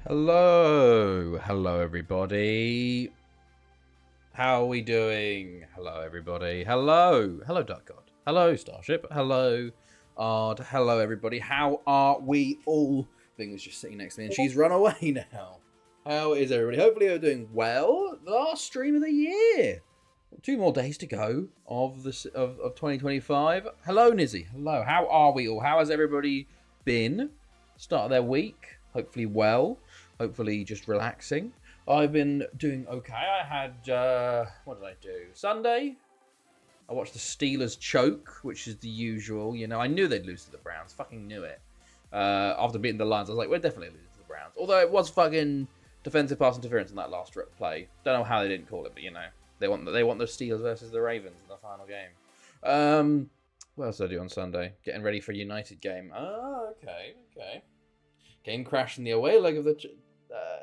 Hello everybody. How are we doing? Hello everybody. Hello Dark God. Hello Starship. Hello Ard. Hello everybody. How are we all? Bing was just sitting next to me and she's run away now. How is everybody? Hopefully you're doing well. The last stream of the year. 2 more days to go of 2025. Hello Nizzy. Hello. How are we all? How has everybody been? Start of their week. Hopefully well. Hopefully just relaxing. I've been doing okay. I had, what did I do? Sunday, I watched the Steelers choke, which is the usual. You know, I knew they'd lose to the Browns. Fucking knew it. After beating the Lions, I was like, we're definitely losing to the Browns. Although it was fucking defensive pass interference in that last play. Don't know how they didn't call it, but you know, they want the Steelers versus the Ravens in the final game. What else did I do on Sunday? Getting ready for a United game. Oh, okay. Game crashed in the away leg of the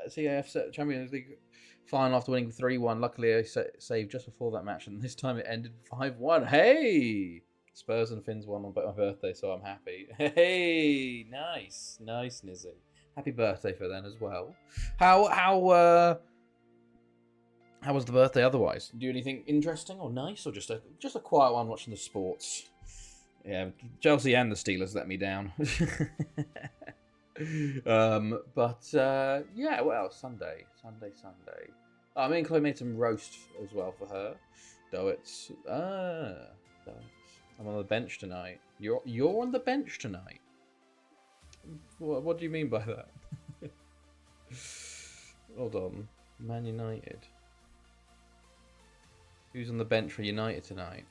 CAF Champions League final after winning 3-1. Luckily, I saved just before that match, and this time it ended 5-1. Hey! Spurs and Finns won on my birthday, so I'm happy. Hey! Nice, Nizzy. Happy birthday for them as well. How was the birthday otherwise? Do anything interesting or nice, or just a quiet one watching the sports? Yeah, Chelsea and the Steelers let me down. Yeah, well, Sunday. Me and Chloe made some roast as well for her. I'm on the bench tonight. You're on the bench tonight. What do you mean by that? Hold on, Man United. Who's on the bench for United tonight?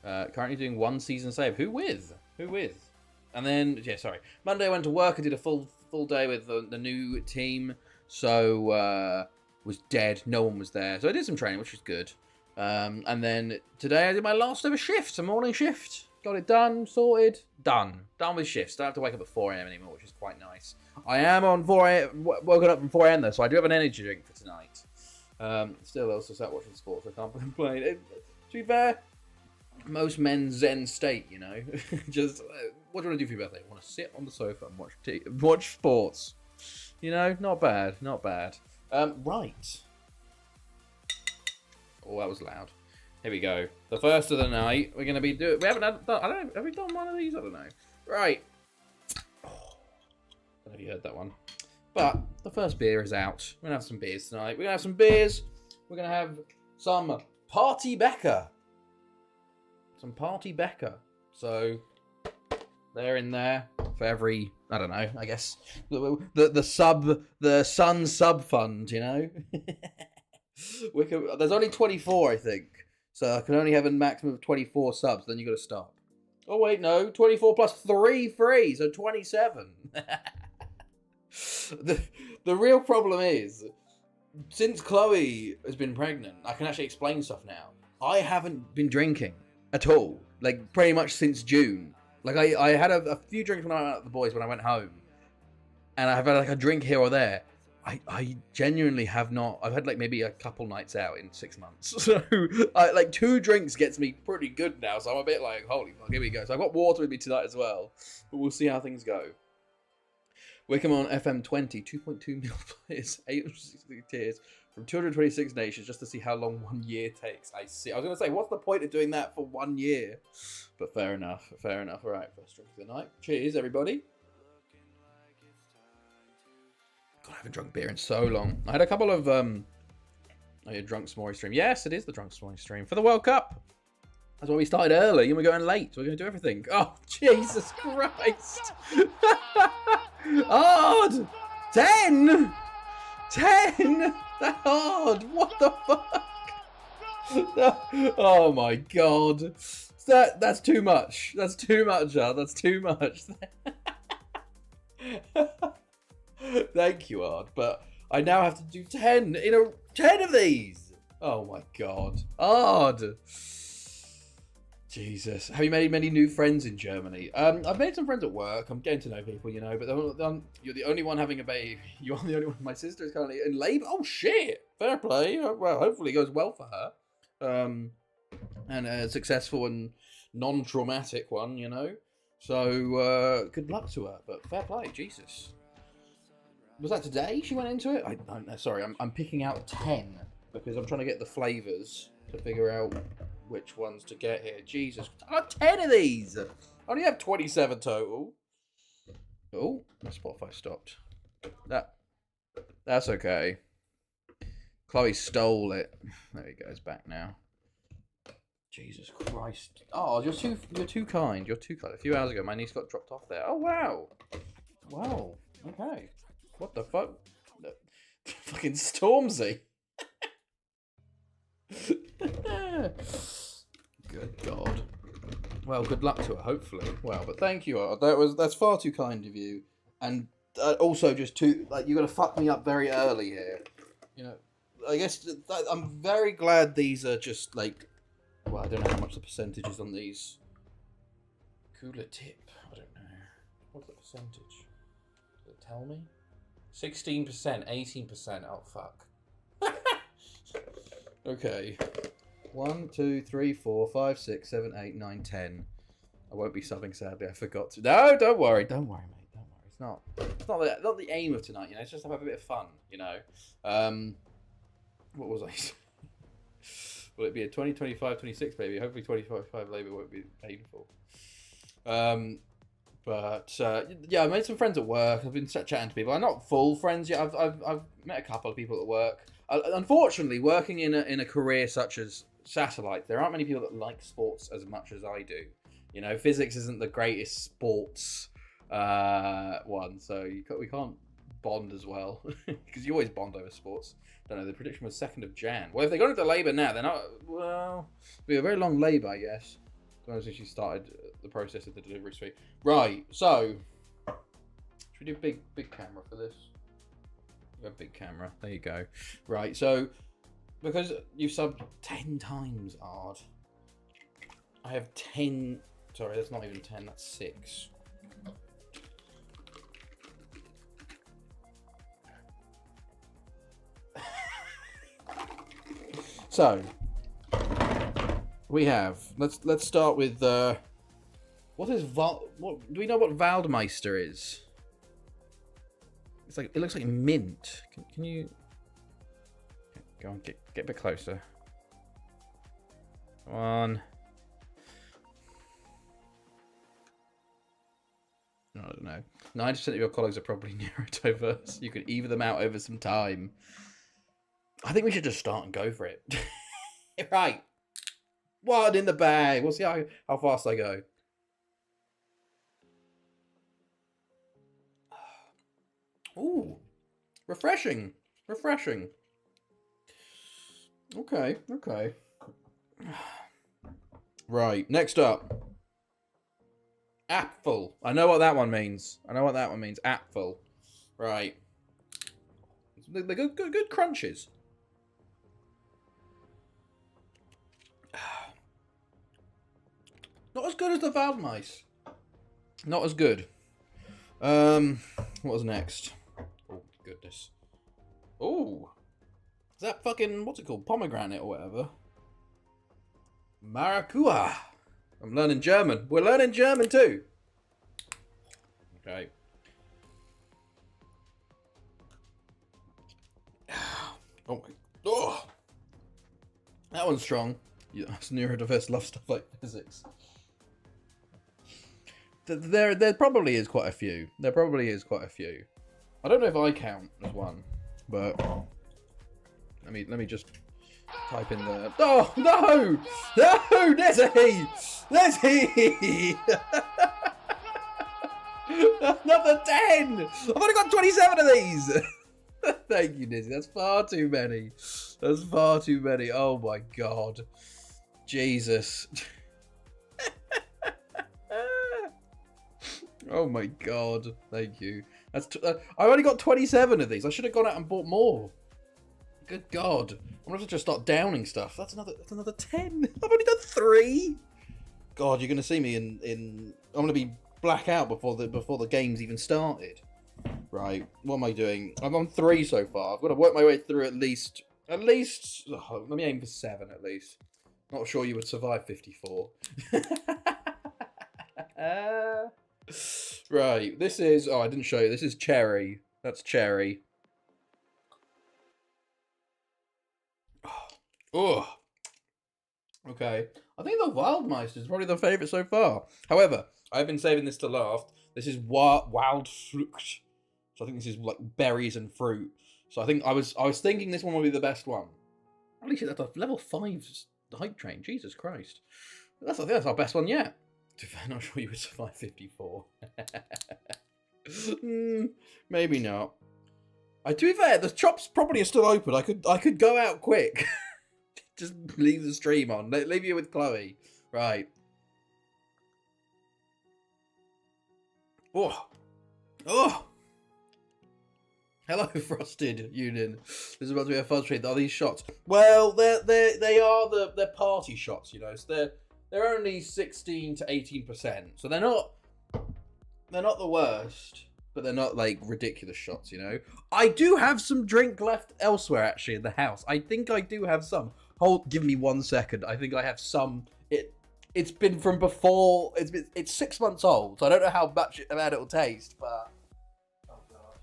Currently doing 1 season save. Who with? And then, Monday I went to work. I did a full day with the new team. So, was dead. No one was there. So I did some training, which was good. And then today I did my last ever shift, a morning shift. Got it done, sorted, done. Done with shifts. Don't have to wake up at 4 a.m. anymore, which is quite nice. I am on 4 a.m. Woken up from 4 a.m. though, so I do have an energy drink for tonight. Still also sat watching sports. I can't complain. To be fair, most men's zen state, you know. Just what do you want to do for your birthday? I want to sit on the sofa and watch sports. You know, not bad. Right. Oh, that was loud. Here we go. The first of the night. We're gonna be doing. We haven't done. I don't know. Have we done one of these? I don't know. Right. Oh, I don't know if you heard that one. But the first beer is out. We're gonna have some beers tonight. We're gonna have some beers. We're gonna have some Party Becker. So they're in there for every, I don't know, I guess the Sun sub fund, you know. There's only 24, I think, so I can only have a maximum of 24 subs. Then you got to stop. Oh wait, no, 24 plus 3 free, so 27. The real problem is, since Chloe has been pregnant, I can actually explain stuff now. I haven't been drinking at all, like pretty much since June. Like I had a few drinks when I went out with the boys when I went home, and I've had like a drink here or there. I genuinely have not. I've had like maybe a couple nights out in 6 months, so like 2 drinks gets me pretty good now. So I'm a bit like, holy fuck, here we go. So I've got water with me tonight as well, but we'll see how things go. Wickham on FM20, 2.2 mil players, 860 tiers from 226 nations, just to see how long 1 year takes. I see. I was going to say, what's the point of doing that for 1 year? But fair enough. All right, first drink of the night. Cheers, everybody. God, I haven't drunk beer in so long. I had a couple of drunk s'more stream. Yes, it is the drunk s'more stream for the World Cup. That's why we started early and we're going late. So we're going to do everything. Oh, Jesus Christ. Hard. 10. That hard. What the fuck? Oh my God. That's too much. That's too much, Ard. That's too much. Thank you, Ard. But I now have to do 10 of these. Oh my God. Ard. Jesus. Have you made many new friends in Germany? I've made some friends at work. I'm getting to know people, you know, but you're the only one having a baby. You're the only one. My sister is currently in labour. Oh, shit. Fair play. Well, hopefully it goes well for her. And a successful and non-traumatic one, you know. So, good luck to her. But fair play. Jesus. Was that today she went into it? I don't know. Sorry, I'm picking out 10 because I'm trying to get the flavours to figure out which ones to get here. Jesus, I got 10 of these. I only have 27 total. Oh, my Spotify stopped. That's okay. Chloe stole it. There he goes, back now. Jesus Christ! Oh, you're too kind. You're too kind. A few hours ago, my niece got dropped off there. Oh wow, wow. Okay. What the fuck? Fucking Stormzy. Good God. Well, good luck to her. Hopefully. Well, but thank you. That's far too kind of you, and also just too like you're gonna fuck me up very early here. You know, I guess I'm very glad these are just like. Well, I don't know how much the percentage is on these. Cooler tip. I don't know. What's the percentage? Does it tell me? 16%, 18%. Oh, fuck. Okay. 1, 2, 3, 4, 5, 6, 7, 8, 9, 10. I won't be subbing, sadly. I forgot to. No, don't worry. Don't worry, mate. Don't worry. It's not the aim of tonight, you know. It's just to have a bit of fun, you know. What was I saying? Will it be a 2025, 26 baby? Hopefully 2025 labour won't be painful. Yeah, I made some friends at work. I've been chatting to people. I'm not full friends yet. I've met a couple of people at work. Unfortunately, working in a career such as satellite, there aren't many people that like sports as much as I do. You know, physics isn't the greatest sports one, so we can't bond as well because you always bond over sports. Don't know, the prediction was 2nd of Jan. Well, if they're going into labour now, they're not. Well, it'll be a very long labour, I guess. Since she started the process of the delivery suite. Right, so should we do big camera for this? A big camera. There you go. Right, so because you've subbed 10 times, Ard, I have 10. Sorry, that's not even 10. That's 6. So we have. Let's start with what is what do we know what Waldmeister is? It's like it looks like mint. Can you go on get a bit closer? Come on. I don't know. 90% of your colleagues are probably neurodiverse. You could either them out over some time. I think we should just start and go for it. Right. One in the bag. We'll see how fast I go. Ooh. Refreshing. Refreshing. Okay. Okay. Right. Next up. Apfel. I know what that one means. Apfel. Right. They're good crunches. Not as good as the Waldmeister. Not as good. What was next? Oh, goodness. Oh. Is that fucking, what's it called? Pomegranate or whatever? Maracuja. I'm learning German. We're learning German too. Okay. Oh my. Oh. That one's strong. Yeah, neurodiverse love stuff like physics. There probably is quite a few. I don't know if I count as one, but let me just type in the. Oh no! No, there's he. Another 10. I've only got 27 of these. Thank you, Nizzy. That's far too many. Oh my god, Jesus. Oh my god, thank you. That's I only got 27 of these. I should have gone out and bought more. Good god, I'm gonna have to just start downing stuff. That's another 10. I've only done 3. God, you're gonna see me in. I'm gonna be black out before the game's even started. Right, what am I doing? I'm on 3 so far. I've got to work my way through at least. Let me aim for 7 at least. Not sure you would survive 54. Right, this is. Oh, I didn't show you. This is cherry. That's cherry. Oh. Okay. I think the Wildmeister is probably the favourite so far. However, I've been saving this to last. This is wild fruit. So I think this is like berries and fruit. So I think I was thinking this one would be the best one. At least that's a level 5 hype train. Jesus Christ. I think that's our best one yet. I'm not sure you would survive 54. Maybe not. To be fair, the shops probably are still open. I could go out quick. Just leave the stream on. Leave you with Chloe. Right. Oh. Oh. Hello, Frosted Union. This is about to be a fuzz trade. Are these shots? Well, they are the party shots, you know. So they're only 16 to 18%. So they're not the worst, but they're not like ridiculous shots, you know. I do have some drink left elsewhere actually in the house. I think I do have some. Give me 1 second. I think I have some. It's been from before. It's 6 months old, so I don't know how much bad it will taste, but oh god.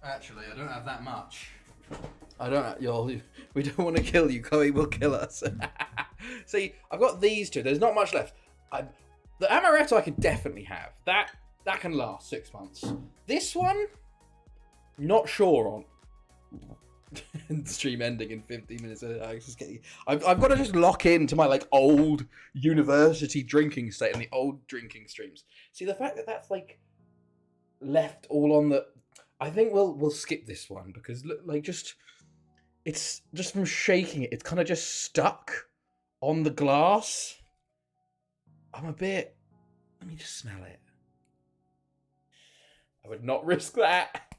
Actually, I don't have that much. I don't. We don't want to kill you. Chloe will kill us. See, I've got these two. There's not much left. The amaretto I could definitely have. That can last 6 months. This one, not sure on. Stream ending in 15 minutes. I've got to just lock into my like old university drinking state and the old drinking streams. See, the fact that that's like left all on the. I think we'll skip this one because like it's just from shaking it. It's kind of just stuck on the glass. I'm a bit. Let me just smell it. I would not risk that.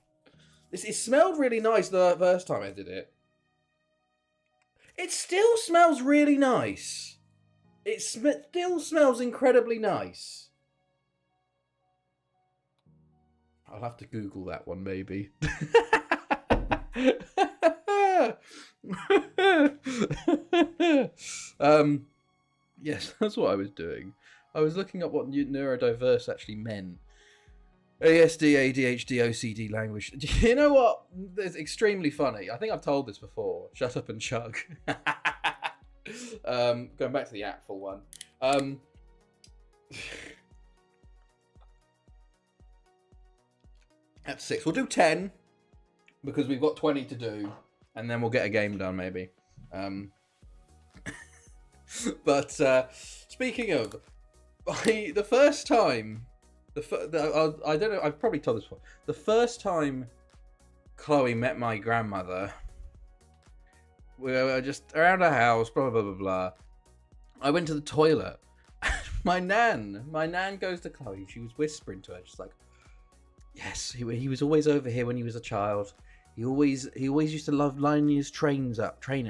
It smelled really nice the first time I did it. It still smells really nice. It still smells incredibly nice. I'll have to Google that one, maybe. Yes, that's what I was doing. I was looking up what neurodiverse actually meant. ASD, ADHD, OCD language. You know what? It's extremely funny. I think I've told this before. Shut up and chug. Going back to the apple one. That's 6. We'll do 10 because we've got 20 to do, and then we'll get a game done maybe. But speaking of, the first time, I don't know. I've probably told this before. The first time Chloe met my grandmother, we were just around her house. Blah blah blah blah blah. I went to the toilet. My nan goes to Chloe. She was whispering to her, just like. Yes, he was always over here when he was a child. He always used to love lining his trains up because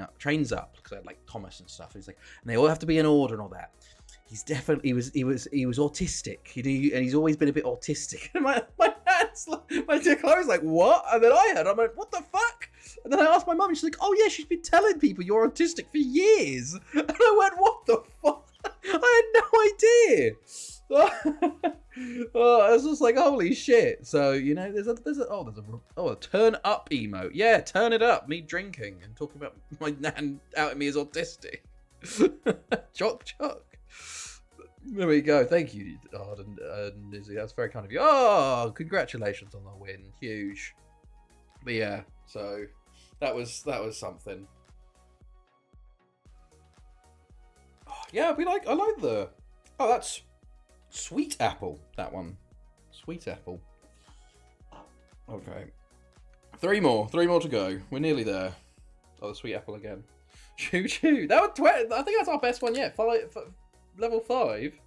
I had like Thomas and stuff. He's like, and they all have to be in order and all that. He's definitely he was autistic. And he's always been a bit autistic. And my dad's like, my dear Chloe's like, what? And then I like, what the fuck? And then I asked my mum, and she's like, oh yeah, she's been telling people you're autistic for years. And I went, what the fuck? I had no idea. Oh, I was just like, holy shit. So, you know, there's a turn up emote. Yeah, turn it up. Me drinking and talking about my nan outing me as autistic. Chock. There we go. Thank you, Arden and Izzy. That's very kind of you. Oh, congratulations on the win. Huge. But yeah, so that was something. Oh, yeah, I like the. Oh, that's sweet apple. That one, sweet apple. Okay, three more to go. We're nearly there. Oh, the sweet apple again. Choo choo. That was I think that's our best one yet. Level 5.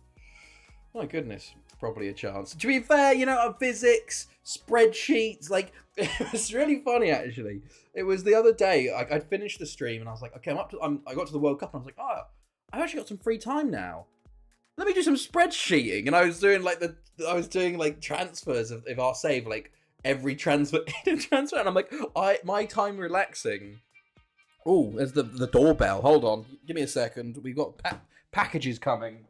My goodness, probably a chance. To be fair, physics, spreadsheets, like, it was really funny, actually. It was the other day, I'd finished the stream, and I was like, okay, I got to the World Cup, and I was like, oh, I've actually got some free time now. Let me do some spreadsheeting. And I was doing, like, transfers of our save, like, every transfer, and I'm like, my time relaxing. Oh, there's the doorbell. Hold on. Give me a second. We've got packages coming.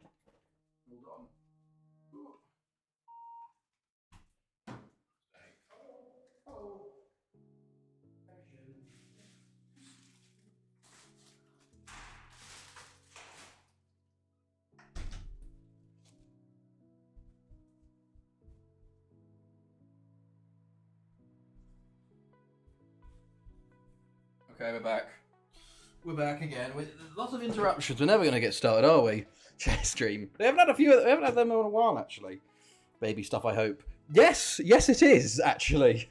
Okay, we're back. We're back again with lots of interruptions. We're never going to get started, are we? Chess stream. We haven't had them in a while, actually. Baby stuff, I hope. Yes, it is, actually.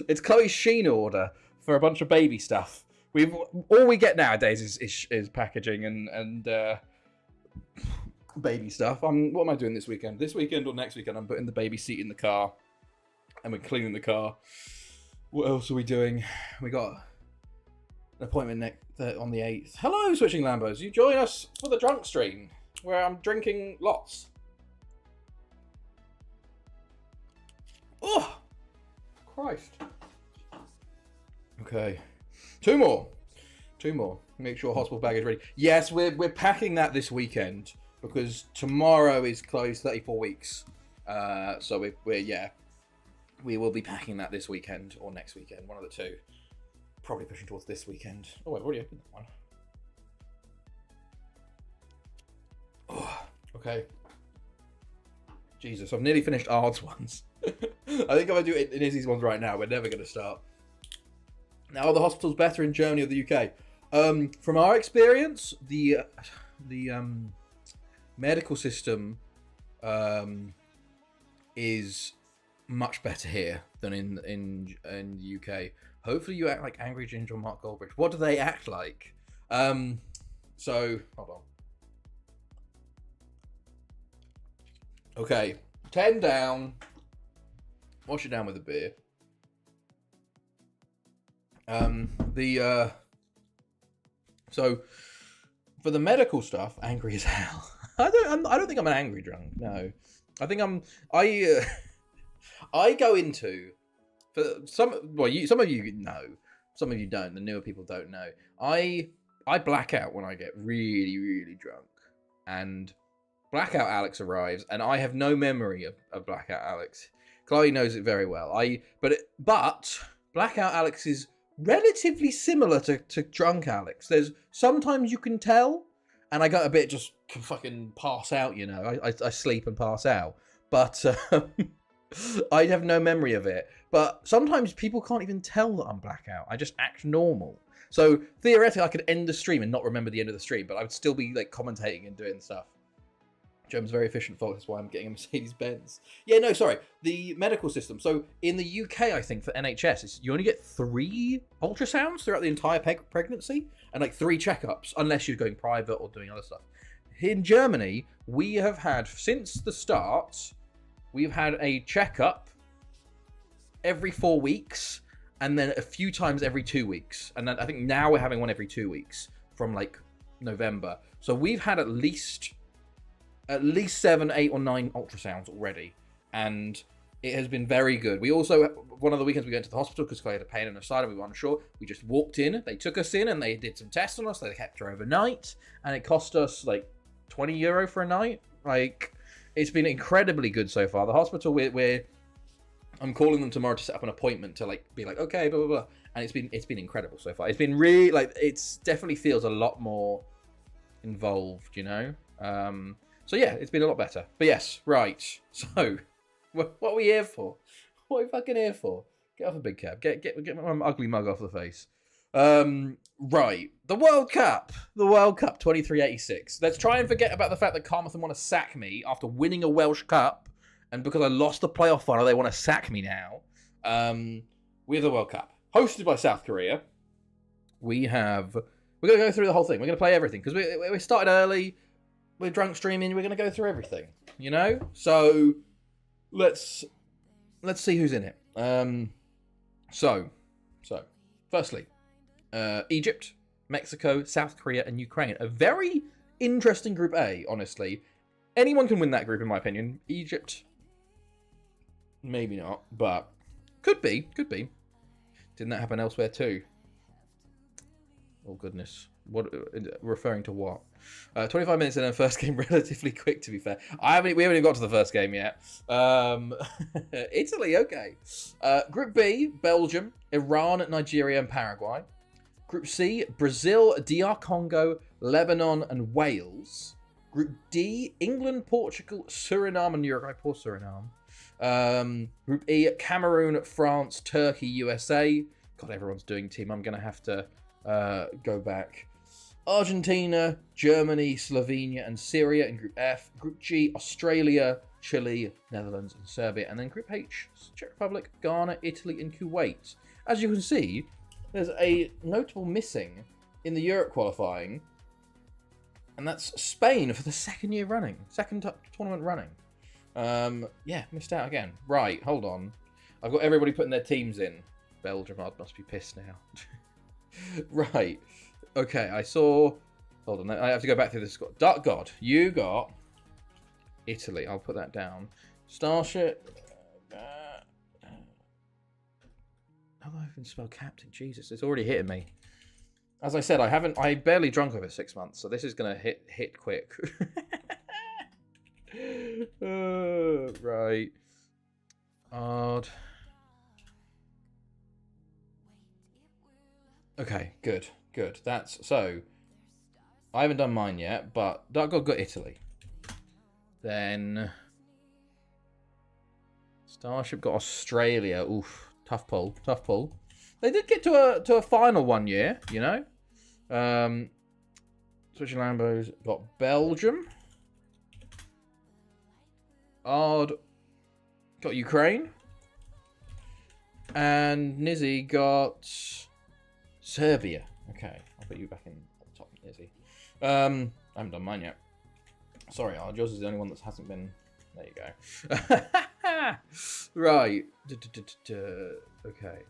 It's Chloe's Sheen order for a bunch of baby stuff. All we get nowadays is packaging and baby stuff. What am I doing this weekend? This weekend or next weekend, I'm putting the baby seat in the car, and we're cleaning the car. What else are we doing? We got an appointment on the 8th. Hello, Switching Lambos. You join us for the drunk stream, where I'm drinking lots. Oh, Christ. Okay. Two more. Make sure hospital bag is ready. Yes, we're packing that this weekend, because tomorrow is Chloe's 34 weeks. So we will be packing that this weekend or next weekend, one of the two. Probably pushing towards this weekend. Oh, I've already opened that one. Oh, okay. Jesus, I've nearly finished Ard's ones. I think if I do it in Izzy's ones right now, we're never going to start. Now, are the hospitals better in Germany or the UK? From our experience, the medical system is much better here than in the UK. Hopefully you act like Angry Ginger or Mark Goldbridge. What do they act like? So, hold on. Okay, 10 down. Wash it down with a beer. So, for the medical stuff, angry as hell. I don't think I'm an angry drunk. No, I think I go into, for some of you know, some of you don't. The newer people don't know. I black out when I get really, really drunk, and Blackout Alex arrives, and I have no memory of Blackout Alex. Chloe knows it very well. But Blackout Alex is relatively similar to Drunk Alex. There's sometimes you can tell, and I got a bit just fucking pass out, you know. I sleep and pass out, but I have no memory of it. But sometimes people can't even tell that I'm blackout. I just act normal. So theoretically, I could end the stream and not remember the end of the stream, but I would still be like commentating and doing stuff. Joe's very efficient, folks. That's why I'm getting a Mercedes-Benz. Yeah, no, sorry. The medical system. So in the UK, I think for NHS, you only get 3 ultrasounds throughout the entire pregnancy and like 3 checkups, unless you're going private or doing other stuff. In Germany, we have had, since the start, we've had a checkup every 4 weeks and then a few times every 2 weeks. And then I think now we're having one every 2 weeks from like November. So we've had at least 7, 8 or 9 ultrasounds already, and it has been very good. We also, one of the weekends we went to the hospital because Chloe had a pain in her side and we were unsure. We just walked in, they took us in and they did some tests on us. They kept her overnight, and it cost us like €20 for a night. Like, it's been incredibly good so far. The hospital, I'm calling them tomorrow to set up an appointment to like be like, okay, blah blah blah, and it's been incredible so far. It's been really like, it's definitely feels a lot more involved, you know. So yeah, it's been a lot better. But yes, right. So, what are we here for? What are we fucking here for? Get off a big cab. Get my ugly mug off the face. Right. The World Cup. The World Cup 2386. Let's try and forget about the fact that Carmarthen want to sack me after winning a Welsh Cup. And because I lost the playoff final, they want to sack me now. We have the World Cup. Hosted by South Korea. We're going to go through the whole thing. We're going to play everything. Because we started early. we're drunk streaming. We're going to go through everything, you know. So let's see who's in it. So firstly, Egypt, Mexico, South Korea, and Ukraine. A very interesting Group A, honestly. Anyone can win that group, in my opinion. Egypt, maybe not, but could be. Didn't that happen elsewhere too? Oh goodness. What, referring to what? 25 minutes in, and first game relatively quick, to be fair. We haven't even got to the first game yet. Italy, okay. Group B, Belgium, Iran, Nigeria, and Paraguay. Group C, Brazil, DR Congo, Lebanon, and Wales. Group D, England, Portugal, Suriname, and Uruguay. Poor Suriname. Group E, Cameroon, France, Turkey, USA. God, everyone's doing team. I'm going to have to go back. Argentina, Germany, Slovenia, and Syria in Group F. Group G, Australia, Chile, Netherlands, and Serbia. And then Group H, Czech Republic, Ghana, Italy, and Kuwait. As you can see, there's a notable missing in the Europe qualifying, and that's Spain for the second tournament running. Yeah, missed out again. Right, hold on. I've got everybody putting their teams in. Belgium must be pissed now. Right. Okay, I saw... Hold on, I have to go back through this. Dark God, you got Italy. I'll put that down. Starship. How do I even spell captain? Jesus, it's already hitting me. As I said, I barely drunk over 6 months, so this is gonna hit quick. Right. Odd. Okay, good. That's so. I haven't done mine yet, but Dark God got Italy. Then Starship got Australia. Oof, tough pull. They did get to a final one year, you know. Switching Lambos got Belgium. Odd got Ukraine. And Nizzy got Serbia. Okay, I'll put you back in the top, Nizzy. I haven't done mine yet. Sorry, Ard, yours is the only one that hasn't been... There you go. Right. Okay.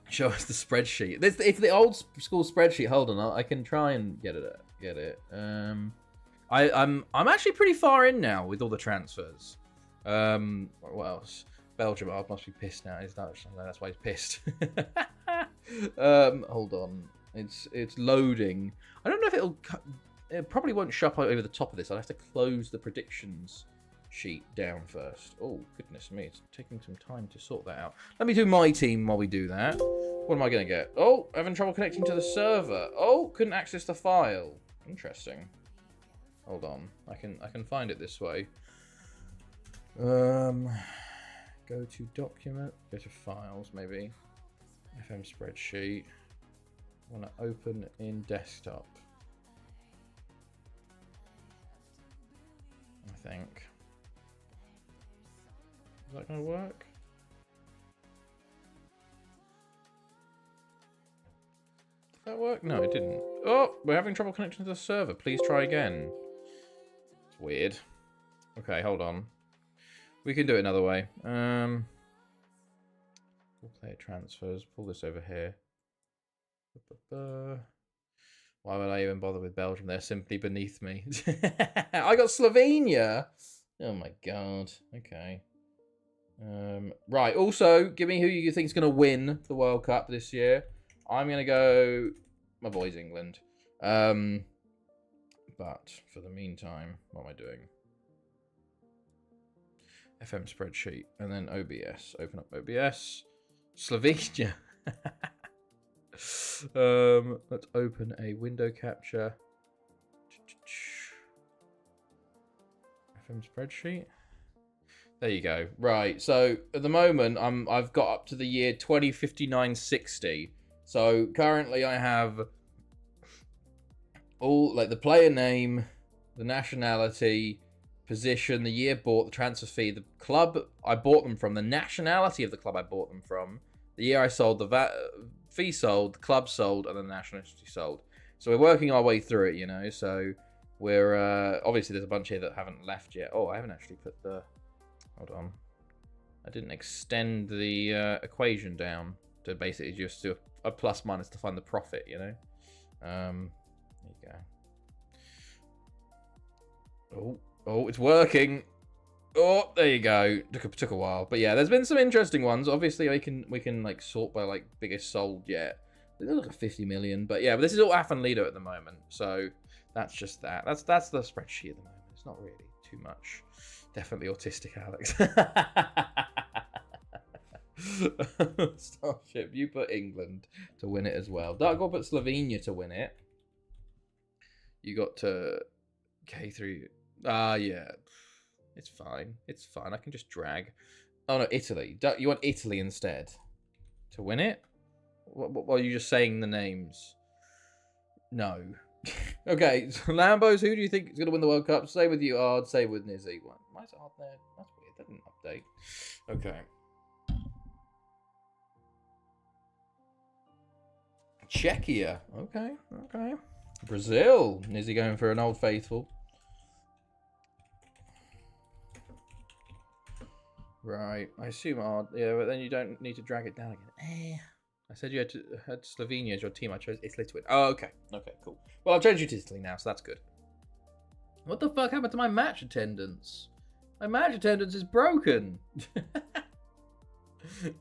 Show us the spreadsheet. If the old school spreadsheet, hold on, I can try and get it. I'm actually pretty far in now with all the transfers. What else? Belgium, must be pissed now. That's why he's pissed. Hold on. It's loading. I don't know if it probably won't show up over the top of this. I'll have to close the predictions sheet down first. Oh, goodness me. It's taking some time to sort that out. Let me do my team while we do that. What am I going to get? Oh, having trouble connecting to the server. Oh, couldn't access the file. Interesting. Hold on. I can find it this way. Go to document. Go to files, maybe. FM spreadsheet. I want to open in desktop. I think. Is that going to work? Did that work? No, it didn't. Oh, we're having trouble connecting to the server. Please try again. It's weird. Okay, hold on. We can do it another way. Full player transfers. Pull this over here. Why would I even bother with Belgium? They're simply beneath me. I got Slovenia. Oh my god. Okay. Right. Also, give me who you think is going to win the World Cup this year. I'm going to go my boys England. But for the meantime, what am I doing? FM spreadsheet and then OBS. Open up OBS. Slovenia. Let's open a window capture. FM spreadsheet. There you go. Right. So at the moment, I've got up to the year 2059-60. So currently, I have all like the player name, the nationality, position, the year bought, the transfer fee, the club I bought them from, the nationality of the club I bought them from, the year I sold, the fee sold, the club sold, and the nationality sold. So we're working our way through it, you know. So we're obviously there's a bunch here that haven't left yet. Oh, I haven't actually put the. Hold on. I didn't extend the equation down to basically just do a plus minus to find the profit. You know. There you go. Oh, it's working. Oh, there you go. Took a while, but yeah, there's been some interesting ones. Obviously, we can like sort by like biggest sold yet. They look like 50 million, but yeah, but this is all AF and Lido at the moment, so that's just that. That's the spreadsheet at the moment. It's not really too much. Definitely autistic, Alex. Starship, you put England to win it as well. Dark God put Slovenia to win it. You got to K3. Yeah. It's fine. It's fine. I can just drag. Oh, no, Italy. You want Italy instead to win it? What are you just saying the names? No. Okay, so Lambos, who do you think is going to win the World Cup? Say with you, Ard. Say with Nizzy. Why is it Ard there? That's weird. That didn't update. Okay. Czechia. Okay. Brazil. Nizzy going for an old faithful. Right. I assume Ard. Yeah, but then you don't need to drag it down again. I said you had Slovenia as your team. I chose Italy to win. Oh, okay. Okay, cool. Well, I've changed you to Italy now, so that's good. What the fuck happened to my match attendance? My match attendance is broken.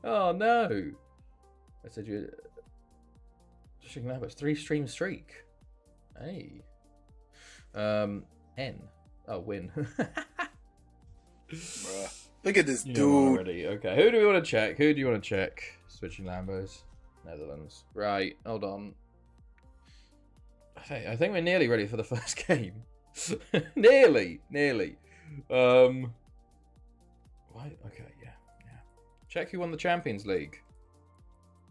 Oh, no. I said you had... It's 3-stream streak. Hey. N. Oh, win. Bruh. Look at this dude. Already. Okay, who do we want to check? Switching Lambos. Netherlands. Right, hold on. I think we're nearly ready for the first game. nearly. Why? Okay, yeah. Check who won the Champions League.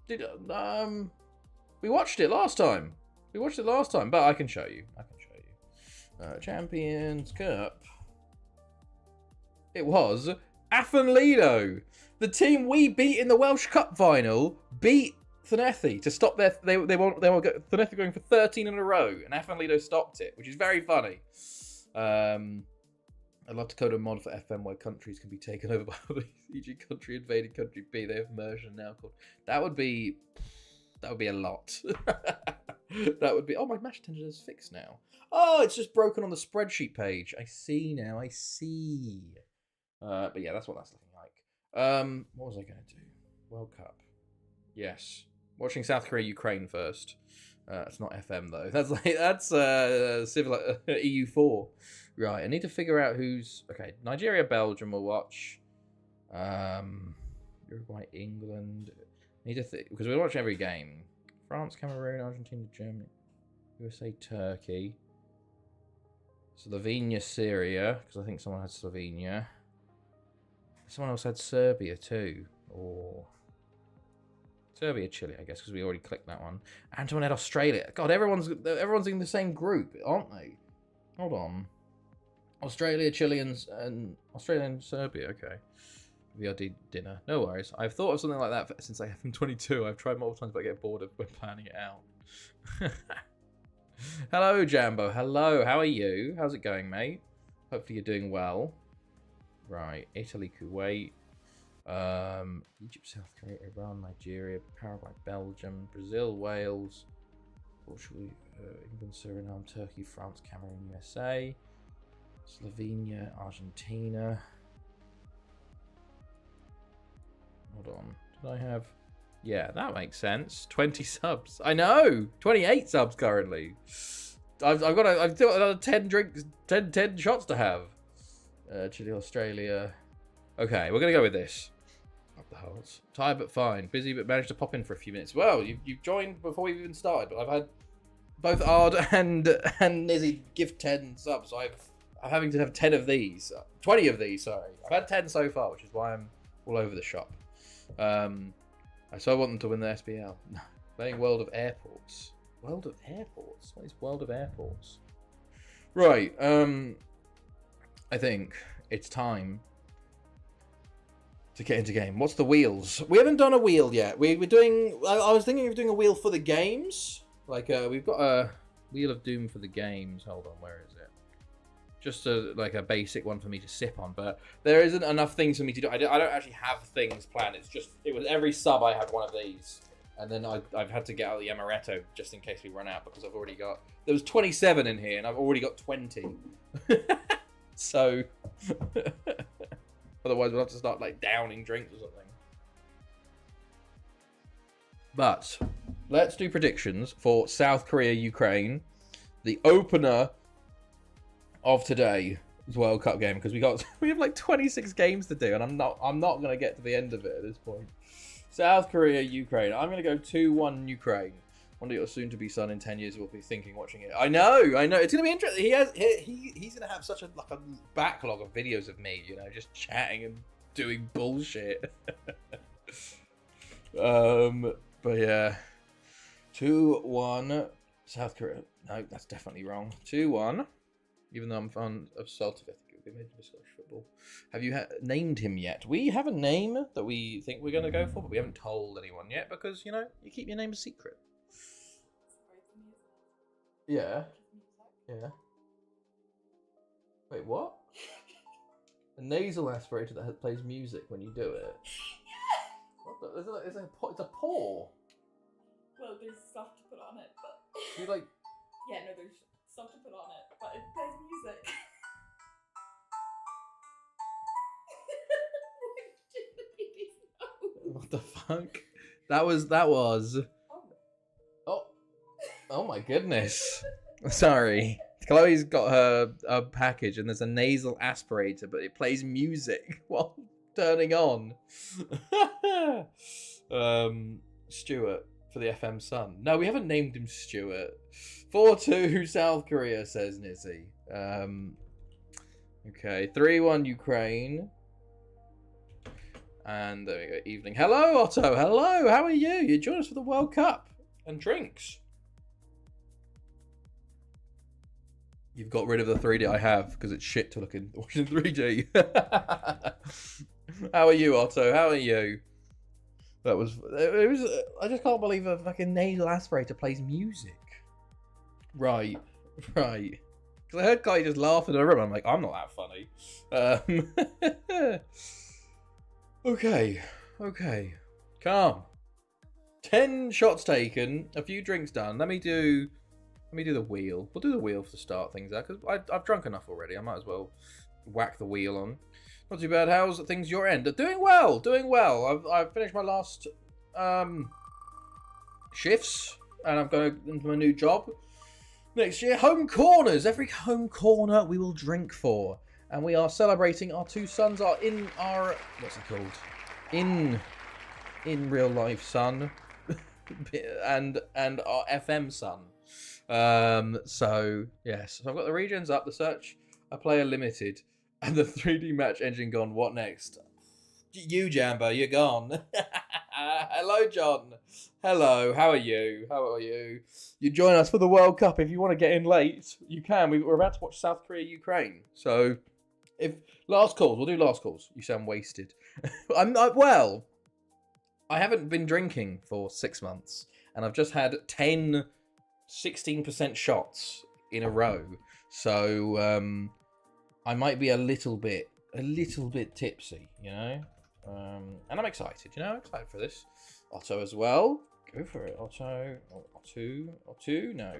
We watched it last time. But I can show you. Champions Cup. It was AF and Lido. The team we beat in the Welsh Cup final beat Thanethi to stop their... They were Thanethi going for 13 in a row, and AF and Lido stopped it, which is very funny. I'd love to code a mod for FM where countries can be taken over by e.g. country invaded country B. They have a version now called... That would be a lot. That would be... Oh, my match attendance is fixed now. Oh, it's just broken on the spreadsheet page. I see now. I see. But yeah, that's what that's looking like. What was I going to do? World Cup. Yes. Watching South Korea, Ukraine first. It's not FM though. That's civil EU4. Right. I need to figure out who's okay. Nigeria, Belgium. We'll watch. Uruguay, England. Need to think because we watch every game. France, Cameroon, Argentina, Germany, USA, Turkey, Slovenia, Syria. Because I think someone had Slovenia. Someone else had Serbia too, or Serbia, Chile, I guess, because we already clicked that one. And someone had Australia. God, everyone's in the same group, aren't they? Hold on, Australia, Chile, and Australia and Serbia. Okay, VRD dinner. No worries. I've thought of something like that since I have FM22. I've tried multiple times, but I get bored of planning it out. Hello, Jambo. Hello. How are you? How's it going, mate? Hopefully you're doing well. Right, Italy, Kuwait, Egypt, South Korea, Iran, Nigeria, Paraguay, Belgium, Brazil, Wales, Portugal, England, Suriname, Turkey, France, Cameroon, USA, Slovenia, Argentina. Hold on, did I have... Yeah, that makes sense. 20 subs. I know! 28 subs currently. I've still got another 10 drinks, 10 shots to have. Chile, Australia. Okay, we're going to go with this. Up the holes. Tired but fine. Busy but managed to pop in for a few minutes. Well, you've joined before we've even started, but I've had both Ard and Nizzy give 10 subs, so I'm having to have 10 of these. 20 of these, sorry. I've had 10 so far, which is why I'm all over the shop. So I want them to win the SBL. Playing World of Airports. World of Airports? What is World of Airports? Right, I think it's time to get into game. What's the wheels? We haven't done a wheel yet. We're doing... I was thinking of doing a wheel for the games. Like, we've got a Wheel of Doom for the games. Hold on, where is it? Just like a basic one for me to sip on, but there isn't enough things for me to do. I don't actually have things planned. It was every sub I had one of these, and then I've had to get out the amaretto just in case we run out, because I've already got, there was 27 in here and I've already got 20. So otherwise we'll have to start like downing drinks or something. But let's do predictions for South Korea, Ukraine, the opener of today's World Cup game, because we have like 26 games to do, and I'm not gonna get to the end of it at this point. South Korea, Ukraine. I'm gonna go 2-1 Ukraine. Wonder your soon-to-be son in 10 years will be thinking watching it. I know. It's gonna be interesting. He's gonna have such a backlog of videos of me, just chatting and doing bullshit. But yeah, 2-1 South Korea. No, that's definitely wrong. 2-1. Even though I'm fond of Celtic, I think it would be made to be Scottish football. Have you named him yet? We have a name that we think we're going to go for, but we haven't told anyone yet because, you keep your name a secret. Yeah. Yeah. Wait, what? A nasal aspirator that plays music when you do it. What the? It's a paw. Well, there's stuff to put on it, but... You like... Yeah, no, there's stuff to put on it, but it plays music. What the fuck? That was. Oh my goodness. Sorry. Chloe's got her package and there's a nasal aspirator, but it plays music while turning on. Stuart for the FM Sun. No, we haven't named him Stuart. 4-2 South Korea, says Nizzy. Okay, 3-1 Ukraine. And there we go, evening. Hello, Otto. Hello, how are you? You joined us for the World Cup and drinks. You've got rid of the 3D I have because it's shit to look in watching 3D. How are you, Otto? How are you? It was. I just can't believe a fucking nasal aspirator plays music. Right. Because I heard Kai just laughing in the room. I'm like, I'm not that funny. Okay. Calm. 10 shots taken, a few drinks done. Let me do the wheel. We'll do the wheel to start things out, because I've drunk enough already. I might as well whack the wheel on. Not too bad. How's things your end? Doing well. I've finished my last shifts, and I'm going into my new job next year. Home corners. Every home corner we will drink for. And we are celebrating our two sons are in our, what's it called? In real life son. and our FM son. So yes, so I've got the regions up, the search, a player limited, and the 3D match engine gone. What next? You, Jambo, you're gone. Hello, John. Hello, how are you? You join us for the World Cup. If you want to get in late, you can. We're about to watch South Korea, Ukraine. So, if last calls, we'll do last calls. You sound wasted. Well, I haven't been drinking for 6 months, and I've just had 16% shots in a row. So, I might be a little bit tipsy, And I'm excited, I'm excited for this. Otto as well. Go for it, Otto. Otto. No.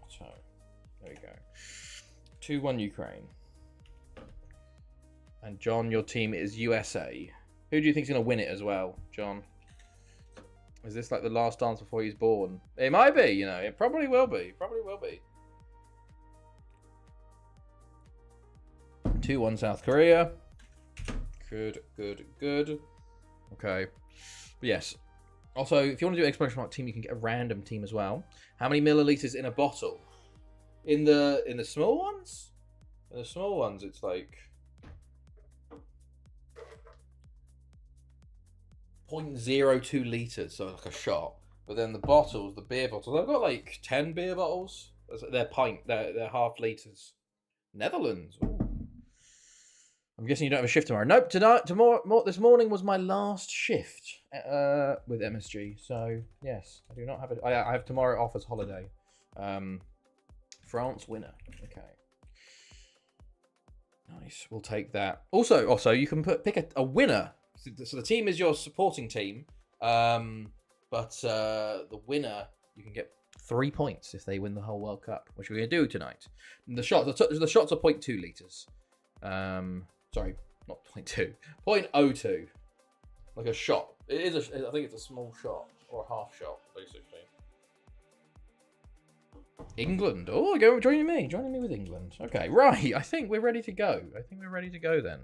Otto. There we go. 2-1 Ukraine. And John, your team is USA. Who do you think's going to win it as well, John? Is this like the last dance before he's born? It might be, It probably will be. 2-1 South Korea. Good. Okay. But yes. Also, if you want to do exploration mark team, you can get a random team as well. How many milliliters in a bottle? In the small ones? In the small ones, it's like 0.02 liters, so like a shot. But then the bottles, the beer bottles, I've got like 10 beer bottles. They're they're half liters. Netherlands. Ooh. I'm guessing you don't have a shift tomorrow. Nope, this morning was my last shift with MSG. So, yes, I do not have it. I have tomorrow off as holiday. France winner. Okay. Nice. We'll take that. Also, you can pick a winner. So the team is your supporting team. But the winner, you can get 3 points if they win the whole World Cup, which we're going to do tonight. And the shots are 0.2 litres. Sorry, not 0.2. 0.02. Like a shot. It is I think it's a small shot or a half shot, basically. England. Oh, joining me with England. Okay, right. I think we're ready to go. Then.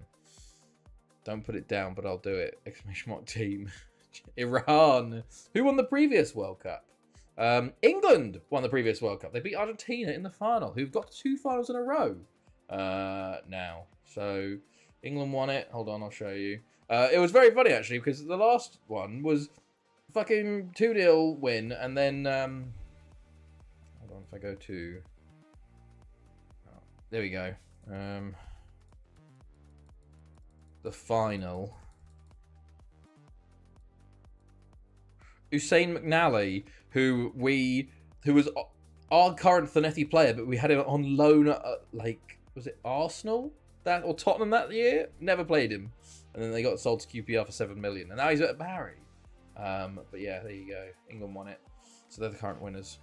Don't put it down, but I'll do it. Exclamation mark team. Iran. Who won the previous World Cup? England won the previous World Cup. They beat Argentina in the final, who've got 2 finals in a row now. So England won it. Hold on, I'll show you. It was very funny, actually, because the last one was fucking 2-0 win, and then... hold on, if I go to... Oh, there we go. The final... Usain McNally, who was our current Thanetti player, but we had him on loan at, was it Arsenal or Tottenham that year? Never played him. And then they got sold to QPR for 7 million. And now he's at Barry. But yeah, there you go. England won it. So they're the current winners.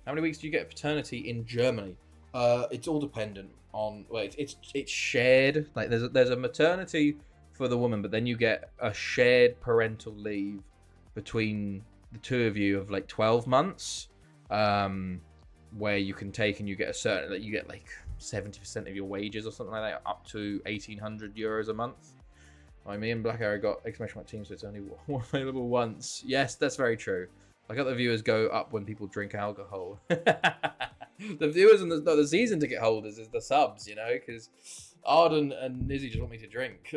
How many weeks do you get paternity in Germany? It's all dependent on... Well, it's shared. Like there's a maternity for the woman, but then you get a shared parental leave between the two of you of 12 months, where you can take and you get a certain... You get 70% of your wages or something like that, up to 1,800 euros a month. Me and Black Arrow got exclamation mark team, so it's only available once. Yes, that's very true. I got the viewers go up when people drink alcohol. The viewers and the season ticket holders is the subs, because Arden and Nizzy just want me to drink.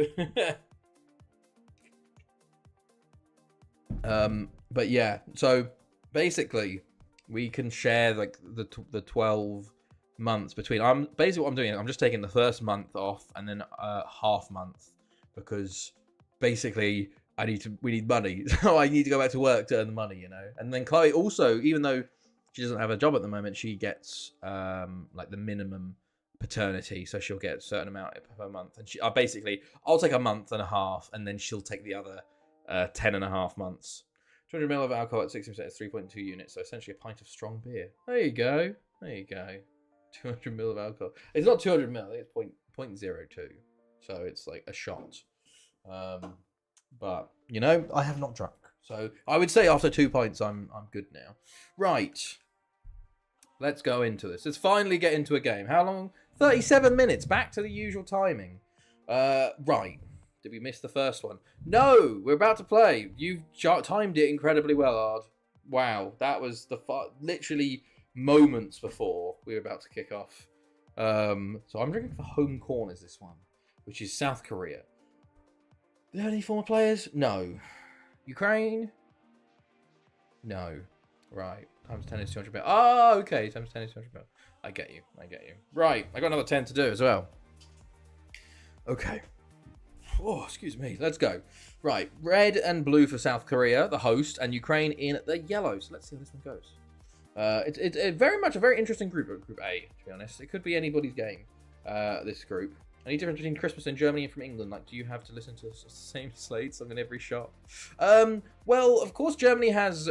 But yeah, so basically we can share the 12 months between. Basically what I'm doing is I'm just taking the first month off and then half month, because basically we need money, so I need to go back to work to earn the money, And then Chloe also, even though she doesn't have a job at the moment, she gets the minimum paternity, so she'll get a certain amount per month, and I'll take a month and a half, and then she'll take the other 10 and a half months. 200 ml of alcohol at 60% is 3.2 units, so essentially a pint of strong beer. There you go. 200 ml of alcohol. It's not 200 ml, it's 0.02. So it's like a shot. But, I have not drunk. So I would say after 2 pints, I'm good now. Right. Let's go into this. Let's finally get into a game. How long? 37 minutes. Back to the usual timing. Right. Did we miss the first one? No, we're about to play. You've timed it incredibly well, Ard. Wow, that was literally moments before we were about to kick off. So I'm drinking for Home Corners this one, which is South Korea. Are there any former players? No. Ukraine? No. Right. Times 10 is 200 mil. Oh, okay. Times 10 is 200 mil. I get you. Right. I got another 10 to do as well. Okay. Oh, excuse me. Let's go. Right. Red and blue for South Korea, the host, and Ukraine in the yellow. So let's see how this one goes. It's very much a very interesting group, Group A, to be honest. It could be anybody's game, this group. Any difference between Christmas in Germany and from England? Do you have to listen to the same slates on every shot? Well, of course, Germany has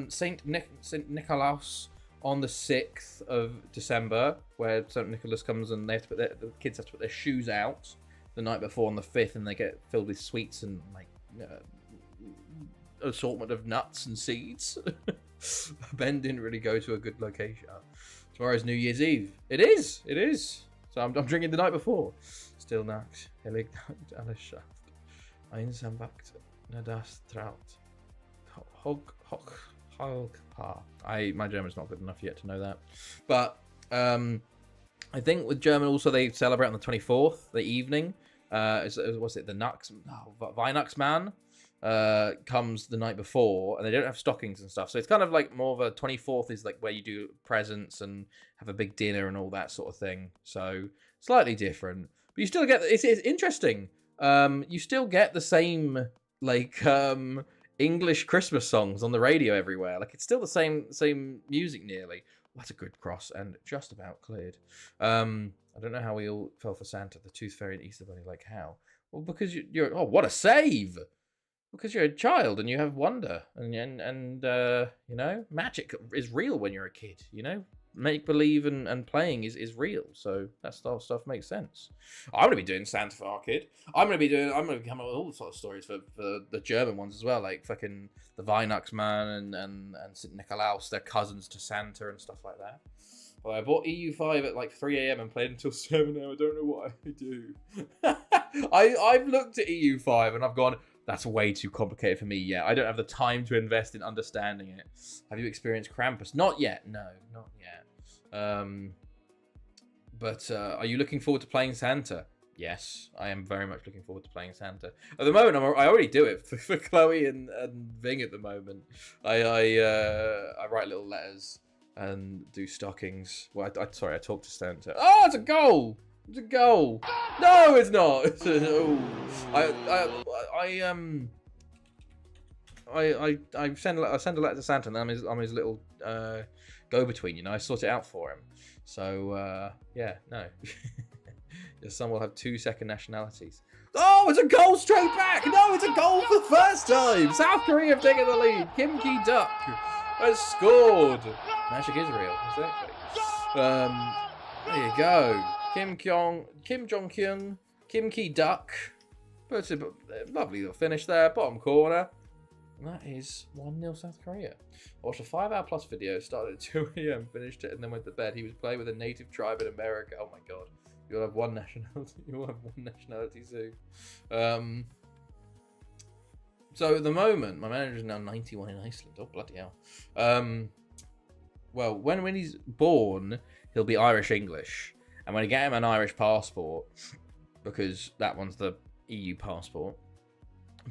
Saint Nicholas on the 6th of December, where Saint Nicholas comes and they have to the kids have to put their shoes out the night before on the 5th, and they get filled with sweets and assortment of nuts and seeds. Ben didn't really go to a good location. Tomorrow's New Year's Eve. It is. So I'm drinking the night before. Still nackt. Helig alles schafft. Einsambacht. Nadas traut. My German's not good enough yet to know that. But I think with German also they celebrate on the 24th, the evening. What's it? The Weihnachtsmann comes the night before, and they don't have stockings and stuff. So it's kind of like more of a 24th is like where you do presents and have a big dinner and all that sort of thing. So slightly different, but you still get it's interesting. You still get the same English Christmas songs on the radio everywhere. Like it's still the same music nearly. That's a good cross and just about cleared. I don't know how we all fell for Santa, the Tooth Fairy and Easter Bunny. Like how? Well, because you're. Oh, what a save! Because you're a child and you have wonder and you know, magic is real when you're a kid. You know, make believe and playing is real. So that stuff makes sense. I'm gonna be doing Santa for our kid. I'm gonna come up with all sorts of stories for the German ones as well, like fucking the Weihnachtsmann and St. Nikolaus, their cousins to Santa and stuff like that. Well, I bought EU5 at like 3 a.m. and played until 7 now. I don't know what I do. I've looked at EU5 and I've gone, that's way too complicated for me yet. I don't have the time to invest in understanding it. Have you experienced Krampus? Not yet. No, not yet. But are you looking forward to playing Santa? Yes, I am very much looking forward to playing Santa. At the moment, I already do it for Chloe and Ving. At the moment, I write little letters and do stockings. Well, I talk to Santa. Oh, it's a goal! It's a goal! No, it's not. I send a letter to Santa, and I'm his little go-between. You know, I sort it out for him. So yeah, no. Your son will have 2 second nationalities. Oh, it's a goal straight back! No, it's a goal for the first time! South Korea have taken the lead. Kim Ki-duck has scored. Magic is real, exactly. There you go. Kim Jong-kyun, Kim Ki-duck. But a lovely little finish there, bottom corner. And that is 1-0 South Korea. I watched a 5-hour plus video, started at 2 a.m, finished it, and then went to bed. He was playing with a native tribe in America. Oh my god. You'll have one nationality. You'll have one nationality too. So at the moment, my manager is now 91 in Iceland. Oh, bloody hell. Well, when he's born, he'll be Irish-English. And when I get him an Irish passport, because that one's the EU passport,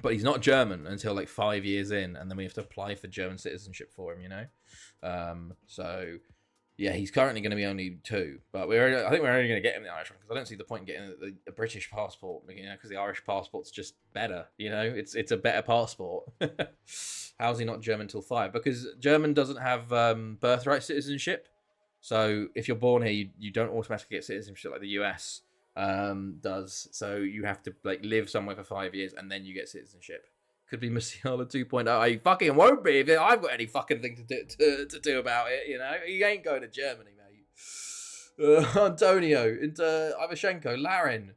but he's not German until like 5 years in, and then we have to apply for German citizenship for him, you know? So, yeah, he's currently going to be only 2, but I think we're only going to get him the Irish one, because I don't see the point in getting a British passport, you know, because the Irish passport's just better, you know? It's a better passport. How's he not German till 5? Because German doesn't have birthright citizenship. So if you're born here, you don't automatically get citizenship like the US does. So you have to like live somewhere for 5 years and then you get citizenship. Could be Musiala 2.0. I fucking won't be if I've got any fucking thing to do about it. You know, he ain't going to Germany, mate. Antonio, into Ivashenko, Larin.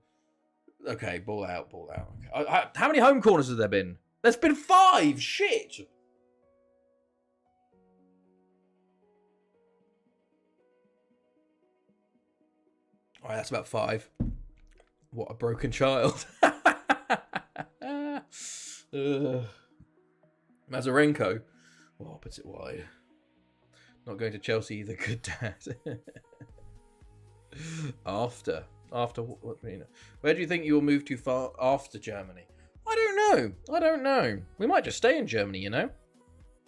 Okay, ball out. Okay. How many home corners have there been? There's been 5. Shit. All right, that's about 5. What a broken child. Mazarenko. Oh, puts it wide. Not going to Chelsea either. Good dad. After what? Where do you think you will move to far after Germany? I don't know. We might just stay in Germany. You know,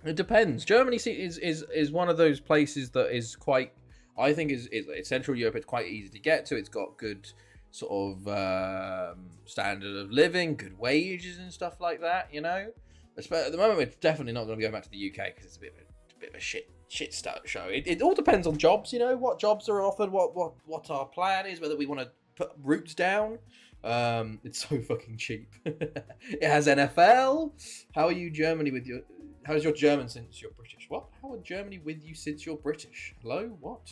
it depends. Germany is one of those places that is quite. I think is Central Europe. It's quite easy to get to. It's got good sort of standard of living, good wages and stuff like that. You know, at the moment we're definitely not going to go back to the UK because it's a bit of a shit show. It all depends on jobs. You know, what jobs are offered, what our plan is, whether we want to put roots down. It's so fucking cheap. It has NFL. How are you Germany with your? How's your German since you're British? What? How are Germany with you since you're British? Hello? What?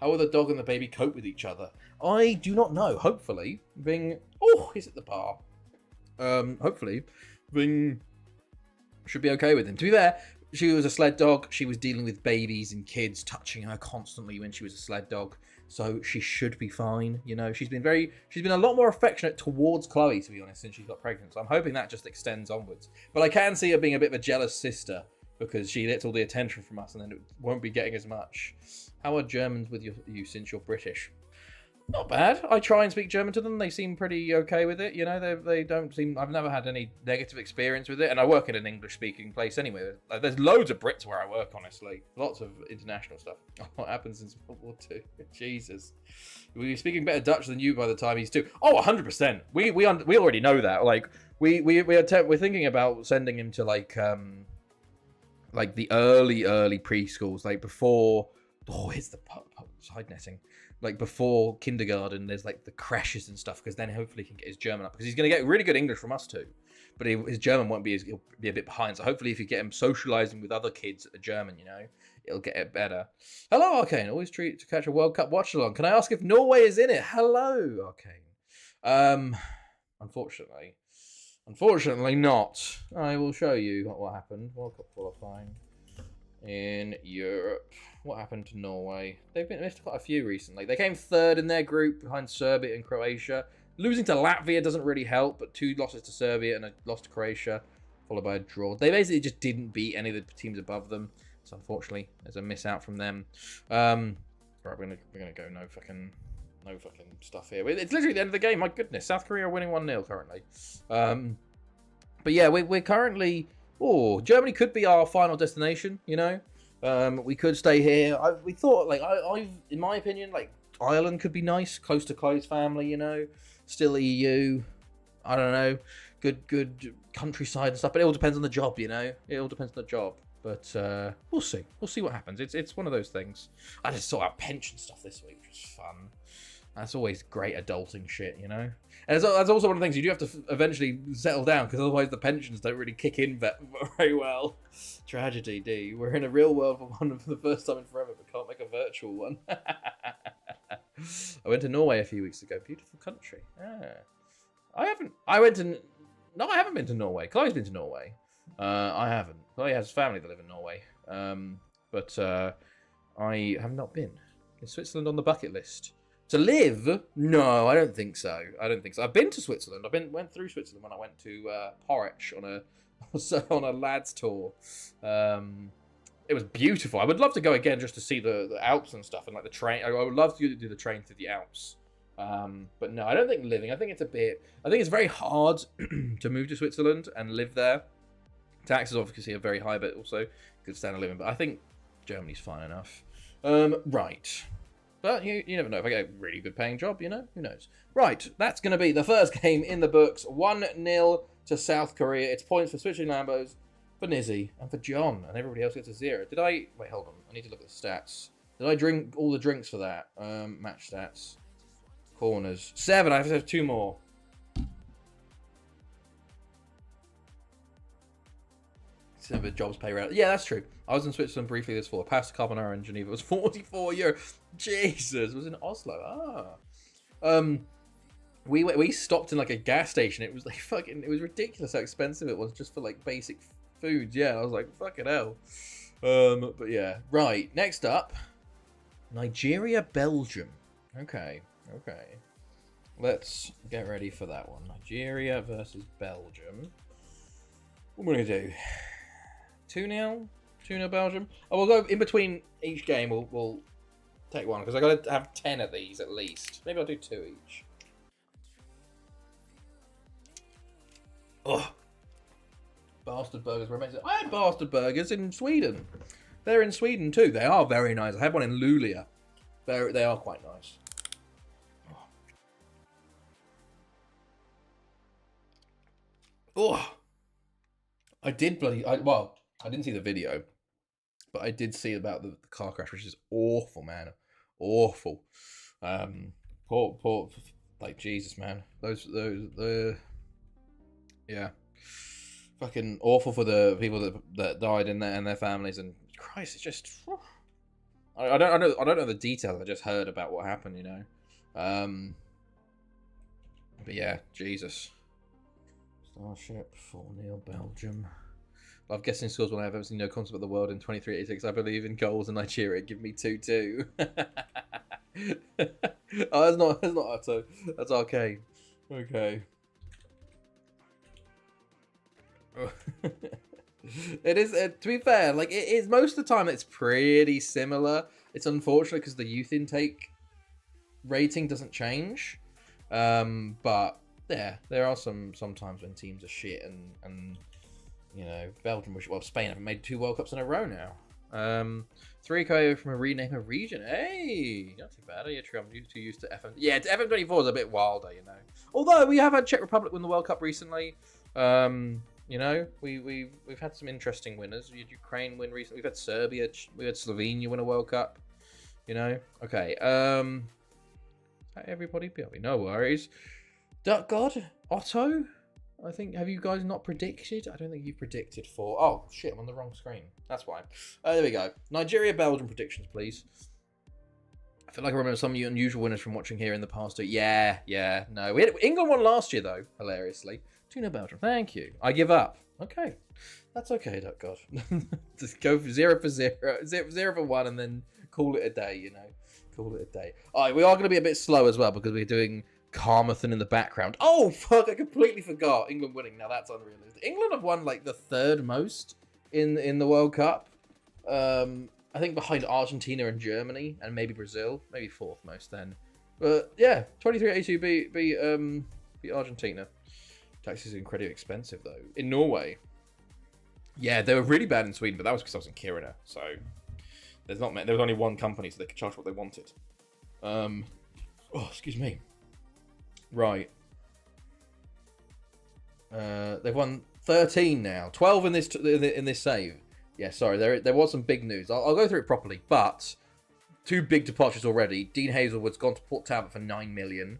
How will the dog and the baby cope with each other? I do not know. Hopefully, Bing. Oh, he's at the bar. Hopefully, Bing should be okay with him. To be fair, she was a sled dog. She was dealing with babies and kids touching her constantly when she was a sled dog. So she should be fine. You know, she's been a lot more affectionate towards Chloe, to be honest, since she got pregnant. So I'm hoping that just extends onwards. But I can see her being a bit of a jealous sister because she gets all the attention from us and then it won't be getting as much. How are Germans with you since you're British? Not bad. I try and speak German to them. They seem pretty okay with it. You know, they don't seem... I've never had any negative experience with it. And I work in an English-speaking place anyway. There's loads of Brits where I work, honestly. Lots of international stuff. What happened since World War II? Jesus. We'll be speaking better Dutch than you by the time he's 2. Oh, 100%. We already know that. Like, we're thinking about sending him to, like the early preschools, like before Oh, it's the side netting. Like before kindergarten, there's like the crashes and stuff, because then hopefully he can get his German up, because he's going to get really good English from us too. But his German won't be he'll be a bit behind. So hopefully if you get him socializing with other kids at the German, it'll get it better. Hello, Arcane. Always treat to catch a World Cup watch along. Can I ask if Norway is in it? Hello, Arcane. Unfortunately not. I will show you what happened. World Cup qualifying in Europe. What happened to Norway? They've missed quite a few recently. They came third in their group behind Serbia and Croatia. Losing to Latvia doesn't really help, but 2 losses to Serbia and a loss to Croatia, followed by a draw. They basically just didn't beat any of the teams above them. So unfortunately, there's a miss out from them. Right, we're gonna go no fucking stuff here. It's literally the end of the game. My goodness, South Korea are winning 1-0 currently. But yeah, we're currently. Oh, Germany could be our final destination. We could stay here. We thought, like, in my opinion, like Ireland could be nice, close to Chloe's family. Still EU. I don't know. Good countryside and stuff. But it all depends on the job. It all depends on the job. But we'll see. We'll see what happens. It's one of those things. I just saw our pension stuff this week, which was fun. That's always great adulting shit, And that's also one of the things you do have to eventually settle down, because otherwise the pensions don't really kick in very well. Tragedy, D. We're in a real world for the first time in forever, but can't make a virtual one. I went to Norway a few weeks ago. Beautiful country. Yeah. I haven't been to Norway. Chloe's been to Norway. I haven't. Chloe has family that live in Norway. But I have not been. Is Switzerland on the bucket list? To live? No, I don't think so. I've been to Switzerland. Went through Switzerland when I went to Porridge on a lads tour. It was beautiful. I would love to go again just to see the Alps and stuff, and like the train. I would love to do the train through the Alps. But no, I don't think living. I think it's very hard to move to Switzerland and live there. Taxes obviously are very high, but also good standard of living. But I think Germany's fine enough. Right. But you never know. If I get a really good paying job, who knows? Right, that's going to be the first game in the books. 1-0 to South Korea. It's points for Switching Lambos, for Nizzy, and for John. And everybody else gets a 0. Wait, hold on. I need to look at the stats. Did I drink all the drinks for that? Match stats. Corners. 7. I have to have 2 more. The jobs pay around. Yeah, that's true. I was in Switzerland briefly this fall. Pasta carbonara in Geneva was €44. Jesus, it was in Oslo. We stopped in like a gas station. It was like it was ridiculous how expensive it was just for like basic food. Yeah, I was like, fucking hell. But yeah, right. Next up, Nigeria, Belgium. Okay. Let's get ready for that one. Nigeria versus Belgium. What am I gonna do? 2-0? 2-0 Belgium? Oh, we'll go in between each game. We'll take one, because I got to have 10 of these at least. Maybe I'll do 2 each. Oh, bastard burgers were amazing. I had bastard burgers in Sweden. They're in Sweden too. They are very nice. I had one in Luleå. They are quite nice. Oh, I didn't see the video, but I did see about the car crash, which is awful, man. Awful. Poor, like, Jesus, man. Yeah. Fucking awful for the people that died in there and their families, and Christ, it's just. I don't know the details. I just heard about what happened, But yeah, Jesus. Starship 4-0 Belgium. Love guessing scores when I have absolutely no concept of the world in 2386. I believe in goals in Nigeria. Give me 2-2. Oh, that's not Otto. That's arcade. Okay. It is, to be fair, like, it is, most of the time it's pretty similar. It's unfortunate because the youth intake rating doesn't change. But yeah, there are some times when teams are shit, and Belgium, Spain haven't made 2 World Cups in a row now. 3 KO from a rename of region. Hey, not too bad. Yeah, true. I'm too used to FM. Yeah, FM24 is a bit wilder, Although we have had Czech Republic win the World Cup recently. We've had some interesting winners. We had Ukraine win recently. We've had Serbia. We had Slovenia win a World Cup. You know? Okay. Everybody be happy. No worries. Duck God, Otto. I think, have you guys not predicted? I don't think you've predicted for... Oh, shit, I'm on the wrong screen. That's why. There we go. Nigeria, Belgium predictions, please. I feel like I remember some unusual winners from watching here in the past. Yeah, no. England won last year, though, hilariously. 2-0 Belgium. Thank you. I give up. Okay. That's okay, Duck God. Just go for 0 for 0. 0 for 1, and then call it a day, you know. Call it a day. All right, we are going to be a bit slow as well, because we're doing... Carmarthen in the background. Oh, fuck, I completely forgot. England winning. Now, that's unrealistic. England have won, like, the third most in the World Cup. I think behind Argentina and Germany, and maybe Brazil. Maybe fourth most then. But, yeah, 23-82 beat Argentina. Taxis are incredibly expensive, though. In Norway. Yeah, they were really bad in Sweden, but that was because I was in Kiruna. So, there was only one company, so they could charge what they wanted. Oh, excuse me. Right. They've won 13 now. 12 in this save. Yeah, sorry. There was some big news. I'll go through it properly. But 2 big departures already. Dean Hazelwood's gone to Port Talbot for 9 million.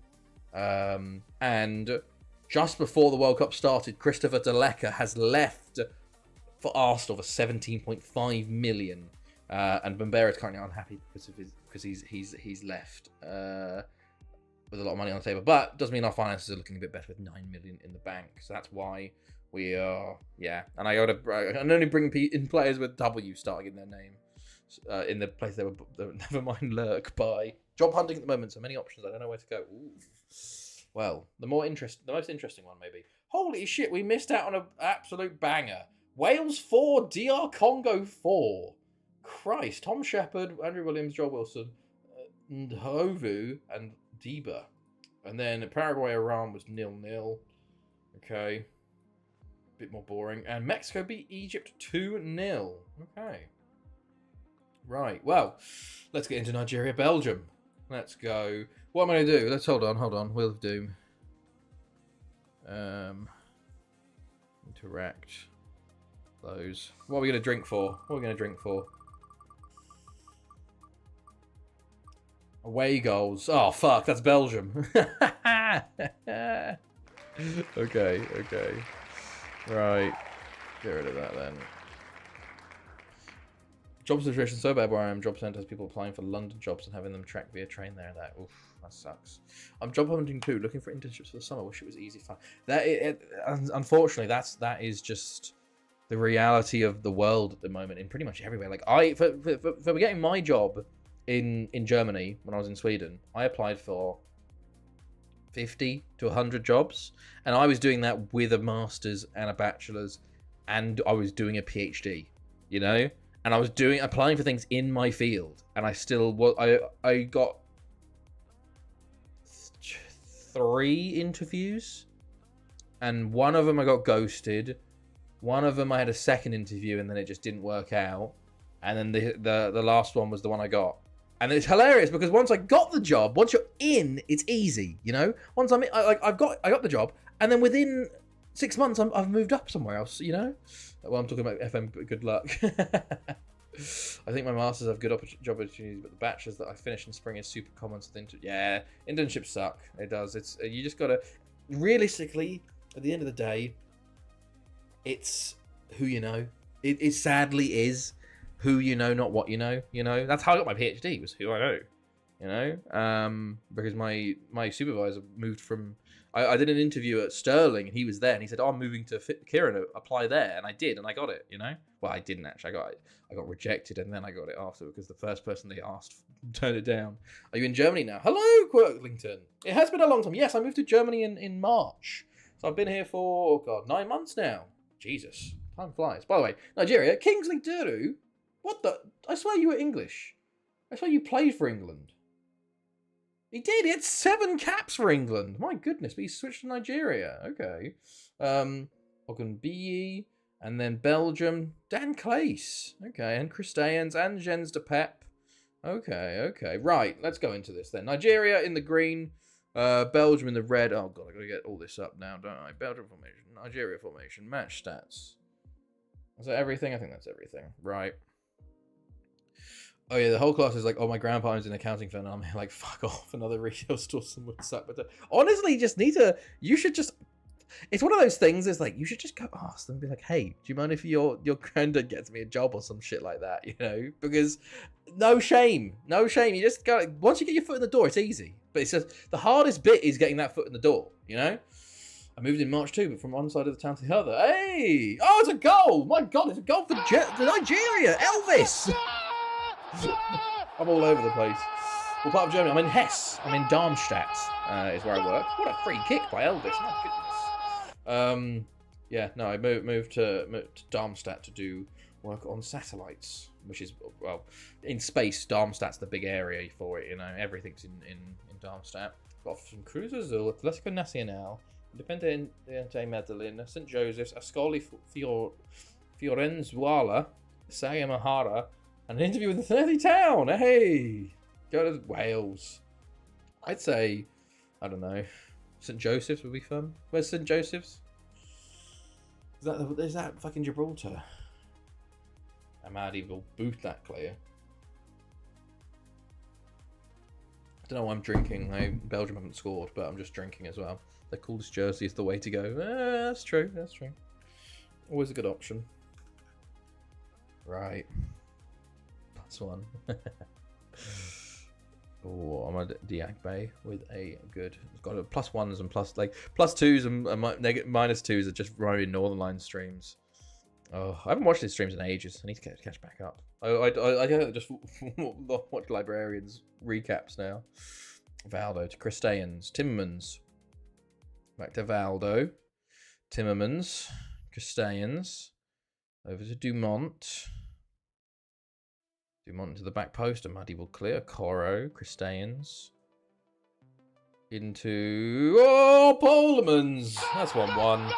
And just before the World Cup started, Christopher Deleka has left for Arsenal for 17.5 million. And Bambera is currently unhappy because he's left. With a lot of money on the table, but does mean our finances are looking a bit better with 9 million in the bank. So that's why we are, yeah. And I only bring in players with W starting in their name in the place they were. Never mind, lurk by job hunting at the moment. So many options. I don't know where to go. Ooh. Well, the most interesting one maybe. Holy shit, we missed out on an absolute banger. Wales 4, DR Congo 4. Christ, Tom Shepherd, Andrew Williams, Joel Wilson, Ndhovu, and Deba. And then Paraguay, Iran was 0-0. Okay. Bit more boring. And Mexico beat Egypt 2-0. Okay. Right. Well, let's get into Nigeria, Belgium. Let's go. What am I going to do? Let's hold on. Wheel of Doom. Interact. Close. What are we going to drink for? Away goals. Oh, fuck. That's Belgium. Okay. Right. Get rid of that then. Job situation so bad where I am. Job centre has people applying for London jobs and having them tracked via train there. Oof, that sucks. I'm job hunting too, looking for internships for the summer. Wish it was easy fun. Unfortunately, that is just the reality of the world at the moment in pretty much everywhere. Like for getting my job in Germany when I was in Sweden, I applied for 50 to 100 jobs, and I was doing that with a master's and a bachelor's, and I was doing a PhD, you know, and I was applying for things in my field, and I got 3 interviews, and one of them I got ghosted, one of them I had a second interview and then it just didn't work out, and then the last one was the one I got. And it's hilarious because once I got the job, once you're in, it's easy, you know. Once I'm in, I got the job, and then within 6 months, I've moved up somewhere else, you know. Well, I'm talking about FM, but good luck. I think my masters have good job opportunities, but the bachelors that I finished in spring is super common. So yeah, internships suck. It does. You just gotta realistically at the end of the day, it's who you know. It sadly is who you know, not what you know. You know, that's how I got my PhD, was who I know. You know, because my supervisor moved from. I did an interview at Sterling, and he was there, and he said, "Oh, I'm moving to Kieran, apply there," and I did, and I got it. You know, well, I didn't actually. I got rejected, and then I got it after because the first person they asked turned it down. Are you in Germany now? Hello, Quirklington. It has been a long time. Yes, I moved to Germany in March, so I've been here for 9 months now. Jesus, time flies. By the way, Nigeria, Kingsley Duru. What the? I swear you were English. I swear you played for England. He did. He had 7 caps for England. My goodness, but he switched to Nigeria. Okay. Ogunbiyi, and then Belgium. Dan Claes. Okay, and Christians and Jens de Pep. Okay. Right, let's go into this then. Nigeria in the green. Belgium in the red. Oh, God, I've got to get all this up now, don't I? Belgium formation. Nigeria formation. Match stats. Is that everything? I think that's everything. Right. Oh yeah, the whole class is like, oh, my grandpa owns an accounting firm. I'm like, fuck off, another retail store somewhere suck. But honestly, you should just. It's one of those things. It's like you should just go ask them, and be like, hey, do you mind if your granddad gets me a job or some shit like that? You know, because no shame. You just go. Once you get your foot in the door, it's easy. But it's just the hardest bit is getting that foot in the door. You know. I moved in March too, but from one side of the town to the other. Hey! Oh, it's a goal! My God, it's a goal for Nigeria! Elvis! I'm all over the place. What part of Germany? I'm in Hesse. I'm in Darmstadt, is where I work. What a free kick by Elvis! My goodness. Yeah, no, I moved to Darmstadt to do work on satellites, which is, well, in space. Darmstadt's the big area for it. You know, everything's in Darmstadt. Got some cruisers, Atlético Nacional, Independiente Medellin, St. Joseph's, Ascoli Fiorenzuola, Saga Mahara, and an interview with the 30 town. Hey, go to Wales. I'd say, I don't know, St. Joseph's would be fun. Where's St. Joseph's? Is that fucking Gibraltar? Amadi will boot that clear. I don't know why I'm drinking. Belgium haven't scored, but I'm just drinking as well. The coolest jersey is the way to go. That's true. That's true. Always a good option. Right. +1. Oh, I'm a Diagbe with a good. It's got a +1s and +2s and -2s are just running Northern Line streams. Oh, I haven't watched these streams in ages. I need to catch back up. I just watch Librarians recaps now. Valdo to Christians, Timmermans. Back to Valdo, Timmermans, Christians. Over to Dumont. Dumont to the back post, and Maddie will clear. Coro, Christians. Into Polemans. That's 1-1.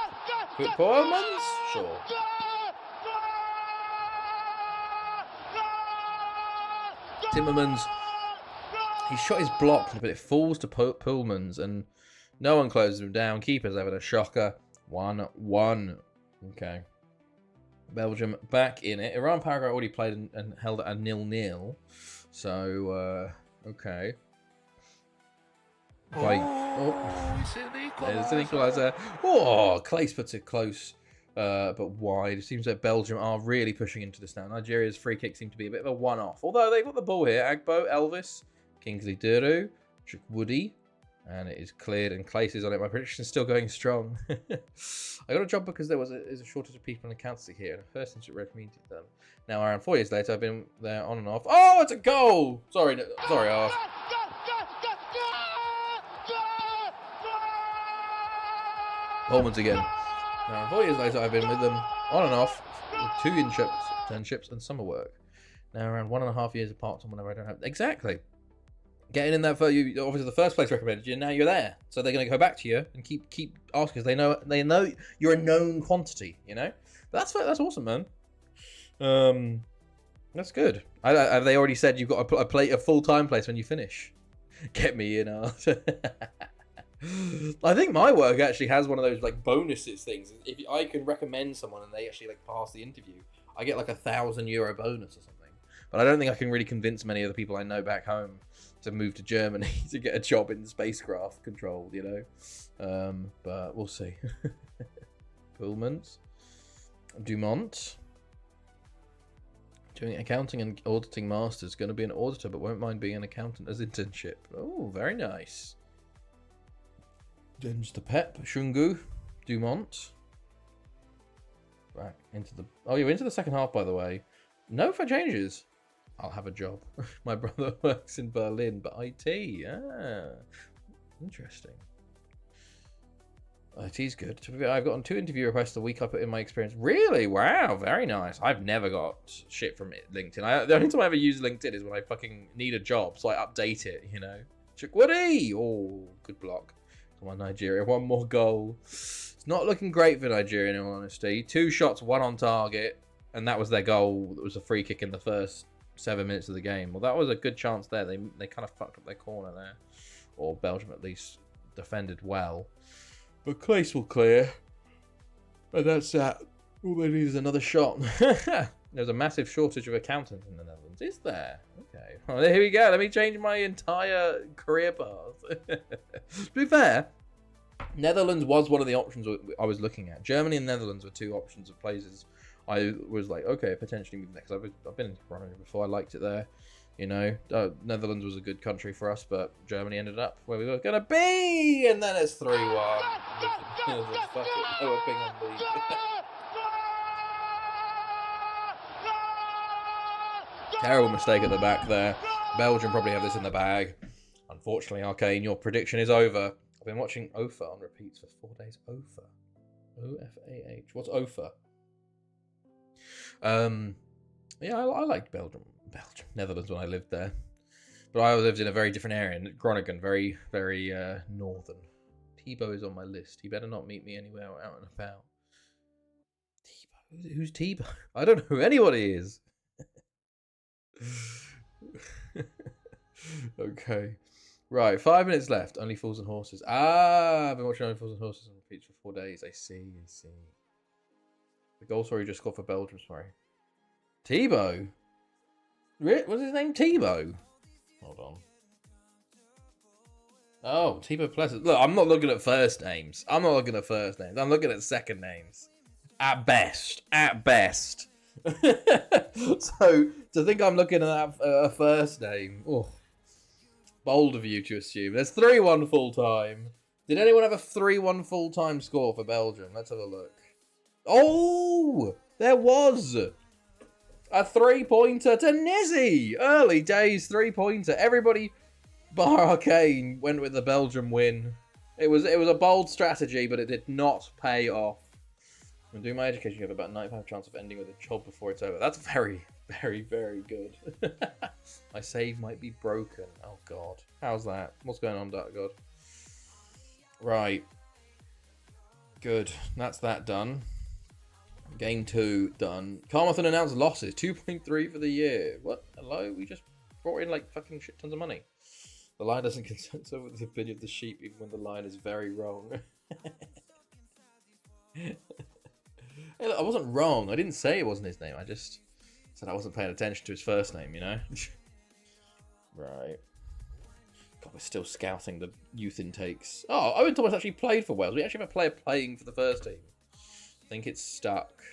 Quick Polemans? Sure. Timmermans, he shot his block, but it falls to Pullmans, and no one closes him down. Keeper's having a shocker. 1-1. Okay. Belgium back in it. Iran Paraguay already played and held at a 0-0. So, okay. There's an equaliser. Oh, Clace puts it close. But wide. It seems that Belgium are really pushing into this now. Nigeria's free kick seemed to be a bit of a one-off. Although they've got the ball here. Agbo, Elvis, Kingsley Duru, Woody, and it is cleared and Clace is on it. My prediction is still going strong. I got a job because there was a shortage of people in accountancy here. And first since it recommended them. Now around 4 years later, I've been there on and off. Oh, it's a goal! Sorry, off. Holman's again. Now, 4 years later, I've been with them on and off, with 2 internships and summer work. Now, around 1.5 years apart, whenever I don't have. Exactly. Getting in that, obviously, the first place recommended you, now you're there. So they're going to go back to you and keep asking, because they know you're a known quantity, you know? But that's awesome, man. That's good. Have they already said you've got a full-time place when you finish? Get me in, art. I think my work actually has one of those like bonuses things. If I can recommend someone and they actually like pass the interview, I get like €1,000 bonus or something. But I don't think I can really convince many of the people I know back home to move to Germany to get a job in spacecraft control, you know. But we'll see. Pullmans, Dumont, doing accounting and auditing masters. Going to be an auditor, but won't mind being an accountant as internship. Oh, very nice. James the Pep, Shungu, Dumont. Back into the... Oh, you're into the second half, by the way. No for changes. I'll have a job. My brother works in Berlin, but IT. Ah, interesting. IT's good. I've gotten 2 interview requests a week I put in my experience. Really? Wow, very nice. I've never got shit from LinkedIn. The only time I ever use LinkedIn is when I fucking need a job, so I update it, you know. Chukwudi! Oh, good block. Come on, Nigeria. 1 more goal. It's not looking great for Nigeria, in all honesty. 2 shots, 1 on target, and that was their goal. It was a free kick in the first 7 minutes of the game. Well, that was a good chance there. They kind of fucked up their corner there. Or Belgium, at least, defended well. But Clace will clear. And that's that. All they need is another shot. There's a massive shortage of accountants in the Netherlands. Is there? Okay. Well, here we go. Let me change my entire career path. To be fair, Netherlands was one of the options I was looking at. Germany and Netherlands were two options of places I was like, okay, potentially move next. I've been in Groningen before. I liked it there. You know, Netherlands was a good country for us, but Germany ended up where we were going to be. And then it's 3-1. Fuck it. Oh, we're being on league. Terrible mistake at the back there. Belgium probably have this in the bag. Unfortunately, Arcane, your prediction is over. I've been watching OFA on repeats for 4 days. OFA. O-F-A-H. What's OFA? Yeah, I liked Belgium, Netherlands when I lived there. But I lived in a very different area, in Groningen, very, very northern. Tebow is on my list. He better not meet me anywhere out and about. Tebow? Who's Tebow? I don't know who anybody is. Okay. Right, 5 minutes left. Only Fools and Horses. Ah, I've been watching Only Fools and Horses on repeats for 4 days. I see. The goal story just scored for Belgium, sorry. Tebow? What's his name? Tebow? Hold on. Oh, Tebow Pleasant. Look, I'm not looking at first names. I'm looking at second names. At best. So, to think I'm looking at a first name. Oh, bold of you to assume. There's 3-1 full time. Did anyone have a 3-1 full time score for Belgium? Let's have a look. Oh, there was a 3-pointer to Nizzy. Early days 3-pointer. Everybody bar Arcane went with the Belgium win. It was a bold strategy, but it did not pay off. I'm doing my education. You have about 95% chance of ending with a job before it's over. That's very, very, very good. My save might be broken. Oh God, how's that? What's going on, Dark God? Right. Good. That's that done. Game 2 done. Carmarthen announced losses. 2.3 for the year. What? Hello? We just brought in like fucking shit tons of money. The line doesn't consent over the opinion of the sheep even when the line is very wrong. Hey, look, I wasn't wrong. I didn't say it wasn't his name. I just said I wasn't paying attention to his first name, you know? Right. God, we're still scouting the youth intakes. Oh, Owen Thomas actually played for Wales. We actually have a player playing for the first team. I think it's stuck.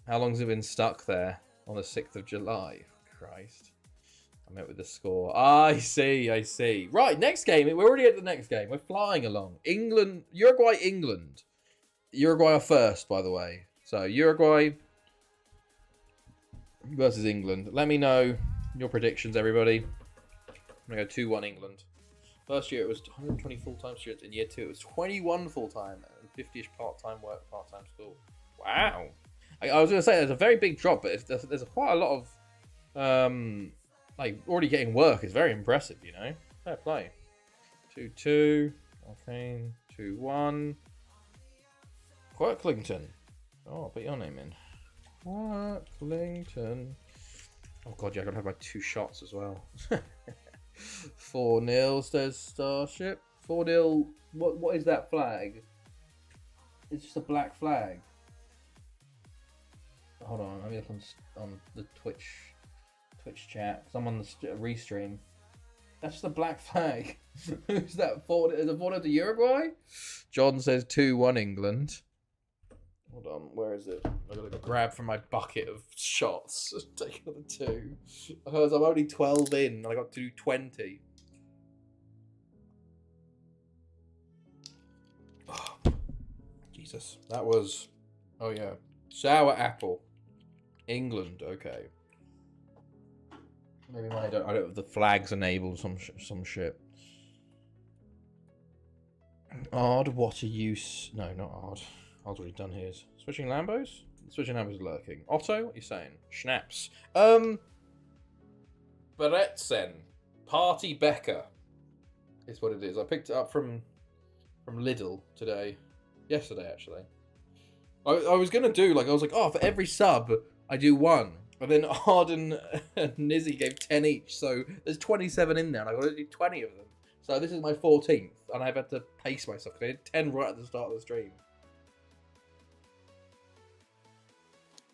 How long has it been stuck there? On the 6th of July. Christ. I met with the score. I see. Right, next game. We're already at the next game. We're flying along. Uruguay, England. Uruguay are first, by the way. So, Uruguay versus England. Let me know your predictions, everybody. I'm going to go 2-1 England. First year, it was 120 full-time students. In year 2, it was 21 full-time and 50-ish part-time work, part-time school. Wow. I was going to say, there's a very big drop, but there's quite a lot of, like, already getting work is very impressive, you know? Fair play. 2-2. Okay. 2-1. Quirklington. Oh, I'll put your name in. Quirklington. Oh, God, yeah, I got to have my 2 shots as well. 4-0, says Starship. 4-0. What is that flag? It's just a black flag. Hold on, let me look on the Twitch chat, because I'm on the restream. That's just a black flag. Who's that? Is it 4-0 to Uruguay? John says 2-1 England. Hold on, where is it? I gotta grab from my bucket of shots. Take another 2. Because I'm only 12 in and I got to do 20. Oh, Jesus. That was... Oh, yeah. Sour apple. England, okay. Maybe I don't have the flags enabled, some shit. Odd, what a use... No, not odd. Odd's already done his. Switching Lambos? Switching Lambos lurking. Otto, what are you saying? Schnapps. Beretzen. Party Becker. Is what it is. I picked it up from Lidl today. Yesterday, actually. I was going to do, like, I was like, oh, for every sub, I do 1. And then Arden and Nizzy gave 10 each. So there's 27 in there, and I've got to do 20 of them. So this is my 14th, and I've had to pace myself. I did 10 right at the start of the stream.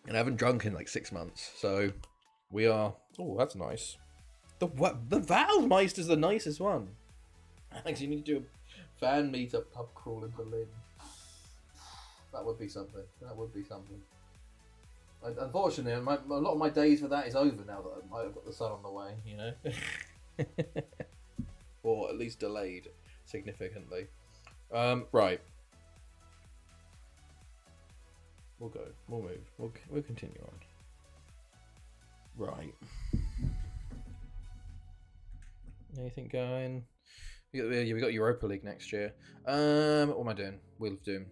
And I haven't drunk in like 6 months. So we are... Oh, that's nice. The Waldmeister's the nicest one. Alex, you need to do a fan meetup pub crawl in Berlin. That would be something. That would be something. Unfortunately, a lot of my days for that is over now that I've got the sun on the way, you know? Or at least delayed significantly. Right. We'll go. We'll move. We'll continue on. Right. Anything going? We got Europa League next year. What am I doing? Wheel of Doom.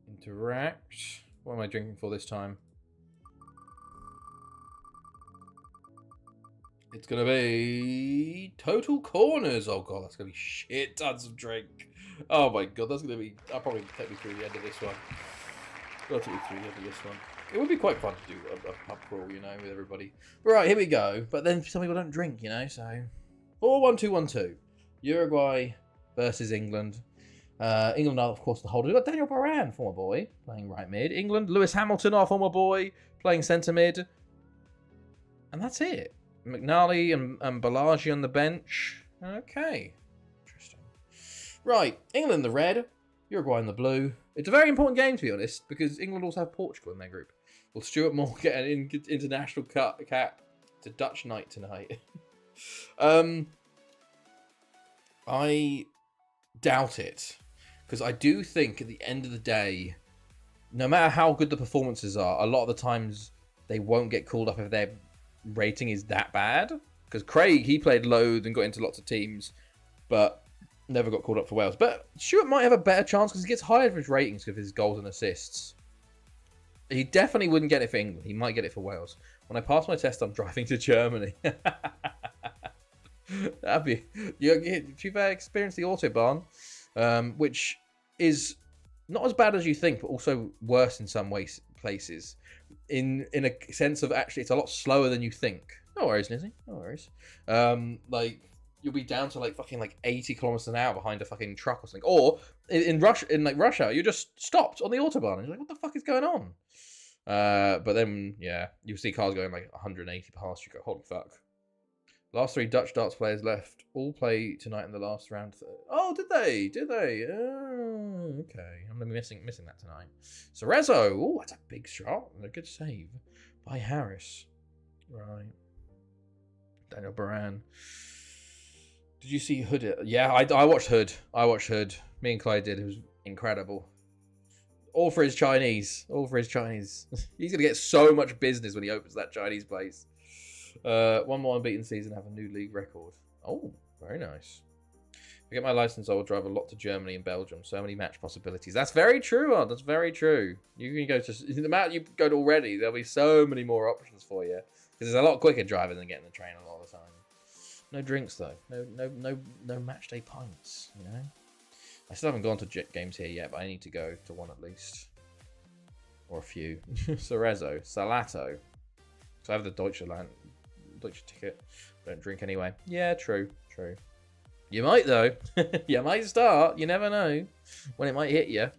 Interact. What am I drinking for this time? It's gonna be Total Corners. Oh god, that's gonna be shit tons of drink. Oh my god, that's gonna be. I'll probably take me through the end of this one. I'll take me through the end of this one. It would be quite fun to do a pub crawl, you know, with everybody. Right, here we go. But then some people don't drink, you know, so 4-1-2-1-2. Uruguay versus England. England are, of course, the holder. We've got Daniel Baran, former boy, playing right mid. England, Lewis Hamilton, our former boy, playing centre mid. And that's it. McNally and Balaji on the bench. Okay. Interesting. Right, England in the red, Uruguay in the blue. It's a very important game, to be honest, because England also have Portugal in their group. Will Stuart Moore get an international cap? It's a Dutch night tonight. I doubt it. Because I do think at the end of the day, no matter how good the performances are, a lot of the times they won't get called up if their rating is that bad. Because Craig, he played loads and got into lots of teams, but never got called up for Wales. But Stuart might have a better chance because he gets higher for his ratings because of his goals and assists. He definitely wouldn't get it for England. He might get it for Wales. When I pass my test, I'm driving to Germany. That'd be... You've experienced the Autobahn, which is not as bad as you think, but also worse in some ways, places. In a sense of actually, it's a lot slower than you think. No worries, Nizzy. No worries. Like, you'll be down to like fucking like 80 kilometers an hour behind a fucking truck or something. Or in rush hour, you're just stopped on the Autobahn. And you're like, what the fuck is going on? But then, yeah, you'll see cars going like 180 past you. Go, holy fuck. Last 3 Dutch darts players left. All play tonight in the last round. Oh, did they? Did they? Oh, okay. I'm gonna be missing that tonight. Cerezo. Oh, that's a big shot. A good save by Harris. Right. Daniel Baran. Did you see Hood? Yeah, I watched Hood. Me and Clyde did. It was incredible. All for his Chinese. All for his Chinese. He's going to get so much business when he opens that Chinese place. One more unbeaten season, have a new league record. Oh, very nice. If I get my license, I will drive a lot to Germany and Belgium. So many match possibilities. That's very true, Art. That's very true. You can go to the amount you go to already. There'll be so many more options for you because it's a lot quicker driving than getting the train a lot of the time. No drinks though. No match day pints. You know. I still haven't gone to games here yet, but I need to go to one at least, or a few. Cerezo, Salato. So I have the Deutsche ticket. Don't drink anyway. Yeah, true. You might though. You might start. You never know when it might hit you.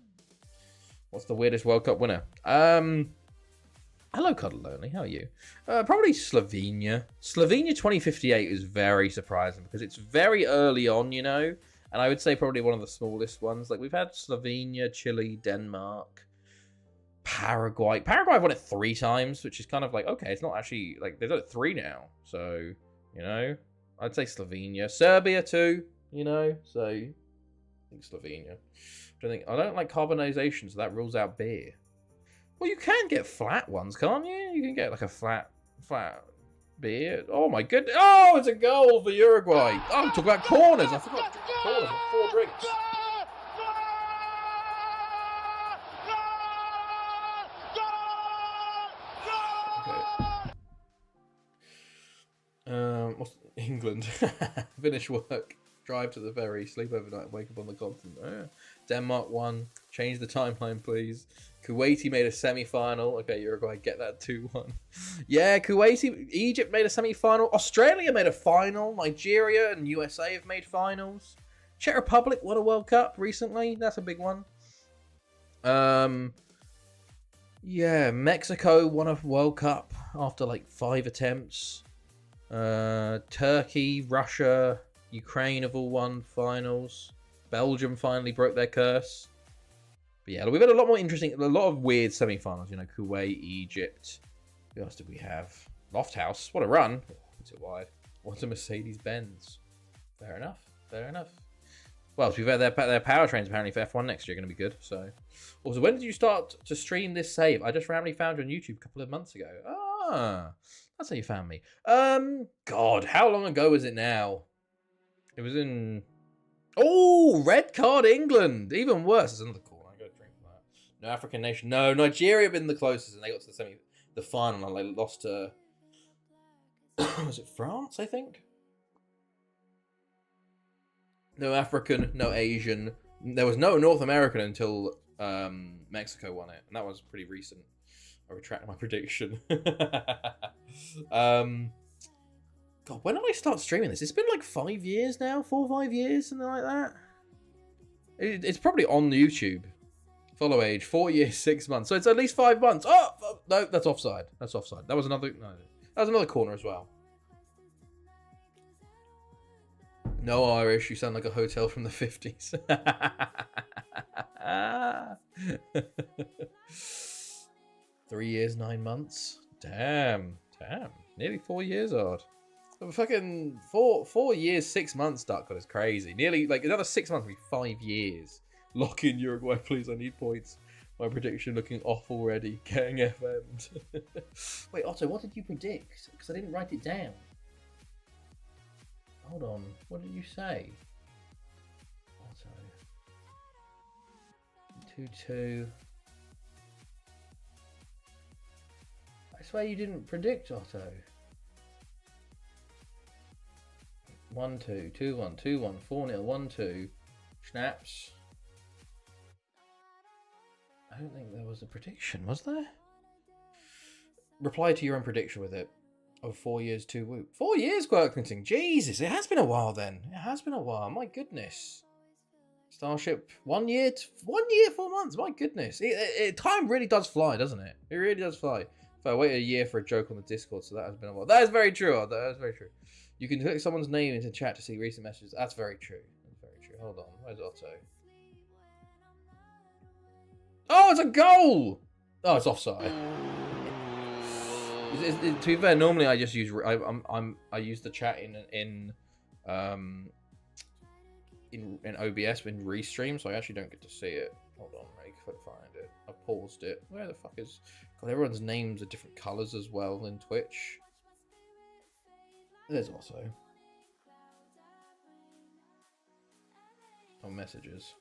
What's the weirdest World Cup winner? Hello, Cuddle Lonely. How are you? Probably Slovenia. Slovenia 2058 is very surprising because it's very early on, you know. And I would say probably one of the smallest ones. Like we've had Slovenia, Chile, Denmark, Paraguay. Paraguay won it 3 times, which is kind of like, okay, it's not actually like they've done it 3 now. So, you know, I'd say Slovenia. Serbia too, you know. So I think Slovenia. I don't like carbonization, so that rules out beer. Well, you can get flat ones, can't you? You can get like a flat beer. Oh my goodness. Oh, it's a goal for Uruguay. Oh, talk about corners. I forgot to drink corners with 4 drinks. Okay. What's England? Finish work. Drive to the ferry. Sleep overnight. Wake up on the continent. Denmark won. Change the timeline, please. Kuwaiti made a semi-final. Okay, Uruguay, get that 2-1. Yeah, Kuwaiti. Egypt made a semi-final. Australia made a final. Nigeria and USA have made finals. Czech Republic won a World Cup recently. That's a big one. Yeah, Mexico won a World Cup after like 5 attempts. Turkey, Russia, Ukraine have all won finals. Belgium finally broke their curse. But yeah, we've had a lot more interesting, a lot of weird semi-finals. You know, Kuwait, Egypt. Who else did we have? Lofthouse. What a run. What's it wide? What's a Mercedes-Benz? Fair enough. Fair enough. Well, to be fair, their powertrains apparently for F1 next year are going to be good. So, also, when did you start to stream this save? I just randomly found you on YouTube a couple of months ago. Ah, that's how you found me. God, how long ago was it now? It was in... Oh, red card England. Even worse. There's another call. I got to drink from that. No African nation. No, Nigeria have been the closest, and they got to the final, and they lost to... was it France, I think? No African, no Asian. There was no North American until Mexico won it, and that was pretty recent. I retract my prediction. God, when did I start streaming this? It's been like 5 years now, 4 or 5 years, something like that. It's probably on YouTube. Follow age 4 years 6 months, so it's at least 5 months. Oh no, that's offside. That's offside. That was another. No, that was another corner as well. No Irish, you sound like a hotel from the 50s. 3 years, 9 months. Damn. Nearly 4 years odd. Fucking 4 years, 6 months, Dark God is crazy. Nearly, like, another 6 months will be 5 years. Lock in Uruguay, please, I need points. My prediction looking off already. Getting FM'd. Wait, Otto, what did you predict? Because I didn't write it down. Hold on, what did you say? Otto. 2-2. I swear you didn't predict Otto. 1-2, 2-1, 2-1, 4-0, 1-2. Snaps. I don't think there was a prediction, was there? Reply to your own prediction with it. Of 4 years, 2 whoop. 4 years, Quirkington. Jesus, it has been a while then. It has been a while. My goodness. Starship, 1 year, 4 months. My goodness. Time really does fly, doesn't it? It really does fly. If I waited a year for a joke on the Discord, so that has been a while. That is very true. That is very true. You can click someone's name into chat to see recent messages. That's very true. That's very true. Hold on. Where's Otto? Oh, it's a goal! Oh, it's offside. To be fair, normally I just use I use the chat in OBS in Restream, so I actually don't get to see it. Hold on, I couldn't find it. I paused it. Where the fuck is? God, everyone's names are different colours as well in Twitch. There's also messages.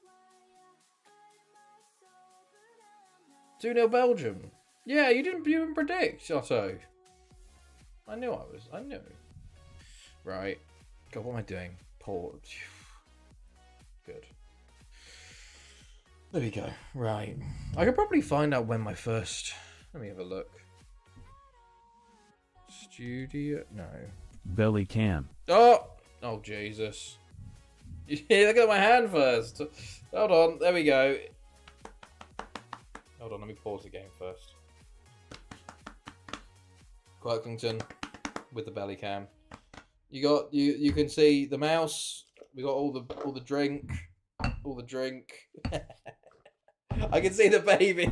2-0 Belgium. Yeah, you didn't predict, Otto. I knew. Right. God, what am I doing? Poor. Good. There we go. Right. I could probably find out when my first... Let me have a look. Studio... No. Belly cam. Oh! Oh, Jesus. Yeah, look at my hand first. Hold on. There we go. Hold on, let me pause the game first. Quirkington with the belly cam. You can see the mouse. We got all the drink. All the drink. I can see the baby.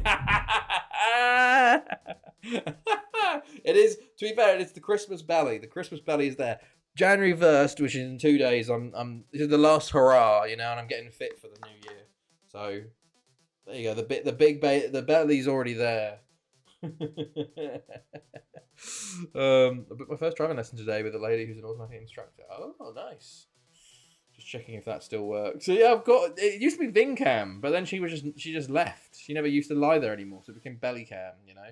It is, to be fair, it's the Christmas belly. The Christmas belly is there. January 1st, which is in 2 days, this is the last hurrah, you know, and I'm getting fit for the new year. So there you go. The belly's already there. I booked my first driving lesson today with a lady who's an automatic instructor. Oh, nice. Just checking if that still works. So yeah, it used to be Vincam, but then she just left. She never used to lie there anymore, so it became Bellycam, you know.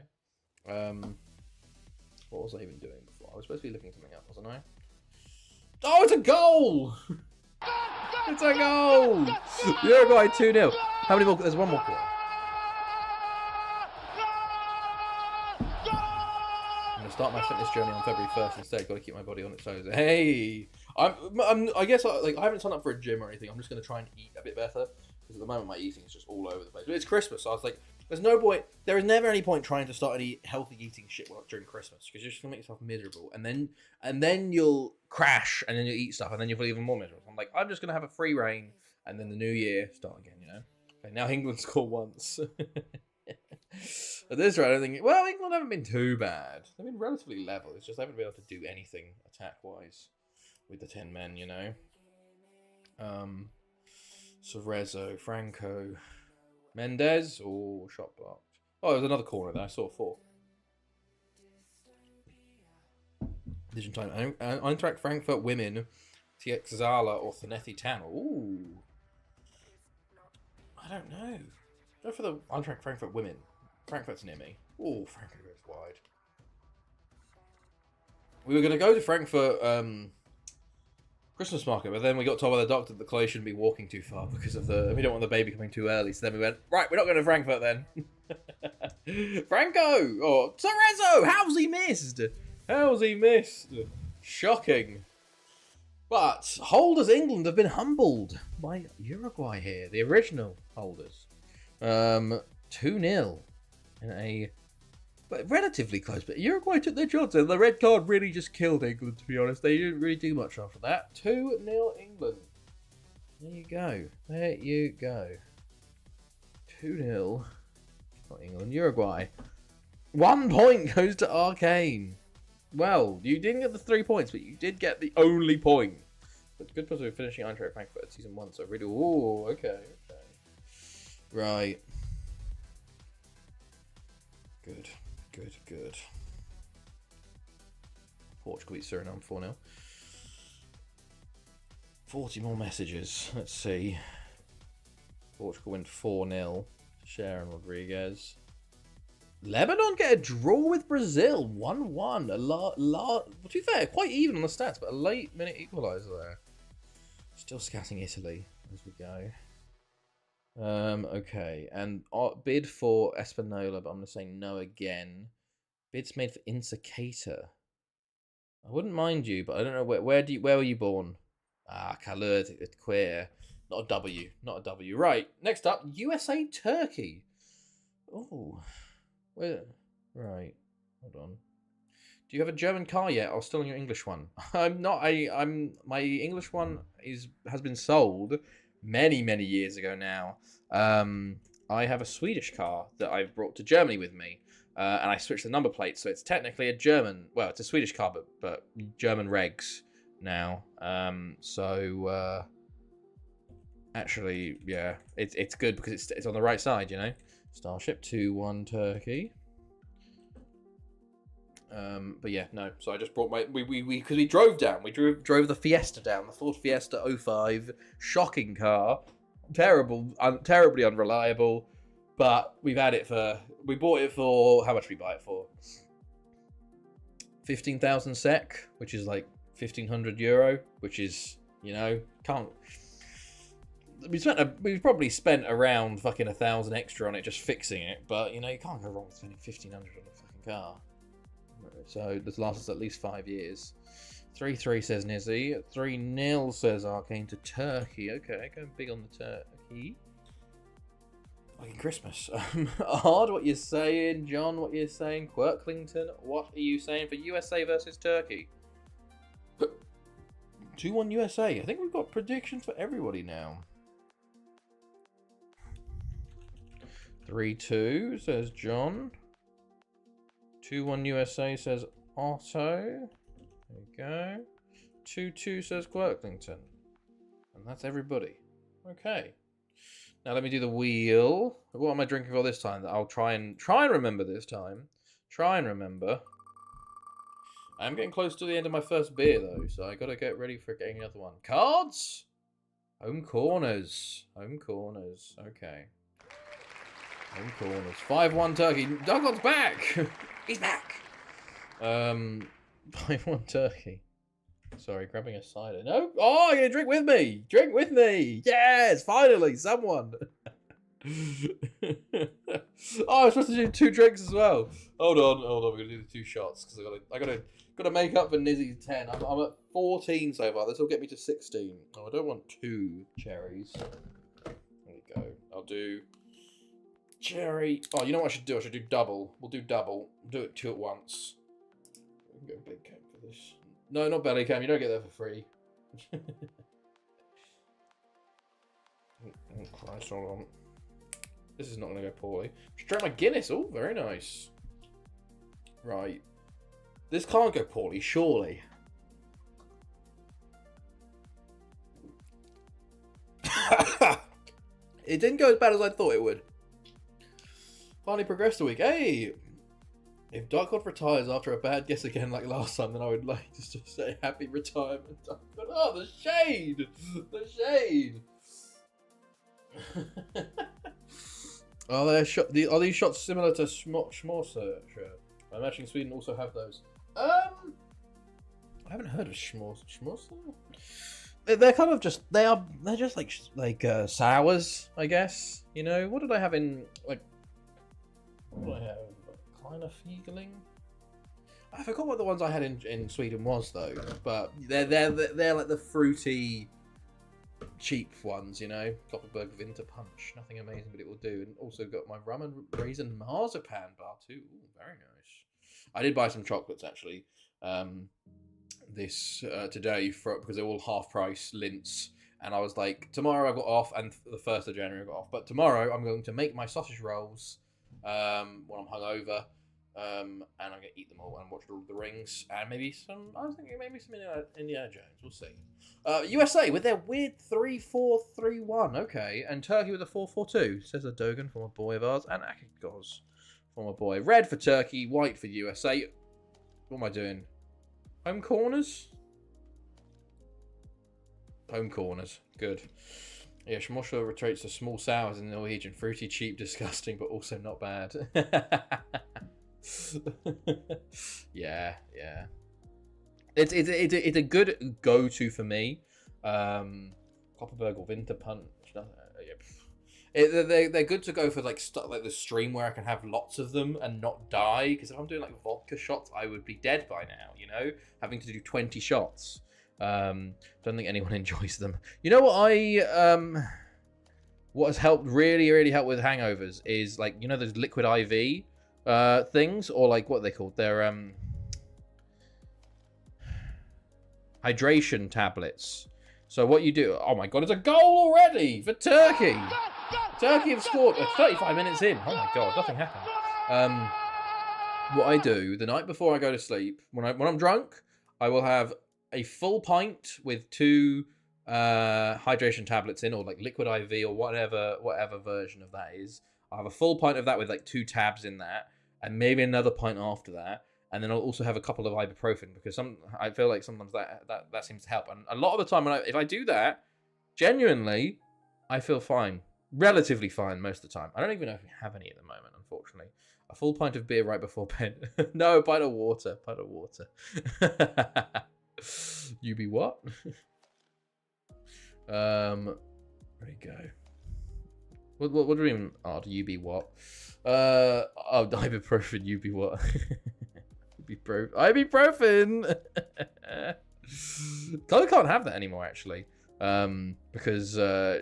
What was I even doing before? I was supposed to be looking something up, wasn't I? Oh, it's a goal! It's a goal! Uruguay 2-0. How many more? There's one more quarter. I'm gonna start my fitness journey on February 1st instead. Got to keep my body on its toes. Hey, I guess I haven't signed up for a gym or anything. I'm just gonna try and eat a bit better because at the moment my eating is just all over the place. But it's Christmas, so I was like, There's no point. There is never any point trying to start any healthy eating shit during Christmas because you're just gonna make yourself miserable, and then you'll crash, and then you'll eat stuff, and then you'll feel even more miserable. I'm like, I'm just gonna have a free reign, and then the new year start again. You know. Okay, now England scored once. At this rate, I don't think. Well, England haven't been too bad. They've been relatively level. It's just they haven't been able to do anything attack-wise with the 10 men. You know. Cerezo, Franco. Mendes or shot blocked. Oh, there was another corner there. I saw 4. Vision time. Eintracht Frankfurt women. TX Zala or Thanethi Tan. Ooh. I don't know. Go for the Eintracht Frankfurt women. Frankfurt's near me. Ooh, Frankfurt goes wide. We were going to go to Frankfurt Christmas market, but then we got told by the doctor that the clay shouldn't be walking too far because of we don't want the baby coming too early. So then we went, right, we're not going to Frankfurt then. Franco or Cerezo, how's he missed? How's he missed? Shocking. But holders England have been humbled by Uruguay here, the original holders. 2-0 in a relatively close, but Uruguay took their shots and the red card really just killed England, to be honest. They didn't really do much after that. 2-0 England. There you go. There you go. 2-0. Not England, Uruguay. 1 point goes to Arcane. Well, you didn't get the 3 points, but you did get the only point. But good possibility of finishing Eintracht Frankfurt season 1, so really, ooh, okay. Right. Good. Portugal beat Suriname 4-0. 40 more messages. Let's see. Portugal win 4-0. Sharon Rodriguez. Lebanon get a draw with Brazil. 1-1. To be fair, quite even on the stats, but a late minute equaliser there. Still scouting Italy as we go. Okay, and bid for Espinola, but I'm going to say no again. Bid's made for Insicator. I wouldn't mind you, but I don't know where were you born? Khaled, queer. Not a W. Right, next up, USA Turkey. Oh, where? Right, hold on. Do you have a German car yet, or still on your English one? I'm not. My English one has been sold many years ago now. I have a Swedish car that I've brought to Germany with me, and I switched the number plate, so it's technically a German. Well, it's a Swedish car, but German regs now. Actually, yeah, it's good because it's on the right side, you know. Starship 2-1 Turkey. But yeah, no. So I just brought because we drove down. We drove the Fiesta down, the Ford Fiesta 05, shocking car, terribly unreliable. But we bought it for how much did we buy it for? 15,000 SEK, which is like 1,500 euro, which is, you know, we probably spent around fucking 1,000 extra on it just fixing it, but you know, you can't go wrong with spending 1,500 on a fucking car. So this lasts us at least 5 years. 3-3 says Nizzy. 3-0 says Arcane to Turkey. Okay, going big on the Turkey. Fucking Christmas. Hard, what you saying? John, what you saying? Quirklington, what are you saying for USA versus Turkey? 2-1 USA. I think we've got predictions for everybody now. 3-2 says John. 2-1 USA says Otto. There you go. 2-2 says Quirklington. And that's everybody. Okay. Now let me do the wheel. What am I drinking for this time? I'll try and remember this time. Try and remember. I'm getting close to the end of my first beer though, so I gotta get ready for getting another one. Cards? Home corners. Okay. Home corners. 5-1 Turkey. Dogon's back! He's back! 5-1 Turkey. Sorry, grabbing a cider. No? Oh, you're gonna drink with me! Drink with me! Yes! Finally, someone! Oh, I'm supposed to do 2 drinks as well. Hold on. We're gonna do the 2 shots because I gotta make up for Nizzy's 10. I'm at 14 so far. This will get me to 16. Oh, I don't want 2 cherries. There we go. I'll do Cherry. Oh, you know what I should do? I should do double. We'll do double. Do it 2 at once. We can go big cam for this. No, not belly cam. You don't get that for free. Oh, Christ, hold on. This is not going to go poorly. Should try my Guinness. Oh, very nice. Right. This can't go poorly, surely. It didn't go as bad as I thought it would. Finally progressed a week. Hey! If Dark God retires after a bad guess again like last time, then I would like to just say happy retirement, Dark God. Oh, the shade! The shade! Are these shots similar to Schmorser? I imagine Sweden also have those. I haven't heard of Schmorser. They're kind of just they're just like sours, I guess. You know, what did I have in like? What did I have? Kleiner Fiegeling. I forgot what the ones I had in Sweden was though. But they're like the fruity, cheap ones, you know. Kopparberg Winter Punch, nothing amazing, but it will do. And also got my rum and raisin marzipan bar too. Ooh, very nice. I did buy some chocolates actually. This today because they're all half price Lints, and I was like, tomorrow I got off, and the 1st of January I got off, but tomorrow I'm going to make my sausage rolls when I'm hungover, and I'm gonna eat them all and watch Lord of the Rings, and maybe some. I was thinking maybe some Indiana Jones. We'll see. USA with their weird 3-4-3-1. Okay, and Turkey with a 4-4-2. Says a Dogan, former boy of ours, and Akagos, former boy. Red for Turkey, white for USA. What am I doing? Home corners? Home corners. Good. Yeah, Schmosher retreats to small sours in Norwegian. Fruity, cheap, disgusting, but also not bad. Yeah. It's a good go-to for me. Kopparberg or Winter Punch. They're good to go for like the stream where I can have lots of them and not die. Because if I'm doing like vodka shots, I would be dead by now. You know, having to do 20 shots. Don't think anyone enjoys them. You know what what has helped really help with hangovers is like, you know, those liquid IV things, or like what are they called? They're hydration tablets. So what you do? Oh my God, it's a goal already for Turkey. Turkey have scored 35 minutes in. Oh my God, nothing happened. What I do the night before I go to sleep, when I'm drunk, I will have a full pint with 2 hydration tablets in, or like liquid IV, or whatever version of that is. I'll have a full pint of that with like 2 tabs in that, and maybe another pint after that. And then I'll also have a couple of ibuprofen, because I feel like sometimes that seems to help. And a lot of the time, if I do that, genuinely, I feel fine. Relatively fine most of the time. I don't even know if we have any at the moment, unfortunately. A full pint of beer right before bed. No, pint of water. You be what? There you go. What do we even... Oh, you be what? Ibuprofen, you be what? Ibuprofen! Chloe can't have that anymore, actually. Because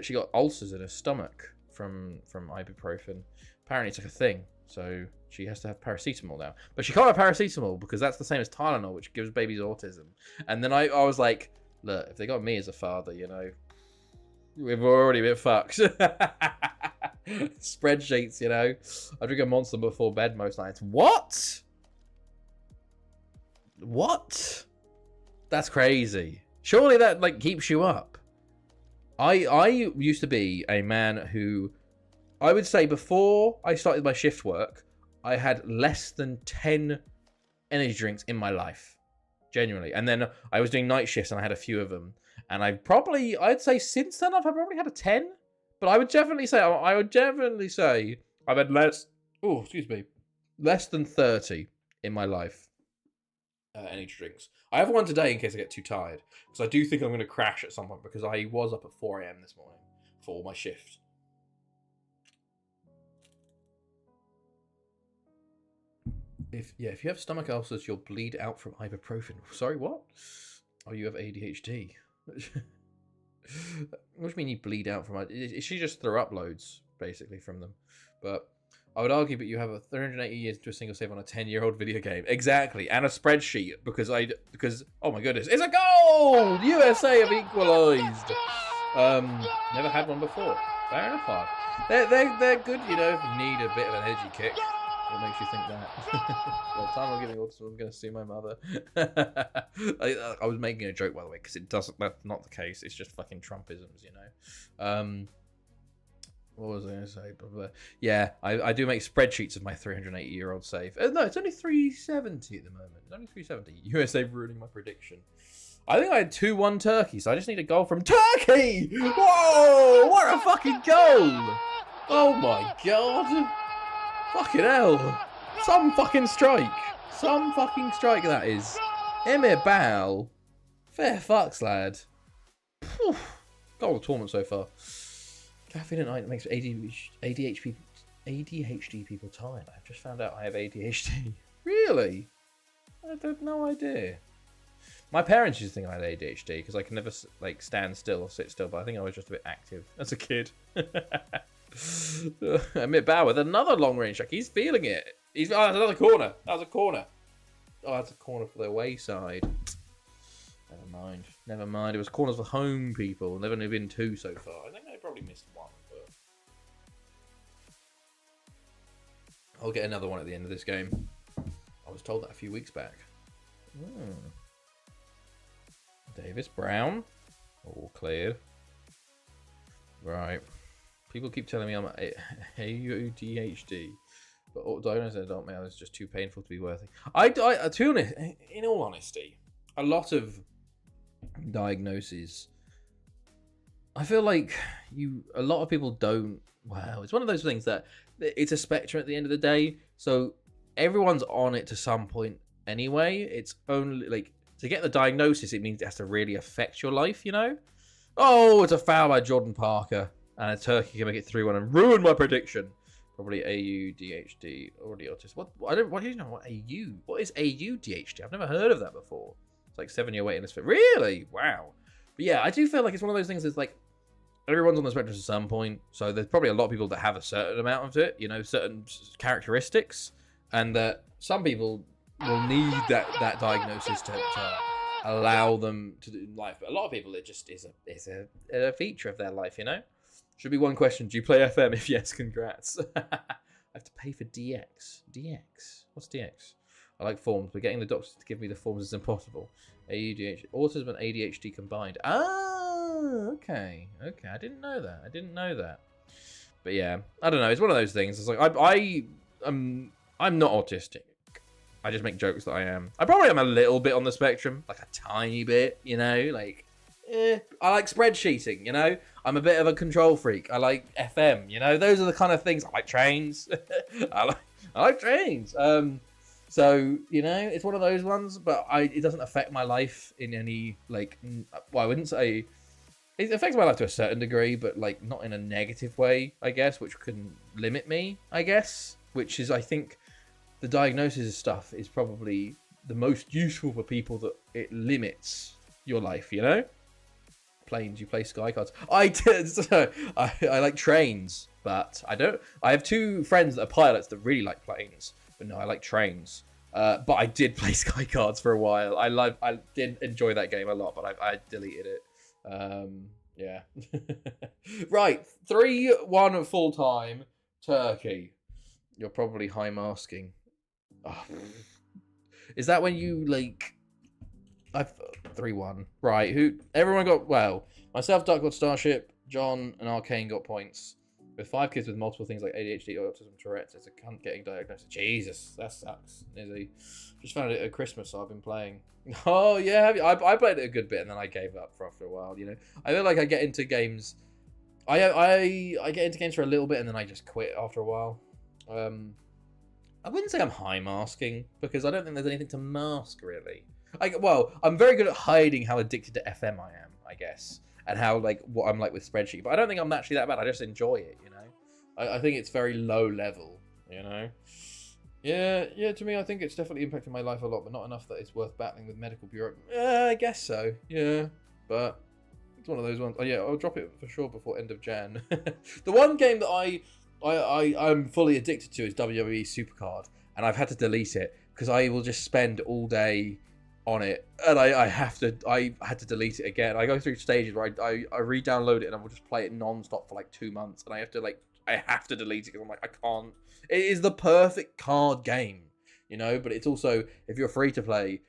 she got ulcers in her stomach from ibuprofen. Apparently it's like a thing. So she has to have paracetamol now. But she can't have paracetamol because that's the same as Tylenol, which gives babies autism. And then I was like, look, if they got me as a father, you know, we've already been fucked. Spreadsheets, you know. I drink a Monster before bed most nights. What? That's crazy. Surely that like keeps you up. I used to be a man who, I would say before I started my shift work, I had less than 10 energy drinks in my life. Genuinely. And then I was doing night shifts and I had a few of them. And I'd say since then I've probably had a 10. But I would definitely say I've had less than 30 in my life. Energy drinks. I have one today in case I get too tired, because I do think I'm going to crash at some point, because I was up at 4 a.m. this morning for my shift. If you have stomach ulcers, you'll bleed out from ibuprofen. Sorry, what? Oh, you have ADHD. What do you mean you bleed out from it? She just threw up loads, basically, from them. But I would argue, but you have a 380 years to a single save on a 10-year-old video game. Exactly, and a spreadsheet because oh my goodness, it's a goal! USA have equalised. Never had one before. Fair enough. Hard. They're good, you know. If you need a bit of an energy kick. What makes you think that? Well, time I'm giving autism, I'm going to see my mother. I was making a joke, by the way, because that's not the case. It's just fucking Trumpisms, you know. What was I going to say? Yeah, I do make spreadsheets of my 380-year-old save. No, it's only 370 at the moment. It's only 370. USA ruining my prediction. I think I had 2-1 Turkey, so I just need a goal from Turkey! Whoa! What a fucking goal! Oh my god! Fucking hell! Some fucking strike! Some fucking strike that is. Emir Bal. Fair fucks, lad. Whew. Goal of the tournament so far. Caffeine at night makes ADHD people tired. I've just found out I have ADHD. Really? I had no idea. My parents used to think I had ADHD because I can never like stand still or sit still, but I think I was just a bit active as a kid. Amit Bauer with another long range check. He's feeling it. That's another corner. That was a corner. Oh, that's a corner for the away side. Never mind. Never mind. It was corners for home people. They've only been 2 so far. I think they probably missed 1, but I'll get another one at the end of this game. I was told that a few weeks back. Davis Brown. All cleared. Right. People keep telling me I'm ADHD, but diagnosing an adult male is just too painful to be worth it. To be honest, in all honesty, a lot of diagnoses, I feel like a lot of people don't. Wow, it's one of those things that it's a spectrum at the end of the day. So everyone's on it to some point anyway. It's only like to get the diagnosis, it means it has to really affect your life, you know? Oh, it's a foul by Jordan Parker. And a Turkey can make it 3-1 and ruin my prediction. Probably AUDHD, already autistic. What do you know? What is AUDHD? I've never heard of that before. It's like 7-year waiting list for. Really? Wow. But yeah, I do feel like it's one of those things that's like everyone's on the spectrum at some point. So there's probably a lot of people that have a certain amount of it, you know, certain characteristics, and that some people will need that diagnosis to allow them to do life. But a lot of people, it just is a feature of their life, you know. Should be one question. Do you play FM? If yes, congrats. I have to pay for DX. DX? What's DX? I like forms, but getting the doctors to give me the forms is impossible. ADHD, autism and ADHD combined. Ah, okay. Okay, I didn't know that. But yeah, I don't know. It's one of those things. It's like I'm not autistic. I just make jokes that I am. I probably am a little bit on the spectrum, like a tiny bit, you know, like. I like spreadsheeting, you know. I'm a bit of a control freak. I like FM, you know. Those are the kind of things. I like trains. I like trains. So you know, it's one of those ones. But it doesn't affect my life in any like. Well, I wouldn't say it affects my life to a certain degree, but like not in a negative way, I guess, which can limit me, I guess. Which is, I think, the diagnosis stuff is probably the most useful for people that it limits your life, you know. Planes, you play Sky Cards. I like trains, but I don't. I have 2 friends that are pilots that really like planes, but no, I like trains. But I did play Sky Cards for a while. I did enjoy that game a lot, but I deleted it. Yeah. Right, 3-1 full time. Turkey. You're probably high masking. Oh. Is that when you like? I've 3-1. Right, everyone got, well, myself, Dark God Starship, John, and Arcane got points. With 5 kids with multiple things like ADHD, autism, Tourette's, it's a cunt getting diagnosed. Jesus, that sucks. Izzy. Just found it at Christmas, so I've been playing. Oh, yeah, I played it a good bit, and then I gave up for after a while, you know. I feel like I get into games, I get into games for a little bit, and then I just quit after a while. I wouldn't say I'm high masking, because I don't think there's anything to mask, really. Well, I'm very good at hiding how addicted to FM I am, I guess, and how like what I'm like with spreadsheet. But I don't think I'm actually that bad. I just enjoy it, you know. I think it's very low level, you know. Yeah. To me, I think it's definitely impacted my life a lot, but not enough that it's worth battling with medical bureau. I guess so. Yeah, but it's one of those ones. Oh yeah, I'll drop it for sure before end of Jan. The one game that I'm fully addicted to is WWE Supercard, and I've had to delete it because I will just spend all day on it, and I had to delete it again. I go through stages where I re-download it and I will just play it non-stop for like 2 months, and I have to delete it because I'm like, I can't. It is the perfect card game, you know, but it's also, if you're free to play,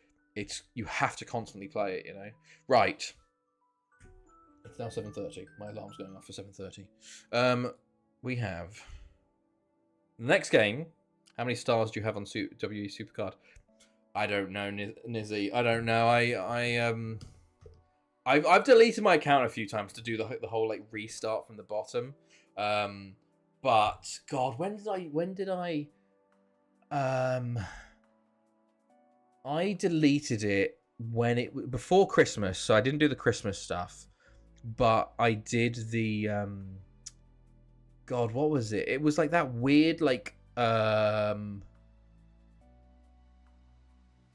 you have to constantly play it, you know. Right. It's now 7:30. My alarm's going off for 7:30. We have the next game. How many stars do you have on WWE Supercard? I don't know, Nizzy. I don't know. I've deleted my account a few times to do the whole like restart from the bottom. But God, when did I deleted it before Christmas, so I didn't do the Christmas stuff, but I did the God, what was it? It was like that weird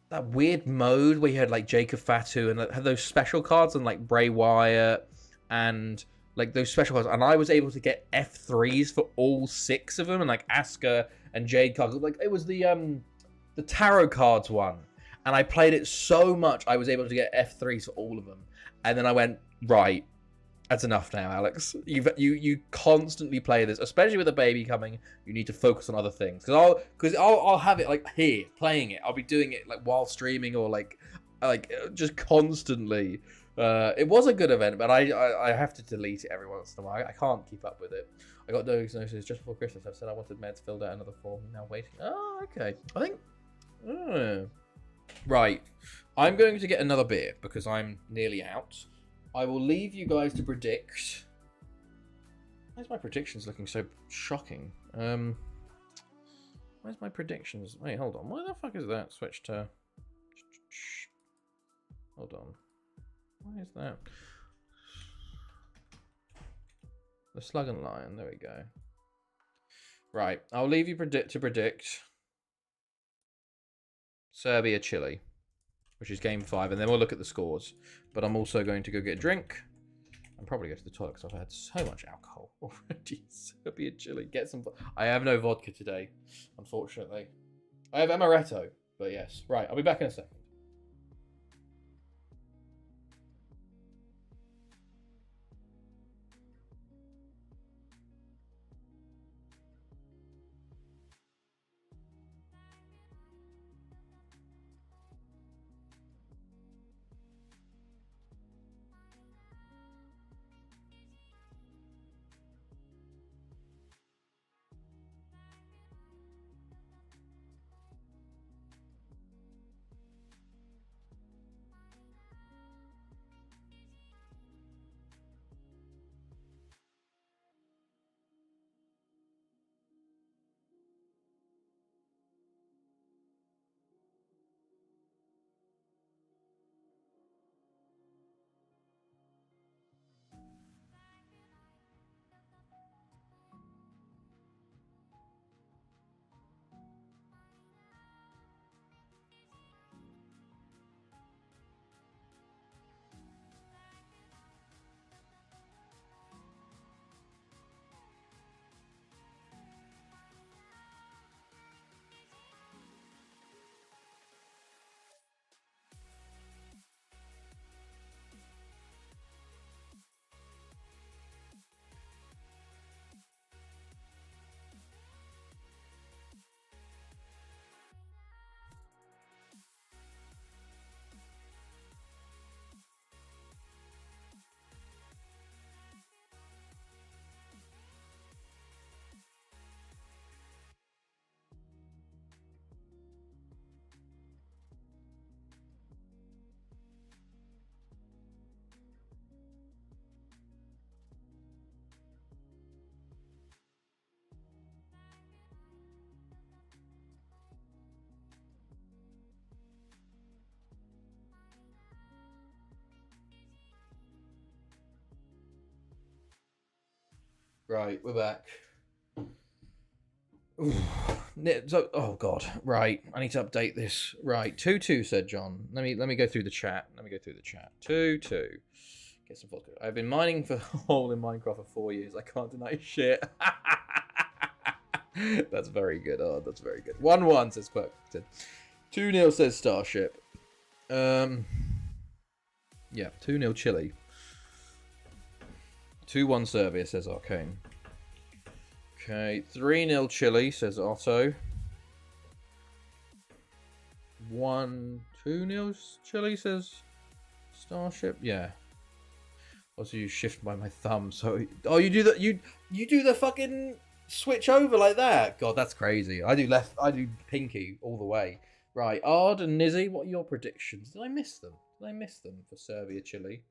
that weird mode where you had like Jacob Fatu and had those special cards and like Bray Wyatt and like those special cards, and I was able to get F3s for all 6 of them, and like Asuka and Jade cards. Like it was the tarot cards one, and I played it so much I was able to get F3s for all of them. And then I went, right, that's enough now, Alex. You constantly play this, especially with a baby coming. You need to focus on other things, because I'll have it like here playing it. I'll be doing it like while streaming or like just constantly. It was a good event, but I have to delete it every once in a while. I can't keep up with it. I got diagnosis just before Christmas. I've said I wanted meds, filled out another form. Now waiting. Oh, okay. I think. Right. I'm going to get another beer because I'm nearly out. I will leave you guys to predict. Why's my predictions looking so shocking? Where's my predictions? Wait, hold on. Why the fuck is that switched to? Hold on. Why is that? The Slug and Lion. There we go. Right. I'll leave you to predict Serbia, Chile, which is game 5, and then we'll look at the scores. But I'm also going to go get a drink and probably go to the toilet because I've had so much alcohol already. Serbia, Chile, get some. I have no vodka today, unfortunately. I have amaretto, but yes. Right, I'll be back in a second. Right, we're back. So, oh god, right. I need to update this. Right, 2-2 said John. Let me go through the chat. 2-2. Get some vodka. I've been mining for hole in Minecraft for 4 years. I can't deny shit. That's very good. Oh, that's very good. 1-1 says Quirkton. 2-0 says Starship. Yeah, 2-0 Chile. 2-1 Serbia says Arcane. Okay, 3-0 Chile says Otto. 2-0 Chile says Starship. Yeah. Also, you shift by my thumb. So, oh, you do that. You do the fucking switch over like that. God, that's crazy. I do left. I do pinky all the way. Right, Ard and Nizzy, what are your predictions? Did I miss them? Did I miss them for Serbia, Chile?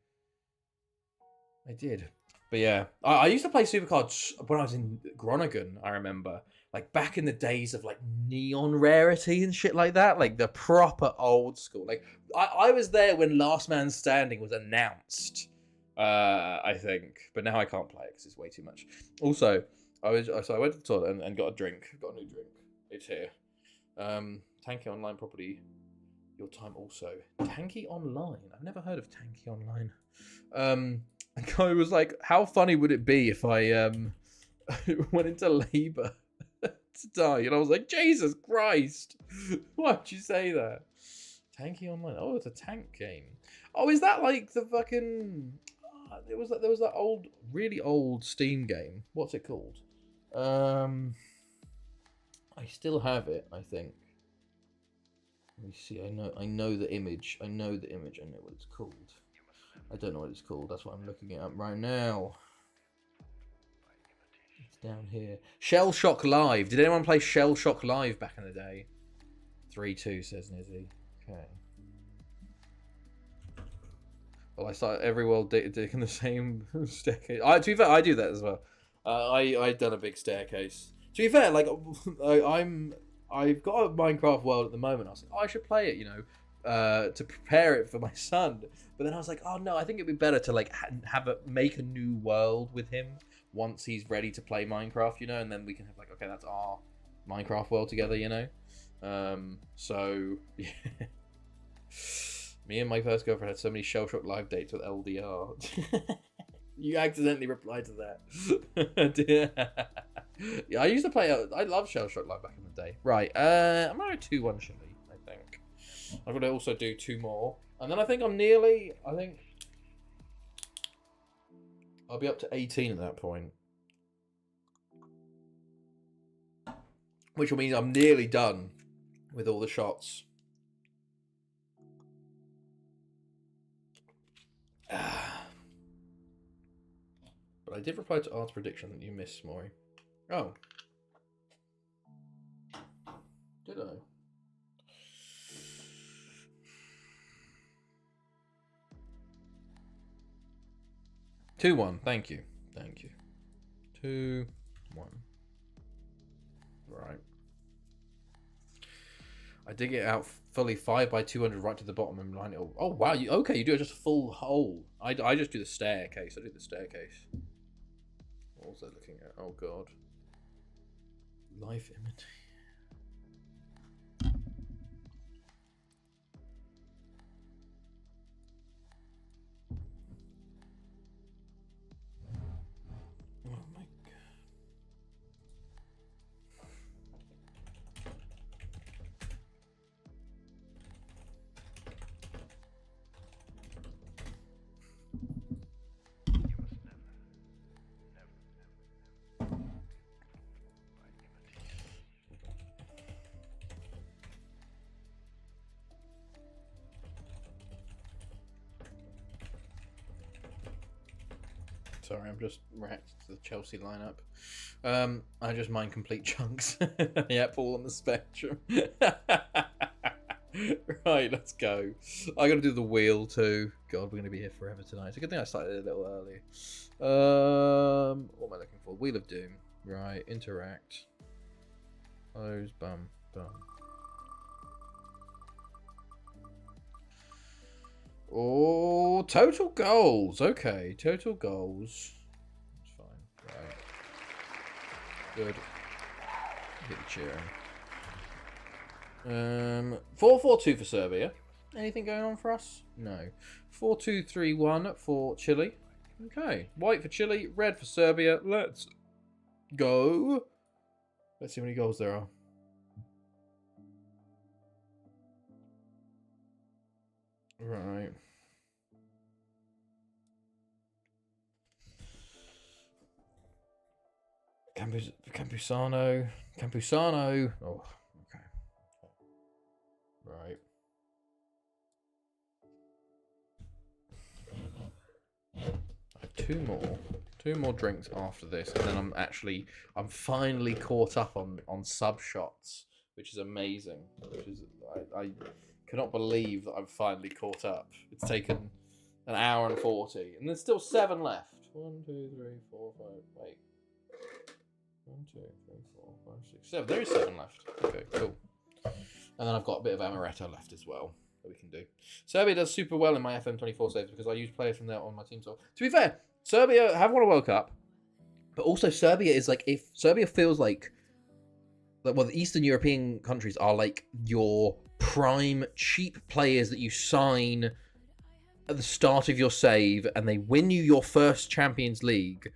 I did. But yeah, I used to play Supercards when I was in Groningen, I remember. Like, back in the days of, like, Neon Rarity and shit like that. Like, the proper old school. Like, I was there when Last Man Standing was announced, I think. But now I can't play it because it's way too much. Also, I went to the toilet and got a drink. Got a new drink. It's here. Tanky Online property. Your time also. Tanky Online? I've never heard of Tanky Online. A guy was like, how funny would it be if I went into labour to die? And I was like, Jesus Christ. Why'd you say that? Tanky Online. Oh, it's a tank game. Oh, is that like the fucking... there was that old, really old Steam game. What's it called? I still have it, I think. Let me see. I know the image. I know the image. I know what it's called. I don't know what it's called. That's what I'm looking it up right now. It's down here. Shell Shock Live. Did anyone play Shell Shock Live back in the day? 3-2 says Nizzy. Okay. Well, I started every world dick in the same staircase. To be fair, I do that as well. I've done a big staircase. To be fair, like I've got a Minecraft world at the moment. I was like, oh, I should play it, you know, to prepare it for my son. But then I was like, oh no, I think it'd be better to like make a new world with him once he's ready to play Minecraft, you know, and then we can have like, okay, that's our Minecraft world together, you know. So yeah. Me and my first girlfriend had so many Shell Shock Live dates with LDR. You accidentally replied to that. Yeah, I used to play. I love Shell Shock Live back in the day. Right, I'm gonna 2-1 Chile, I think. I'm gonna also do 2 more, and then I think I'm nearly. I think I'll be up to 18 at that point, which will mean I'm nearly done with all the shots. But I did reply to Art's prediction that you missed, Maury. Oh. Did I? Two, 2-1. Thank you. Thank you. 2-1. Right. I dig it out fully 5x200 right to the bottom and line it all. Oh wow! You do it just a full hole. I just do the staircase. I do the staircase. What was I looking at? Oh god. Life imitation. Oh my god. Sorry, I'm just reacting to the Chelsea lineup. I just mine complete chunks. Yep, all on the spectrum. Right, let's go. I gotta do the wheel too. God, we're gonna be here forever tonight. It's a good thing I started a little early. What am I looking for? Wheel of Doom. Right, interact. Close, bum, bum. Oh, total goals. Okay, total goals. That's fine. Right. Good. Get the cheering. 4-4-2 for Serbia. Anything going on for us? No. 4-2-3-1 for Chile. Okay. White for Chile, red for Serbia. Let's go. Let's see how many goals there are. Right. Campusano. Oh, okay. Right. Two more drinks after this, and then I'm finally caught up on sub shots, which is amazing. I cannot believe that I'm finally caught up. It's taken an hour and 40, and there's still 7 left. 1, 2, 3, 4, 5. Wait. 1, 2, 3, 4, 5, 6, 7. There is 7 left. Okay, cool. And then I've got a bit of amaretto left as well that we can do. Serbia does super well in my FM24 saves because I use players from there on my team. So to be fair, Serbia have won a World Cup, but also Serbia is like, if Serbia feels like well, the Eastern European countries are like your prime cheap players that you sign at the start of your save, and they win you your first Champions League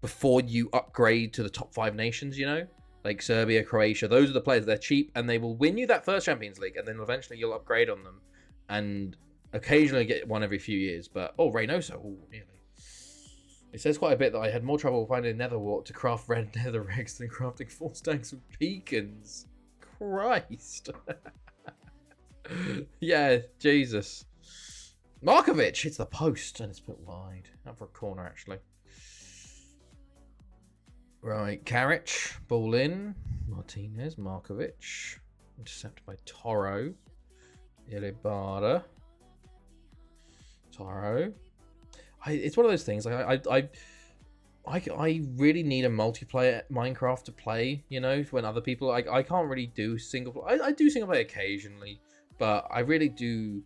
before you upgrade to the top 5 nations, you know? Like Serbia, Croatia, those are the players. They're cheap, and they will win you that first Champions League, and then eventually you'll upgrade on them, and occasionally get one every few years. But, oh, Reynoso, oh, really? It says quite a bit that I had more trouble finding netherwort to craft red nether eggs than crafting 4 stacks of pecans. Christ. Yeah, Jesus. Markovic hits the post, and it's put wide. Out for a corner, actually. Right, Karic, ball in. Martinez, Markovic. Intercepted by Toro. Ilibada. Toro. It's one of those things. I really need a multiplayer Minecraft to play. You know, when other people, I can't really do single play. I do single play occasionally, but I really do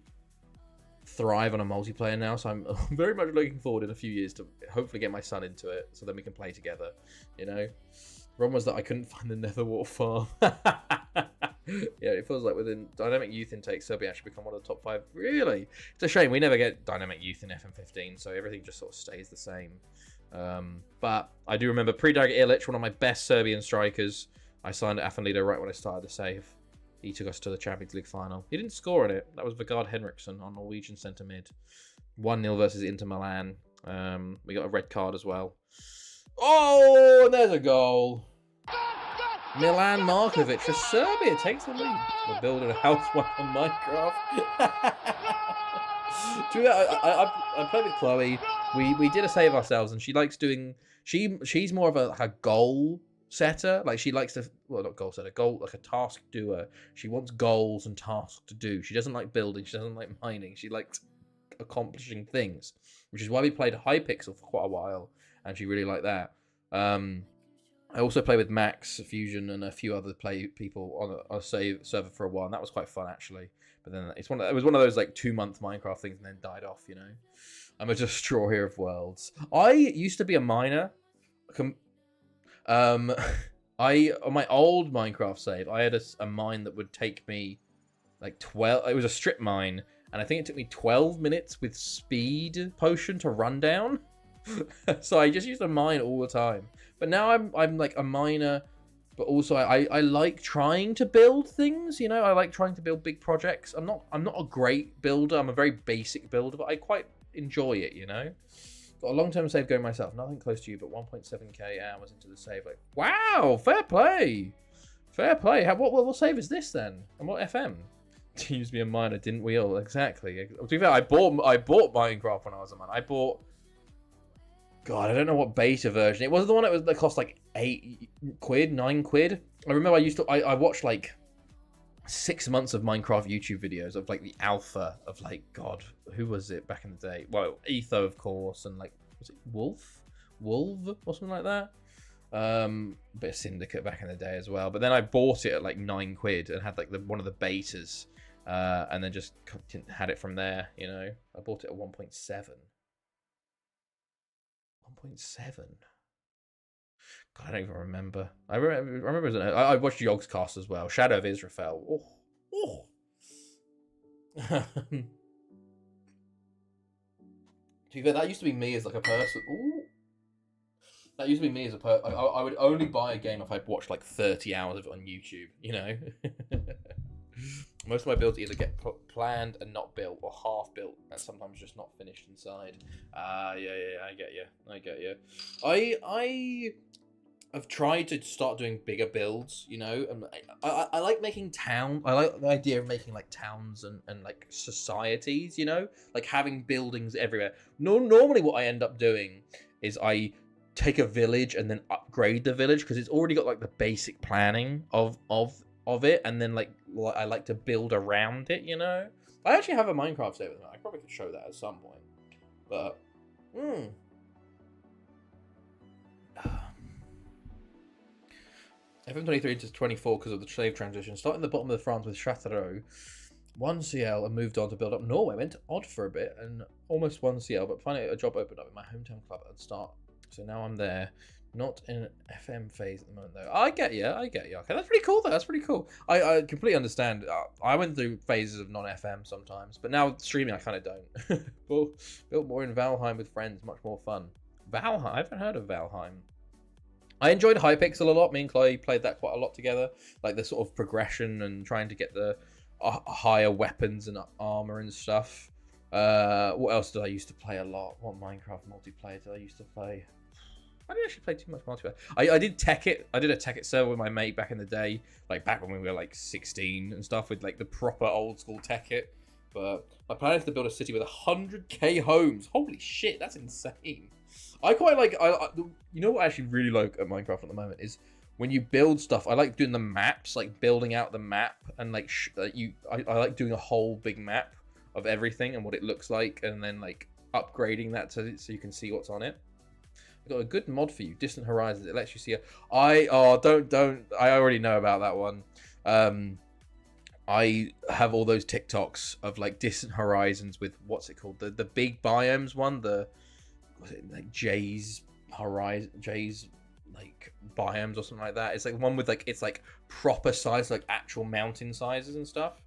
thrive on a multiplayer now. So I'm very much looking forward in a few years to hopefully get my son into it, so then we can play together. You know, the problem was that I couldn't find the netherwort farm. Yeah, it feels like within dynamic youth intake, Serbia actually become one of the top 5. Really, it's a shame we never get dynamic youth in FM15, so everything just sort of stays the same. But I do remember Predrag Ilic, one of my best Serbian strikers. I signed at Afenlido right when I started the save. He took us to the Champions League final. He didn't score in it. That was Vegard Henriksson on Norwegian centre mid. 1-0 versus Inter Milan. We got a red card as well. Oh, and there's a goal. Milan Markovic for Serbia takes the lead. We're building a house on Minecraft. I played with Chloe. We did a save ourselves, and she likes doing. She's more of a goal setter. Like she likes to, well, not goal setter, like a task doer. She wants goals and tasks to do. She doesn't like building. She doesn't like mining. She likes accomplishing things, which is why we played Hypixel for quite a while, and she really liked that. I also played with Max, Fusion, and a few other people on a save server for a while, and that was quite fun actually. But then it was one of those like 2-month Minecraft things, and then died off. You know, I'm a destroyer of worlds. I used to be a miner. On my old Minecraft save, I had a mine that would take me like 12. It was a strip mine, and I think it took me 12 minutes with speed potion to run down. So I just used to mine all the time. But now I'm like a miner, but also I like trying to build things. You know, I like trying to build big projects. I'm not a great builder. I'm a very basic builder, but I quite enjoy it. You know, got a long-term save going myself. Nothing close to you, but 1.7k hours into the save. Like, wow, fair play, fair play. What save is this then? And what FM? To use me a miner, didn't we all? Exactly. To be fair, I bought Minecraft when I was a miner. I bought. God, I don't know what beta version. It was the one that cost like 8 quid, 9 quid. I remember I watched like 6 months of Minecraft YouTube videos of like the alpha of like, God, who was it back in the day? Well, Etho, of course, and like, was it Wolf or something like that? Bit of Syndicate back in the day as well. But then I bought it at like 9 quid and had like one of the betas, and then just had it from there. You know, I bought it at 1.7. 1.7. God, I don't even remember. I remember. I watched Yogscast as well. Shadow of Israel. Oh. To be fair, that used to be me as like a person. Ooh. That used to be me as a per. I would only buy a game if I'd watched like 30 hours of it on YouTube. You know. Most of my builds either get planned and not built, or half built and sometimes just not finished inside. Yeah, I get you. I have tried to start doing bigger builds, you know, and I like making I like the idea of making like towns and like societies, you know, like having buildings everywhere. Normally what I end up doing is I take a village and then upgrade the village because it's already got like the basic planning of it, and then like I like to build around it, you know. I actually have a Minecraft save with me. I probably could show that at some point, but FM23 to 24 because of the slave transition. Starting at the bottom of the France with Châteauroux, 1 CL, and moved on to build up Norway. Went to Odd for a bit and almost 1 CL, but finally a job opened up in my hometown club at the start. So now I'm there. Not in FM phase at the moment, though. I get you. Okay, that's pretty cool, though. That's pretty cool. I completely understand. I went through phases of non-FM sometimes, but now streaming, I kind of don't. Built more in Valheim with friends. Much more fun. Valheim? I haven't heard of Valheim. I enjoyed Hypixel a lot. Me and Chloe played that quite a lot together. Like the sort of progression and trying to get the higher weapons and armor and stuff. What else did I used to play a lot? What Minecraft multiplayer did I used to play? I didn't actually play too much multiplayer. I did Tekkit. I did a Tekkit server with my mate back in the day, like back when we were like 16 and stuff, with like the proper old school Tekkit. But my plan is to build a city with 100k homes. Holy shit, that's insane. I quite like. You know what I actually really like at Minecraft at the moment is when you build stuff. I like doing the maps, like building out the map, and like I like doing a whole big map of everything and what it looks like, and then like upgrading that so you can see what's on it. I've got a good mod for you, Distant Horizons. It lets you see don't. I already know about that one. I have all those TikToks of like Distant Horizons with what's it called? The big biomes one. Was it like Jay's like biomes or something like that? It's like one with like it's like proper size, like actual mountain sizes and stuff.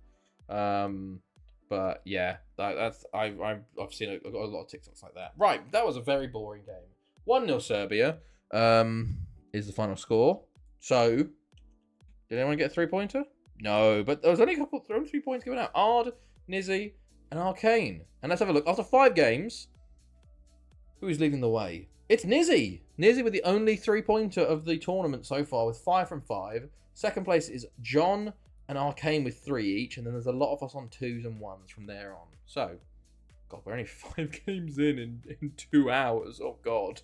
But yeah, that's I've seen I've got a lot of TikToks like that. Right, that was a very boring game. 1-0 Serbia is the final score. So, did anyone get a 3-pointer? No, but there was only 3 points given out. Ard, Nizzy, and Arcane. And let's have a look. After 5 games, who's leading the way? It's Nizzy! Nizzy with the only 3-pointer of the tournament so far with 5 from 5. Second place is John and Arcane with 3 each. And then there's a lot of us on 2s and 1s from there on. So, God, we're only 5 games in 2 hours. Oh, God.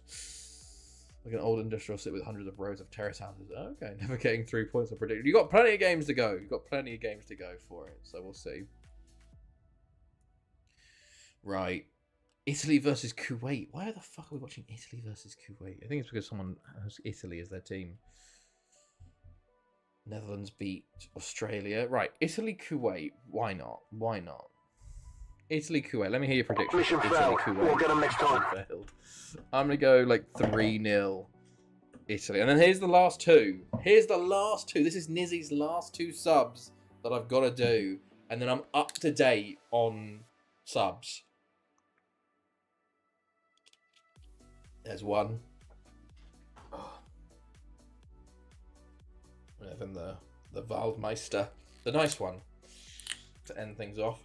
Like an old industrial city with hundreds of rows of terrace houses. Okay, never getting 3 points on prediction. You've got plenty of games to go. You've got plenty of games to go for it. So we'll see. Right. Italy versus Kuwait. Why the fuck are we watching Italy versus Kuwait? I think it's because someone has Italy as their team. Netherlands beat Australia. Right. Italy, Kuwait. Why not? Why not? Italy, Kuwait. Let me hear your prediction. Mission Italy, failed. Kuwait. We'll get them next time. Failed. I'm going to go like 3-0 Italy. And then here's the last 2. Here's the last 2. This is Nizzy's last 2 subs that I've got to do. And then I'm up to date on subs. There's one. And then the Waldmeister. The nice one. To end things off.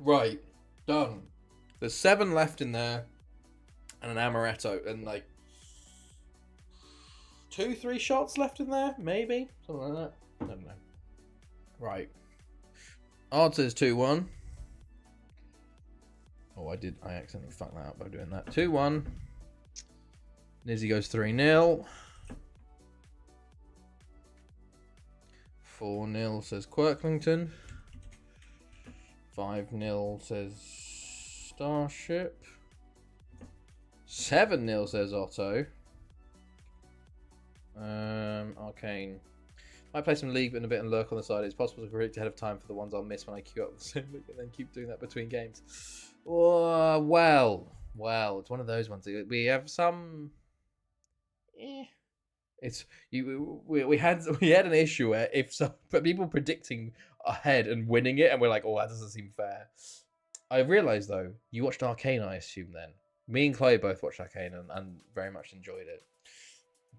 Right, done. There's 7 left in there, and an amaretto, and like 2-3 shots left in there, maybe something like that. I don't know. Right. Ard says 2-1. Oh, I accidentally fucked that up by doing that. 2-1. Nizzy goes 3-0. 4-0 says Quirklington. 5-0 says Starship. 7-0 says Otto. Arcane. I play some League in a bit and lurk on the side. It's possible to predict ahead of time for the ones I'll miss when I queue up the same look and then keep doing that between games. Well, it's one of those ones. We have some. We had an issue where but people predicting ahead and winning it, and we're like, oh, that doesn't seem fair. I realised though, you watched Arcane, I assume then. Me and Chloe both watched Arcane and very much enjoyed it.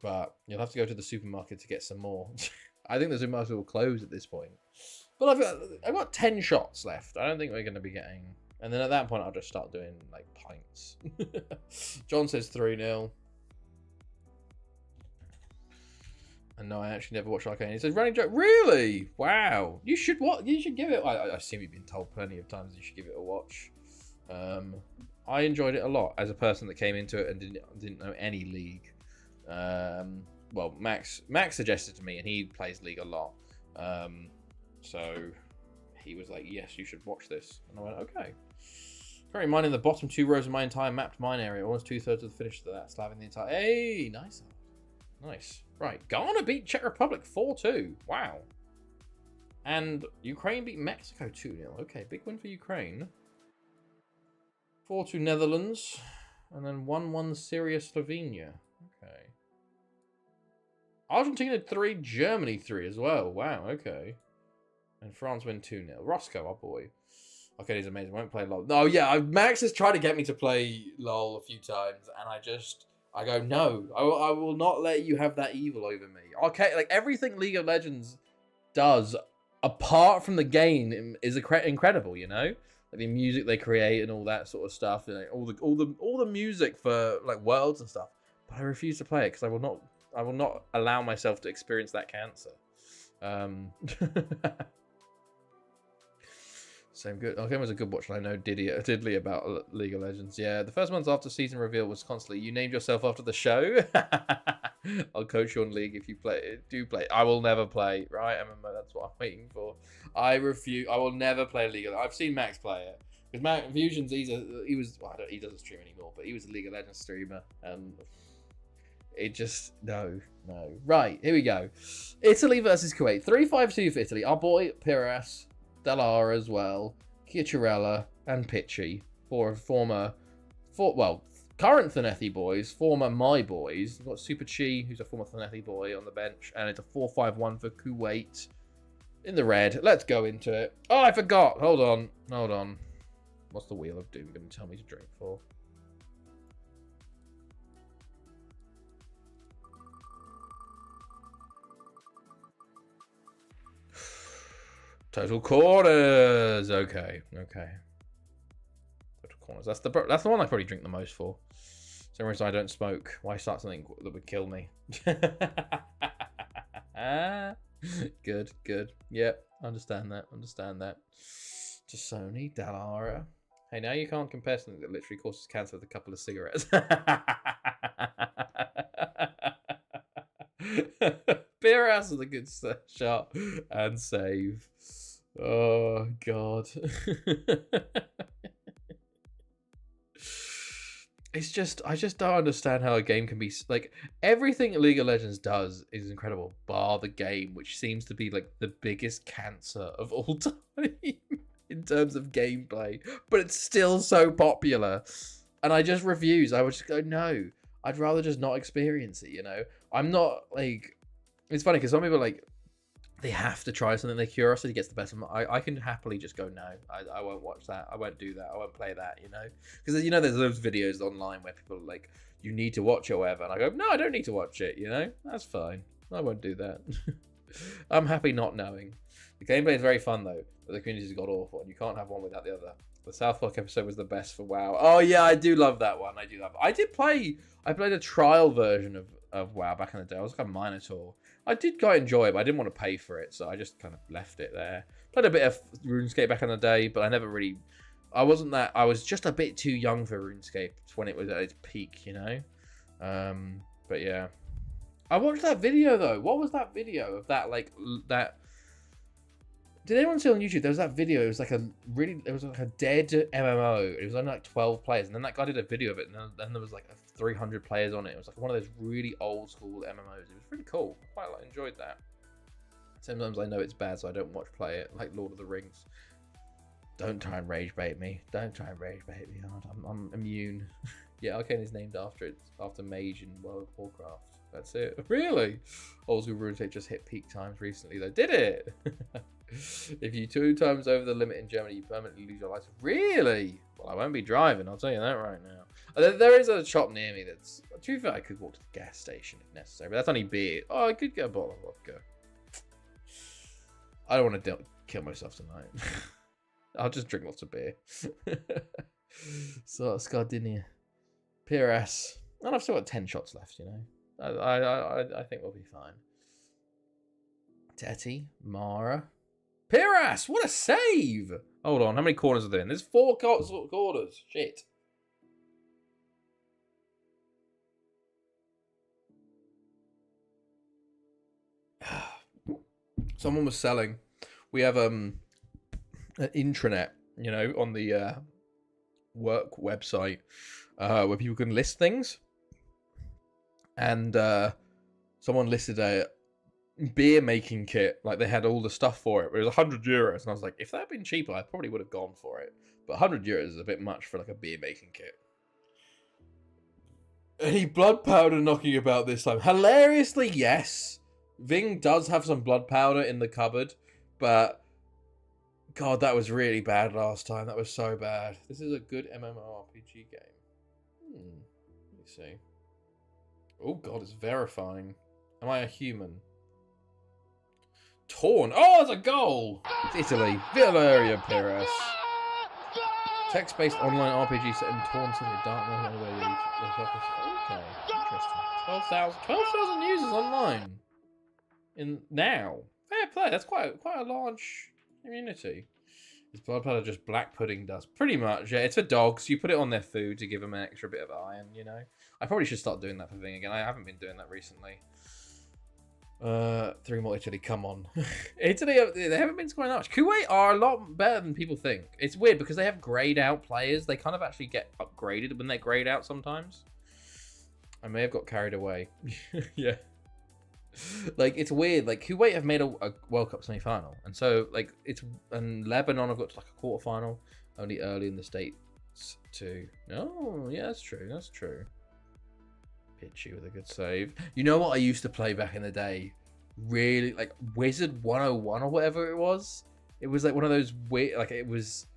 But you'll have to go to the supermarket to get some more. I think the supermarket will close at this point. But I've got 10 shots left. I don't think we're going to be getting... And then at that point, I'll just start doing, like, pints. John says 3-0. And no, I actually never watched Arcane. He says, running joke. Really? Wow. You should what? You should give it... I assume you've been told plenty of times you should give it a watch. I enjoyed it a lot as a person that came into it and didn't know any League. Well, Max suggested to me, and he plays League a lot. So he was like, yes, you should watch this. And I went, okay. Currently mining the bottom 2 rows of my entire mapped mine area. Almost 2/3 of the finish of that. Slaving the entire... Hey, nice. Nice. Right. Ghana beat Czech Republic 4-2. Wow. And Ukraine beat Mexico 2-0. Okay, big win for Ukraine. 4-2 Netherlands. And then 1-1 Syria, Slovenia. Okay. Argentina 3, Germany 3 as well. Wow, okay. And France win 2-0. Roscoe, our boy. Okay, he's amazing. Won't play LOL. No, yeah, Max has tried to get me to play LOL a few times, and I go, no, I will not let you have that evil over me. Okay, like everything League of Legends does, apart from the game, is incredible. You know, like the music they create and all that sort of stuff. You know, all the music for like worlds and stuff. But I refuse to play it because I will not allow myself to experience that cancer. Same good. Okay, was a good watch. I know diddly about League of Legends. Yeah, the first month after season reveal was constantly, you named yourself after the show. I'll coach you on League if you do play. I will never play, right? MMO, that's what I'm waiting for. I refuse. I will never play League of Legends. I've seen Max play it. Because Max Fusions, he doesn't stream anymore, but he was a League of Legends streamer. And it just, no. Right, here we go. Italy versus Kuwait. 3-5-2 for Italy. Our boy, Pires. Dallara as well, Chiacharella, and Pitchy, current Thanethi boys, former my boys. We've got Super Chi, who's a former Thanethi boy on the bench, and it's a 4-5-1 for Kuwait in the red. Let's go into it. Oh, I forgot. Hold on. What's the Wheel of Doom going to tell me to drink for? Total corners. Okay. Total corners. That's the one I probably drink the most for. Same reason I don't smoke. Why start something that would kill me? Good. Yep. Understand that. To Sony, Dallara. Hey, now you can't compare something that literally causes cancer with a couple of cigarettes. Beer ass with a good shot and save. Oh god. It's just, I just don't understand how a game can be like, everything League of Legends does is incredible, bar the game, which seems to be like the biggest cancer of all time in terms of gameplay, but it's still so popular. And I just refuse. I would just go, no, I'd rather just not experience it, you know? I'm not like, it's funny because some people like, they have to try something. Their curiosity gets the best of them. I can happily just go, no, I won't watch that. I won't do that. I won't play that, you know? Because, you know, there's those videos online where people are like, you need to watch it or whatever. And I go, no, I don't need to watch it, you know? That's fine. I won't do that. I'm happy not knowing. The gameplay is very fun, though. But the community's got awful. And you can't have one without the other. The South Park episode was the best for WoW. Oh, yeah, I do love that one. I played a trial version of WoW back in the day. I was like a Minotaur. I did quite enjoy it, but I didn't want to pay for it, so I just kind of left it there. Played a bit of RuneScape back in the day, but I was just a bit too young for RuneScape when it was at its peak, you know? But yeah. I watched that video, though. What was that video of that, that... Did anyone see on YouTube? There was that video. It was like a dead MMO. It was only like 12 players, and then that guy did a video of it, and then there was like 300 players on it. It was like one of those really old school MMOs. It was really cool. I quite enjoyed that. Sometimes I know it's bad, so I don't play it, like Lord of the Rings. Don't try and rage bait me. I'm immune. Yeah, Arcane is named after Mage in World of Warcraft. That's it. Really? Old school RuneScape just hit peak times recently, though. Did it? If you 2 times over the limit in Germany, you permanently lose your license. Really? Well, I won't be driving, I'll tell you that right now. There is a shop near me that's... To be fair, I could walk to the gas station if necessary, but that's only beer. Oh, I could get a bottle of vodka. I don't want to kill myself tonight. I'll just drink lots of beer. So, Scardinia. PRS. And I've still got 10 shots left, you know. I think we'll be fine. Tetty. Mara. PRS! What a save! Hold on, how many corners are there in? There's 4 corners. Shit. Someone was selling. We have an intranet, you know, on the work website where people can list things. And someone listed a beer making kit. Like, they had all the stuff for it. But it was €100. And I was like, if that had been cheaper, I probably would have gone for it. But €100 is a bit much for like a beer making kit. Any blood powder knocking about this time? Hilariously, yes. Ving does have some blood powder in the cupboard, but God, that was really bad last time. That was so bad. This is a good MMORPG game. Let me see. Oh God, it's verifying. Am I a human? Torn. Oh, it's a goal! It's Italy. Villaria Pires. Text-based online RPG set in Torn City, Dark Knight. Okay, interesting. 12,000 users online. In now, fair play. That's quite a large community. Is blood powder just black pudding dust? Pretty much, yeah. It's for dogs. You put it on their food to give them an extra bit of iron. You know, I probably should start doing that for Ving again. I haven't been doing that recently. 3 more Italy. Come on, Italy. They haven't been scoring that much. Kuwait are a lot better than people think. It's weird because they have grayed out players. They kind of actually get upgraded when they're grayed out sometimes. I may have got carried away. Yeah. Like, it's weird. Like, Kuwait have made a World Cup semi-final, and so like and Lebanon have got to like a quarter-final, only early in the States too. Oh yeah, that's true. That's true. Pitchy with a good save. You know what I used to play back in the day? Really, like Wizard 101 or whatever it was. It was like one of those weird, like it was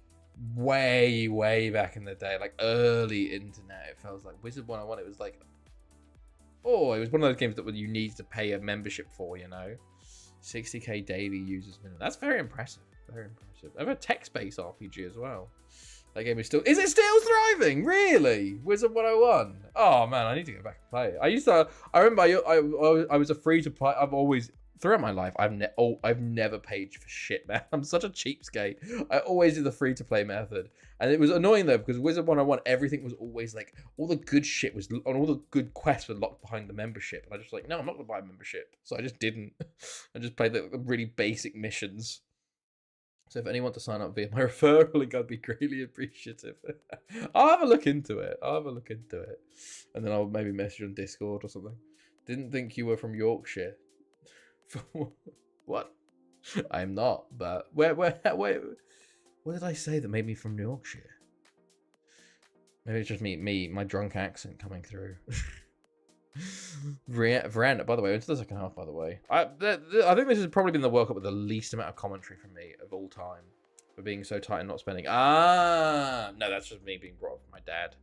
way back in the day, like early internet. It feels like Wizard 101. It was like. Oh, it was one of those games that you need to pay a membership for, you know. 60k daily users minimum. That's very impressive. Very impressive. I have a text-based RPG as well. That game is still... Is it still thriving? Really? Wizard 101? Oh, man, I need to go back and play it. I remember I was a free-to-play... I've always... Throughout my life, I've never paid for shit, man. I'm such a cheapskate. I always did the free-to-play method. And it was annoying, though, because Wizard 101, everything was always, like, all the good shit was... And all the good quests were locked behind the membership. And I just was like, no, I'm not going to buy a membership. So I just didn't. I just played the really basic missions. So if anyone wants to sign up via my referral link, I'd be greatly appreciative. I'll have a look into it. And then I'll maybe message on Discord or something. Didn't think you were from Yorkshire. What? I'm not, but where what did I say that made me from Yorkshire? Maybe it's just my drunk accent coming through. Veranda, by the way, into the second half, by the way. I think this has probably been the World Cup with the least amount of commentary from me of all time. For being so tight and not spending. No, that's just me being brought up with my dad.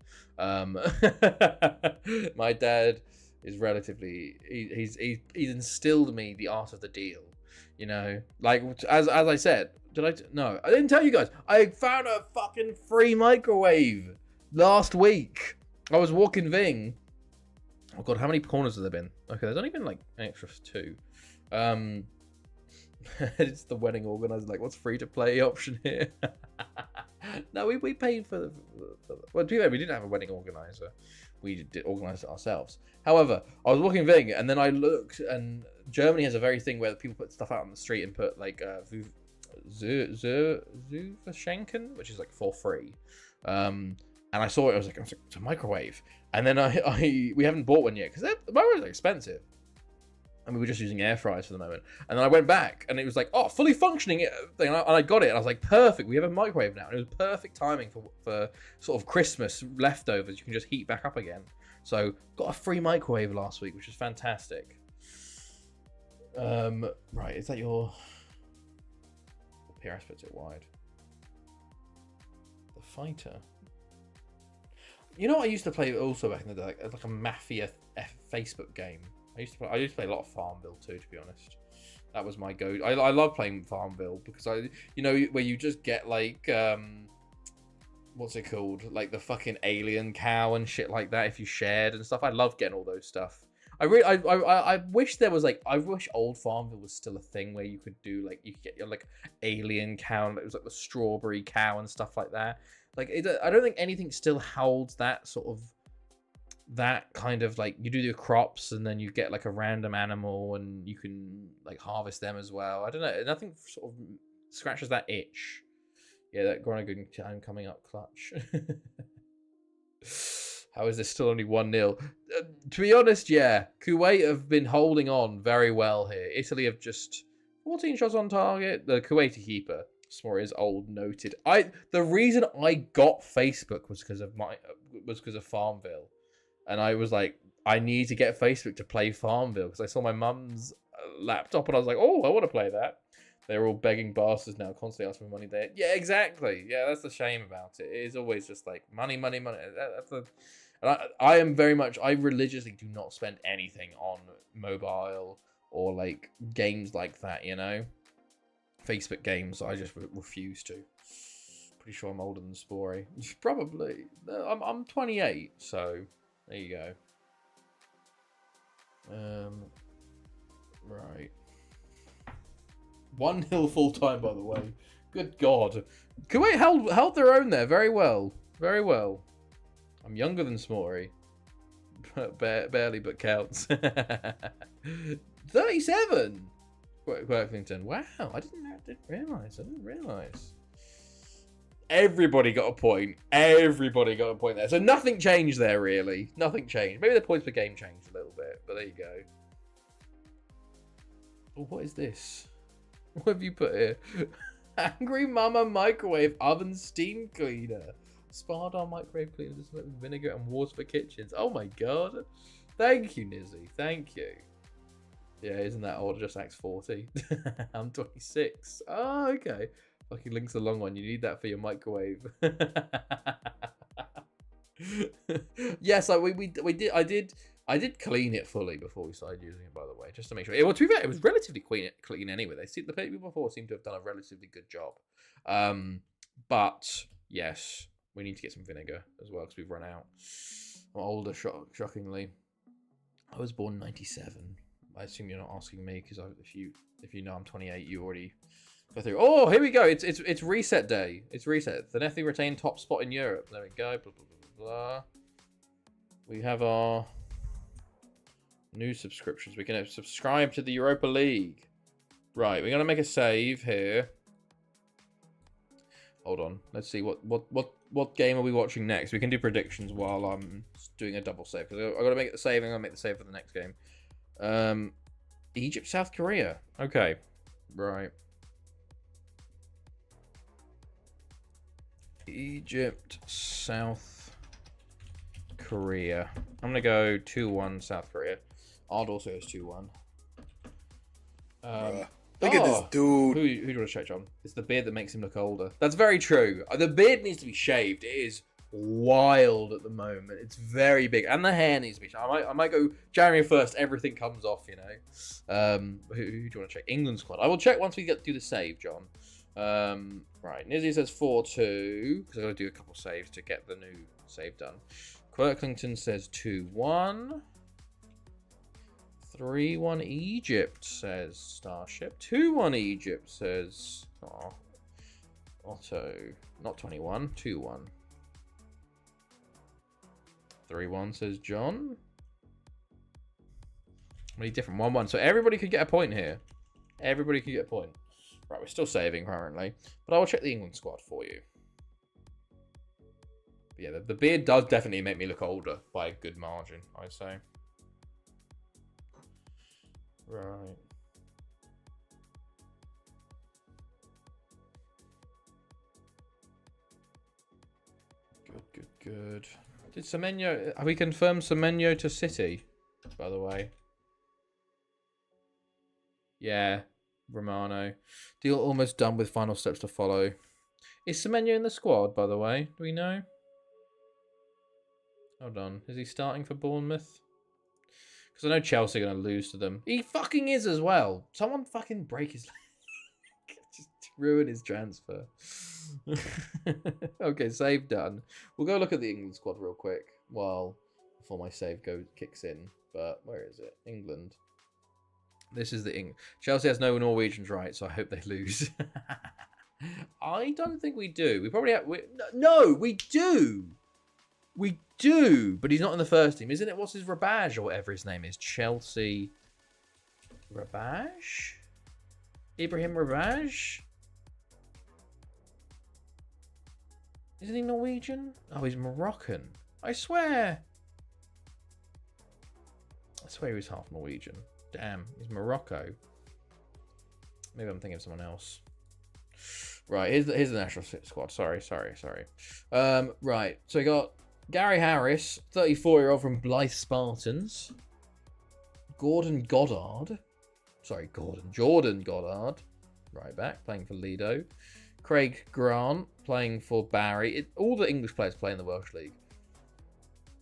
My dad is relatively he's instilled me the art of the deal, you know, like as I said. No, I didn't tell you guys. I found a fucking free microwave last week. I was walking Ving. Oh god, how many corners have there been? Okay, there's only been like an extra 2. It's the wedding organizer, like, what's free to play option here? No, we paid for the well, to be fair, we didn't have a wedding organizer. We did organize it ourselves. However, I was walking Ving, and then I looked, and Germany has a very thing where people put stuff out on the street and put like Zuverschenken, which is like for free. And I saw it. I was like, it's a microwave. And then we haven't bought one yet because the microwaves are expensive. I mean, we're just using air fryers for the moment. And then I went back, and it was like, oh, fully functioning thing. And I got it, and I was like, perfect. We have a microwave now. And it was perfect timing for sort of Christmas leftovers. You can just heat back up again. So got a free microwave last week, which is fantastic. Right, is that your... PRS puts it wide. The fighter. You know what I used to play also back in the day, like a Mafia Facebook game. I used to play a lot of Farmville too, to be honest. That was my go. I love playing Farmville because where you just get like what's it called, like the fucking alien cow and shit like that if you shared and stuff. I love getting all those stuff. I wish there was like, I wish old Farmville was still a thing where you could do like, you could get your like alien cow and it was like the strawberry cow and stuff like that. Like I don't think anything still holds that sort of, that kind of like, you do your crops and then you get like a random animal and you can like harvest them as well. I don't know, nothing sort of scratches that itch. Yeah, that Groningen time coming up clutch. How is this still only 1-0? To be honest, yeah, Kuwait have been holding on very well here. Italy have just 14 shots on target. The Kuwaiti keeper, Smore, is old, noted. The reason I got Facebook was because of Farmville. And I was like, I need to get Facebook to play Farmville because I saw my mum's laptop and I was like, oh, I want to play that. They're all begging bastards now, constantly asking for money there. Yeah, exactly. Yeah, that's the shame about it. It is always just like money, money, money. I am very much, I religiously do not spend anything on mobile or like games like that, you know? Facebook games, I just refuse to. Pretty sure I'm older than Spory. Probably. I'm 28, so there you go. Right. 1-0 full time, by the way. Good God. Kuwait held their own there very well. Very well. I'm younger than Smory. Barely, but counts. 37! Workington. Wow, I didn't realise. Everybody got a point. Everybody got a point there. So nothing changed there, really. Nothing changed. Maybe the points per game changed a little bit, but there you go. Oh, what is this? What have you put here? Angry Mama microwave oven steam cleaner. Spadar microwave cleaner with vinegar and water for kitchens. Oh my God. Thank you, Nizzy. Thank you. Yeah, isn't that old? Just Acts 40. I'm 26. Oh, okay. Fucking Link's a long one. You need that for your microwave. Yes, I did clean it fully before we started using it, by the way, just to make sure. Well, to be fair, it was relatively clean anyway. The people before seem to have done a relatively good job. But yes, we need to get some vinegar as well because we've run out. I'm older, shockingly. I was born 97. I assume you're not asking me because if you know I'm 28, you already go through. Oh, here we go. It's reset day. It's reset. The Nethy retained top spot in Europe. There we go. Blah, blah, blah, blah. We have our new subscriptions. We can subscribe to the Europa League. Right, we're gonna make a save here. Hold on. Let's see what game are we watching next. We can do predictions while I'm doing a double save because I gotta make the save. I'm gonna make the save for the next game. Egypt, South Korea. Okay, right. Egypt, South Korea. I'm gonna go 2-1 South Korea. Ard also goes 2-1. Look at this dude. Who do you want to check, John? It's the beard that makes him look older. That's very true. The beard needs to be shaved. It is wild at the moment. It's very big, and the hair needs to be shaved. I might go January 1st. Everything comes off, you know. Who do you want to check? England squad. I will check once we do the save, John. Right. Nizzy says 4-2 because I got to do a couple saves to get the new save done. Quirklington says 2-1. 3-1 Egypt, says Starship. 2-1 Egypt, says Otto. Not 21, 2-1. 3-1, says John. Many different 1-1. So everybody could get a point here. Everybody could get a point. Right, we're still saving currently. But I will check the England squad for you. But yeah, the beard does definitely make me look older by a good margin, I'd say. Right. Good. Did Semenyo... Have we confirmed Semenyo to City, by the way? Yeah. Romano. Deal almost done with final steps to follow. Is Semenyo in the squad, by the way? Do we know? Hold on. Is he starting for Bournemouth? Because I know Chelsea are going to lose to them. He fucking is as well. Someone fucking break his leg. Just ruin his transfer. Okay, save done. We'll go look at the England squad real quick before my save kicks in. But where is it? England. This is the England. Chelsea has no Norwegians, right? So I hope they lose. I don't think we do. We probably have. No, we do. We do, but he's not in the first team, isn't it? What's his Rabaj or whatever his name is? Chelsea Rabaj? Ibrahim Rabaj? Isn't he Norwegian? Oh, he's Moroccan. I swear he was half Norwegian. Damn, he's Morocco. Maybe I'm thinking of someone else. Right, here's the national squad. Sorry. Right, so we got Gary Harris, 34-year-old from Blythe Spartans. Jordan Goddard, right back, playing for Lido. Craig Grant, playing for Barry. All the English players play in the Welsh League.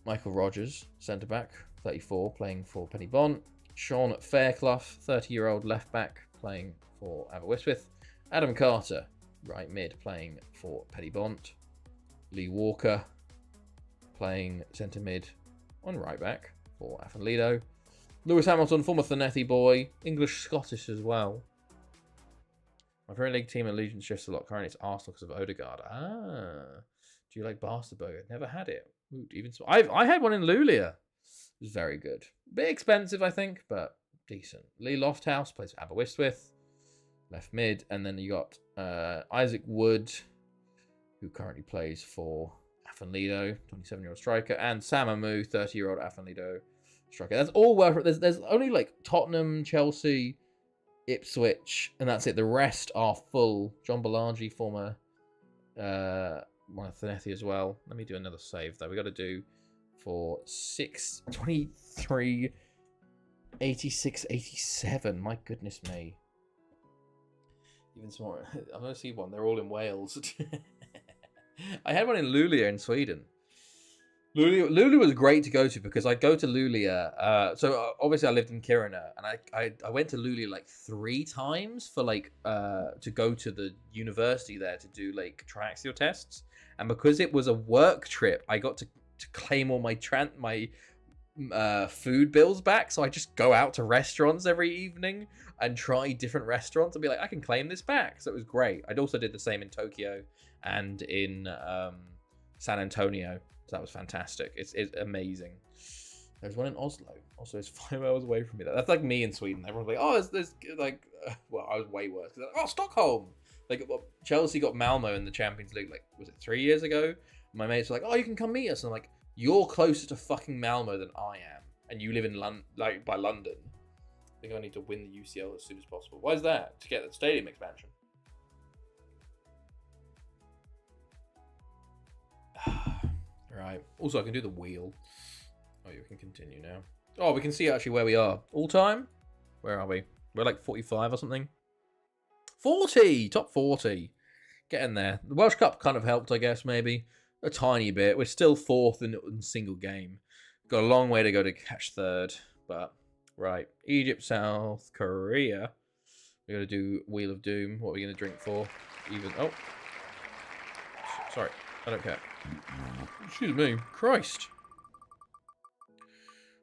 Michael Rogers, centre-back, 34, playing for Penny Bont. Sean Fairclough, 30-year-old left-back, playing for Aberystwyth. Adam Carter, right mid, playing for Penny Bont. Lee Walker, playing centre mid on right back for Afton Lido. Lewis Hamilton, former Thanethi boy, English-Scottish as well. My Premier League team allegiance shifts a lot. Currently it's Arsenal because of Odegaard. Do you like Bastard Burger? Never had it. Ooh, I had one in Luleå. It was very good. Bit expensive, I think, but decent. Lee Lofthouse plays for Aberystwyth, left mid, and then you got Isaac Wood, who currently plays for Afton Lido, 27-year-old striker, and Sam Amu, 30-year-old Afton Lido striker. That's all well. There's only like Tottenham, Chelsea, Ipswich, and that's it. The rest are full. John Balaji, former one of Thanethi as well. Let me do another save though. We got to do for 623 86 87. My goodness me. Even smaller. I'm gonna see one. They're all in Wales. I had one in Luleå in Sweden. Luleå was great to go to because I'd go to Luleå. So obviously I lived in Kiruna, and I went to Luleå like 3 times for like to go to the university there to do like triaxial tests. And because it was a work trip, I got to claim all my food bills back. So I just go out to restaurants every evening and try different restaurants and be like, I can claim this back. So it was great. I'd also did the same in Tokyo and in San Antonio. So that was fantastic. It's amazing. There's one in Oslo. Also, it's 5 hours away from me. That's like me in Sweden. Everyone's like, oh, there's like, well, I was way worse. Like, oh, Stockholm. Like, well, Chelsea got Malmo in the Champions League, like, was it 3 years ago? My mates were like, oh, you can come meet us. And I'm like, you're closer to fucking Malmo than I am. And you live in by London. I think I need to win the UCL as soon as possible. Why is that? To get the stadium expansion. Right. Also, I can do the wheel. Oh, you can continue now. Oh, we can see actually where we are. All time? Where are we? We're like 45 or something. 40! Top 40. Getting there. The Welsh Cup kind of helped, I guess, maybe. A tiny bit. We're still 4th in single game. Got a long way to go to catch 3rd. But, right. Egypt, South Korea. We're going to do Wheel of Doom. What are we going to drink for? Oh. Sorry. I don't care. Excuse me. Christ.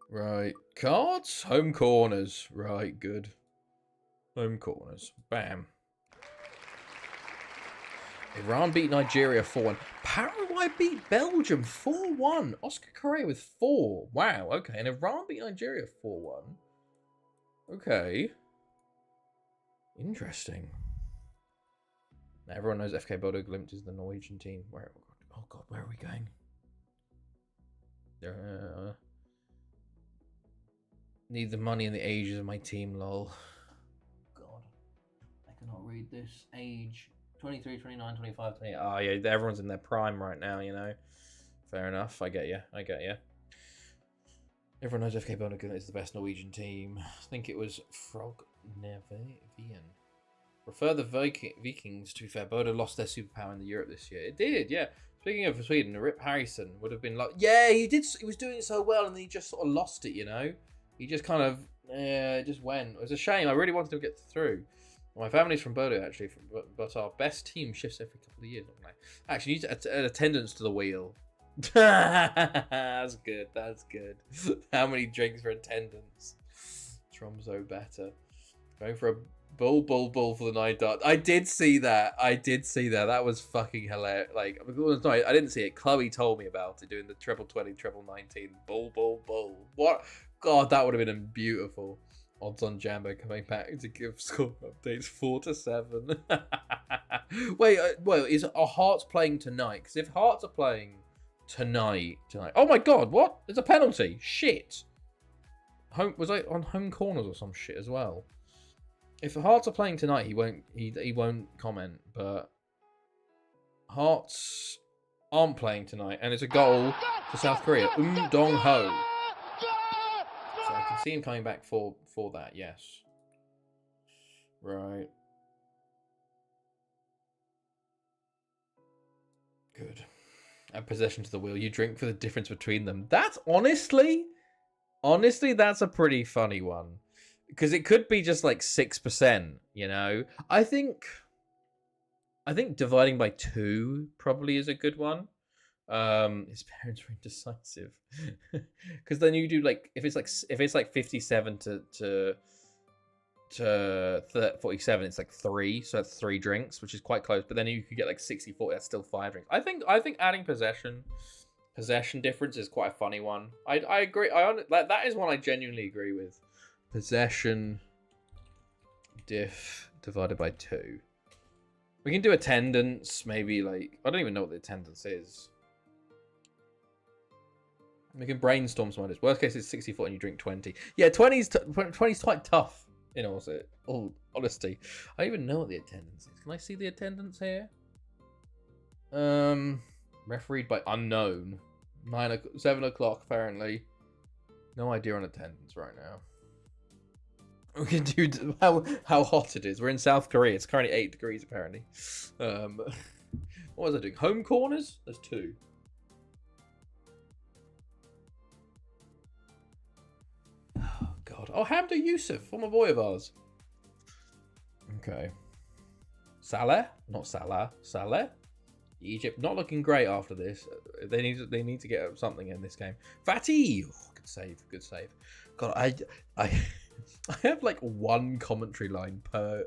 Right. Cards. Home corners. Right. Good. Home corners. Bam. Iran beat Nigeria 4-1. Paraguay beat Belgium 4-1. Oscar Correa with 4. Wow. Okay. And Iran beat Nigeria 4-1. Okay. Interesting. Now everyone knows FK Bodo Glimt is the Norwegian team. Oh god, where are we going? Need the money and the ages of my team, lol. God. I cannot read this. Age 23, 29, 25, 28. Oh yeah, everyone's in their prime right now, you know. Fair enough. I get you. Everyone knows FK Bodo Glimt is the best Norwegian team. I think it was Frog Nevian. Refer the Vikings, to be fair. Bodo lost their superpower in the Europe this year. It did, yeah. Speaking of Sweden, Rip Harrison would have been like, yeah, he did. He was doing it so well, and then he just sort of lost it, you know? He just kind of, it just went. It was a shame. I really wanted to get through. My family's from Bodo, actually, but our best team shifts every couple of years. Actually, you need an attendance to the wheel. That's good. That's good. How many drinks for attendance? Tromso better. Going for a bull for the 9 dart. I did see that. That was fucking hilarious. Like, no, I didn't see it. Chloe told me about it, doing the treble 20, treble 19. Bull. What? God, that would have been beautiful. Odds on Jambo coming back to give score updates 4-7. Wait, are Hearts playing tonight? Because if Hearts are playing tonight. Oh my God, what? There's a penalty. Shit. Was I on home corners or some shit as well? If Hearts are playing tonight, he won't comment. But Hearts aren't playing tonight, and it's a goal for South Korea. Dong Ho. So I can see him coming back for that. Yes. Right. Good. Add possession to the wheel. You drink for the difference between them. That's honestly, that's a pretty funny one. Because it could be just like 6%, you know? I think dividing by 2 probably is a good one. His parents were indecisive. Because then you do like, if it's like 57 to 47, it's like 3, so that's 3 drinks, which is quite close. But then you could get like 60-40, that's still 5 drinks. I think adding possession difference is quite a funny one. I agree. That is one I genuinely agree with. Possession diff divided by 2. We can do attendance, maybe like, I don't even know what the attendance is. We can brainstorm some ideas. Worst case is 60-40 and you drink 20. Yeah, 20's quite tough. In all honesty, I don't even know what the attendance is. Can I see the attendance here? Refereed by unknown. 7 o'clock apparently. No idea on attendance right now. We can do how hot it is. We're in South Korea. It's currently 8 degrees apparently. What was I doing? Home corners? There's 2. God. Oh, Hamza Yusuf, former boy of ours. Okay. Saleh? Not Salah. Saleh? Egypt not looking great after this. They need to get something in this game. Fatih! Oh, good save. God, I have like 1 commentary line per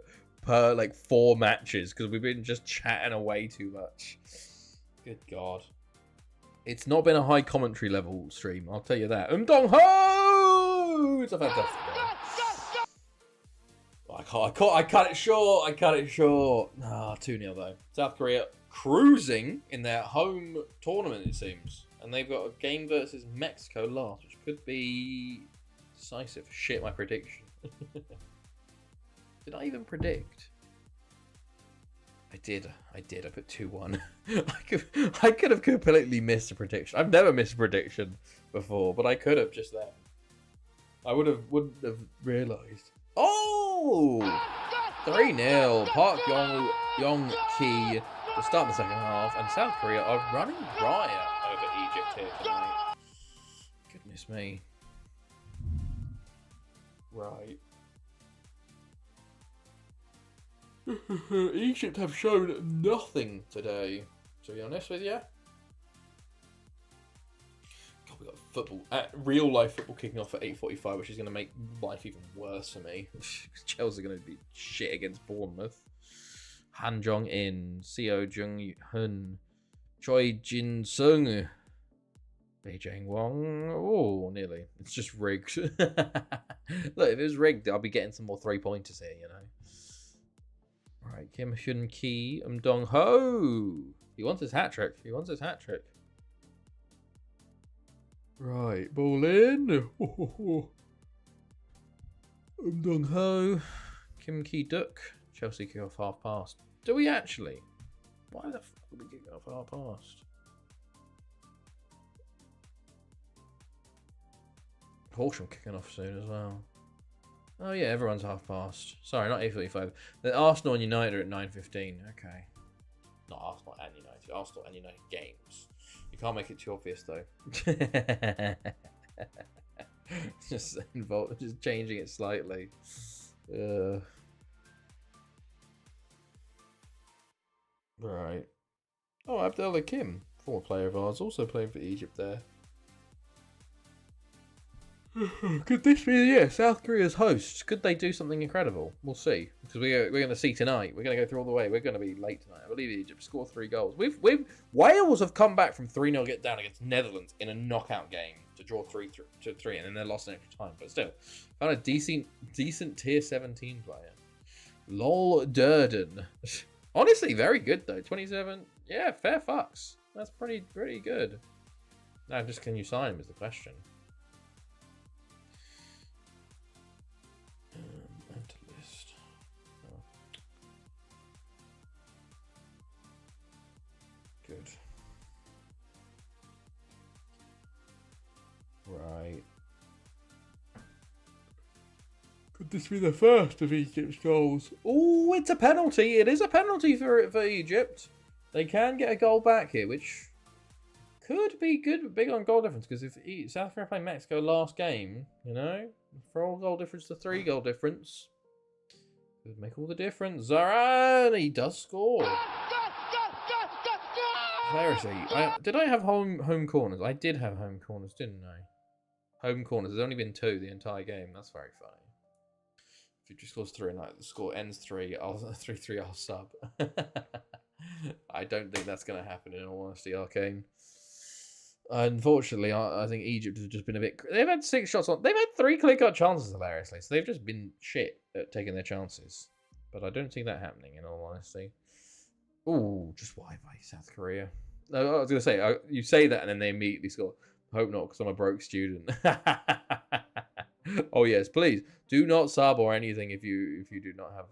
like 4 matches because we've been just chatting away too much. Good God. It's not been a high commentary level stream, I'll tell you that. Dong Ho! It's a fantastic game. I cut it short. 2-0 though. South Korea cruising in their home tournament, it seems. And they've got a game versus Mexico last, which could be decisive. Shit, my prediction. Did I even predict? I did. I put 2-1. I could have completely missed a prediction. I've never missed a prediction before, but I could have just then. I wouldn't have realised. Oh! 3-0. Park Yong-ki to start the second half, and South Korea are running riot over Egypt here tonight. Goodness me. Right. Egypt have shown nothing today, to be honest with you. God, we got football, real life football kicking off at 8:45, which is going to make life even worse for me. Chelsea are going to be shit against Bournemouth. Han Jong-in, Seo Jung-hun, Choi Jin-sung, Beijing Wong. Oh, nearly. It's just rigged. Look, if it was rigged, I'll be getting some more 3-pointers here, you know. Right, Kim Hyun Ki, Dong Ho. He wants his hat trick. Right, ball in. Dong Ho, Kim Ki Duk. Chelsea kick off half past. Do we actually? Why the fuck would we kick off half past? Horsham kicking off soon as well. Oh yeah, everyone's half past. Sorry, not 8:45. The Arsenal and United are at 9:15. Okay. Not Arsenal and United. Arsenal and United games. You can't make it too obvious though. just changing it slightly. Right. Oh, Abdullah Kim, former player of ours, also playing for Egypt there. Could this be South Korea's hosts? Could they do something incredible? We'll see, because we're going to see tonight. We're going to go through all the way. We're going to be late tonight. I believe Egypt scored 3 goals. Wales have come back from 3-0 get down against Netherlands in a knockout game to draw 3-3, and then they lost in extra time. But still, found a decent tier 17 player. Lol Durden. Honestly, very good though. 27. Yeah, fair fucks. That's pretty good. Now, just can you sign him is the question. List. Oh. Good. Right. Could this be the first of Egypt's goals? Oh, it's a penalty. It is a penalty for Egypt. They can get a goal back here, which could be good, big on goal difference. Because if South Africa play Mexico last game, you know, 4 goal difference to 3 goal difference, could make all the difference. Zaran, he does score. Did I have home corners? I did have home corners, didn't I? Home corners. There's only been 2 the entire game. That's very funny. If he scores 3 and the score ends 3, I'll 3-3. I'll sub. I don't think that's going to happen. In all honesty, Arcane. Unfortunately, I think Egypt has just been a bit. They've had 6 shots on. They've had 3 clear-cut chances, hilariously. So they've just been shit at taking their chances. But I don't see that happening. In all honesty. Ooh, just why by South Korea? No, I was going to say you say that and then they immediately score. I hope not, because I'm a broke student. Oh yes, please do not sub or anything if you do not have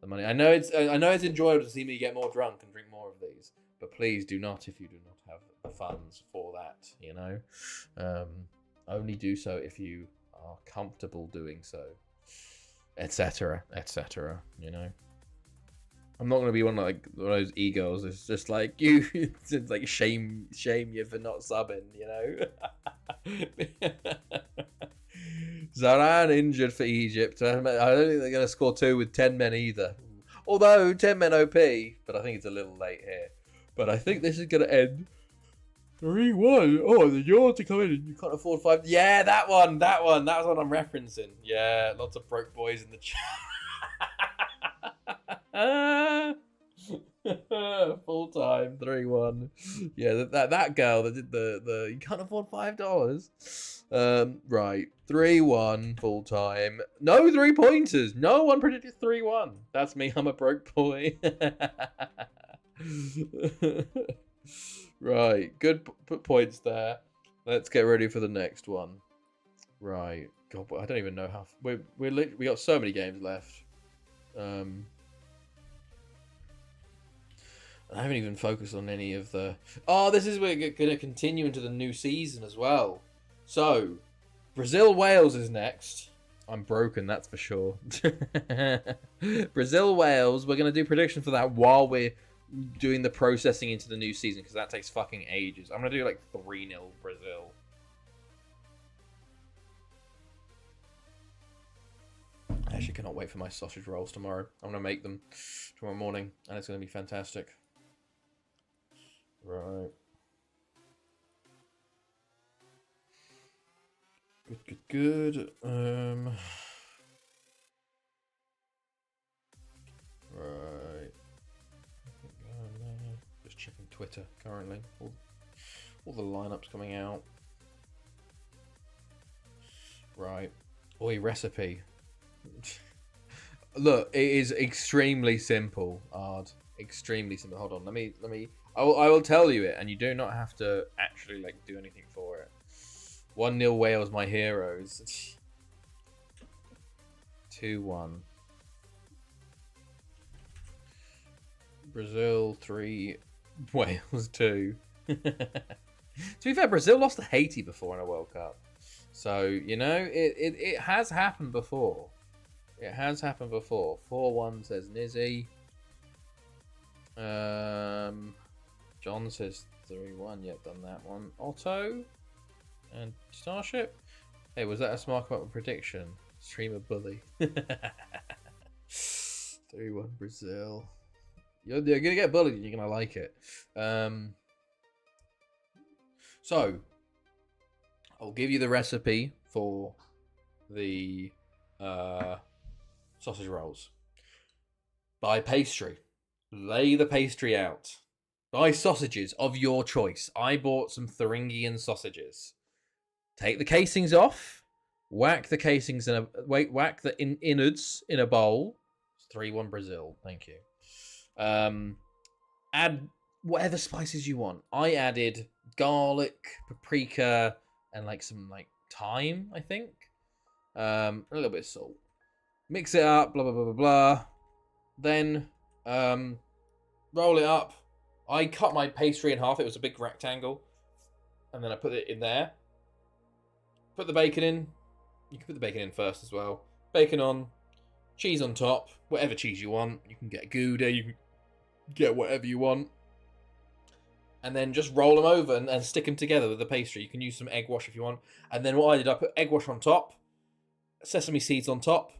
the money. I know it's enjoyable to see me get more drunk and drink more of these, but please do not if you do not have the funds for that. You know, only do so if you are comfortable doing so, etc., etc. You know, I'm not going to be one of those egos. It's just like you, it's like shame you for not subbing. You know. Zaran injured for Egypt. I don't think they're going to score 2 with 10 men either. Although 10 men OP, but I think it's a little late here. But I think this is going to end 3-1. Oh, the Euro to come in and you can't afford 5. Yeah, that one. That was what I'm referencing. Yeah, lots of broke boys in the chat. Full time 3-1. Yeah, that girl that did the you can't afford $5. Right, 3-1 full time. No 3-pointers. No one predicted 3-1. That's me. I'm a broke boy. Right, good points there. Let's get ready for the next one. Right, God, I don't even know how we got so many games left. I haven't even focused on any of the. Oh, this is we're going to continue into the new season as well. So, Brazil-Wales is next. I'm broken, that's for sure. Brazil-Wales, we're going to do prediction for that while we're doing the processing into the new season, because that takes fucking ages. I'm going to do like 3-0 Brazil. I actually cannot wait for my sausage rolls tomorrow. I'm going to make them tomorrow morning, and it's going to be fantastic. Right. Good. Right. Just checking Twitter currently. All the lineups coming out. Right. Oi, recipe. Look, it is extremely simple, Ard. Extremely simple. Hold on, let me. I will tell you it, and you do not have to actually like do anything for it. 1-0 Wales, my heroes. 2-1. Brazil 3, Wales 2. To be fair, Brazil lost to Haiti before in a World Cup, so you know it has happened before. It has happened before. 4-1 says Nizzy. John says 3-1. Yep, done that one. Otto and Starship. Hey, was that a smart up prediction? Streamer bully. 3-1 Brazil. You're gonna get bullied and you're gonna like it. So I'll give you the recipe for the sausage rolls. Buy pastry. Lay the pastry out. Buy sausages of your choice. I bought some Thuringian sausages. Take the casings off. Whack the casings in a whack the innards in a bowl. It's 3-1 Brazil. Thank you. Add whatever spices you want. I added garlic, paprika, and like some like thyme, I think. A little bit of salt. Mix it up, blah blah blah blah blah. Then roll it up. I cut my pastry in half. It was a big rectangle. And then I put it in there. Put the bacon in. You can put the bacon in first as well. Bacon on. Cheese on top. Whatever cheese you want. You can get Gouda. You can get whatever you want. And then just roll them over and stick them together with the pastry. You can use some egg wash if you want. And then what I did, I put egg wash on top. Sesame seeds on top.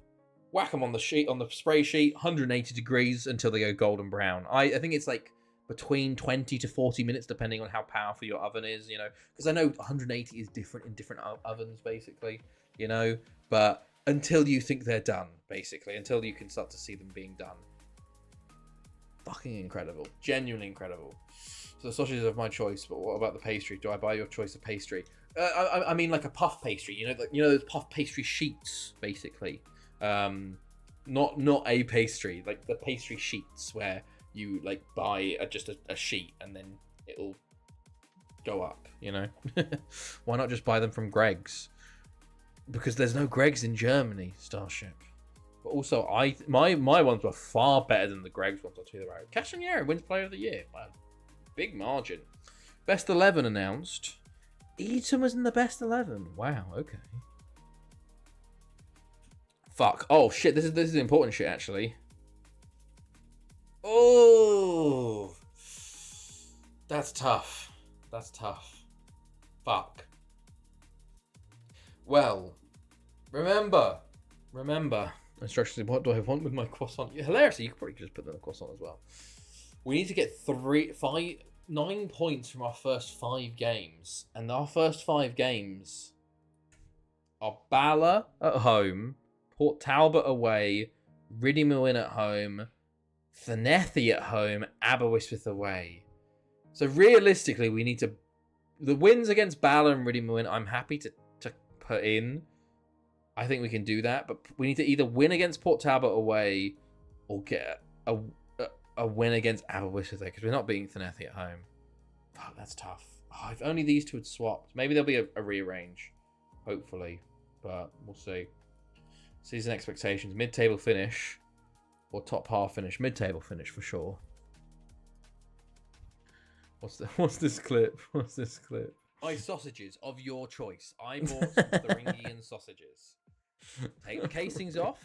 Whack them on the sheet, on the spray sheet. 180 degrees until they go golden brown. I think it's like between 20 to 40 minutes, depending on how powerful your oven is, you know, because I know 180 is different in different ovens, basically, you know, but until you think they're done, basically, until you can start to see them being done. Fucking incredible. Genuinely incredible. So the sausages of my choice, but what about the pastry? Do I buy your choice of pastry? I mean like a puff pastry, you know those puff pastry sheets, basically. Not a pastry, like the pastry sheets where you like buy just a sheet and then it'll go up, you know. Why not just buy them from Greg's? Because there's no Greg's in Germany, Starship. But also my ones were far better than the Greg's ones, I'll tell you the right. Castanieri wins player of the year by a big margin. Best 11 announced. Eton was in the best 11. Wow, okay. Fuck. Oh shit, this is important shit actually. Oh, that's tough. That's tough. Fuck. Well, remember. Instructions. What do I want with my croissant? Yeah, hilariously, you could probably just put them in a croissant as well. We need to get 9 points from our first 5 games, and our first 5 games are Bala at home, Port Talbot away, Ridimewin at home, Llanelli at home, Aberystwyth away. So realistically, we need to... The wins against Bala and Ridimewin, I'm happy to put in. I think we can do that, but we need to either win against Port Talbot away or get a win against Aberystwyth, because we're not beating Llanelli at home. Fuck, that's tough. Oh, if only these two had swapped. Maybe there'll be a rearrange, hopefully, but we'll see. Season expectations: mid-table finish or top half finish. Mid-table finish for sure. What's this clip? What's this clip? Buy sausages of your choice. I bought some Thuringian sausages. Take the casings off.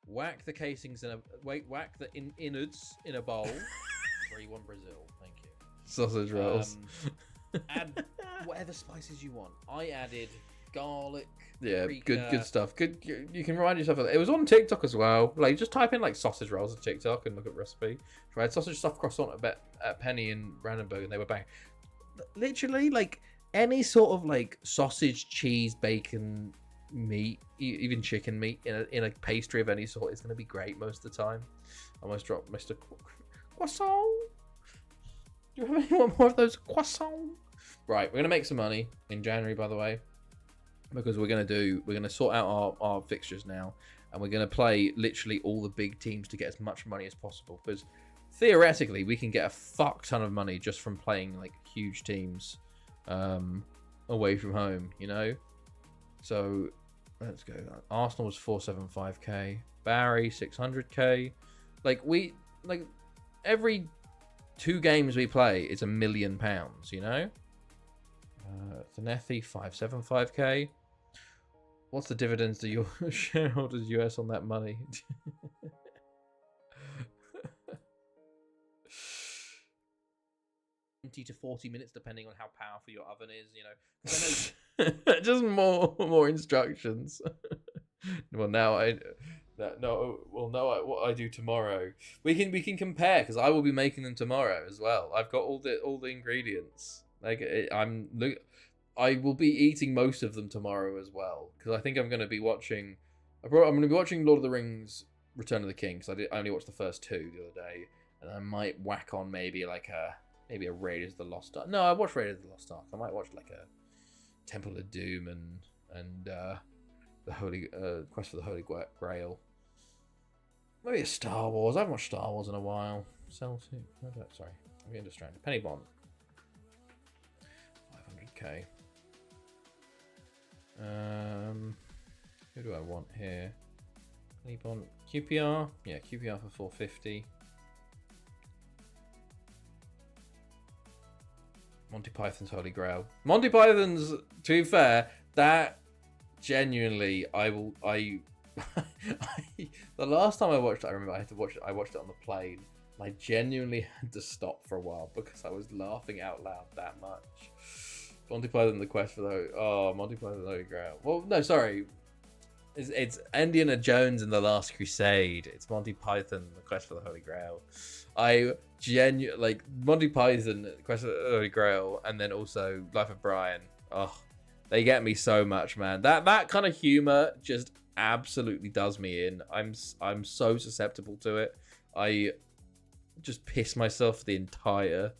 Whack the casings whack the innards in a bowl. 3-1 Brazil. Thank you. Sausage rolls. Add whatever spices you want. I added garlic. Yeah, paprika. Good stuff. Good. You can remind yourself of that. It was on TikTok as well. Like, just type in like sausage rolls on TikTok and look at recipe. Tried sausage stuffed croissant at Penny in Brandenburg, and they were bang. Literally, like any sort of like sausage, cheese, bacon, meat, even chicken meat in a pastry of any sort is going to be great most of the time. I almost dropped Mr. Croissant. Do you have any more of those croissants? Right, we're going to make some money in January, by the way, because we're going to sort out our fixtures now, and we're going to play literally all the big teams to get as much money as possible, because theoretically we can get a fuck ton of money just from playing like huge teams away from home, you know. So let's go. Arsenal was 475k, Barry 600k. Like every 2 games we play is £1 million, you know. Llanelli 575k. What's the dividends to your shareholders US on that money? 20 to 40 minutes, depending on how powerful your oven is, you know. Just more instructions. Well, now what I do tomorrow. We can compare, because I will be making them tomorrow as well. I've got all the ingredients. Like I will be eating most of them tomorrow as well, because I think I'm going to be watching. I'm going to be watching Lord of the Rings: Return of the King, because I only watched the first two the other day, and I might whack on maybe a Raiders of the Lost Ark. No, I watched Raiders of the Lost Ark. I might watch like a Temple of Doom and the Holy Quest for the Holy Grail. Maybe a Star Wars. I haven't watched Star Wars in a while. Sorry, I'm getting distracted. Penny Bond. 500k. Who do I want here? Penny Bond. QPR. Yeah, QPR for 450. Monty Python's Holy Grail. Monty Python's, to be fair, that genuinely, the last time I watched it, I remember I watched it on the plane, and I genuinely had to stop for a while because I was laughing out loud that much. Monty Python, the Quest for the Monty Python, the Holy Grail. Well, no, sorry. It's Indiana Jones and the Last Crusade. It's Monty Python, the Quest for the Holy Grail. I genuinely like Monty Python, the Quest for the Holy Grail, and then also Life of Brian. Oh, they get me so much, man. That kind of humor just absolutely does me in. I'm so susceptible to it. I just piss myself the entire.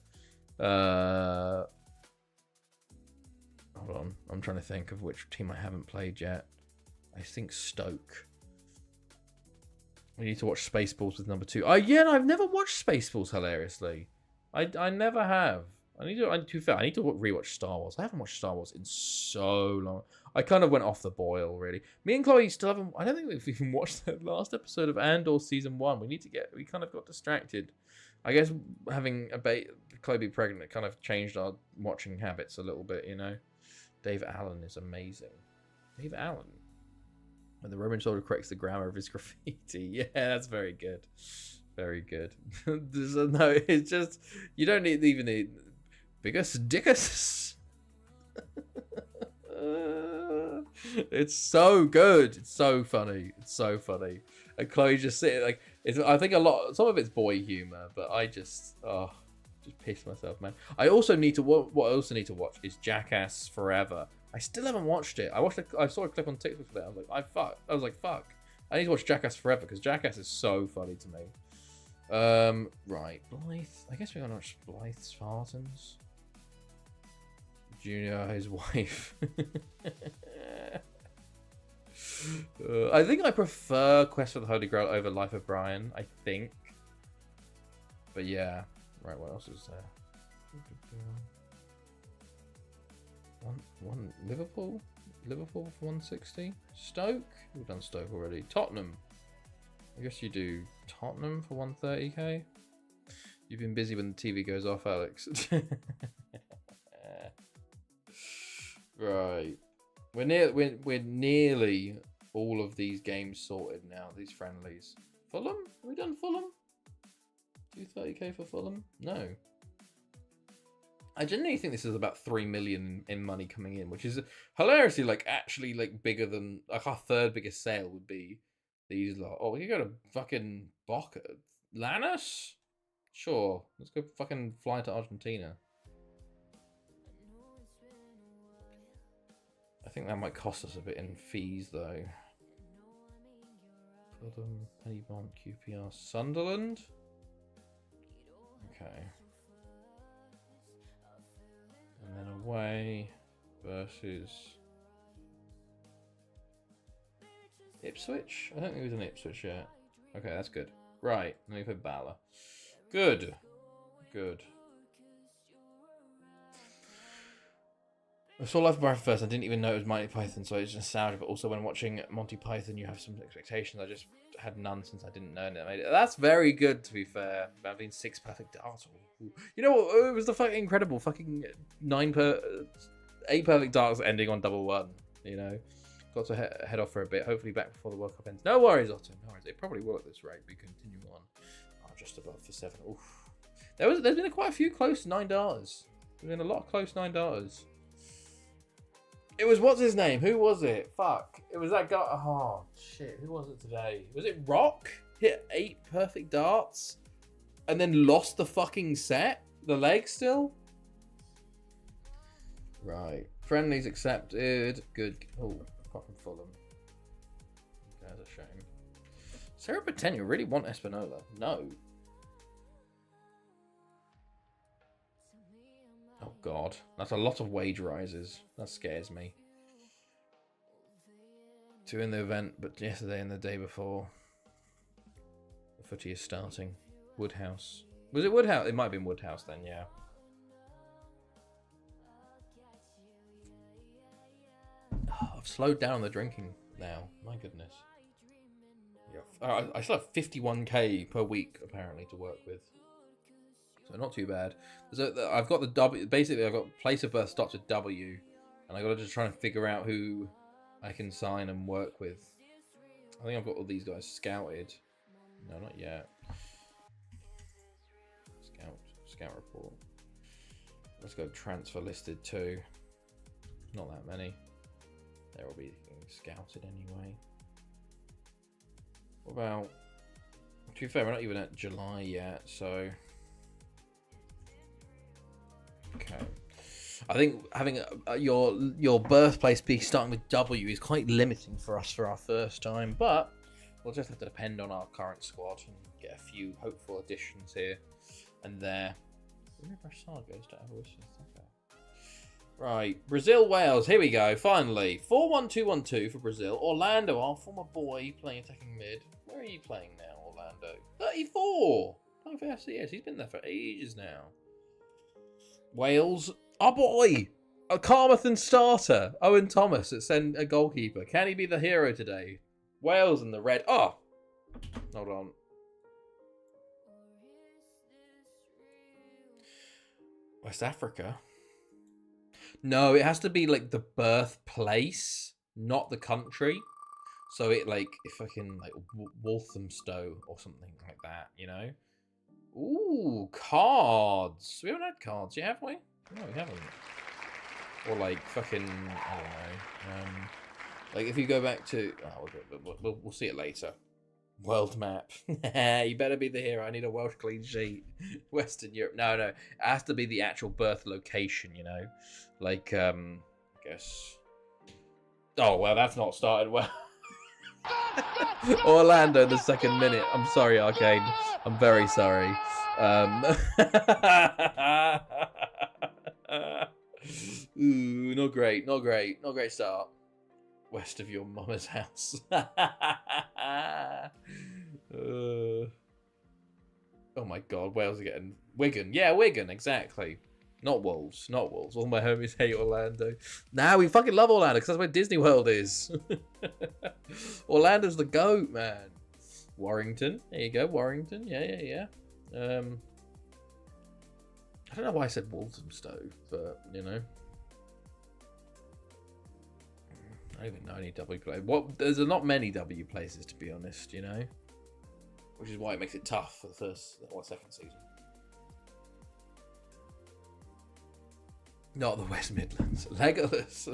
Hold on, I'm trying to think of which team I haven't played yet. I think Stoke. We need to watch Spaceballs with number 2. Oh yeah, no, I've never watched Spaceballs. Hilariously, I never have. I need to rewatch Star Wars. I haven't watched Star Wars in so long. I kind of went off the boil, really. Me and Chloe still haven't. I don't think we've even watched the last episode of Andor season 1. We kind of got distracted. I guess having Chloe be pregnant kind of changed our watching habits a little bit, you know. Dave Allen is amazing. Dave Allen. When the Roman soldier corrects the grammar of his graffiti. Yeah, that's very good. Very good. No, it's just, you don't even need Biggest Dickus. It's so good. It's so funny. It's so funny. And Chloe just sitting like, I think some of it's boy humor, but I just piss myself, man. I also need to what I also need to watch is Jackass Forever. I still haven't watched it. I saw a clip on TikTok for that. I was like, fuck. I need to watch Jackass Forever because Jackass is so funny to me. Right, Blythe. I guess we're gonna watch Blythe Spartans. Junior, his wife. I think I prefer Quest for the Holy Grail over Life of Brian. I think. But yeah. Right, what else is there? One Liverpool for 160. Stoke. We've done Stoke already. Tottenham. I guess you do Tottenham for 130k. You've been busy when the TV goes off, Alex. Right. We're nearly all of these games sorted now. These friendlies. Fulham? Have we done Fulham? 230k for Fulham? No. I genuinely think this is about 3 million in money coming in, which is hilariously actually bigger than our third biggest sale would be these lot. Oh, we could go to fucking Boca. Lanús? Sure. Let's go fucking fly to Argentina. I think that might cost us a bit in fees though. Fulham, Penybont, QPR, Sunderland. Okay. And then away versus Ipswich? I don't think it was in Ipswich yet. Okay, that's good. Right, let me put Bala. Good. Good. I saw Life of Brian first. I didn't even know it was Monty Python, so it's nostalgia. But also, when watching Monty Python, you have some expectations. I just had none since I didn't know it. That's very good, to be fair. I've been 6 perfect darts. You know what? It was the fucking incredible fucking 8 perfect darts ending on 1-1. You know, Got to head off for a bit. Hopefully back before the World Cup ends. No worries, Otto. No worries. It probably will at this rate. We continue on. Oh, just above for 7. Oof. There's been quite a few close $9. There's been a lot of close $9. It was, what's his name? Who was it? Fuck. It was that guy. Oh, shit. Who was it today? Was it Rock? Hit 8 perfect darts and then lost the fucking set? The leg still? Right. Friendlies accepted. Good. Oh, apart from Fulham. That's a shame. Sarah Patenia really want Espinola? No. Oh, God. That's a lot of wage rises. That scares me. 2 in the event, but yesterday and the day before. The footy is starting. Woodhouse. Was it Woodhouse? It might have been Woodhouse then, yeah. Oh, I've slowed down the drinking now. My goodness. Yeah. I still have 51k per week, apparently, to work with. So not too bad. I've got the W. Basically, I've got place of birth starts with W, and I got to just try and figure out who I can sign and work with. I think I've got all these guys scouted. No, not yet. Scout report. Let's go transfer listed too. Not that many. They will be scouted anyway. What about? To be fair, we're not even at July yet, so. Okay. I think having your birthplace be starting with W is quite limiting for us for our first time, but we'll just have to depend on our current squad and get a few hopeful additions here and there. Brassard goes to Avoisin. Okay. Right, Brazil, Wales. Here we go. Finally, 4-1-2-1-2 for Brazil. Orlando, our former boy, playing attacking mid. Where are you playing now, Orlando? 34. Playing for FCS. He's been there for ages now. Wales, our boy, a Carmarthen starter, Owen Thomas at a goalkeeper. Can he be the hero today? Wales in the red. Oh, hold on. West Africa. No, it has to be like the birthplace, not the country. So it like if fucking like Walthamstow or something like that, you know. Ooh, cards. We haven't had cards yet, have we? No, we haven't. Or like fucking, I don't know. Like if you go back to, we'll see it later. World map. You better be the hero. I need a Welsh clean sheet. Western Europe. No. It has to be the actual birth location, you know. Like, I guess. Oh, well, that's not started well. Orlando in the second minute. I'm sorry, Arcade. I'm very sorry. Ooh, not great. Not great start. West of your mama's house. Oh my god, Wales are getting Wigan. Yeah, Wigan, exactly. Not Wolves. All my homies hate Orlando. Nah, we fucking love Orlando because that's where Disney World is. Orlando's the GOAT, man. Warrington. There you go, Warrington. Yeah. I don't know why I said Walthamstow, but, you know. I don't even know any W places. There's not many W places, to be honest, you know? Which is why it makes it tough for the second season. Not the West Midlands. Legolas.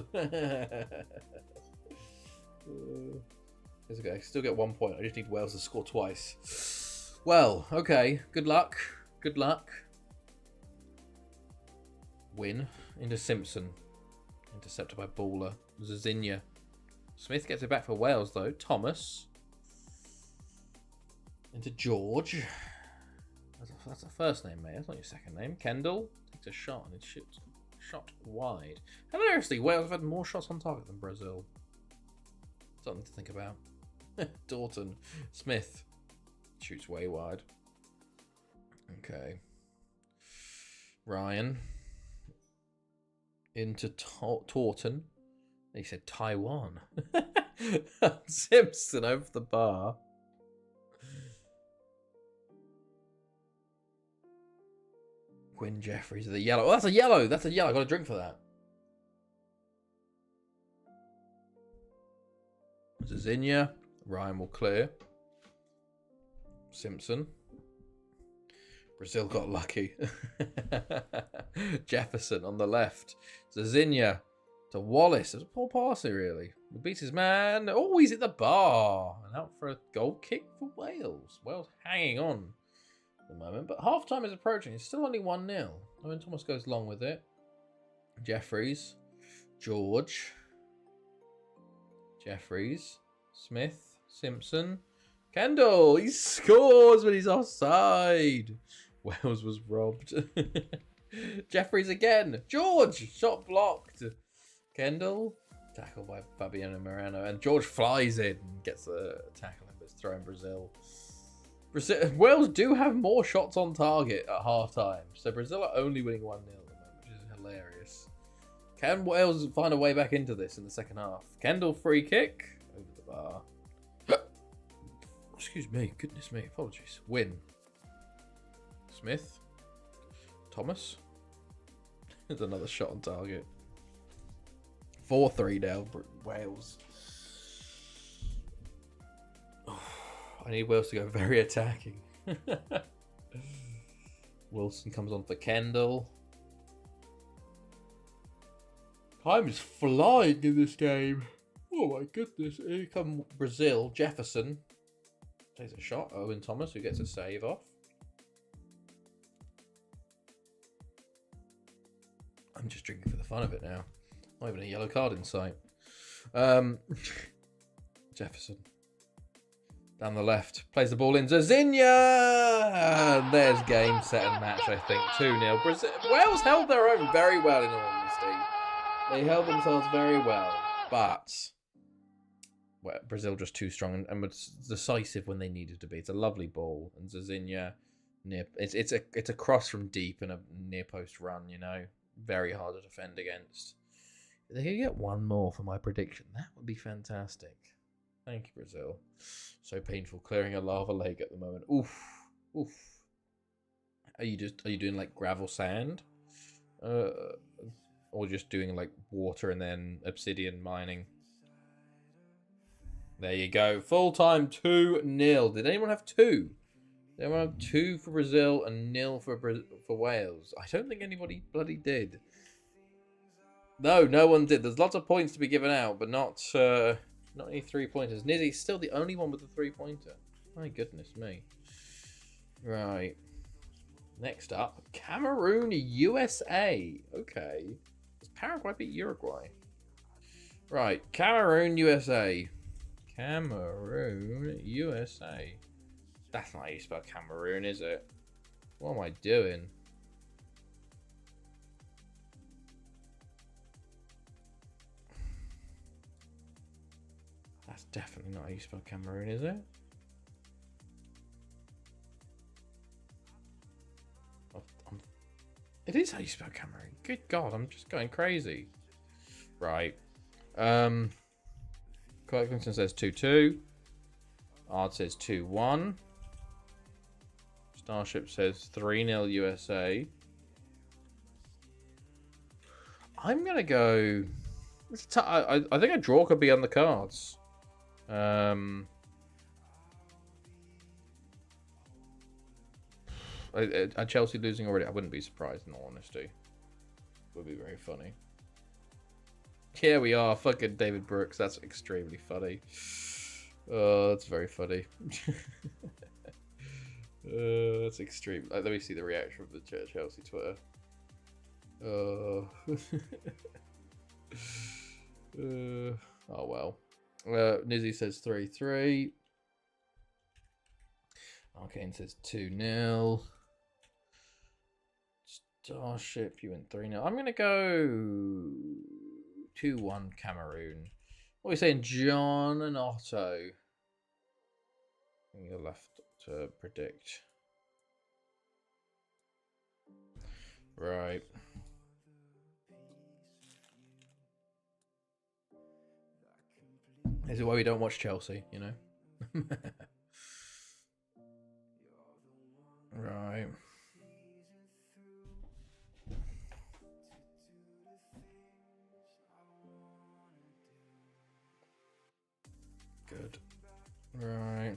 It's okay. I still get 1 point. I just need Wales to score twice. Well, okay. Good luck. Win. Into Simpson. Intercepted by Baller. Zazinha. Smith gets it back for Wales, though. Thomas. Into George. That's a first name, mate. That's not your second name. Kendall takes a shot and it shoots. Shot wide. Hilariously, Wales have had more shots on target than Brazil. Something to think about. Dalton. Smith shoots way wide. Okay. Ryan. Into Taunton. He said Taiwan. Simpson over the bar. Quinn Jeffries, the yellow. Oh, that's a yellow. I got a drink for that. Zazinha. Ryan will clear. Simpson. Brazil got lucky. Jefferson on the left. Zazinha to Wallace. It was a poor passing, really. He beats his man. Oh, he's at the bar. And out for a goal kick for Wales. Wales hanging on at the moment. But half-time is approaching. It's still only 1-0. Owen Thomas goes long with it. Jeffries. George. Jeffries. Smith. Simpson. Kendall. He scores, but he's offside. Wales was robbed. Jeffries again. George. Shot blocked. Kendall. Tackled by Fabiano Moreno. And George flies in and gets the tackle and it's thrown Brazil. Wales do have more shots on target at half time. So Brazil are only winning 1-0 at the moment, which is hilarious. Can Wales find a way back into this in the second half? Kendall free kick. Over the bar. Excuse me. Goodness me. Apologies. Win. Smith. Thomas. There's another shot on target. 4-3 now, Wales. Oh, I need Wales to go very attacking. Wilson comes on for Kendall. Time is flying in this game. Oh my goodness. Here come Brazil. Jefferson takes a shot. Owen Thomas, who gets a save off. I'm just drinking for the fun of it now. Not even a yellow card in sight. Jefferson. Down the left. Plays the ball in. Zazinha! And there's game, set and match, I think. 2-0. Wales held their own very well, in all honesty. They held themselves very well. But Brazil just too strong and was decisive when they needed to be. It's a lovely ball. And Zazinha, it's a cross from deep and a near post run, you know. Very hard to defend against. If they could get one more for my prediction, that would be fantastic. Thank you, Brazil. So painful clearing a lava lake at the moment. Oof. Oof. Are you doing like gravel sand? Or just doing like water and then obsidian mining? There you go. Full time 2-0. Did anyone have 2? Did anyone have 2 for Brazil and 0 for Wales? I don't think anybody bloody did. No one did. There's lots of points to be given out, but not any 3-pointers. Nizzy's still the only one with a 3-pointer. My goodness me. Right. Next up, Cameroon, USA. Okay. Does Paraguay beat Uruguay? Right. Cameroon, USA. Cameroon, USA. That's not how you spell Cameroon, is it? What am I doing? That's definitely not how you spell Cameroon, is it? It is how you spell Cameroon. Good God, I'm just going crazy. Right. Clarkson says 2-2. Ard says 2-1. Starship says 3-0 USA. I'm going to go... I think a draw could be on the cards. Are Chelsea losing already? I wouldn't be surprised, in all honesty. Would be very funny. Here we are, fucking David Brooks. That's extremely funny. Oh, that's very funny. That's extreme. Let me see the reaction of the Chelsea Twitter. Oh well. Nizzy says 3-3. Arcane says 2-0. Starship, you went 3-0. I'm going to go 2-1 Cameroon. What are we saying, John and Otto? I think you're left to predict. Right. This is why we don't watch Chelsea, you know? Right. Good. Right.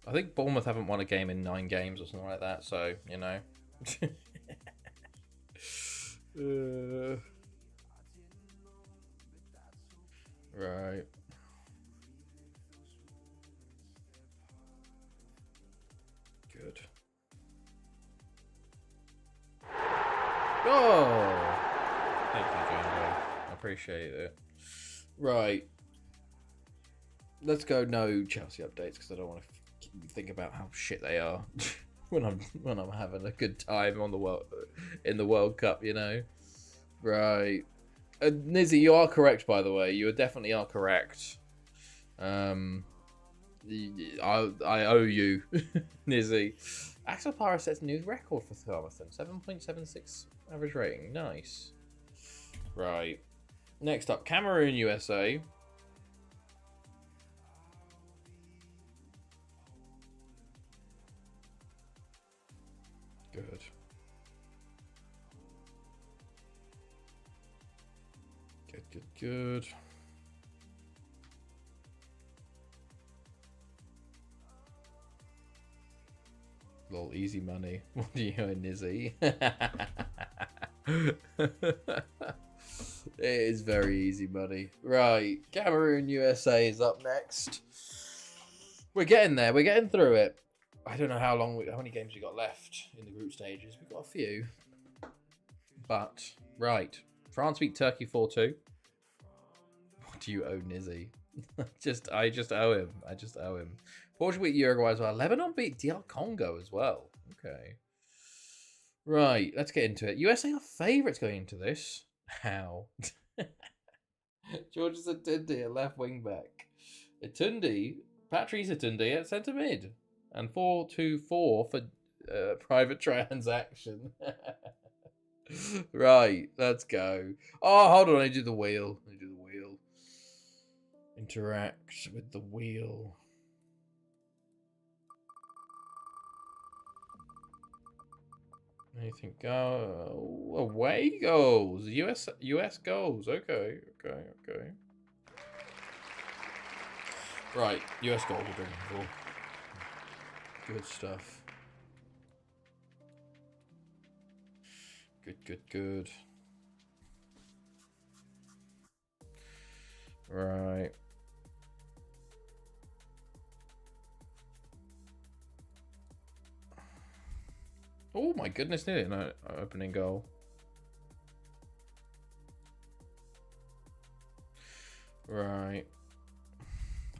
I think Bournemouth haven't won a game in 9 games or something like that, so, you know. Right. Good. Oh! Thank you, Jumbo. I appreciate it. Right. Let's go no Chelsea updates because I don't want to think about how shit they are when I'm having a good time on the World Cup, you know. Right. Nizzy, you are correct, by the way. You definitely are correct. I owe you, Nizzy. Axel Parra sets new record for Thormathon. 7.76 average rating. Nice. Right. Next up, Cameroon, USA. Good. Good. Lol, easy money. What do you owe, Nizzy? It is very easy money. Right, Cameroon, USA is up next. We're getting there. We're getting through it. I don't know how many games we got left in the group stages. We've got a few. But, right. France beat Turkey 4-2. What do you owe, Nizzy? I just owe him. Portugal beat Uruguay as well. Lebanon beat DR Congo as well. Okay. Right, let's get into it. USA are favourites going into this. How? George Atundi at left wing back. Patrice Atundi at centre mid. And 4-2-4 for private transaction. Right, let's go. Oh, hold on, I do the wheel. Interact with the wheel. Anything go? Away goals. US goals. Okay. Right, US goals are drinking for. Good stuff. Good. Right. Oh my goodness, nearly an opening goal. Right.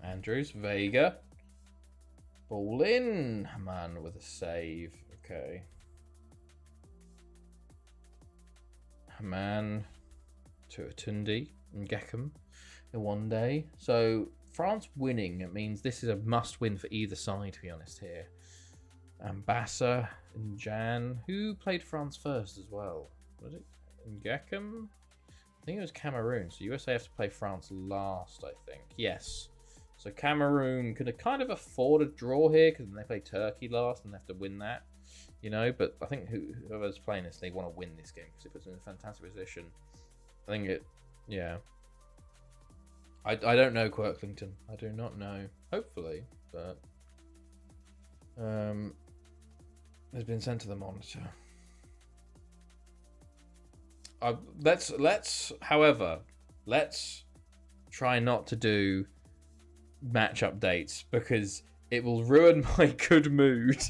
Andrews, Vega. Ball in. Man with a save. Okay. Man to Atundi and Geckham in one day. So France winning, it means this is a must win for either side, to be honest here. Ambassa and Jan. Who played France first as well? Was it Geckham? I think it was Cameroon. So USA have to play France last, I think. Yes. So Cameroon could kind of afford a draw here because they play Turkey last and they have to win that. You know, but I think whoever's playing this, they want to win this game because it puts them in a fantastic position. I think yeah. I don't know Quirklington. I do not know. Hopefully, but has been sent to the monitor. However, let's try not to do match updates because it will ruin my good mood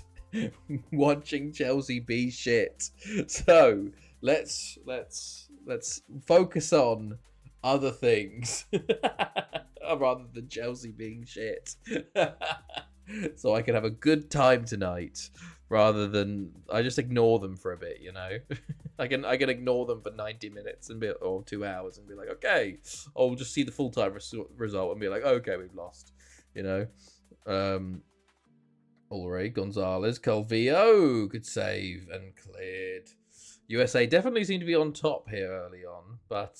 watching Chelsea be shit. So let's focus on other things rather than Chelsea being shit. So I can have a good time tonight rather than I just ignore them for a bit, you know. I can ignore them for 90 minutes or 2 hours and be like, okay, I'll just see the full time result and be like, okay, we've lost, you know. Ulrich, Gonzalez, Calvillo, good save and cleared. USA definitely seem to be on top here early on, but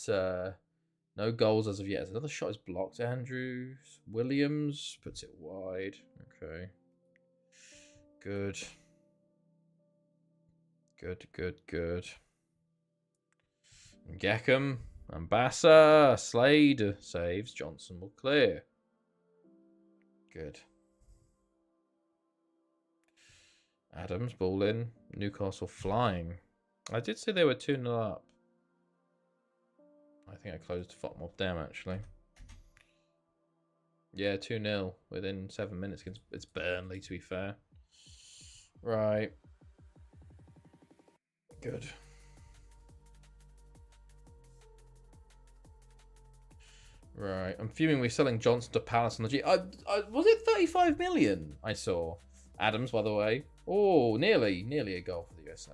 no goals as of yet. Another shot is blocked. Andrews, Williams puts it wide. Okay, good. Geckham Ambassa. Slade saves. Johnson will clear. Good. Adams, ball in. Newcastle flying. I did say they were 2-0 up. I think I closed Fotmob down, actually. Yeah, 2-0 within 7 minutes. It's Burnley, to be fair. Right. Good. Right. I'm fuming we're selling Johnson to Palace on the G. Was it 35 million I saw? Adams, by the way. Oh, nearly a goal for the USA.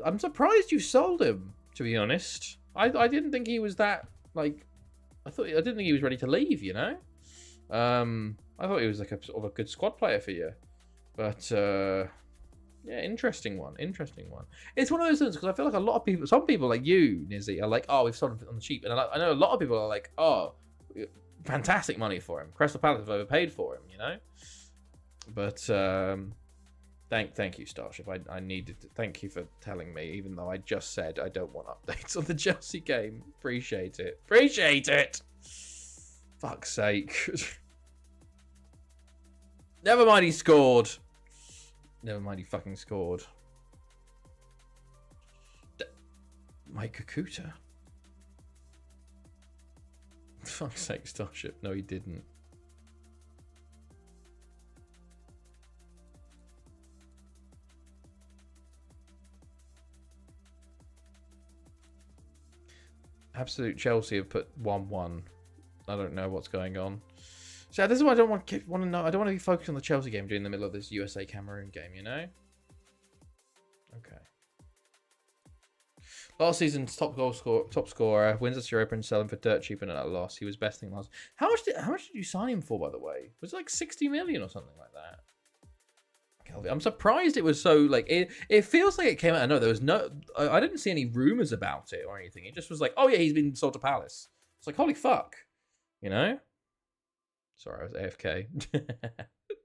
I'm surprised you sold him, to be honest. I didn't think he was that, like... I didn't think he was ready to leave, you know? I thought he was like a sort of a good squad player for you. But, yeah, interesting one. It's one of those things, because I feel like a lot of people, some people like you, Nizzy, are like, oh, we've sold him on the cheap. And I know a lot of people are like, oh, fantastic money for him. Crystal Palace have overpaid for him, you know? But, thank you, Starship. I needed to, thank you for telling me, even though I just said I don't want updates on the Chelsea game. Appreciate it. Fuck's sake. Never mind he scored. Never mind he fucking scored. Mike Kakuta. Fuck's sake, Starship. No, he didn't. Absolute Chelsea have put 1-1. I don't know what's going on. So this is why I don't want to know. I don't want to be focused on the Chelsea game during the middle of this USA Cameroon game, you know? Okay. Last season's top scorer, wins us Europa and sell him for dirt cheap and at a loss. He was best thing last. How much did you sign him for, by the way? Was it like 60 million or something like that? I'm surprised it was so, like, it feels like it came out. I know there was I didn't see any rumors about it or anything. It just was like, oh yeah, he's been sold to Palace. It's like, holy fuck, you know? Sorry, I was AFK.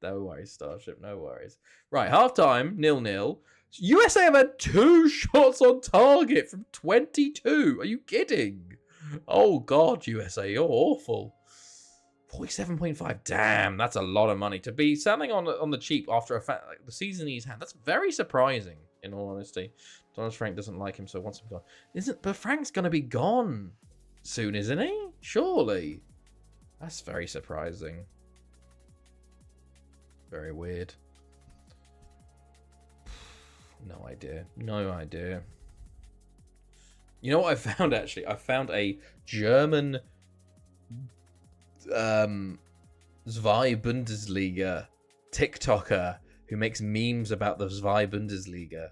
No worries, Starship, no worries. Right, half time, 0-0. USA have had 2 shots on target from 22. Are you kidding? Oh god, USA, you're awful. 47.5. Damn, that's a lot of money to be selling on the cheap after like the season he's had. That's very surprising, in all honesty. Thomas Frank doesn't like him, so wants him gone. But Frank's gonna be gone soon, isn't he? Surely. That's very surprising. Very weird. No idea. No idea. You know what I found, actually? I found a German Zwei Bundesliga TikToker who makes memes about the Zwei Bundesliga,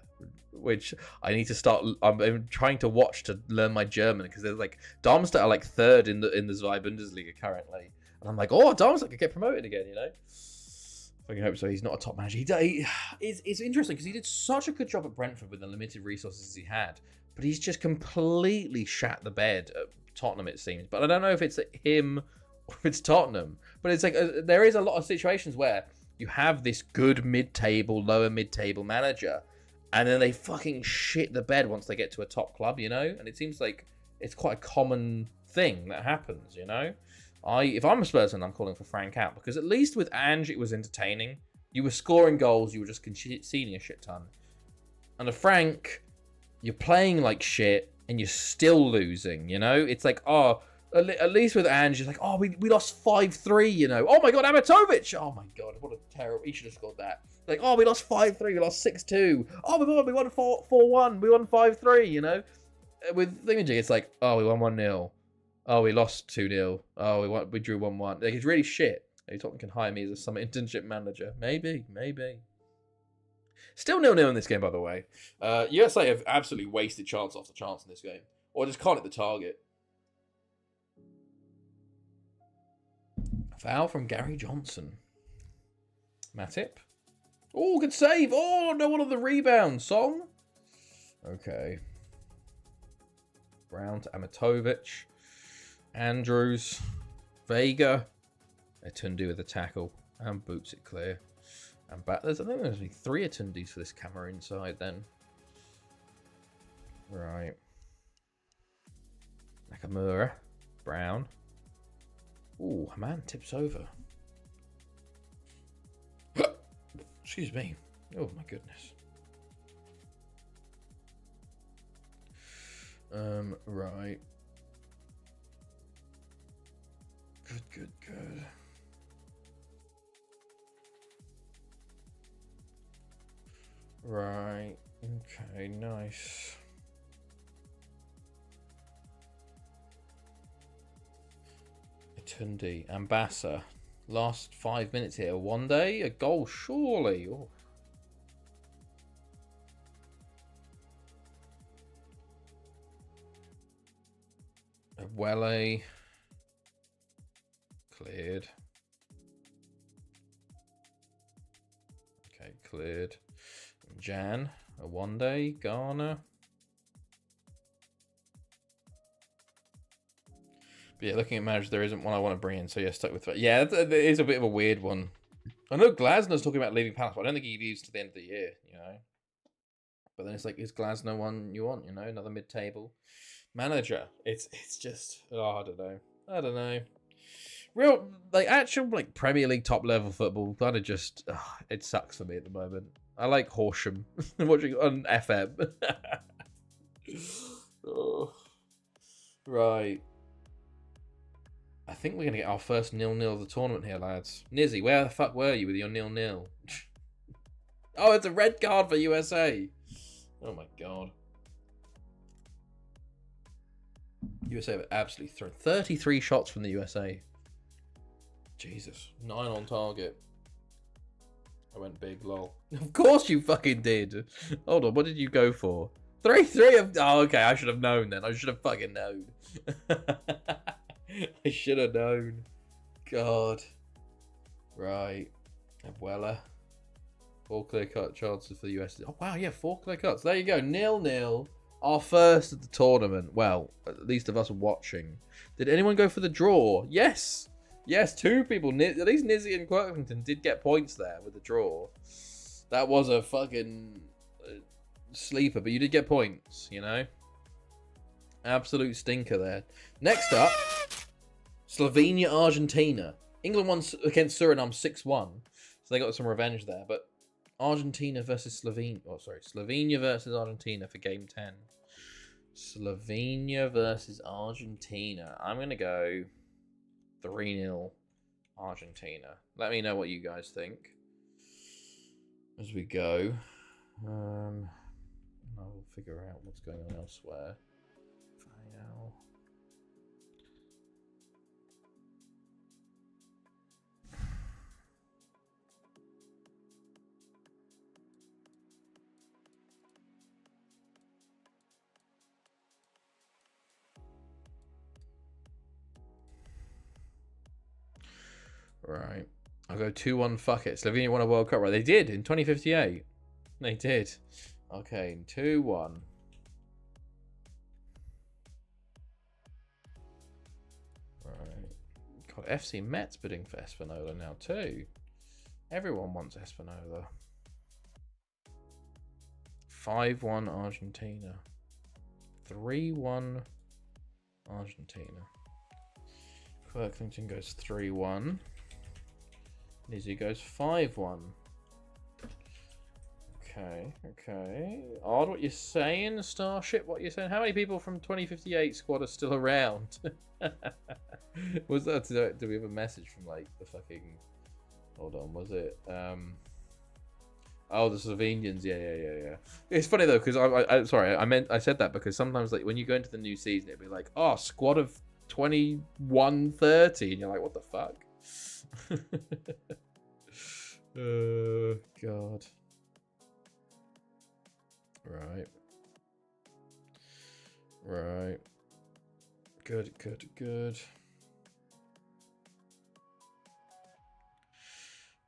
which I need to start. I'm trying to watch to learn my German, because there's like Darmstadt are like 3rd in the Zwei Bundesliga currently, and I'm like, oh, Darmstadt could get promoted again, you know. I can hope so. He's not a top manager. It's interesting because he did such a good job at Brentford with the limited resources he had, but he's just completely shat the bed at Tottenham, it seems. But I don't know if it's him or if it's Tottenham. But it's like there is a lot of situations where you have this good mid-table, lower mid-table manager, and then they fucking shit the bed once they get to a top club, you know? And it seems like it's quite a common thing that happens, you know? If I'm a Spurs fan, I'm calling for Frank out, because at least with Ange, it was entertaining. You were scoring goals, you were just conceding a shit ton. Under Frank, you're playing like shit, and you're still losing, you know? It's like, oh, at least with Ange, it's like, oh, we lost 5-3, you know? Oh my god, Amatovic! Oh my god, what a terrible... He should have scored that. Like, oh, we lost 5-3, we lost 6-2. Oh my god, we won 4-1, we won 5-3, you know? With Thingamajig, it's like, oh, we won 1-0. Oh, we lost 2-0. Oh, we drew 1-1. Like, it's really shit. Maybe Tottenham can hire me as a summer internship manager. Maybe. Still 0-0 in this game, by the way. USA have absolutely wasted chance after chance in this game. Or just can't hit the target. Foul from Gary Johnson. Matip. Oh, good save. Oh, no one on the rebound. Song. Okay. Brown to Amatovic. Andrews, Vega, Etundu with a tackle, and boots it clear. And back. I think there's only 3 Etundis for this Cameroon side then. Right. Nakamura. Brown. Ooh, a man tips over. Excuse me. Oh my goodness. Right. Good. Right. Okay, nice. Tundi, Ambassa. Last 5 minutes here. One day, a goal, surely. Oh. Welle. Cleared. Okay, cleared. Jan, a one day. Garner. But yeah, looking at managers, there isn't one I want to bring in, so yeah, stuck with that. Yeah, it is a bit of a weird one. I know Glasner's talking about leaving Palace, but I don't think he leaves to the end of the year, you know. But then it's like, is Glasner one you want, you know, another mid-table manager? It's just, oh, I don't know. Real, like, actual, like, Premier League top-level football, kind of just, it sucks for me at the moment. I like Horsham, watching on FM. Oh. Right. I think we're going to get our first 0-0 of the tournament here, lads. Nizzy, where the fuck were you with your 0-0? Oh, it's a red card for USA. Oh my god. USA have absolutely thrown 33 shots from the USA. Jesus. 9 on target. I went big, lol. Of course you fucking did. Hold on, what did you go for? 3-3 of... Oh, okay, I should have known then. I should have fucking known. I should have known. God. Right. Abuela. 4 clear-cut chances for the US. Oh, wow, yeah, 4 clear cuts. There you go. 0-0. Our first of the tournament. Well, at least of us watching. Did anyone go for the draw? Yes. Yes, 2 people. At least Nizzy and Quirkington did get points there with the draw. That was a fucking sleeper, but you did get points, you know? Absolute stinker there. Next up, Slovenia, Argentina. England won against Suriname 6-1, so they got some revenge there. But Argentina versus Slovenia. Oh, sorry, Slovenia versus Argentina for game 10. Slovenia versus Argentina. I'm gonna go 3-0 Argentina. Let me know what you guys think as we go. I'll figure out what's going on elsewhere. Right. I'll go 2-1, fuck it. Slovenia won a World Cup, right? They did in 2058. They did. Okay, 2-1. Right. God, FC Met's bidding for Espinola now too. Everyone wants Espinola. 5-1 Argentina. 3-1 Argentina. Quirkington goes 3-1. Nizzy goes 5-1. Okay. Odd what you're saying, Starship. What you're saying? How many people from 2058 squad are still around? Was that? Do we have a message from like the fucking? Hold on. Was it? Oh, the Slovenians. Yeah. It's funny though because I sorry. I said that because sometimes like when you go into the new season, it'd be like, oh, squad of 21-30, and you're like, what the fuck? Oh god. Right. Good.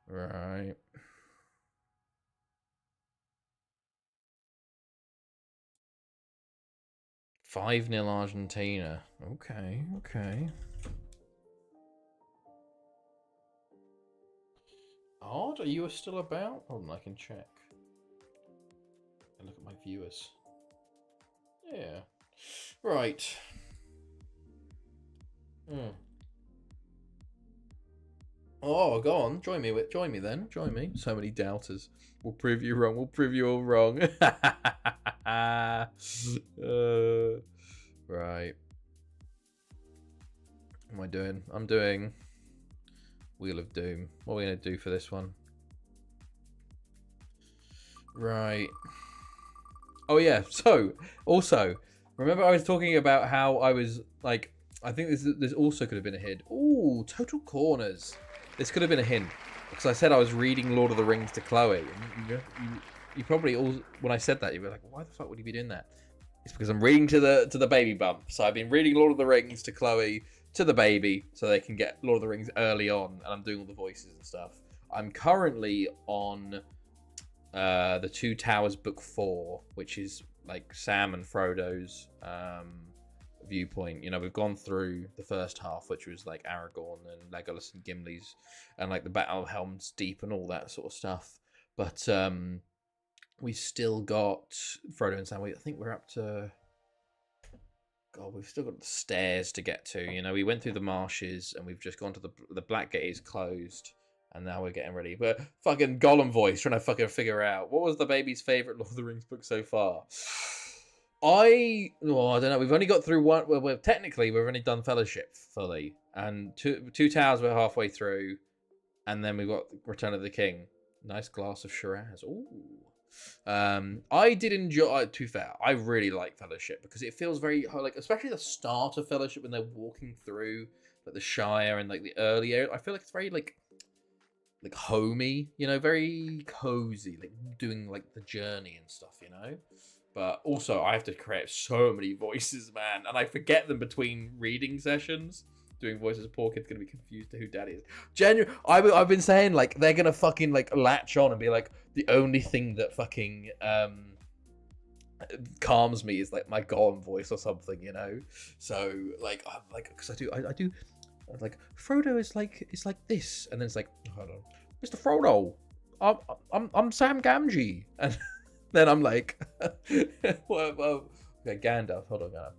Right. Five 0 Argentina. Okay. Odd, are you still about? Hold on, I can check. And look at my viewers. Yeah. Right. Mm. Oh, go on. Join me then. Join me. So many doubters. We'll prove you wrong. We'll prove you all wrong. Right. What am I doing? I'm doing Wheel of Doom. What are we going to do for this one? Right. Oh, yeah. So, also, remember I was talking about how I was, like, I think this also could have been a hint. Ooh, Total Corners. This could have been a hint. Because I said I was reading Lord of the Rings to Chloe. And you probably all, when I said that, you were like, why the fuck would you be doing that? It's because I'm reading to the baby bump. So I've been reading Lord of the Rings to Chloe, to the baby, so they can get Lord of the Rings early on. And I'm doing all the voices and stuff. I'm currently on the Two Towers book 4, which is like Sam and Frodo's viewpoint. You know, we've gone through the first half, which was like Aragorn and Legolas and Gimli's, and like the Battle of Helm's Deep and all that sort of stuff. But we still got Frodo and Sam. I think we're up to, God, we've still got the stairs to get to. You know, we went through the marshes and we've just gone to the Black Gate is closed. And now we're getting ready. But fucking Gollum voice, trying to fucking figure out what was the baby's favourite Lord of the Rings book so far. I don't know. We've only got through one. Well, technically, we've only done Fellowship fully. And two Towers we're halfway through. And then we've got Return of the King. Nice glass of Shiraz. Ooh. I did enjoy, to be fair, I really like Fellowship because it feels very, like, especially the start of Fellowship when they're walking through like the Shire and like the early area. I feel like it's very like homey, you know, very cozy, like doing like the journey and stuff, you know. But also I have to create so many voices, man, and I forget them between reading sessions. Doing voices, poor kid's gonna be confused to who daddy is. I've been saying like they're gonna fucking like latch on and be like the only thing that fucking calms me is like my Gollum voice or something, you know. So like I'm like, because I do like Frodo is like this, and then it's like, hold on, Mr. Frodo, I'm Sam Gamgee, and then I'm like, well, okay, Gandalf, hold on, Gandalf,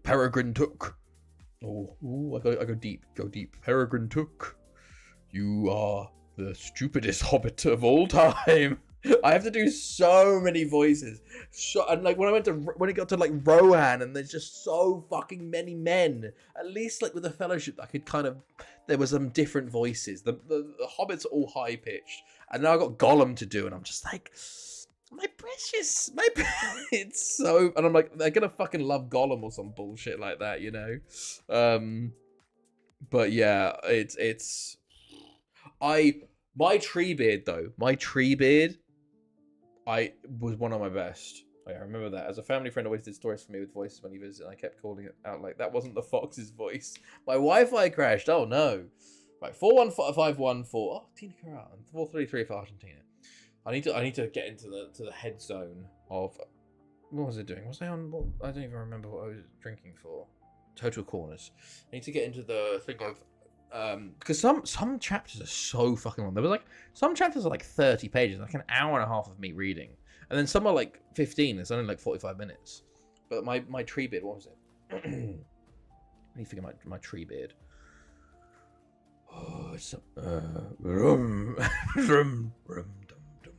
Peregrine Took. Oh, I go deep. Peregrine Took, you are the stupidest hobbit of all time. I have to do so many voices. And like when it got to like Rohan, and there's just so fucking many men. At least like with the Fellowship, I could kind of, there were some different voices. The hobbits are all high pitched, and now I got Gollum to do, and I'm just like, my precious, it's so, and I'm like, they're gonna fucking love Gollum or some bullshit like that, you know. But yeah, it's my Treebeard though, I was one of my best. I remember that. As a family friend always did stories for me with voices when he visited, and I kept calling it out like, that wasn't the fox's voice. My Wi-Fi crashed. Oh no. Right, 41514. Oh, Tina Carrara. 433 for Argentina. I need to get into the head zone of, what was it doing? Was I on? I don't even remember what I was drinking for. Total Corners. I need to get into the thing of, because some chapters are so fucking long. There was like some chapters are like 30 pages, like an hour and a half of me reading, and then some are like 15. It's only like 45 minutes. But my Treebeard, what was it? I need to figure my Treebeard. Oh, it's rum, rum, rum, dum, dum.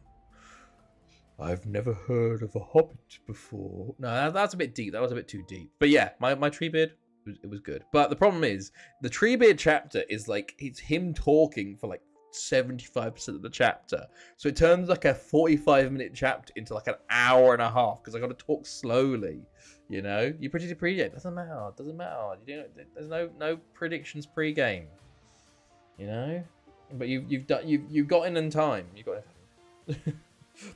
I've never heard of a hobbit before. No, that's a bit deep. That was a bit too deep. But yeah, my Treebeard, it was good. But the problem is, the Treebeard chapter is like, it's him talking for like 75% of the chapter. So it turns like a 45-minute chapter into like an hour and a half because I got to talk slowly. You know, you predict a pre-game. Doesn't matter. You know, there's no predictions pre-game. You know, but you've got in time. You got in.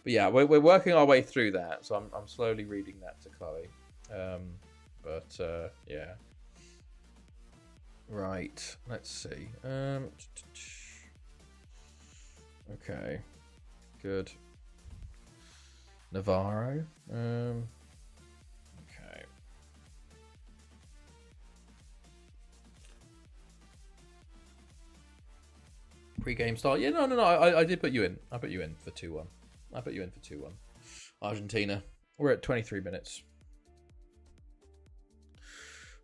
But yeah, we're working our way through that. So I'm slowly reading that to Chloe. Yeah. Right. Let's see. Okay. Good. Navarro. Okay. Pre-game start. Yeah, no. I did put you in. I put you in for 2-1. Argentina. We're at 23 minutes.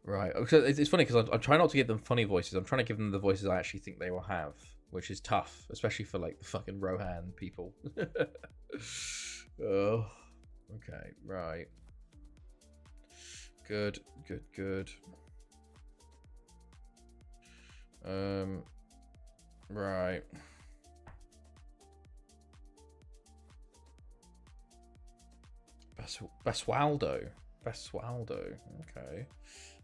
Right. So it's funny because I'm trying not to give them funny voices. I'm trying to give them the voices I actually think they will have, which is tough, especially for like the fucking Rohan people. Oh, okay. Right. Good. Good. Good. Right. Basualdo. Basualdo. Okay.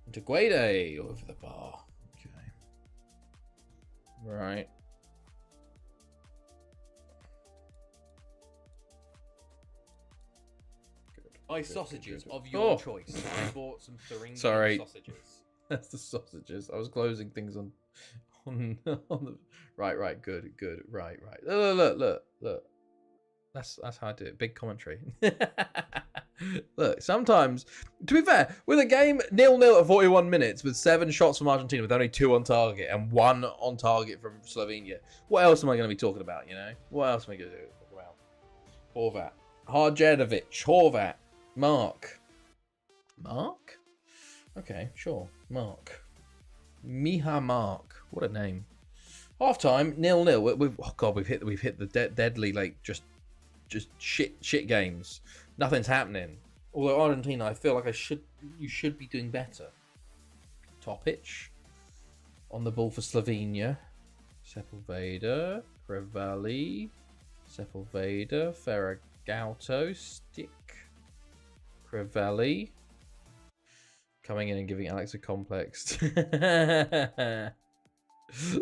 Into Guede over the bar. Okay. Right. By sausages of your choice. I bought some Thuringian sausages. That's the sausages. I was closing things on the right. Good. Right. Look. That's how I do it. Big commentary. Look, sometimes, to be fair, with a game 0-0 at 41 minutes with 7 shots from Argentina with only 2 on target and 1 on target from Slovenia, what else am I going to be talking about, you know? What else am I going to talk about? Horvat. Harjenovic. Horvat. Mark? Okay, sure. Mark. Miha Mark. What a name. Half time, 0-0. Oh god, we've hit the deadly, like, just shit games. Nothing's happening. Although Argentina, I feel like you should be doing better. Topic on the ball for Slovenia. Sepulveda, Crevalli, Sepulveda, Ferragauto, Stick, Crevalli. Coming in and giving Alex a complex. Look,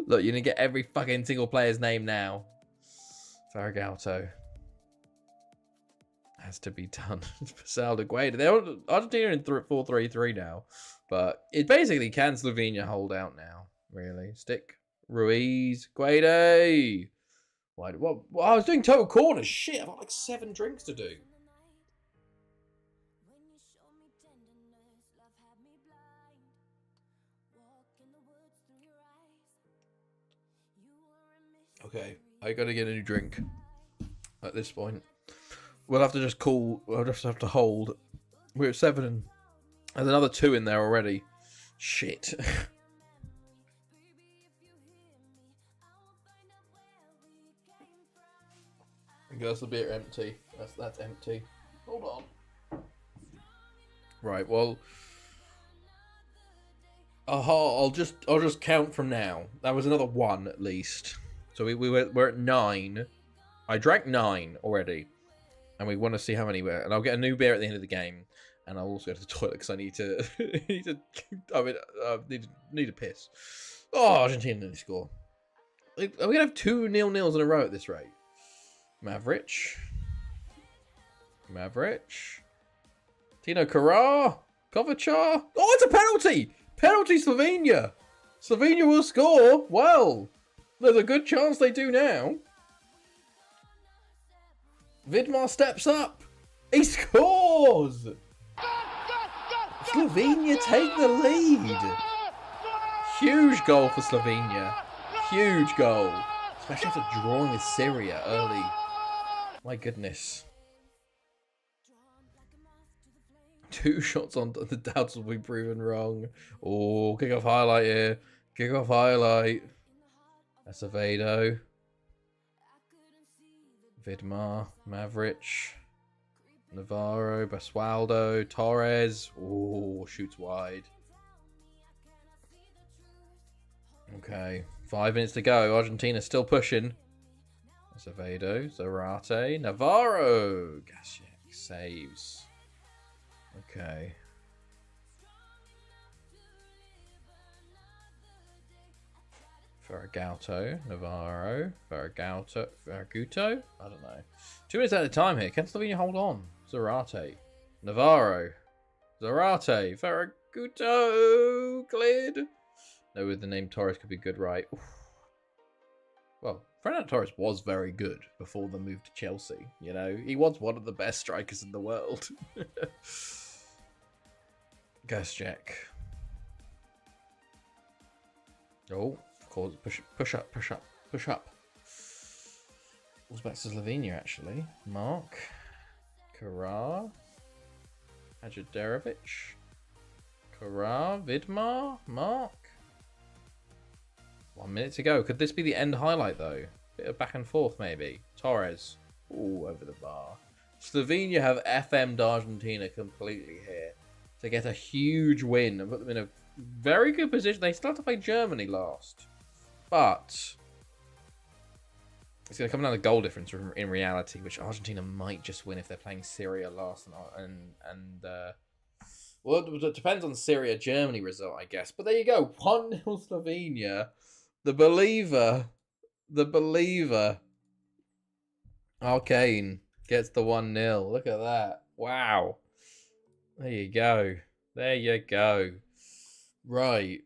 you're gonna get every fucking single player's name now. Ferragauto. Has to be done. Salda Gueda. They're Argentina in 4-3-3 now. But it basically can Slovenia hold out now, really. Stick. Ruiz. Guede. Why? Well, I was doing total corners. Shit, I've got like 7 drinks to do. Okay, I gotta get a new drink at this point. We'll have to just call. We'll just have to hold. We're at 7 and there's another 2 in there already. Shit. I guess the beer empty. That's empty. Hold on. Right. Well, I'll just count from now. That was another 1 at least. So we're at 9. I drank 9 already. And we want to see how many we're. And I'll get a new beer at the end of the game. And I'll also go to the toilet because I need to. Need to piss. Oh, Argentina didn't score. Are we gonna have 2 0-0s in a row at this rate? Maverick. Tino Carrar. Kovacar. Oh, it's a penalty. Penalty Slovenia. Slovenia will score. Well, there's a good chance they do now. Vidmar steps up. He scores. Slovenia take the lead. Huge goal for Slovenia. Huge goal. Especially after drawing with Syria early. My goodness. 2 shots on the doubts will be proven wrong. Oh, kick-off highlight here. Kick-off highlight. Acevedo. Vidmar, Maverick, Navarro, Basualdo, Torres. Oh, shoots wide. Okay, 5 minutes to go. Argentina still pushing. Acevedo, Zarate, Navarro. Gasiak saves. Okay. Ferragauto, Navarro, Ferraguto. I don't know. 2 minutes at a time here. Can Slovenia hold on? Zarate, Navarro, Zarate, Ferraguto, cleared. No, with the name Torres could be good, right? Oof. Well, Fernando Torres was very good before the move to Chelsea. You know, he was one of the best strikers in the world. Gasiak. Oh. Push up. What's back to Slovenia, actually? Mark. Carrar. Hajaderovic. Hurrah, Vidmar, Mark. 1 minute to go. Could this be the end highlight, though? Bit of back and forth, maybe. Torres. Ooh, over the bar. Slovenia have FM'd Argentina completely here to get a huge win and put them in a very good position. They still have to play Germany last. But it's going to come down to goal difference in reality, which Argentina might just win if they're playing Syria last. Well, it depends on Syria-Germany result, I guess. But there you go. 1-0 Slovenia. The believer. Arcane gets the 1-0. Look at that. Wow. There you go. There you go. Right.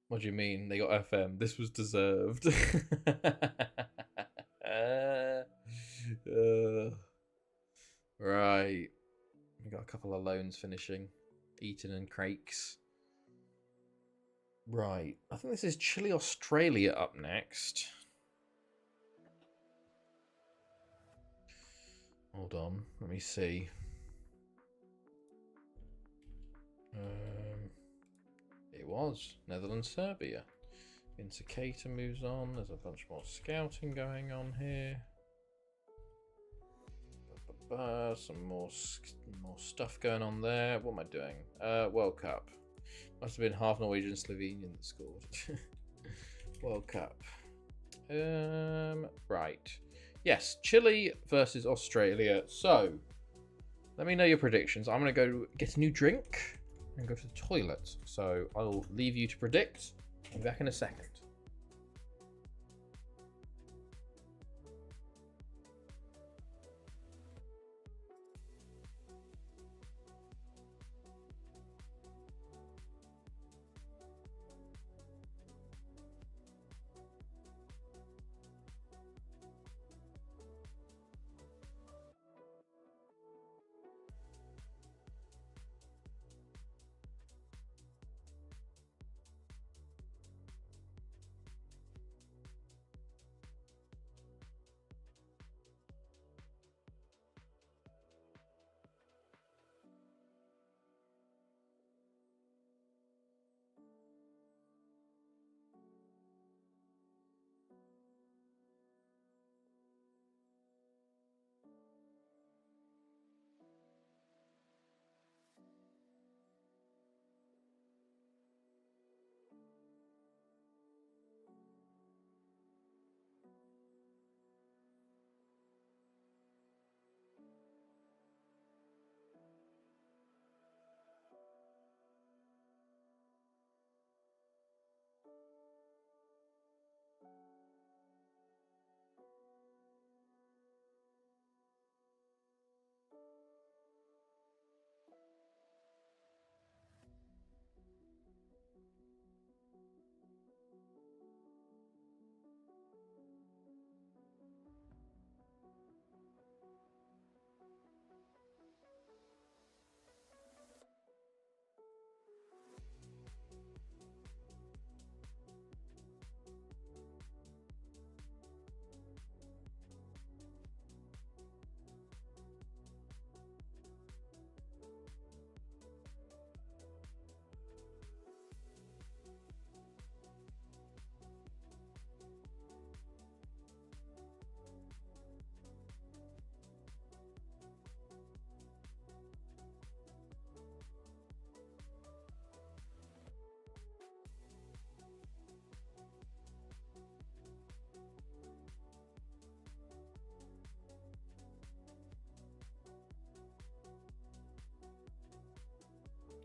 What do you mean? They got FM. This was deserved. Right. We got a couple of loans finishing. Eaton and Crakes. Right. I think this is Chile, Australia up next. Hold on. Let me see. It was Netherlands, Serbia. Incicata moves on. There's a bunch more scouting going on here. Some more stuff going on there. What am I doing? World Cup. Must have been half Norwegian, Slovenian that scored. World Cup. Right. Yes, Chile versus Australia. So, let me know your predictions. I'm going to go get a new drink and go to the toilet. So, I'll leave you to predict. I'll be back in a second.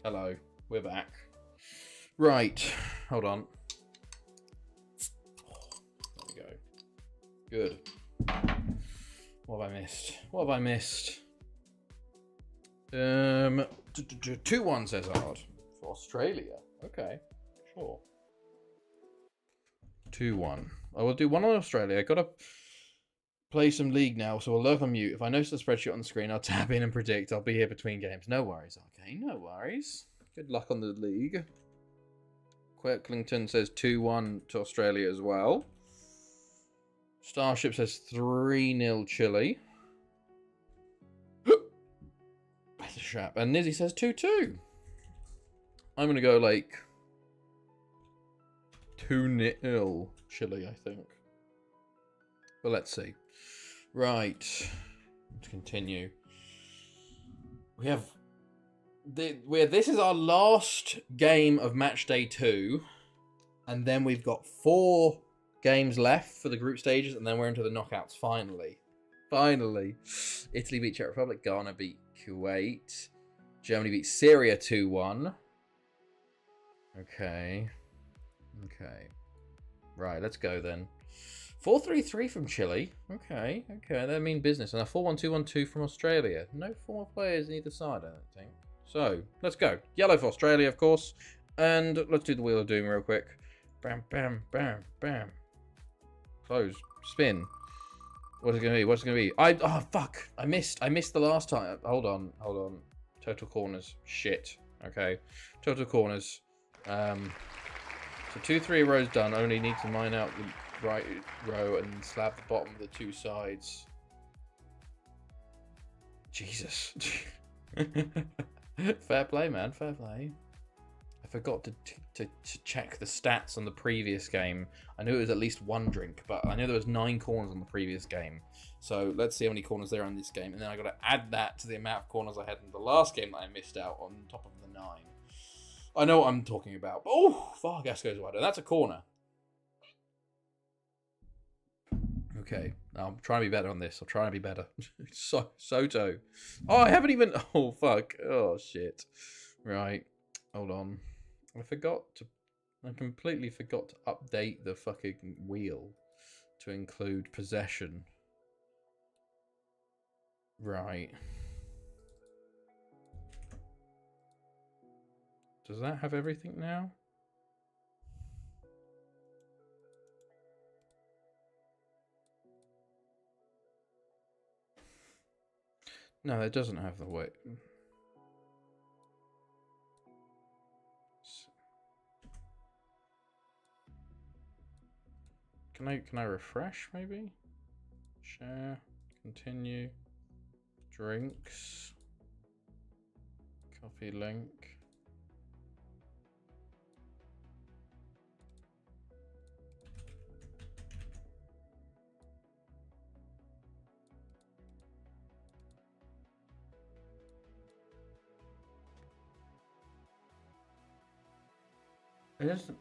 Hello, we're back. Right, hold on. There we go. Good. What have I missed? What have I missed? 2-1 says Ard for Australia. Okay, sure. 2-1. I will do one on Australia. I gotta play some league now, so I'll lurk on mute. If I notice the spreadsheet on the screen, I'll tap in and predict. I'll be here between games. No worries, okay, no worries. Good luck on the league. Quirklington says 2-1 to Australia as well. Starship says 3-0 Chile. Better Shap. And Nizzy says 2-2. I'm going to go like 2-0 Chile, I think. But let's see. Right. Let's continue. We have... This is our last game of match day 2. And then we've got 4 games left for the group stages. And then we're into the knockouts, finally. Finally. Italy beat Czech Republic. Ghana beat Kuwait. Germany beat Syria 2-1. Okay. Okay. Right, let's go then. 4-3-3 from Chile. Okay, okay, that mean business. And a 4-1-2-1-2 from Australia. No former players on either side, I don't think. So, let's go. Yellow for Australia, of course. And let's do the Wheel of Doom real quick. Bam, bam, bam, bam. Close. Spin. What's it going to be? What's it going to be? Oh, fuck. I missed the last time. Hold on. Total corners. Shit. Okay. Total corners. So 2-3 rows done. Only need to mine out the right row and slab the bottom of the 2 sides. Jesus. Fair play, man. Fair play. I forgot to check the stats on the previous game. I knew it was at least 1 drink, but I know there was 9 corners on the previous game. So let's see how many corners there are in this game. And then I got to add that to the amount of corners I had in the last game that I missed out on top of the 9. I know what I'm talking about. But, oh, far gas goes wider. That's a corner. Okay. I'm trying to be better on this. I'm trying to be better. Soto. Oh, I haven't even... Oh, fuck. Oh, shit. Right. Hold on. I completely forgot to update the fucking wheel to include possession. Right. Does that have everything now? No, it doesn't have the weight. Can I refresh maybe? Share, continue, drinks, copy link. It doesn't.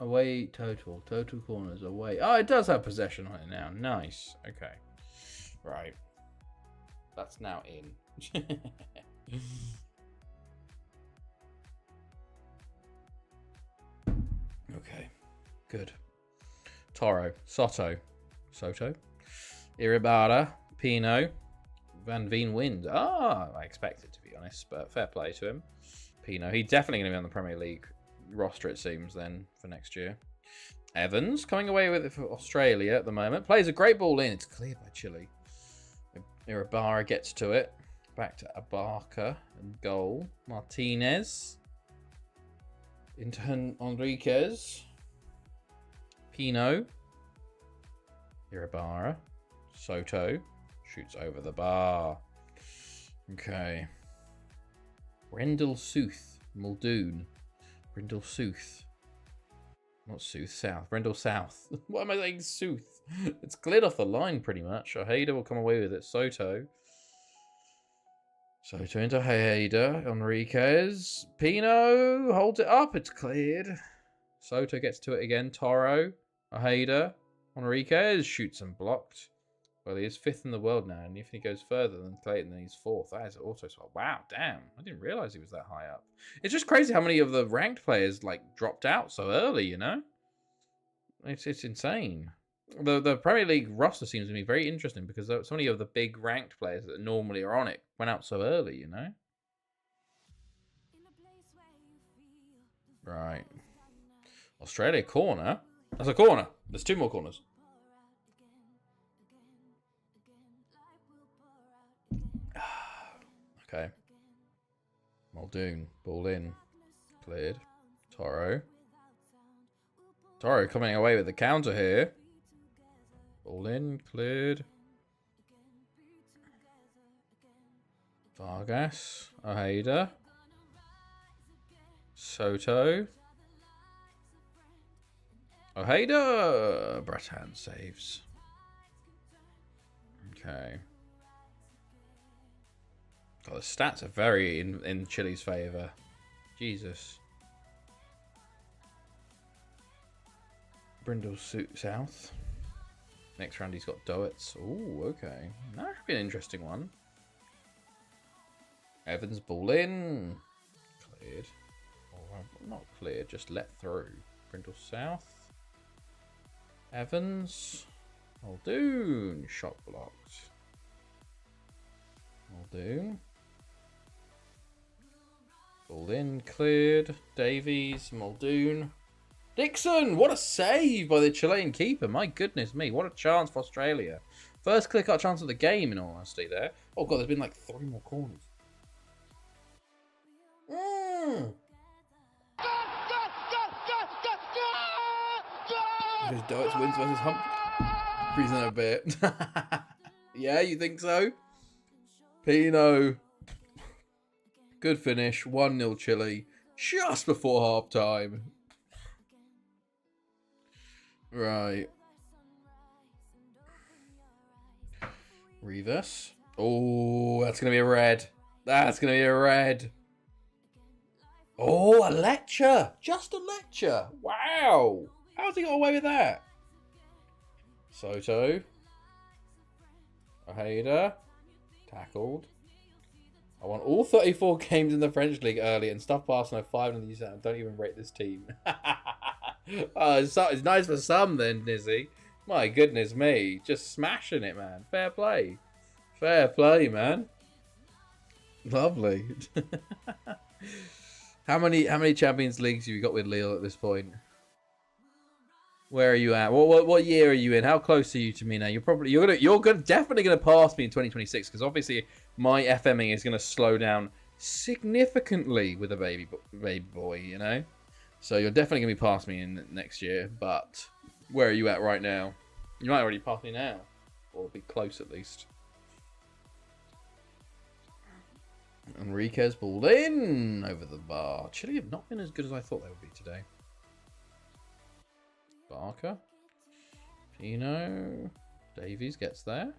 Away total corners away. Oh, it does have possession on it now. Nice. Okay. Right. That's now in. Okay. Good. Toro. Soto. Iribara. Pino. Van Veen wins. Ah, I expected, to be honest, but fair play to him. Pino. He's definitely going to be on the Premier League roster, it seems, then, for next year. Evans coming away with it for Australia at the moment. Plays a great ball in. It's cleared by Chile. Iribara gets to it. Back to Abarca and goal. Martinez. Into Enriquez. Pino. Iribara. Soto. Shoots over the bar. Okay. Rendell Sooth. Muldoon. Brindle Sooth. Not Sooth, South. Brindle South. Why am I saying Sooth? It's cleared off the line pretty much. Ojeda will come away with it. Soto into Ojeda. Enriquez. Pino holds it up. It's cleared. Soto gets to it again. Toro. Ojeda. Enriquez shoots and blocked. Well, he is 5th in the world now, and if he goes further than Clayton, then he's 4th. That is auto swap. Wow, damn. I didn't realize he was that high up. It's just crazy how many of the ranked players, like, dropped out so early, you know? It's insane. The Premier League roster seems to be very interesting because so many of the big ranked players that normally are on it went out so early, you know? Right. Australia corner. That's a corner. There's 2 more corners. Okay. Muldoon. Ball in. Cleared. Toro coming away with the counter here. Ball in. Cleared. Vargas. Ojeda. Soto. Ojeda. Bretan saves. Okay. God, the stats are very in Chile's favour. Jesus. Brindle South. Next round he's got Doets. Ooh, okay. That could be an interesting one. Evans ball in. Cleared. Or not cleared, just let through. Brindle South. Evans. Muldoon. Shot blocked. Muldoon. Ball in, cleared. Davies, Muldoon. Dixon! What a save by the Chilean keeper. My goodness me. What a chance for Australia. First clear-cut chance of the game, in all honesty, there. Oh, God, there's been like 3 more corners. Because Doets wins versus Humphries in a bit. Yeah, you think so? Pino. Good finish. 1-0 Chile. Just before half-time. Right. Rivas. Oh, that's going to be a red. That's going to be a red. Oh, a lecture. Just a lecture. Wow. How's he got away with that? Soto. Ojeda. Tackled. I want all 34 games in the French League early and stuff Barcelona 5 in the New Zealand. Don't even rate this team. Oh, it's nice for some then, Nizzy. My goodness me. Just smashing it, man. Fair play. Fair play, man. Lovely. How many Champions Leagues have you got with Lille at this point? Where are you at? What year are you in? How close are you to me now? You're definitely gonna pass me in 2026 because obviously my FMing is gonna slow down significantly with a baby boy, you know. So you're definitely gonna be past me in next year. But where are you at right now? You might already pass me now, or be close at least. Enriquez balled in over the bar. Chile have not been as good as I thought they would be today. Barker. Pino. Davies gets there.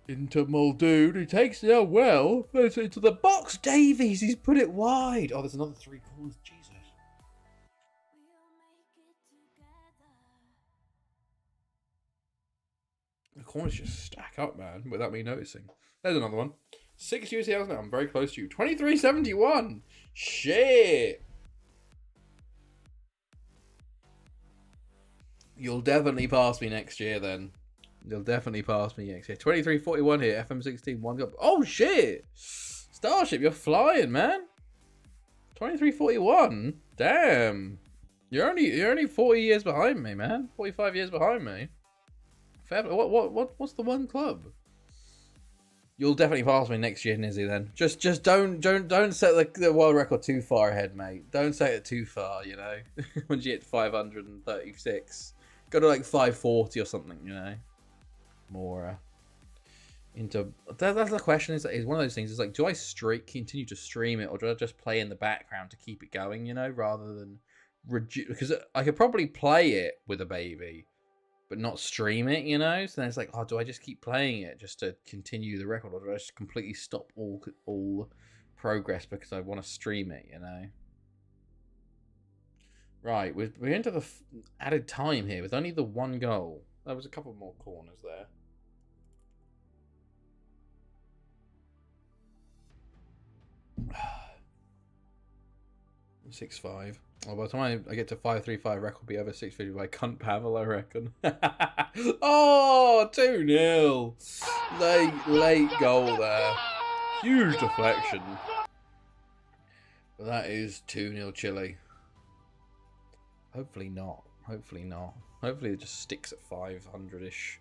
Into Muldoon, who takes it out well. Goes into the box. Davies, he's put it wide. Oh, there's another 3 corners. Jesus. The corners just stack up, man, without me noticing. There's another one. 6 UCLs now. I'm very close to you. 23-71. Shit. You'll definitely pass me next year then. You'll definitely pass me next year. 23-41 here. FM16. 1 go. Oh, shit. Starship, you're flying, man. 23-41. Damn. You're only 40 years behind me, man. 45 years behind me. What's the one club? You'll definitely pass me next year, Nizzy, then. Just don't set the world record too far ahead, mate. Don't set it too far, you know. Once you hit 536. Go to like 540 or something, you know. More into that's the question. Is one of those things. Is like, do I continue to stream it, or do I just play in the background to keep it going? You know, rather than reduce, because I could probably play it with a baby, but not stream it. You know, so then it's like, oh, do I just keep playing it just to continue the record, or do I just completely stop all progress because I want to stream it? You know. Right, we're into the added time here with only the 1 goal. There was a couple more corners there. $6-5. Well, by the time I get to 535, record will be over 650 by Cunt Pavel, I reckon. Oh, 2-0. Late goal there. Huge deflection. But that is 2-0 Chile. Hopefully not. Hopefully not. Hopefully it just sticks at 500-ish.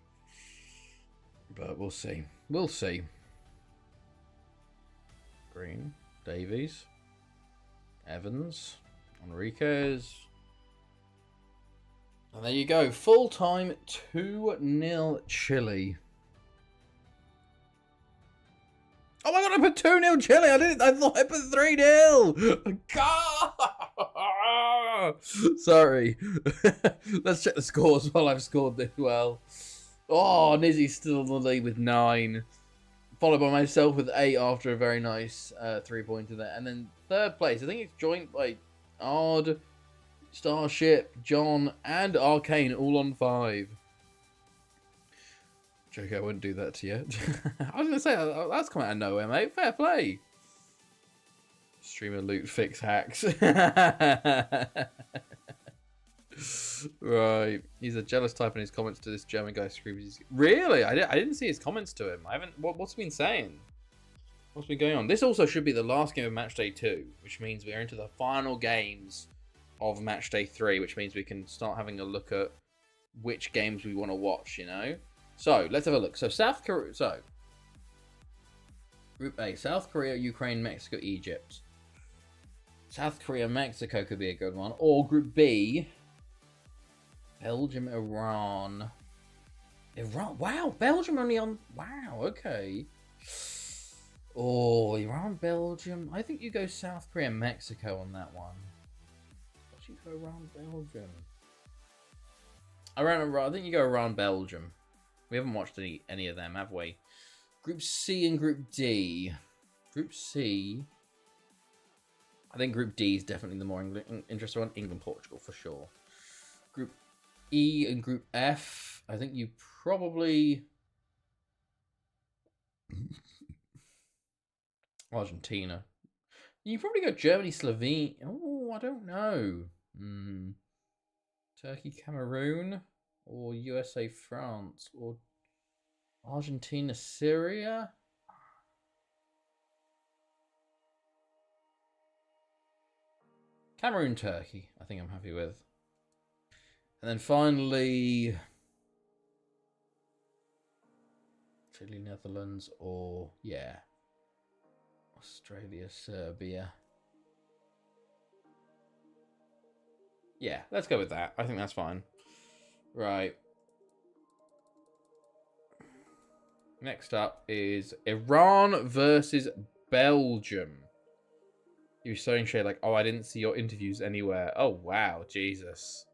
But we'll see. We'll see. Green. Davies. Evans. Enriquez. And there you go. Full time 2-0 Chile. Oh my god, I put 2-0 Chile. I thought I put 3-0. God. Sorry. Let's check the scores while I've scored this well. Oh, Nizzy's still in the lead with 9. Followed by myself with 8 after a very nice 3-pointer there. And then third place, I think it's joint by Odd, Starship, John, and Arcane, all on 5. Joke, I wouldn't do that to you. I was going to say, that's coming out of nowhere, mate. Fair play. Streamer loot fix hacks. Right. He's a jealous type in his comments to this German guy screams. Really? I didn't see his comments to him. I haven't. What's he been saying? What's been going on? This also should be the last game of match day 2, which means we're into the final games of match day 3, which means we can start having a look at which games we want to watch, you know? So, let's have a look. So, South Korea. So, Group A, South Korea, Ukraine, Mexico, Egypt. South Korea, Mexico could be a good one. Or Group B, Belgium, Iran. Iran, wow, Belgium only on, wow, okay. Oh, Iran, Belgium. I think you go South Korea, Mexico on that one. What do you go Iran, Belgium? I think you go Iran, Belgium. We haven't watched any of them, have we? Group C and Group D. Group C. I think Group D is definitely the more interesting one. England, Portugal, for sure. Group E and Group F. I think you probably... Argentina. You probably go Germany, Slovenia. Oh, I don't know. Turkey, Cameroon. Or USA, France. Or Argentina, Syria. Cameroon, Turkey, I think I'm happy with. And then finally, Chile, Netherlands, or, yeah, Australia, Serbia. Yeah, let's go with that. I think that's fine. Right. Next up is Iran versus Belgium. You're showing shade like, oh, I didn't see your interviews anywhere. Oh, wow. Jesus.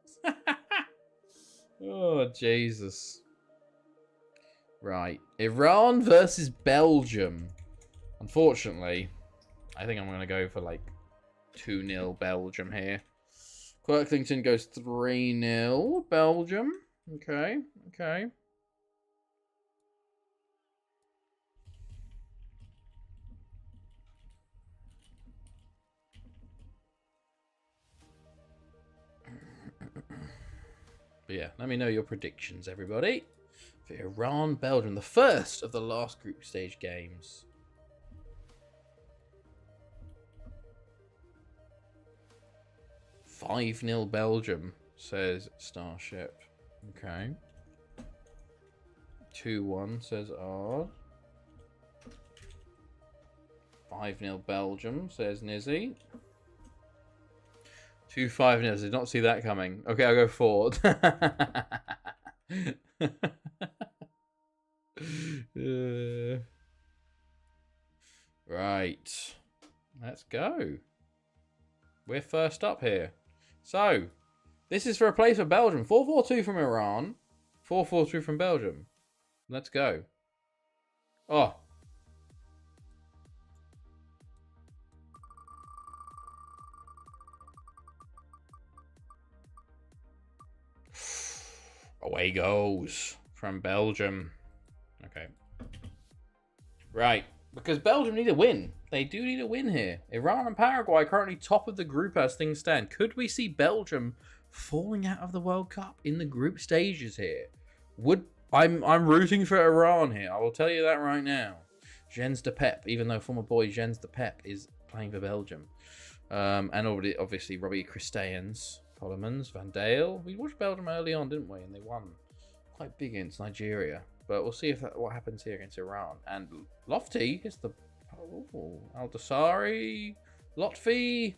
Oh, Jesus. Right. Iran versus Belgium. Unfortunately, I think I'm going to go for like 2-0 Belgium here. Quirklington goes 3-0 Belgium. Okay. Okay. But yeah, let me know your predictions, everybody. For Iran, Belgium, the first of the last group stage games. "5-0 Belgium," says Starship. Okay. 2-1, says Ard. 5-0 Belgium, says Nizzy. 2-5-0. Did not see that coming. Okay, I'll go forward. Right. Let's go. We're first up here. So, this is for a place for Belgium. 4-4-2 from Iran. 4-4-2 from Belgium. Let's go. Oh. Away goes from Belgium. Okay. Right. Because Belgium need a win. They do need a win here. Iran and Paraguay currently top of the group as things stand. Could we see Belgium falling out of the World Cup in the group stages here? I'm rooting for Iran here. I will tell you that right now. Jens de Pep, even though former boy Jens de Pep is playing for Belgium. And already, obviously, Robbie Christians, Pollemans, Van Dale. We watched Belgium early on, didn't we? And they won quite big against Nigeria. But we'll see what happens here against Iran. And Lofty is the... Oh, Al-Dasari. Lotfi.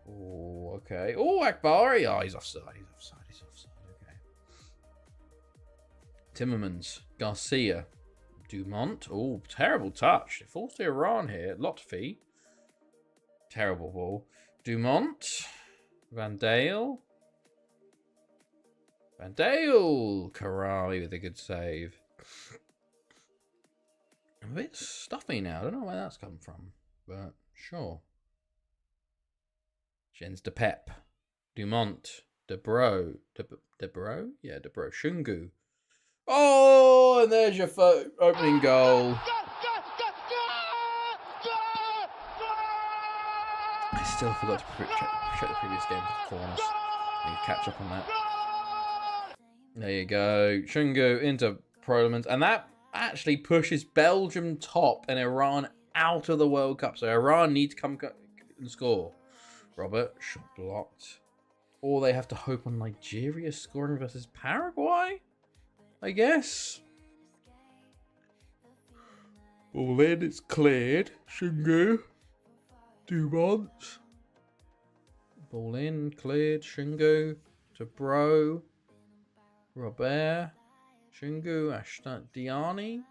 Oh, okay. Oh, Akbari. Oh, he's offside. He's offside. He's offside. Okay. Timmermans. Garcia. Dumont. Oh, terrible touch. It falls to Iran here. Lotfi. Terrible ball. Dumont. Van Dale. Van Dale. Karali with a good save. I'm a bit stuffy now. I don't know where that's come from, but sure. Jens de Pep. Dumont. De Bro. De Bro? Yeah, De Bro. Shungu. Oh, and there's your opening goal. I still forgot to check the previous game for the corners. I need to catch up on that. There you go. Shungu into Parliament. And that actually pushes Belgium top and Iran out of the World Cup. So Iran need to come and score. Robert, shot blocked. Or they have to hope on Nigeria scoring versus Paraguay, I guess. Ball in, it's cleared. Shungu. Dumont. Ball in, cleared. Shungu. To Bro. Robert. Shungu. Ashtad Diani.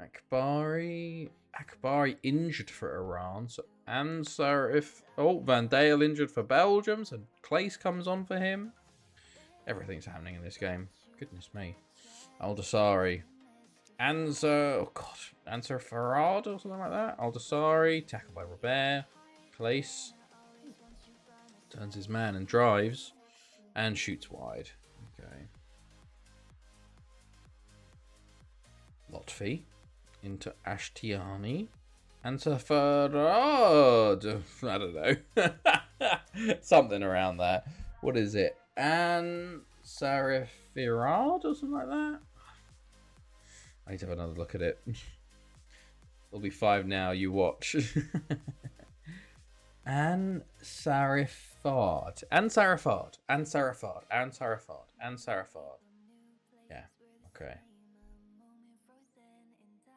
Akbari. Akbari injured for Iran. So Ansar if Van Dale injured for Belgium. So Claes comes on for him. Everything's happening in this game. Goodness me. Aldasari. Ansar Farad or something like that. Aldasari. Tackled by Robert. Claes. Turns his man and drives. And shoots wide. Okay. Lotfi. Into Ashtiani. Ansar Farad. I don't know. Something around that. What is it? Ansar Farad or something like that? I need to have another look at it. It'll be 5 now. You watch. Ansarifard. Yeah. Okay.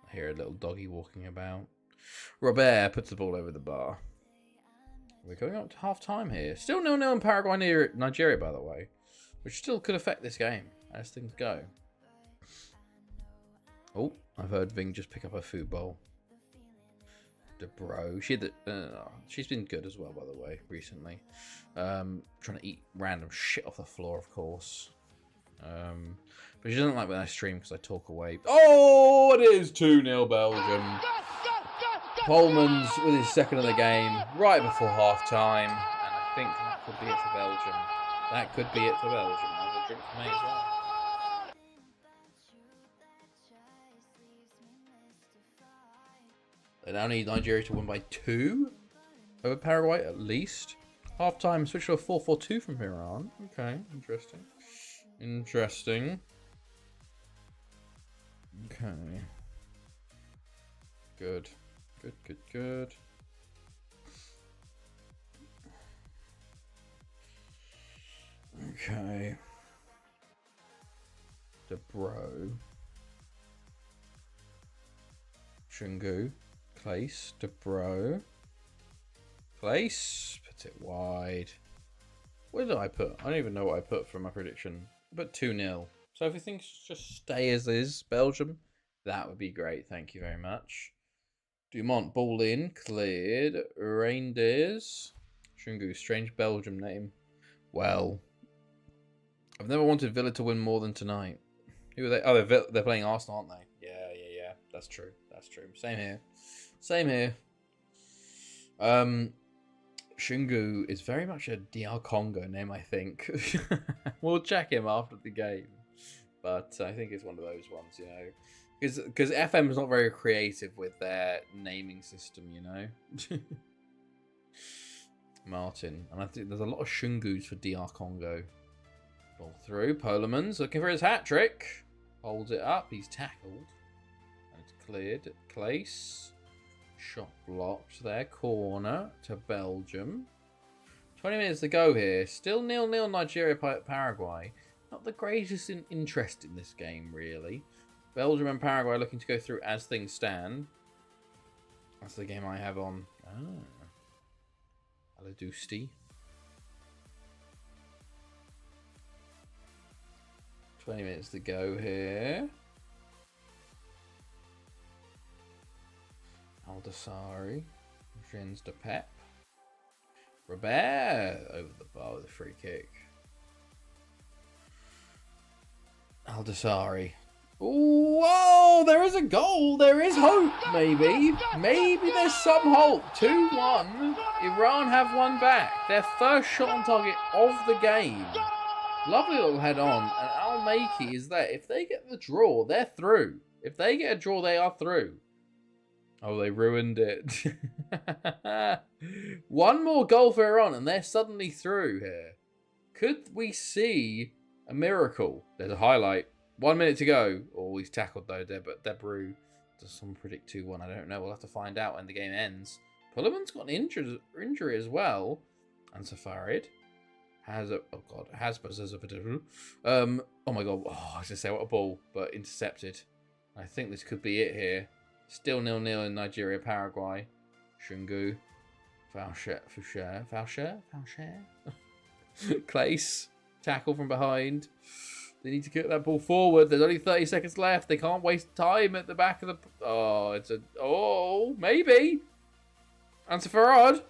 I hear a little doggy walking about. Robert puts the ball over the bar. We're going up to half time here. Still 0-0 in Paraguay near Nigeria, by the way. Which still could affect this game as things go. Oh, I've heard Ving just pick up her food bowl. De Bro. She's been good as well, by the way, recently. Trying to eat random shit off the floor, of course. But she doesn't like when I stream because I talk away. Oh, it is 2-0 Belgium. Polman's with his second of the game right before half time. And I think that could be it for Belgium. That could be it for Belgium. Another drink for me as well. They now need Nigeria to win by 2 over Paraguay at least. Half time, switch to a 4-4-2 from Iran. Okay, interesting. Interesting. Okay. Good. Good. Okay. De Bro. Shungu. Claes. De Bro. Claes. Put it wide. What did I put? I don't even know what I put for my prediction. I put 2-0. So if things just stay as is, Belgium, that would be great. Thank you very much. Dumont, ball in, cleared. Reindeers. Shungu, strange Belgium name. Well, I've never wanted Villa to win more than tonight. Who are they? Oh, they're playing Arsenal, aren't they? Yeah. That's true. Same here. Shungu is very much a DR Congo name, I think. We'll check him after the game. But I think it's one of those ones, you know. Because FM is not very creative with their naming system, you know. Martin. And I think there's a lot of Shungus for DR Congo. Ball through. Polemans looking for his hat-trick. Holds it up. He's tackled. And it's cleared. Claes. Shot blocked there. Corner to Belgium. 20 minutes to go here. Still 0-0 Nigeria, Paraguay. Not the greatest interest in this game, really. Belgium and Paraguay looking to go through as things stand. That's the game I have on. Hello, Doosty. 20 minutes to go here. Aldasari. Shins to Pep. Robert over the bar with a free kick. Aldasari. Whoa, there is a goal. There is hope, maybe. Maybe there's some hope. 2-1. Iran have one back. Their first shot on target of the game. Lovely little head on. And Al-Makki is there. If they get the draw, they're through. If they get a draw, they are through. Oh, they ruined it. One more goal for Iran, and they're suddenly through here. Could we see a miracle? There's a highlight. 1 minute to go. Oh, he's tackled though, Debru. Does someone predict 2-1? I don't know. We'll have to find out when the game ends. Pullerman's got an injury as well. And Safarid has a... Oh, God. Hasbaz has a... oh, my God. Oh, I was going to say, what a ball. But intercepted. I think this could be it here. Still 0-0 in Nigeria, Paraguay. Shungu. Faucher. Clace. Tackle from behind. They need to get that ball forward. There's only 30 seconds left. They can't waste time at the back of the... Oh, it's a... Oh, maybe. Answer Farad.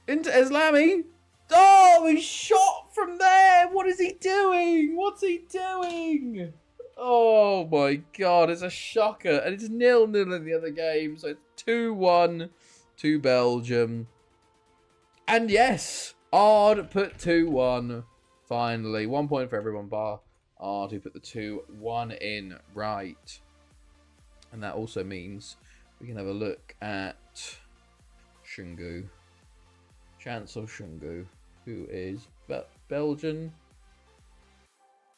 Into Islami. Oh, he's shot from there. What is he doing? What's he doing? Oh, my God. It's a shocker. And it's 0-0 in the other game. So it's 2-1 to Belgium. And yes, Ard put 2-1. Finally, 1 point for everyone bar Ard who put the 2-1 in right. And that also means we can have a look at Shungu. Chancel Shungu, who is Belgian.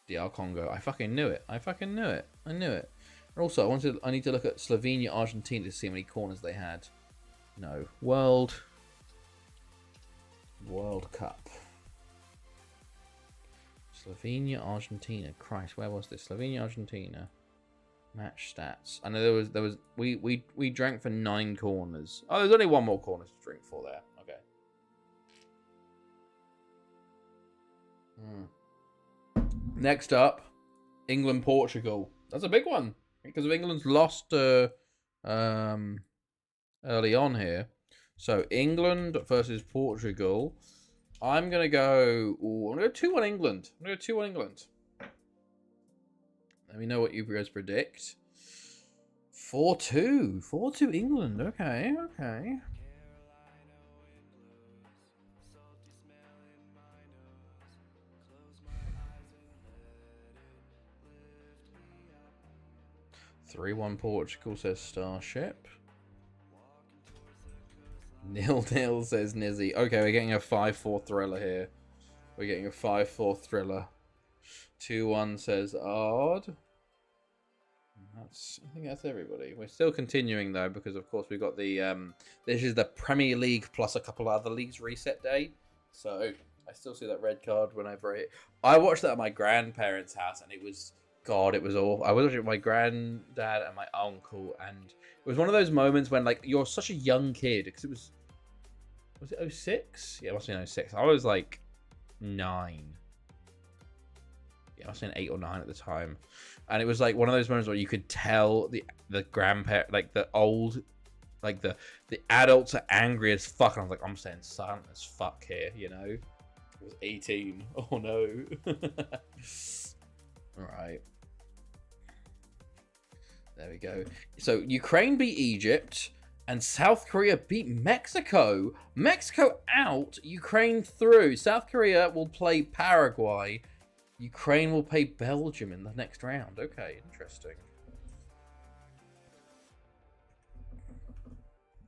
DR Congo. I fucking knew it. I knew it. And also, I need to look at Slovenia, Argentina to see how many corners they had. No. World Cup. Slovenia, Argentina. Christ, where was this? Slovenia, Argentina. Match stats. I know there was we drank for 9 corners. Oh, there's only one more corner to drink for there. Okay. Next up, England, Portugal. That's a big one because of England's lost early on here. So England versus Portugal. I'm going to go... Ooh, I'm going to go 2-1 England. I'm going to go 2-1 England. Let me know what you guys predict. 4-2. 4-2 England. Okay. 3-1 Portugal, says Starship. 0-0 says Nizzy. Okay, we're getting a 5-4 thriller here. 2-1 says Ard. I think that's everybody. We're still continuing though, because of course we've got the this is the Premier League plus a couple of other leagues reset day. So I still see that red card whenever I watched that at my grandparents' house, and it was awful. I was watching it with my granddad and my uncle, and it was one of those moments when like you're such a young kid, because was it 06? Yeah, it must have been 06. I was like 9. Yeah, I must have been 8 or 9 at the time. And it was like one of those moments where you could tell the grandparent, like the old, like the adults are angry as fuck. And I was like, I'm staying silent as fuck here, you know? It was 18. Oh no. Alright. There we go. So Ukraine beat Egypt and South Korea beat Mexico. Mexico out, Ukraine through. South Korea will play Paraguay. Ukraine will play Belgium in the next round. Okay, interesting.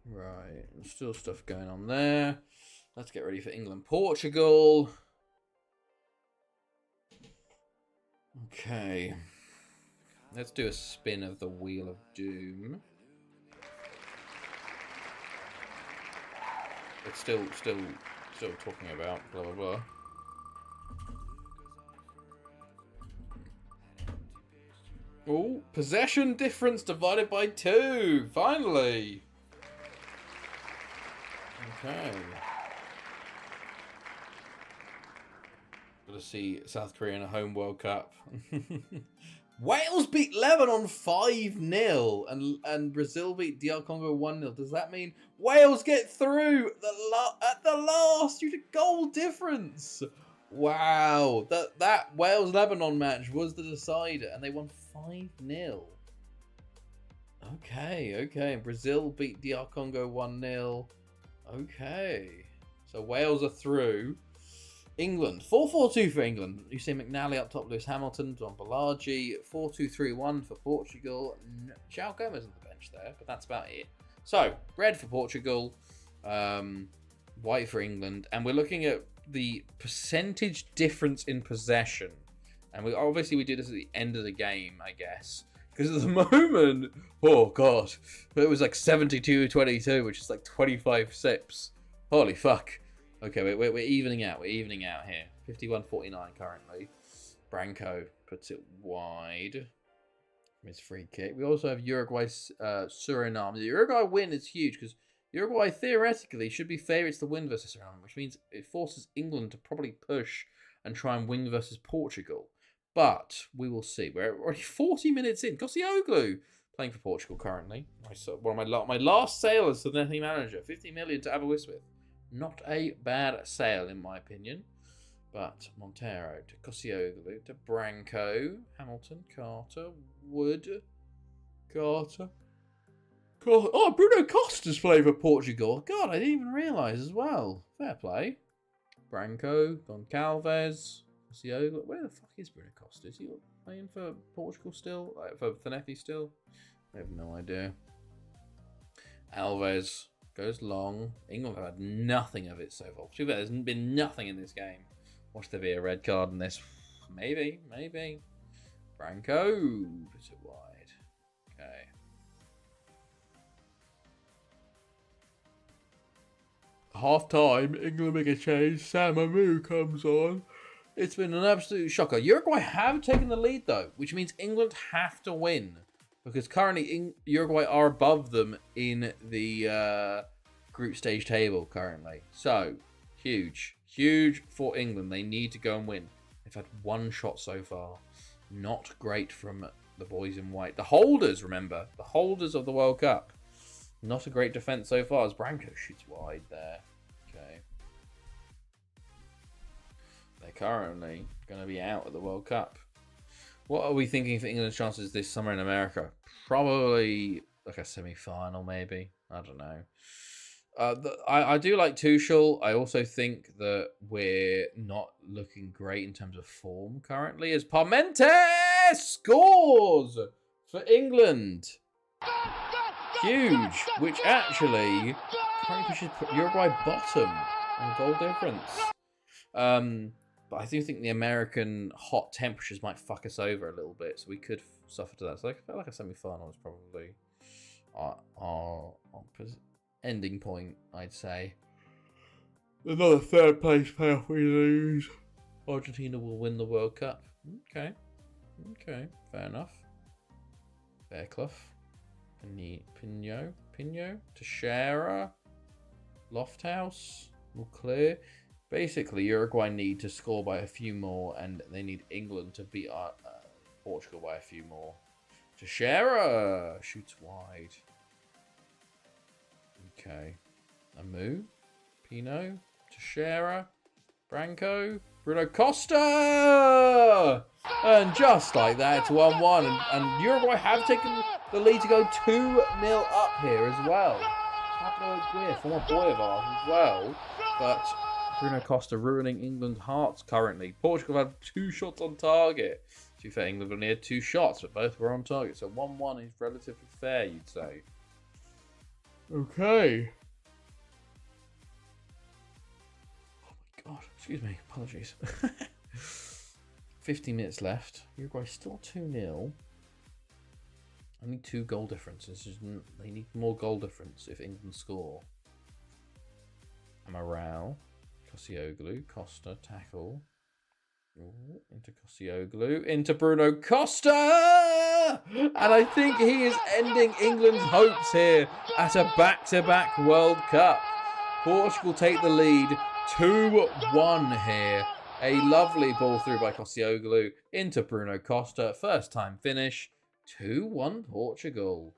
Right, still stuff going on there. Let's get ready for England, Portugal. Okay. Let's do a spin of the Wheel of Doom. It's still talking about blah blah blah. Oh, possession difference divided by 2. Finally. Okay. Got to see South Korea in a home World Cup. Wales beat Lebanon 5-0 and Brazil beat DR Congo 1-0. Does that mean Wales get through at the last due to goal difference? Wow. That Wales-Lebanon match was the decider and they won 5-0. Okay. And Brazil beat DR Congo 1-0. Okay. So Wales are through. England, 4-4-2 for England. You see McNally up top, Lewis Hamilton, Don Balaji, 4-2-3-1 for Portugal. João Gomes on the bench there, but that's about it. So, red for Portugal, white for England, and we're looking at the percentage difference in possession. And we do this at the end of the game, I guess. Because at the moment, oh god, it was like 72-22, which is like 25 sips. Holy fuck. Okay, we're evening out. We're evening out here. 51-49 currently. Branco puts it wide. His free kick. We also have Uruguay, Suriname. The Uruguay win is huge because Uruguay theoretically should be favourites to win versus Suriname, which means it forces England to probably push and try and win versus Portugal. But we will see. We're already 40 minutes in. Koscielny playing for Portugal currently. One of my last sale as the netting manager. 50 million to Aberystwyth. Not a bad sale, in my opinion. But Montero to Koscielny to Branco, Hamilton, Carter, Wood, Carter. Oh, Bruno Costa's playing for Portugal. God, I didn't even realise as well. Fair play. Branco, Goncalves, Koscielny. Where the fuck is Bruno Costa? Is he playing for Portugal still? For Zanetti still? I have no idea. Alves. Goes long. England have had nothing of it so far. Too bad there's been nothing in this game. Watch there be a red card in this. Maybe. Branco. Puts it wide. Okay. Half time. England make a change. Samamu comes on. It's been an absolute shocker. Uruguay have taken the lead though, which means England have to win. Because currently Uruguay are above them in the group stage table currently. So, huge for England. They need to go and win. They've had one shot so far. Not great from the boys in white. The holders, remember. The holders of the World Cup. Not a great defence so far as Branco shoots wide there. Okay. They're currently going to be out at the World Cup. What are we thinking for England's chances this summer in America? Probably like a semi-final, maybe. I don't know. I do like Tuchel. I also think that we're not looking great in terms of form currently as Parmente scores for England. Huge, which actually currently pushes Uruguay bottom on goal difference. But I do think the American hot temperatures might fuck us over a little bit, so we could suffer to that. So I feel like a semi-final is probably our ending point, I'd say. Another third place playoff we lose. Argentina will win the World Cup. Okay, fair enough. Fairclough, Pinho, Teixeira, Lofthouse, will clear. Basically, Uruguay need to score by a few more, and they need England to beat Portugal by a few more. Teixeira shoots wide. Okay. Amu, Pino, Teixeira, Branco, Bruno Costa! And just like that, it's 1-1. And Uruguay have taken the lead to go 2-0 up here as well. Pablo Aguirre, former boy of ours as well. But Bruno Costa ruining England's hearts currently. Portugal had 2 shots on target. To be fair, England only had 2 shots, but both were on target. So 1-1 is relatively fair, you'd say. Okay. Oh my god, excuse me, apologies. 50 minutes left. Uruguay still 2-0. Only 2 goal differences. They need more goal difference if England score. Amaral. Koscielny, Costa, tackle. Ooh, into Koscielny, into Bruno Costa! And I think he is ending England's hopes here at a back-to-back World Cup. Portugal take the lead 2-1 here A lovely ball through by Koscielny into Bruno Costa. First time finish. 2-1 Portugal.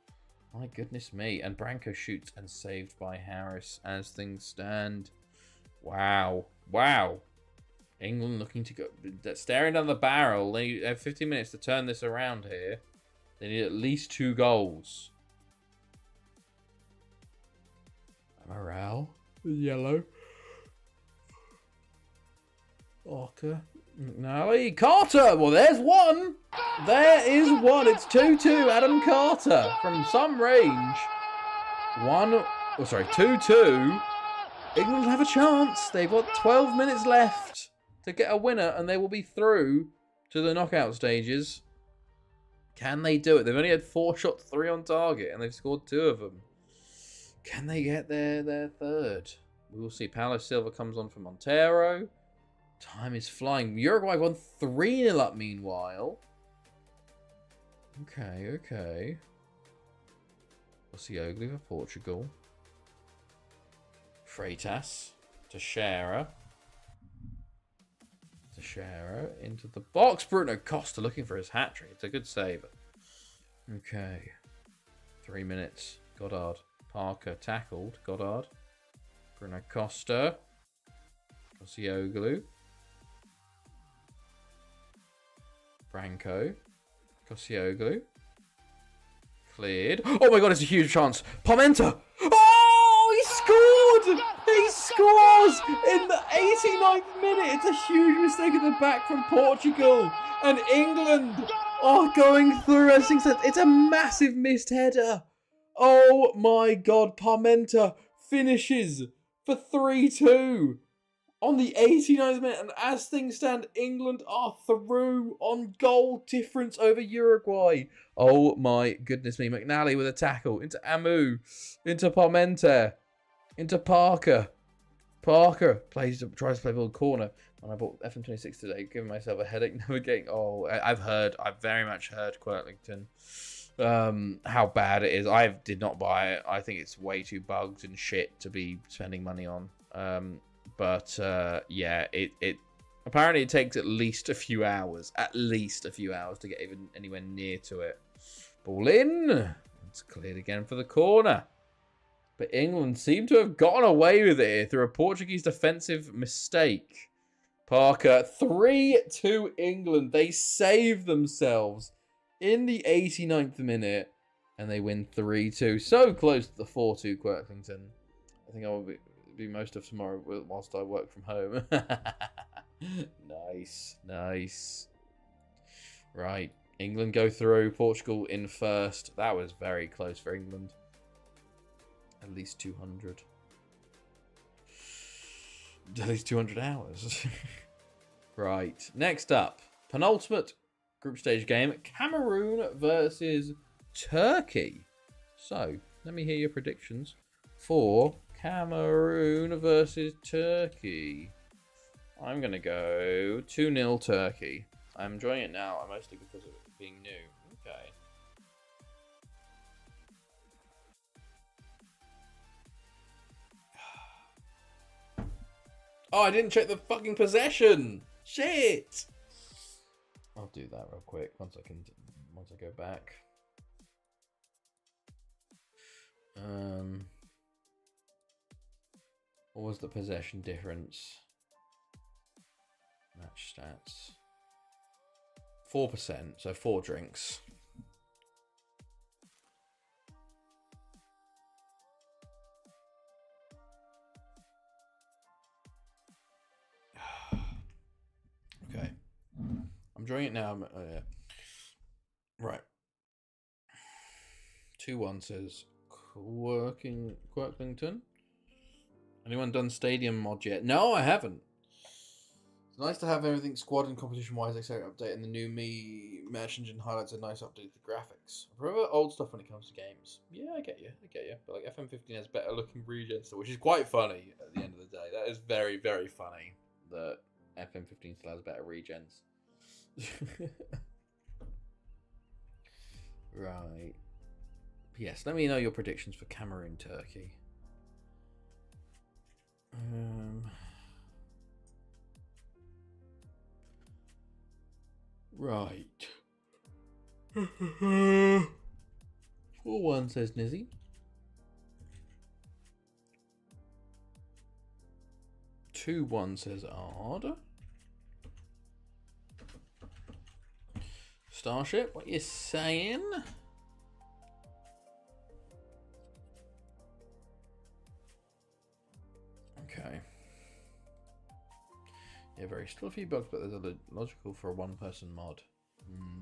My goodness me. And Branco shoots and saved by Harris as things stand. Wow. Wow. England looking to go. Staring down the barrel. They have 15 minutes to turn this around here. They need at least 2 goals. Morale. Yellow. Orca. McNally. Carter! Well, there's one! There is one. It's 2-2. Adam Carter from some range. 2-2. England have a chance. They've got 12 minutes left to get a winner, and they will be through to the knockout stages. Can they do it? They've only had 4 shots, 3 on target, and they've scored 2 of them. Can they get their third? We will see. Paulo Silva comes on for Montero. Time is flying. Uruguay won 3-0 up meanwhile. Okay. Koscielny for Portugal. Freitas. Teixeira into the box. Bruno Costa looking for his hat-trick. It's a good save. Okay. 3 minutes. Goddard. Parker tackled. Goddard. Bruno Costa. Koscielny. Branco. Koscielny. Cleared. Oh my god, it's a huge chance. Pimenta. Oh, he scored! He scores in the 89th minute. It's a huge mistake at the back from Portugal. And England are going through as things said. It's a massive missed header. Oh my god, Pimenta finishes for 3-2. On the 89th minute, and as things stand, England are through on goal difference over Uruguay. Oh my goodness me. McNally with a tackle into Amu, into Pimenta, into Parker. Parker tries to play ball corner. And I bought FM26 today, giving myself a headache navigating. Oh, I've very much heard Quirklington. How bad it is. I did not buy it. I think it's way too bugged and shit to be spending money on. But yeah, it apparently it takes at least a few hours to get even anywhere near to it. Ball in. It's cleared again for the corner. But England seem to have gotten away with it through a Portuguese defensive mistake. Parker, 3-2 England. They save themselves in the 89th minute, and they win 3-2. So close to the 4-2 Quirklington. I think I will be most of tomorrow whilst I work from home. Nice. Right, England go through. Portugal in first. That was very close for England. At least 200. At least 200 hours. Right, next up, penultimate group stage game, Cameroon versus Turkey. So, let me hear your predictions for Cameroon versus Turkey. I'm going to go 2-0 Turkey. I'm enjoying it now, mostly because of it being new. Okay. Oh, I didn't check the fucking possession. Shit. I'll do that real quick once I go back. What was the possession difference? Match stats. 4%, so 4 drinks. Okay. I'm drawing it now. Oh, yeah. Right. 2-1 says Quirklington. Anyone done Stadium mod yet? No, I haven't. It's nice to have everything squad and competition-wise, etc. update, and the new me match engine highlights a nice update to the graphics. I prefer old stuff when it comes to games. Yeah, I get you. But like FM15 has better looking regen stuff, which is quite funny at the end of the day. That is very, very funny that FM15 still has better regens. Right. Yes, let me know your predictions for Cameroon, Turkey. Right. 4-1 says Nizzy. Two one says Ard. Starship, what you saying? Okay. Yeah, still a few bugs, but there's a logical for a one-person mod.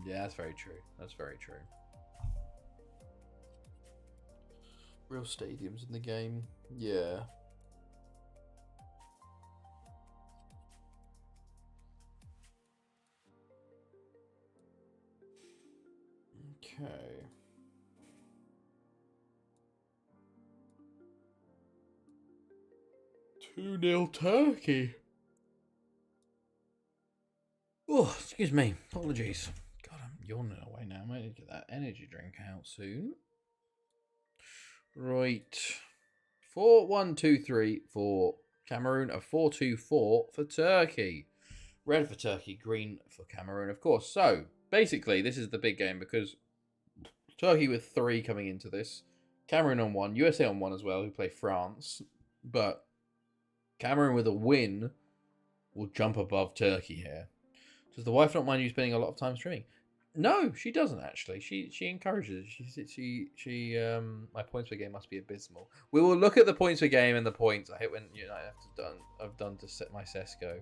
Yeah, that's very true. That's very true. Real stadiums in the game. Yeah. Okay. Two 0 Turkey. Oh, excuse me. Apologies. God, I'm yawning away now. I might need to get that energy drink out soon. Right. 4-1-2-3 for Cameroon. A 4-2-4 for Turkey. Red for Turkey, green for Cameroon, of course. So, basically, this is the big game because Turkey with 3 coming into this. Cameroon on 1. USA on 1 as well, who play France. But Cameroon with a win will jump above Turkey here. Does the wife not mind you spending a lot of time streaming? No, she doesn't actually. She encourages. She my points per game must be abysmal. We will look at the points per game and the points. I hate when I've done to set my CS:GO.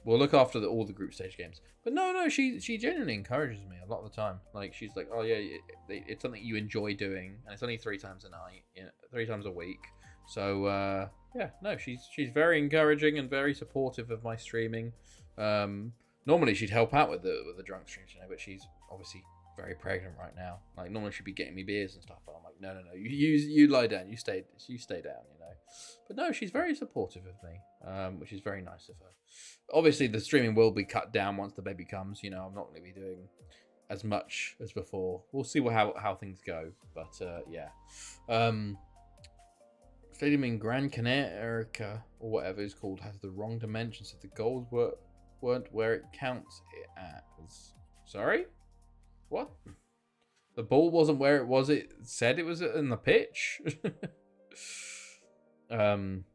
We'll look after all the group stage games. But no, she genuinely encourages me a lot of the time. Like she's like, oh yeah, it's something you enjoy doing, and it's only 3 times a night, 3 times a week. So yeah, no, she's very encouraging and very supportive of my streaming. Normally she'd help out with the drunk streams, but she's obviously very pregnant right now. Like normally she'd be getting me beers and stuff, but I'm like, no, you lie down, you stay down, But no, she's very supportive of me, which is very nice of her. Obviously, the streaming will be cut down once the baby comes. I'm not going to be doing as much as before. We'll see how things go, but yeah. Stadium in Gran Canaria or whatever it's called has the wrong dimensions, so the goals weren't where it counts it at. Sorry? What? The ball wasn't where it said it was in the pitch? But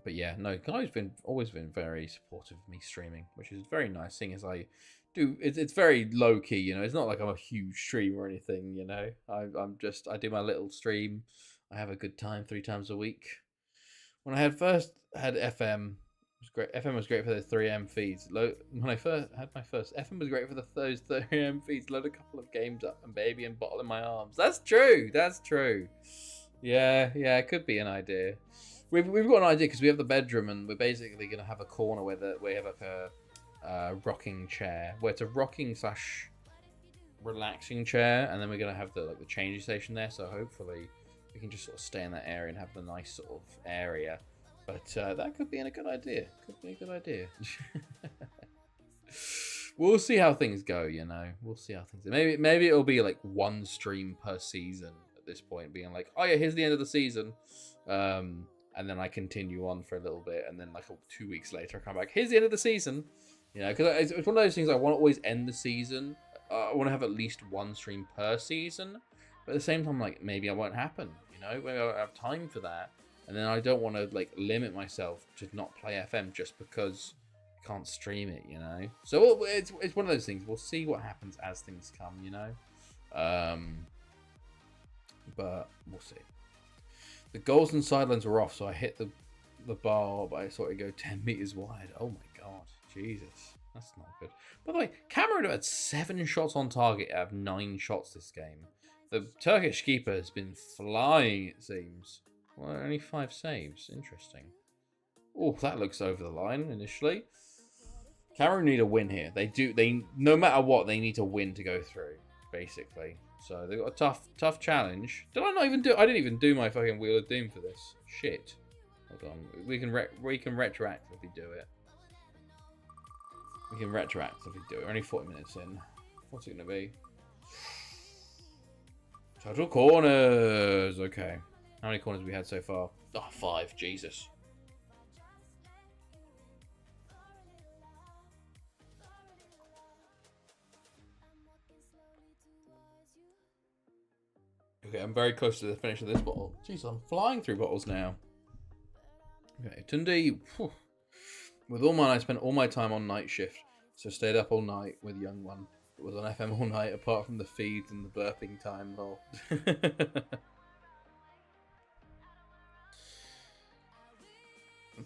yeah, no, Guy's always been very supportive of me streaming, which is very nice, seeing as I do it's very low key, it's not like I'm a huge streamer or anything, I do my little stream. I have a good time 3 times a week. When I first had FM, was great. FM was great for those 3am feeds. When I first had my first, FM was great for those 3am feeds. Load a couple of games up and baby and bottle in my arms. That's true. Yeah, it could be an idea. We've got an idea because we have the bedroom and we're basically going to have a corner where we have like a rocking chair, where it's a rocking / relaxing chair, and then we're going to have the changing station there. So hopefully we can just sort of stay in that area and have the nice sort of area. But that could be a good idea. We'll see how things go, We'll see how things go. Maybe it'll be like 1 stream per season at this point, being like, oh yeah, here's the end of the season. And then I continue on for a little bit, and then like 2 weeks later I come back, here's the end of the season. Because it's one of those things, I want to always end the season. I want to have at least 1 stream per season. But at the same time, like, maybe it won't happen, Maybe I won't have time for that. And then I don't want to limit myself to not play FM just because I can't stream it, So it's one of those things. We'll see what happens as things come, But we'll see. The goals and sidelines were off, so I hit the bar, but I saw it go 10 meters wide. Oh my god, Jesus, that's not good. By the way, Cameroon had 7 shots on target out of 9 shots this game. The Turkish keeper has been flying, it seems. Well, only 5 saves. Interesting. Oh, that looks over the line initially. Cameroon need a win here. They no matter what, they need to win to go through, basically. So they've got a tough challenge. I didn't even do my fucking Wheel of Doom for this. Shit. Hold on. We can retroactively do it. We're only 40 minutes in. What's it going to be? Total corners. Okay. How many corners have we had so far? Oh, 5. Jesus. Okay, I'm very close to the finish of this bottle. Jeez, I'm flying through bottles now. Okay, Tundi. Whew. With all mine, I spent all my time on night shift, so stayed up all night with young one. It was on FM all night, apart from the feeds and the burping time. Lol.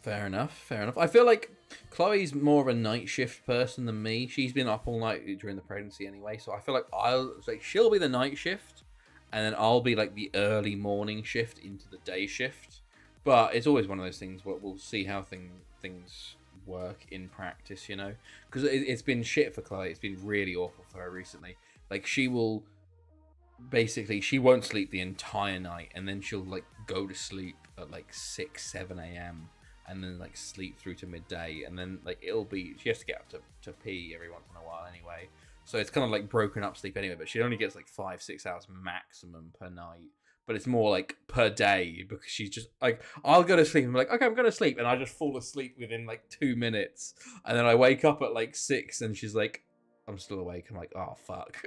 Fair enough, fair enough. I feel like Chloe's more of a night shift person than me. She's been up all night during the pregnancy anyway, so I feel like she'll be the night shift, and then I'll be like the early morning shift into the day shift. But it's always one of those things where we'll see how things work in practice, you know, because it's been shit for Chloe. It's been really awful for her recently. Like she won't sleep the entire night, and then she'll like go to sleep at like 6-7 a.m. and then like sleep through to midday, and then like she has to get up to pee every once in a while anyway, so it's kind of like broken up sleep anyway, but she only gets like 5-6 hours maximum per night, but it's more like per day, because she's just like, I'll go to sleep and be like, okay, I'm going to sleep, and I just fall asleep within like 2 minutes, and then I wake up at like 6 and she's like, I'm still awake. I'm like, oh fuck.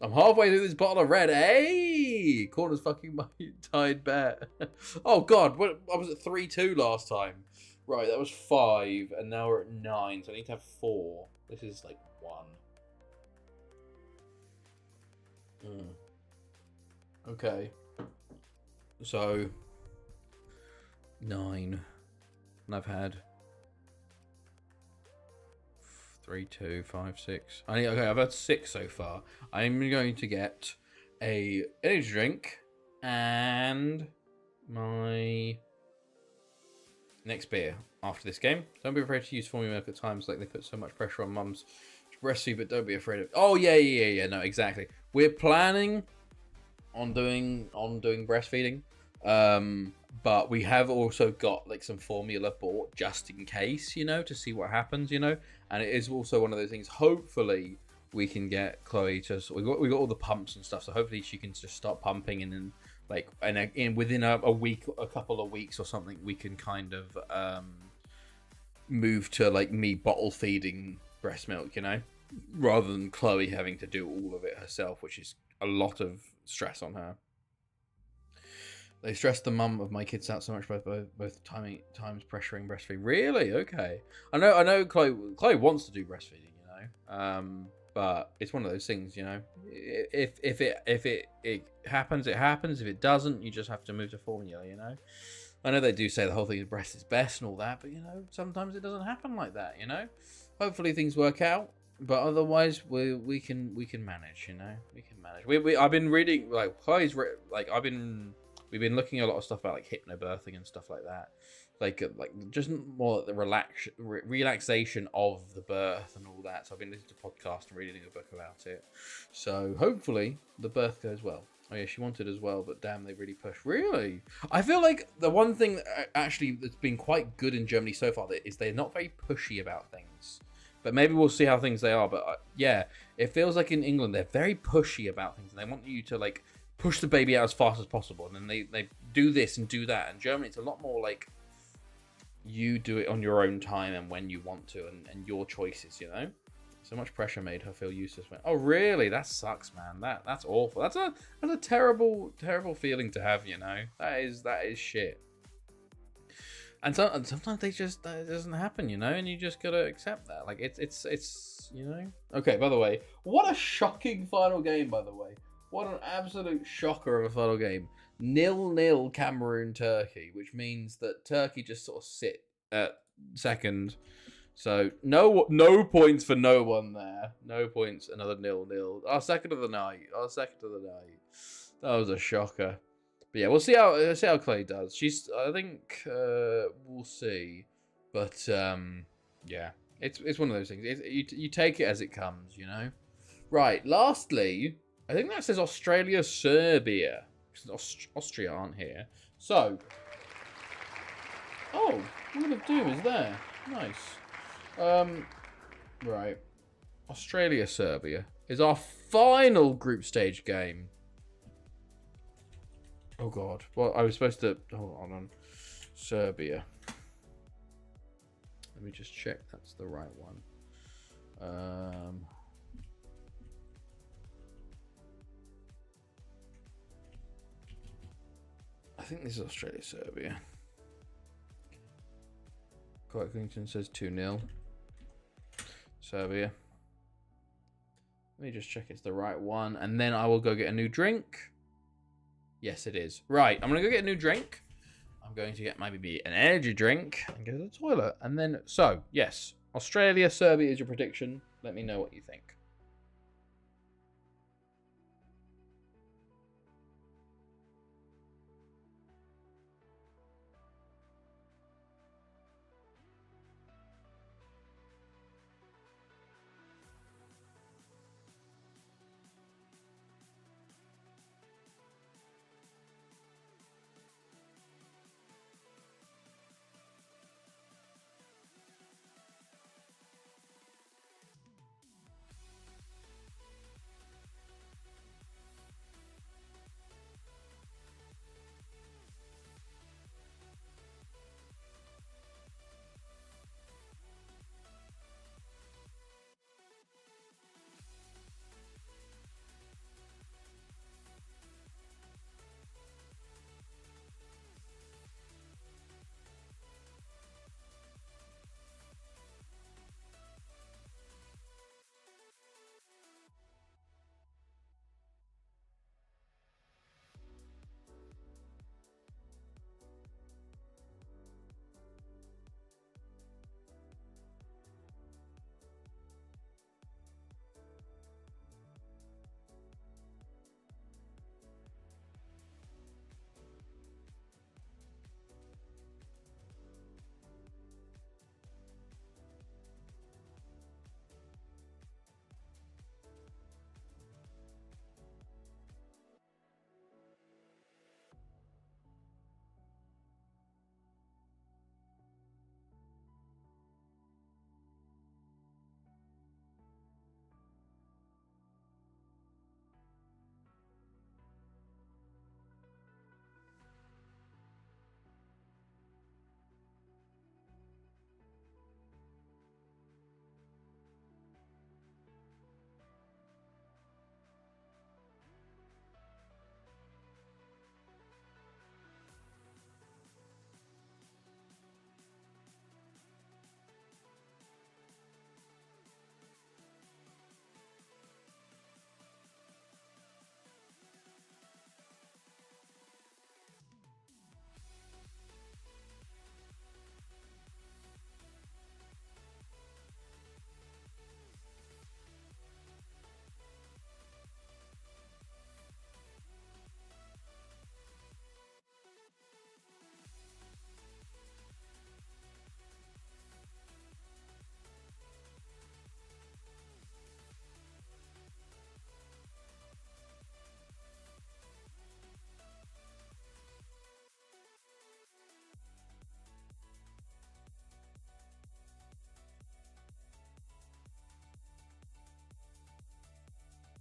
I'm halfway through this bottle of red. Hey, corner's fucking my tied bet. Oh god, I was at 3-2 last time. Right, that was 5, and now we're at 9, so I need to have 4. This is like 1. Okay. So 9, and I've had 3, 2, 5, 6. Okay, I've had 6 so far. I'm going to get a energy drink and my next beer after this game. Don't be afraid to use formula milk at times, like they put so much pressure on mums to breastfeed, but don't be afraid of. Oh yeah. No, exactly. We're planning on doing breastfeeding. But we have also got like some formula bought just in case, you know, to see what happens, you know. And it is also one of those things. Hopefully, we can get Chloe to. We got all the pumps and stuff, so hopefully she can just start pumping, and then like within a week, a couple of weeks or something, we can kind of move to like me bottle feeding breast milk, you know, rather than Chloe having to do all of it herself, which is a lot of stress on her. They stress the mum of my kids out so much by both times pressuring breastfeed. Really? Okay. I know. Chloe wants to do breastfeeding, you know. But it's one of those things, you know. If it happens, it happens. If it doesn't, you just have to move to formula, you know. I know they do say the whole thing is breast is best and all that, but you know, sometimes it doesn't happen like that, you know. Hopefully things work out, but otherwise we can manage, you know. We can manage. I've been reading like Chloe's we've been looking at a lot of stuff about like hypnobirthing and stuff like that, like just more like the relaxation of the birth and all that. So I've been listening to podcasts and reading a book about it. So hopefully the birth goes well. Oh yeah, she wanted as well, but damn, they really pushed. Really, I feel like the one thing actually that's been quite good in Germany so far is they're not very pushy about things. But maybe we'll see how things they are. But yeah, it feels like in England they're very pushy about things, and they want you to like push the baby out as fast as possible, and then they do this and do that. In Germany, it's a lot more like you do it on your own time and when you want to, and your choices, you know. So much pressure made her feel useless. Oh really? That sucks, man. That's awful. That's a terrible feeling to have, you know. That is shit. And sometimes that doesn't happen, you know, and you just gotta accept that. Like it's you know. Okay, by the way, what a shocking final game, by the way. What an absolute shocker of a final game. 0-0 Cameroon-Turkey, which means that Turkey just sort of sit at second. So no points for no one there. No points, another 0-0. Our second of the night. That was a shocker. But yeah, we'll see how Clay does. I think we'll see. But yeah, it's one of those things. You take it as it comes, you know. Right, lastly, I think that says Australia, Serbia. Austria aren't here. So, oh, Wheel of Doom is there. Nice. Right. Australia, Serbia is our final group stage game. Oh god. Well, I was supposed to hold on. Serbia. Let me just check that's the right one. I think this is Australia, Serbia. Clinton says 2-0. Serbia. Let me just check it's the right one, and then I will go get a new drink. Yes, it is. Right, I'm going to go get a new drink. I'm going to get maybe an energy drink and go to the toilet. And then, so, yes, Australia, Serbia is your prediction. Let me know what you think.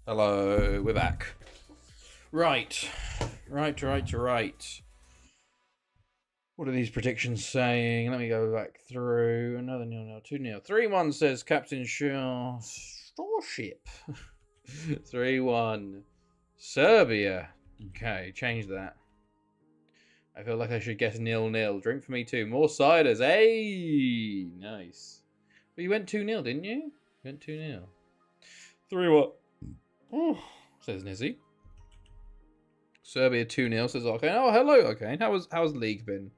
Hello, we're back. Right. What are these predictions saying? Let me go back through. Another 0-0, 2-0. 3-1 says Captain Shaw Starship. 3-1. Serbia. Okay, change that. I feel like I should guess 0-0. Drink for me too. More ciders. Hey! Nice. But you went 2-0, didn't you? You went 2-0. 3-1. Oh, says Nizzy. Serbia 2-0 says Arcane. Oh, hello, Arcane. How's league been?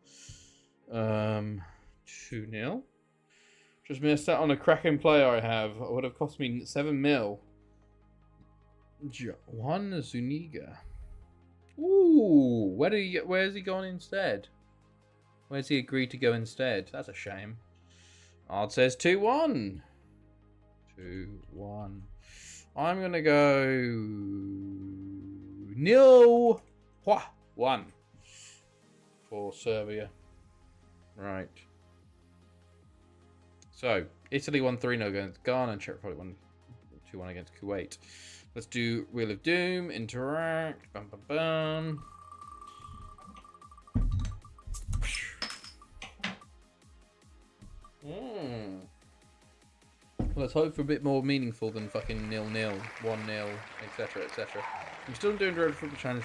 2-0. Just missed out on a cracking player I have. It would have cost me 7 mil. Juan Zuniga. Ooh, where's he gone instead? Where's he agreed to go instead? That's a shame. Ard says 2-1. 2-1. I'm gonna go 0-1 for Serbia. Right. So Italy won 3-0 against Ghana, and Czech Republic won 2-1 against Kuwait. Let's do Wheel of Doom, interact, bum bum bum. Let's hope for a bit more meaningful than fucking 0-0, 1-0, etc., etc. I'm still doing Road Football Challenge.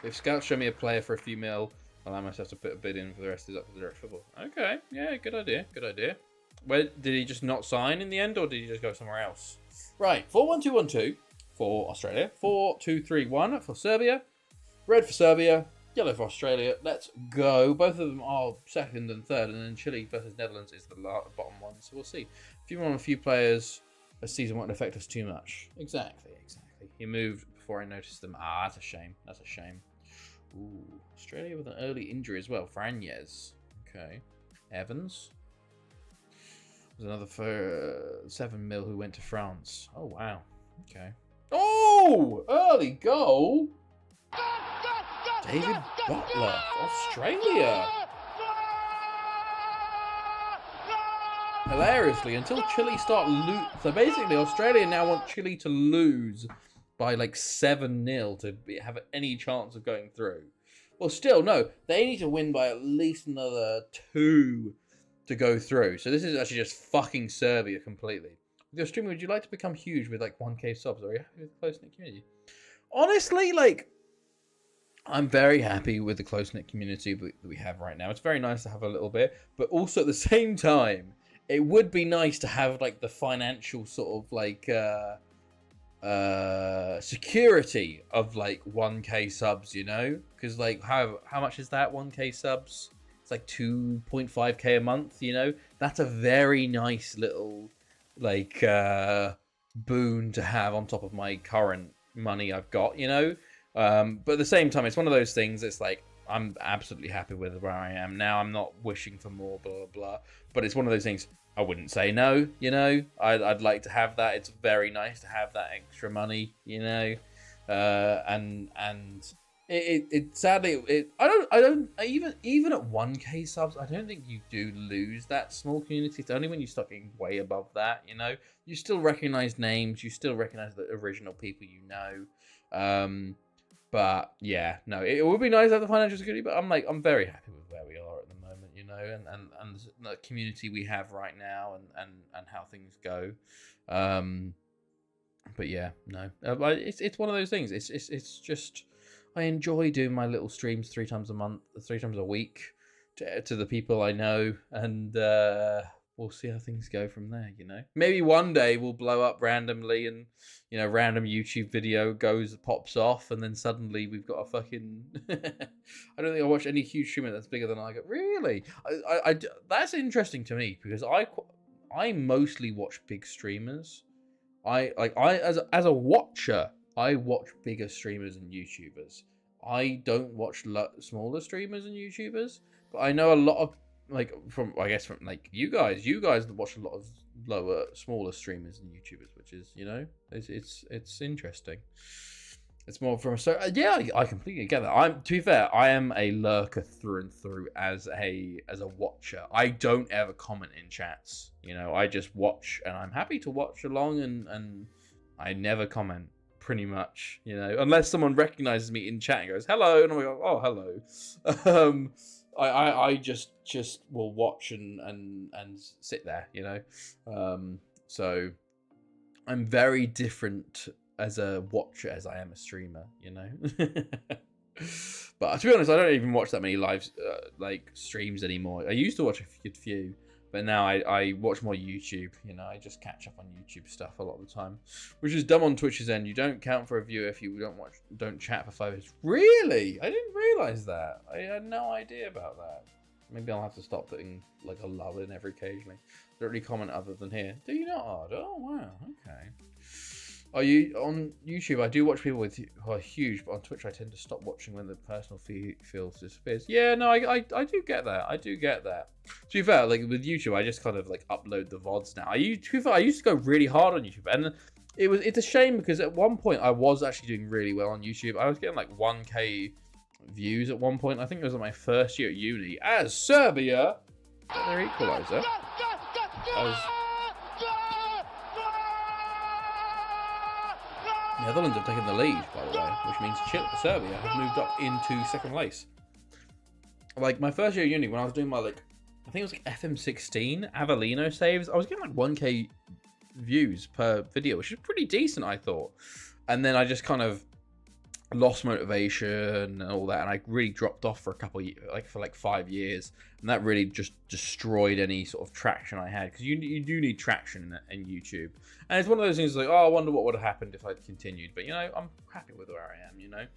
If scouts show me a player for a few mil, Allow myself to put a bid in for the rest of the direct football. Okay, yeah, good idea, good idea. Where did he just not sign in the end, or did he just go somewhere else? Right, 4-1-2-1-2 for Australia, 4-2-3-1 for Serbia, red for Serbia, yellow for Australia. Let's go. Both of them are second and third, and then Chile versus Netherlands is the bottom one. So we'll see. If you want a few players, a season won't affect us too much. Exactly. He moved before I noticed them. Ah, that's a shame. That's a shame. Ooh, Australia with an early injury as well. Franez. Okay. Evans. There's another for 7 mil who went to France. Oh, wow. Okay. Oh! Early goal! David Butler, Australia. Hilariously, until Chile start so basically Australia now want Chile to lose by like 7-0 to have any chance of going through. Well, still, no. They need to win by at least another 2 to go through. So this is actually just fucking Serbia completely. With your streamer, would you like to become huge with like 1K subs? Or are you happy with the close-knit community? Honestly, like, I'm very happy with the close-knit community that we have right now. It's very nice to have a little bit. But also at the same time, it would be nice to have like the financial sort of like security of like 1K subs, you know, because like how much is that? 1K subs, it's like 2.5K a month, you know. That's a very nice little like boon to have on top of my current money I've got, you know. But at the same time, it's one of those things. It's like I'm absolutely happy with where I am now. I'm not wishing for more, blah blah blah. But it's one of those things. I wouldn't say no, you know. I'd like to have that. It's very nice to have that extra money, you know. And it sadly I don't even at 1K subs, I don't think you do lose that small community. It's only when you start getting way above that, you know. You still recognize names, you still recognize the original people you know. But yeah, no, it would be nice to have the financial security, but I'm very happy with where we are at the moment, you know, and the community we have right now and how things go. But yeah, no, it's one of those things. It's just I enjoy doing my little streams 3 times a week to the people I know, and we'll see how things go from there, you know. Maybe one day we'll blow up randomly and, you know, random YouTube video pops off, and then suddenly we've got a fucking... I don't think I watched any huge streamer that's bigger than I got. Really? I that's interesting to me, because I mostly watch big streamers. As a watcher, I watch bigger streamers and YouTubers. I don't watch smaller streamers and YouTubers, but I know a lot of, like, from like you guys watch a lot of smaller streamers and YouTubers, which is, you know, it's interesting. It's more from yeah, I completely get that. To be fair, I am a lurker through and through as a watcher. I don't ever comment in chats, you know. I just watch, and I'm happy to watch along, and I never comment, pretty much, you know, unless someone recognizes me in chat and goes hello, and I go, oh, hello. I just will watch and sit there, you know. So I'm very different as a watcher as I am a streamer, you know. But to be honest, I don't even watch that many live like streams anymore. I used to watch a good few, but now I watch more YouTube, you know. I just catch up on YouTube stuff a lot of the time, which is dumb on Twitch's end. You don't count for a view if you don't chat for 5 minutes. Really? I didn't realize that. I had no idea about that. Maybe I'll have to stop putting like a lull in every occasionally. I don't really comment other than here. Do you not, Odd? Oh wow, okay. Are you on YouTube? I do watch people who are huge, but on Twitch I tend to stop watching when the personal feel disappears. Yeah, no, I do get that. I do get that. To be fair, like with YouTube, I just kind of like upload the VODs now. I used to go really hard on YouTube, and it's a shame because at one point I was actually doing really well on YouTube. I was getting like 1K views at one point. I think it was on my first year at uni as Serbia got their equaliser. Netherlands have taken the lead, by the way, which means Serbia have moved up into second place. Like my first year at uni, when I was doing my I think it was like FM15 Avellino saves, I was getting like 1K views per video, which is pretty decent, I thought. And then I just kind of lost motivation and all that, and I really dropped off for a couple of years, for 5 years, and that really just destroyed any sort of traction I had, because you do need traction in YouTube, and it's one of those things like, oh, I wonder what would have happened if I'd continued, but I'm happy with where I am,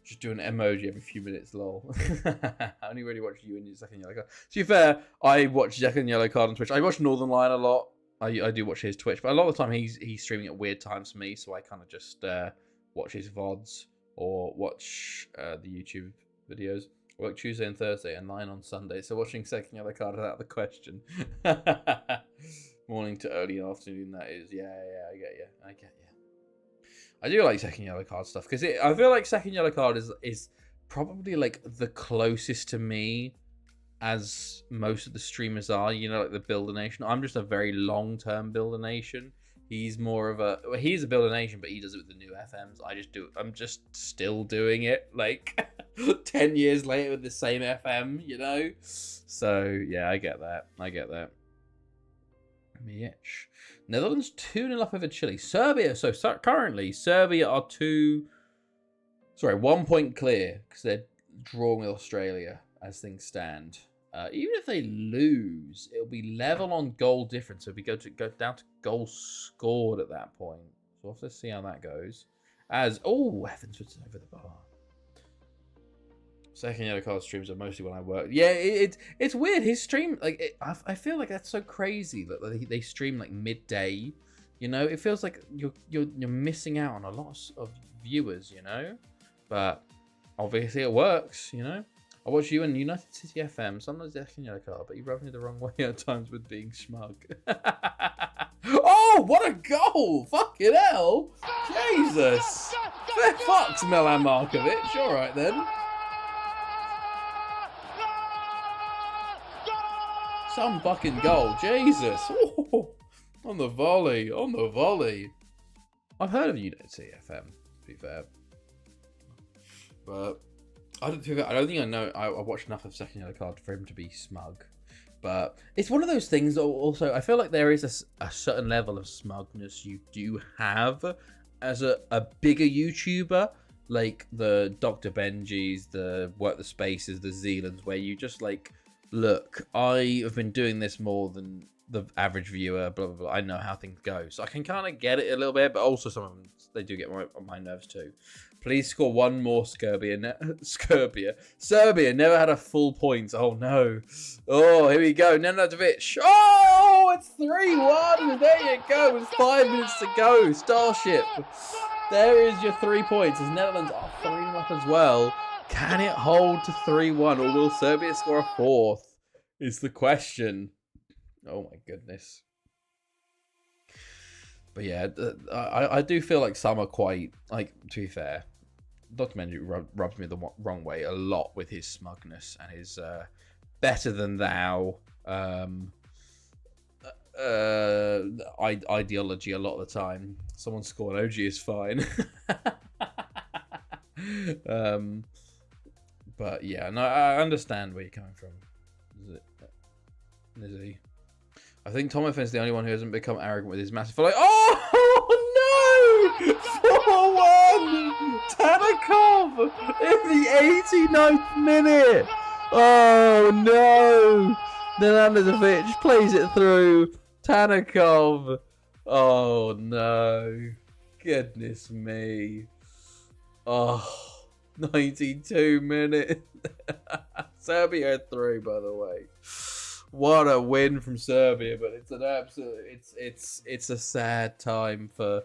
just doing an emoji every few minutes, lol. I only really watch you and your Second Yellow Card. To be fair, I watch Second Yellow Card on Twitch. I watch Northern Lion a lot. I do watch his Twitch, but a lot of the time he's streaming at weird times for me, so I kind of just watch his VODs or watch the YouTube videos. I work Tuesday and Thursday and 9 on Sunday, so watching Second Yellow Card is out of the question. Morning to early afternoon, that is. Yeah, I get you. I do like Second Yellow Card stuff, because I feel like Second Yellow Card is probably like the closest to me as most of the streamers are, like the Builder Nation. I'm just a very long-term Builder Nation. He's more of he's a Builder Nation, but he does it with the new FMs. I'm just still doing it, 10 years later with the same FM, So, yeah, I get that. Mitch. Netherlands 2-0 up over Chile. Serbia, so currently, Serbia are 1 point clear, because they're drawing with Australia as things stand. Even if they lose, it'll be level on goal difference. So we go down to goals scored at that point. So we'll have to see how that goes. Evans puts it over the bar. Second Yellow Card streams are mostly when I work. Yeah, it's weird. His stream, I feel like that's so crazy that they stream midday. It feels like you're missing out on a lot of viewers. But obviously it works. I watch you in United City FM, sometimes Second Yellow Card, but you rub me the wrong way at times with being smug. Oh, what a goal! Fucking hell! Jesus! Fair fucks, Milan Markovic. Alright then. Some fucking goal. Jesus! Ooh, on the volley. I've heard of United City FM, to be fair. But I don't think I know. I watched enough of Second Yellow Card for him to be smug, but it's one of those things. Also, I feel like there is a certain level of smugness you do have as a bigger YouTuber, like the Dr. Benjis, the Work the Spaces, the Zealands, where you just look, I have been doing this more than the average viewer. Blah blah blah. I know how things go, so I can kind of get it a little bit, but also some of them they do get on my nerves too. Please score one more, Serbia. Serbia never had a full point. Oh, no. Oh, here we go. Nenadic. Oh, it's 3-1. There you go. With 5 minutes to go. Starship. There is your 3 points. As Netherlands are 3 up as well. Can it hold to 3-1? Or will Serbia score a fourth? Is the question. Oh, my goodness. But yeah, I do feel like some are quite, to be fair, Dr. Menju rubs me the wrong way a lot with his smugness and his better than thou ideology a lot of the time. Someone scored OG is fine. But yeah, no, I understand where you're coming from. Lizzie. I think Tom is the only one who hasn't become arrogant with his massive follow. Oh no! 4-1! Tanakov in the 89th minute! Oh no! Nenadic plays it through. Tanakov. Oh no. Goodness me. Oh, 92 minutes. Serbia 3, by the way. What a win from Serbia, but it's an absolute it's a sad time for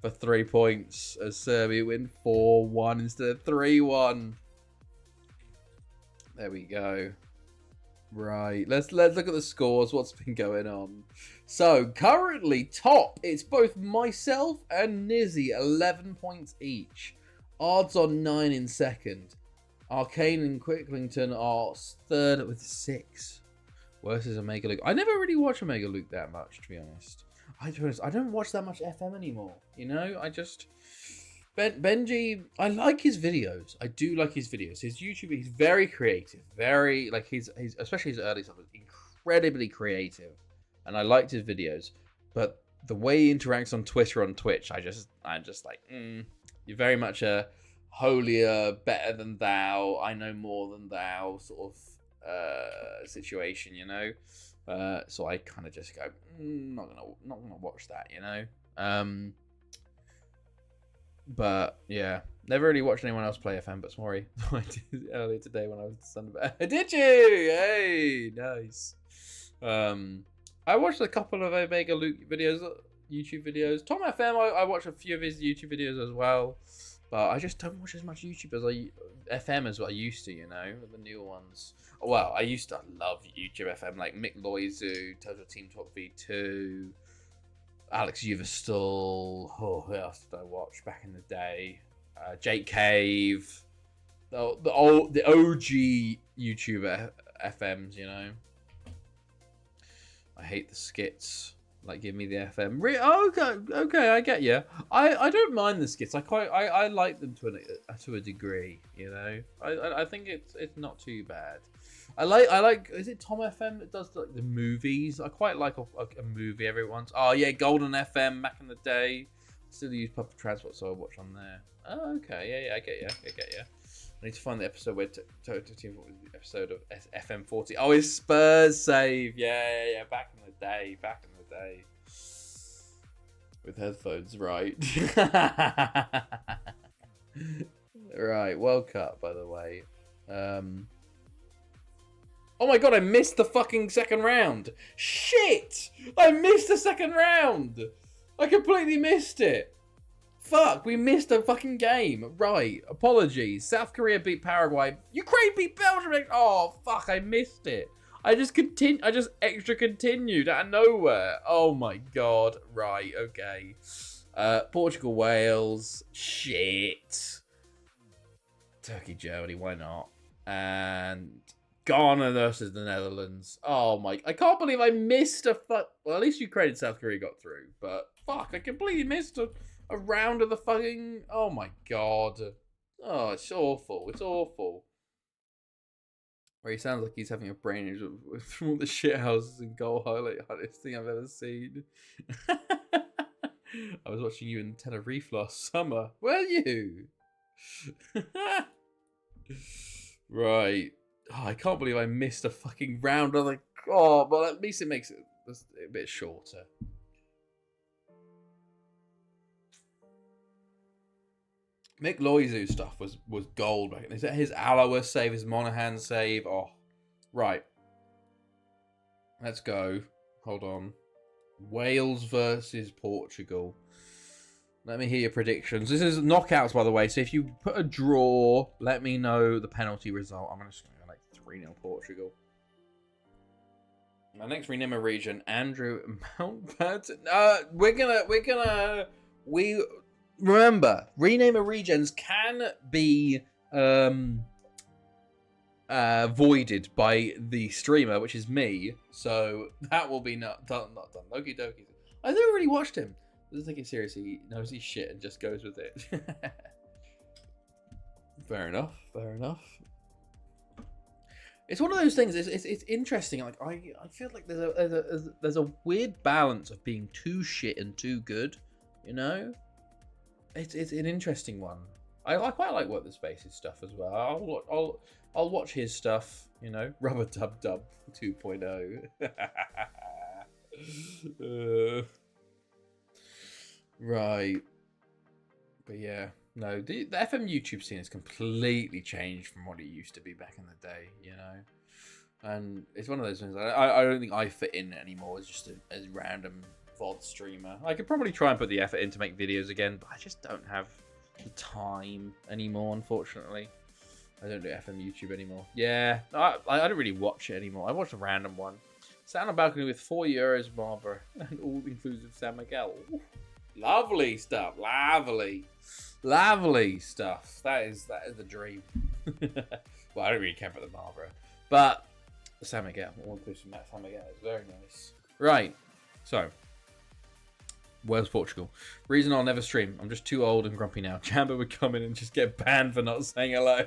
3 points as Serbia win 4-1 instead of 3-1. There we go. Right, let's look at the scores. What's been going on? So currently top, it's both myself and Nizzy, 11 points each. Odds on 9 in second. Arcane and Quicklington are third with 6. Worse is Omega Luke. I never really watch Omega Luke that much, to be honest. I don't watch that much FM anymore. I just Benji. I like his videos. I do like his videos. His YouTube. He's very creative. Very his especially his early stuff was incredibly creative, and I liked his videos. But the way he interacts on Twitter, on Twitch, I'm just like, you're very much a holier, better than thou, I know more than thou sort of situation, you know. So I kind of just go, not gonna watch that, you know. But yeah, never really watched anyone else play FM but Smorry. I did earlier today when I was Sunday. Did you? Hey, nice. I watched a couple of Omega Luke videos, YouTube videos. Tom FM, I watched a few of his YouTube videos as well, but I just don't watch as much YouTube as FM as what I used to, you know, the newer ones. Well, I used to love YouTube FM, like Mick Loizu, Total Team Talk V2, Alex Uverstall. Oh, who else did I watch back in the day? Jake Cave, the OG YouTuber FMs, you know. I hate the skits. Like, give me the FM. Okay, I get you. I don't mind the skits. I like them to a degree. You know, I think it's not too bad. I like. Is it Tom FM that does like the movies? I quite like a movie every once. Oh yeah, Golden FM back in the day. Still use public transport, so I watch on there. Oh, okay, yeah, I get you. I need to find the episode where Total Team the episode of FM15. Oh, it's Spurs save. Yeah. Back in the day. With headphones, right? Right, World Cup, by the way. Oh my god, I missed the fucking second round. Shit! I missed the second round. I completely missed it. Fuck, we missed a fucking game. Right, apologies. South Korea beat Paraguay. Ukraine beat Belgium. Oh, fuck, I missed it. I just extra continued out of nowhere. Oh my god. Right, okay. Portugal, Wales. Shit. Turkey, Germany, why not? And Ghana versus the Netherlands. Oh my, I can't believe I missed a well, at least Ukraine and South Korea got through. But fuck, I completely missed a round of the fucking... Oh my god. Oh, it's awful. It's awful. Where he sounds like he's having a brain injury from all the shit houses and goal highlights thing I've ever seen. I was watching you in Tenerife last summer. Were you? Right. Oh, I can't believe I missed a fucking round of the... Oh, but at least it makes it a bit shorter. Mick Loizu stuff was gold back. Is that his Alois save, his Monaghan save? Oh, right. Let's go. Hold on. Wales versus Portugal. Let me hear your predictions. This is knockouts, by the way. So if you put a draw, let me know the penalty result. I'm just going to go like 3-0 Portugal. My next rename region, Andrew Mountbatten. Remember, rename a regions can be voided by the streamer, which is me. So that will be not done. Okie dokie. I never really watched him. Doesn't take it seriously. He knows his shit and just goes with it. Fair enough. It's one of those things. It's interesting. Like I feel like there's a weird balance of being too shit and too good. You know. It's an interesting one. I quite like What the Space's stuff as well. I'll watch his stuff. You know, Rubber Dub Dub 2.0. Right, but yeah, no. The FM YouTube scene has completely changed from what it used to be back in the day. You know, and it's one of those things. I don't think I fit in anymore as just a random VOD streamer. I could probably try and put the effort in to make videos again, but I just don't have the time anymore, unfortunately. I don't do FM YouTube anymore. Yeah, I don't really watch it anymore. I watch a random one. Sat on a balcony with €4 Barbara and all-inclusive San Miguel. Ooh, lovely stuff. Lovely stuff. That is the dream. Well, I don't really care for the Barbara, but San Miguel, all-inclusive San Miguel is very nice. Right, so where's Portugal? Reason I'll never stream. I'm just too old and grumpy now. Jamba would come in and just get banned for not saying hello.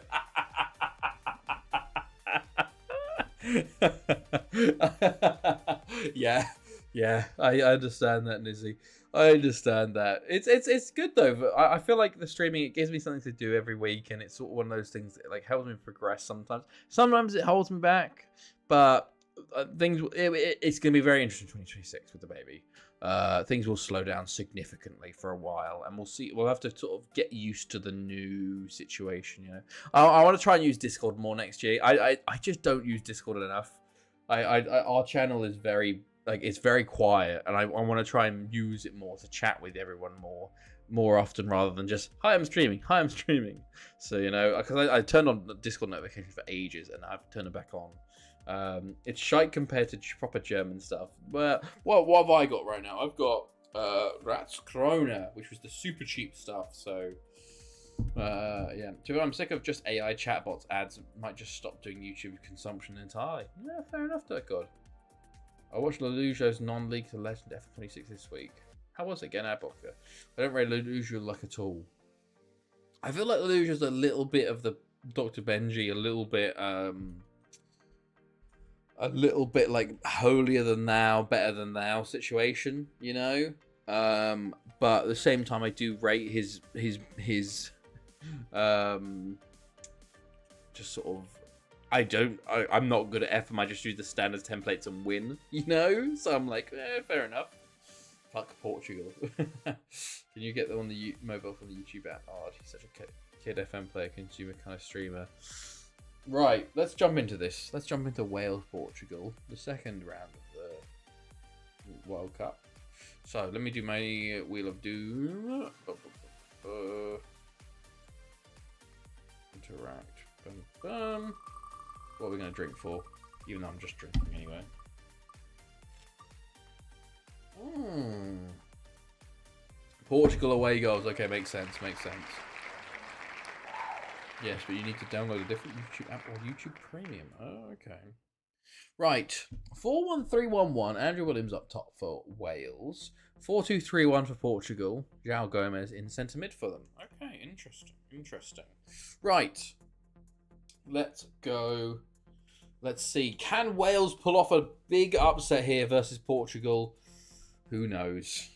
Yeah. Yeah, I understand that, Nizzy. I understand that. It's good though. But I feel like the streaming, it gives me something to do every week, and it's sort of one of those things that like helps me progress. Sometimes it holds me back, but it's gonna be very interesting 2026 with the baby. Things will slow down significantly for a while, and we'll see. We'll have to sort of get used to the new situation. You know, I want to try and use Discord more next year. I just don't use Discord enough. Our channel is very it's very quiet, and I want to try and use it more to chat with everyone more often rather than just hi, I'm streaming. So you know, because I turned on the Discord notifications for ages, and I've turned it back on. It's shite compared to proper German stuff. But what have I got right now? I've got Ratskrona, which was the super cheap stuff. So yeah, I'm sick of just AI chatbots ads. Might just stop doing YouTube consumption entirely. Yeah, fair enough, God. I watched Lelujo's non-league to Legend FM26 this week. How was it again, Adblocker? I don't rate Lelujo like at all. I feel like Lelujo's a little bit of the Dr. Benji, a little bit like holier than thou, better than thou situation, you know. But at the same time, I do rate his just sort of. I'm not good at FM. I just use the standard templates and win, you know. So I'm like, fair enough. Fuck Portugal. Can you get them on the mobile from the YouTube app? Oh, he's such a kid FM player, consumer kind of streamer. Right, let's jump into this. Let's jump into Wales, Portugal, the second round of the World Cup. So let me do my Wheel of Doom. Interact. Boom, boom. What are we going to drink for? Even though I'm just drinking anyway. Portugal away goals. Okay, makes sense. Yes, but you need to download a different YouTube app or YouTube Premium. Oh, okay. Right. 4-1-3-1-1. Andrew Williams up top for Wales. 4-2-3-1 for Portugal. João Gomez in centre mid for them. Okay, interesting. Right. Let's go. Let's see. Can Wales pull off a big upset here versus Portugal? Who knows?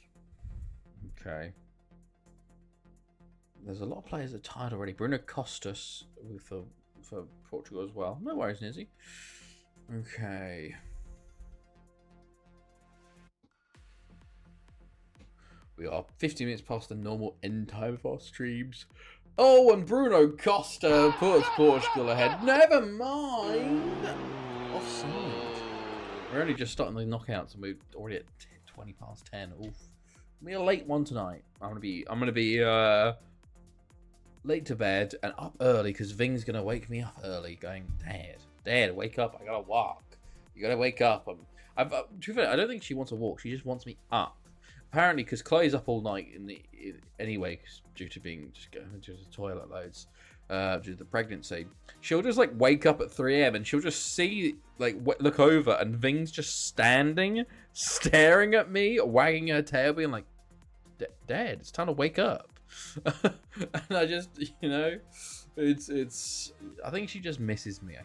Okay. There's a lot of players that are tired already. Bruno Costas for Portugal as well. No worries, Nizzy. Okay. We are 50 minutes past the normal end time of our streams. Oh, and Bruno Costa puts Portugal ahead. Never mind. Offside. We're only just starting the knockouts, and we're already at 20 past 10. Oof. It'll be a late one tonight. I'm gonna be late to bed and up early because Ving's gonna wake me up early, going, Dad, wake up! I gotta walk. You gotta wake up. I don't think she wants to walk. She just wants me up. Apparently, because Chloe's up all night anyway, due to being just going to the toilet loads, due to the pregnancy. She'll just like wake up at 3 a.m. and she'll just see look over and Ving's just standing, staring at me, wagging her tail, being like, "Dad, it's time to wake up." And I just, you know, it's. I think she just misses me.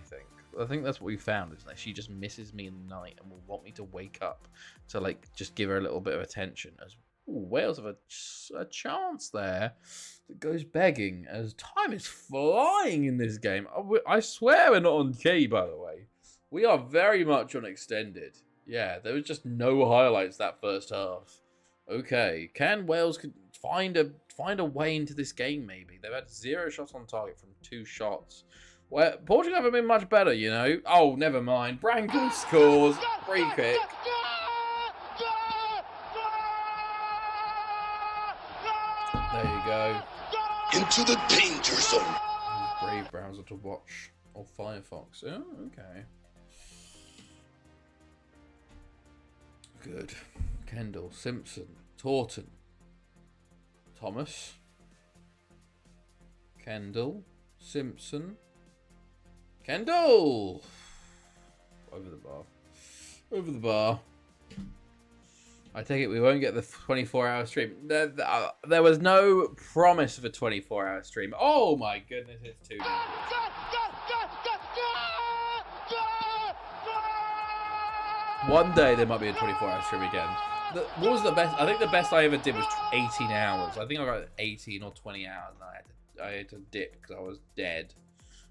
I think that's what we found, is that she just misses me in the night and will want me to wake up to like just give her a little bit of attention. As Wales have a chance there that goes begging, as time is flying in this game. I swear we're not on key, by the way. We are very much on extended. Yeah, there was just no highlights that first half. Okay, can Wales find a way into this game? Maybe they've had 0 shots on target from 2 shots. Well, Portugal haven't been much better, you know. Oh, never mind. Branco scores. Free kick. There you go. Into the danger zone. Brave browser to watch. Or Firefox. Oh, okay. Good. Kendall, Simpson, Taunton, Thomas, Kendall, Simpson, Kendall! Over the bar. I take it we won't get the 24-hour stream. There was no promise of a 24-hour stream. Oh my goodness, it's too dangerous. One day there might be a 24-hour stream again. What was the best? I think the best I ever did was 18 hours. I think I got 18 or 20 hours, and I had to dip because I was dead.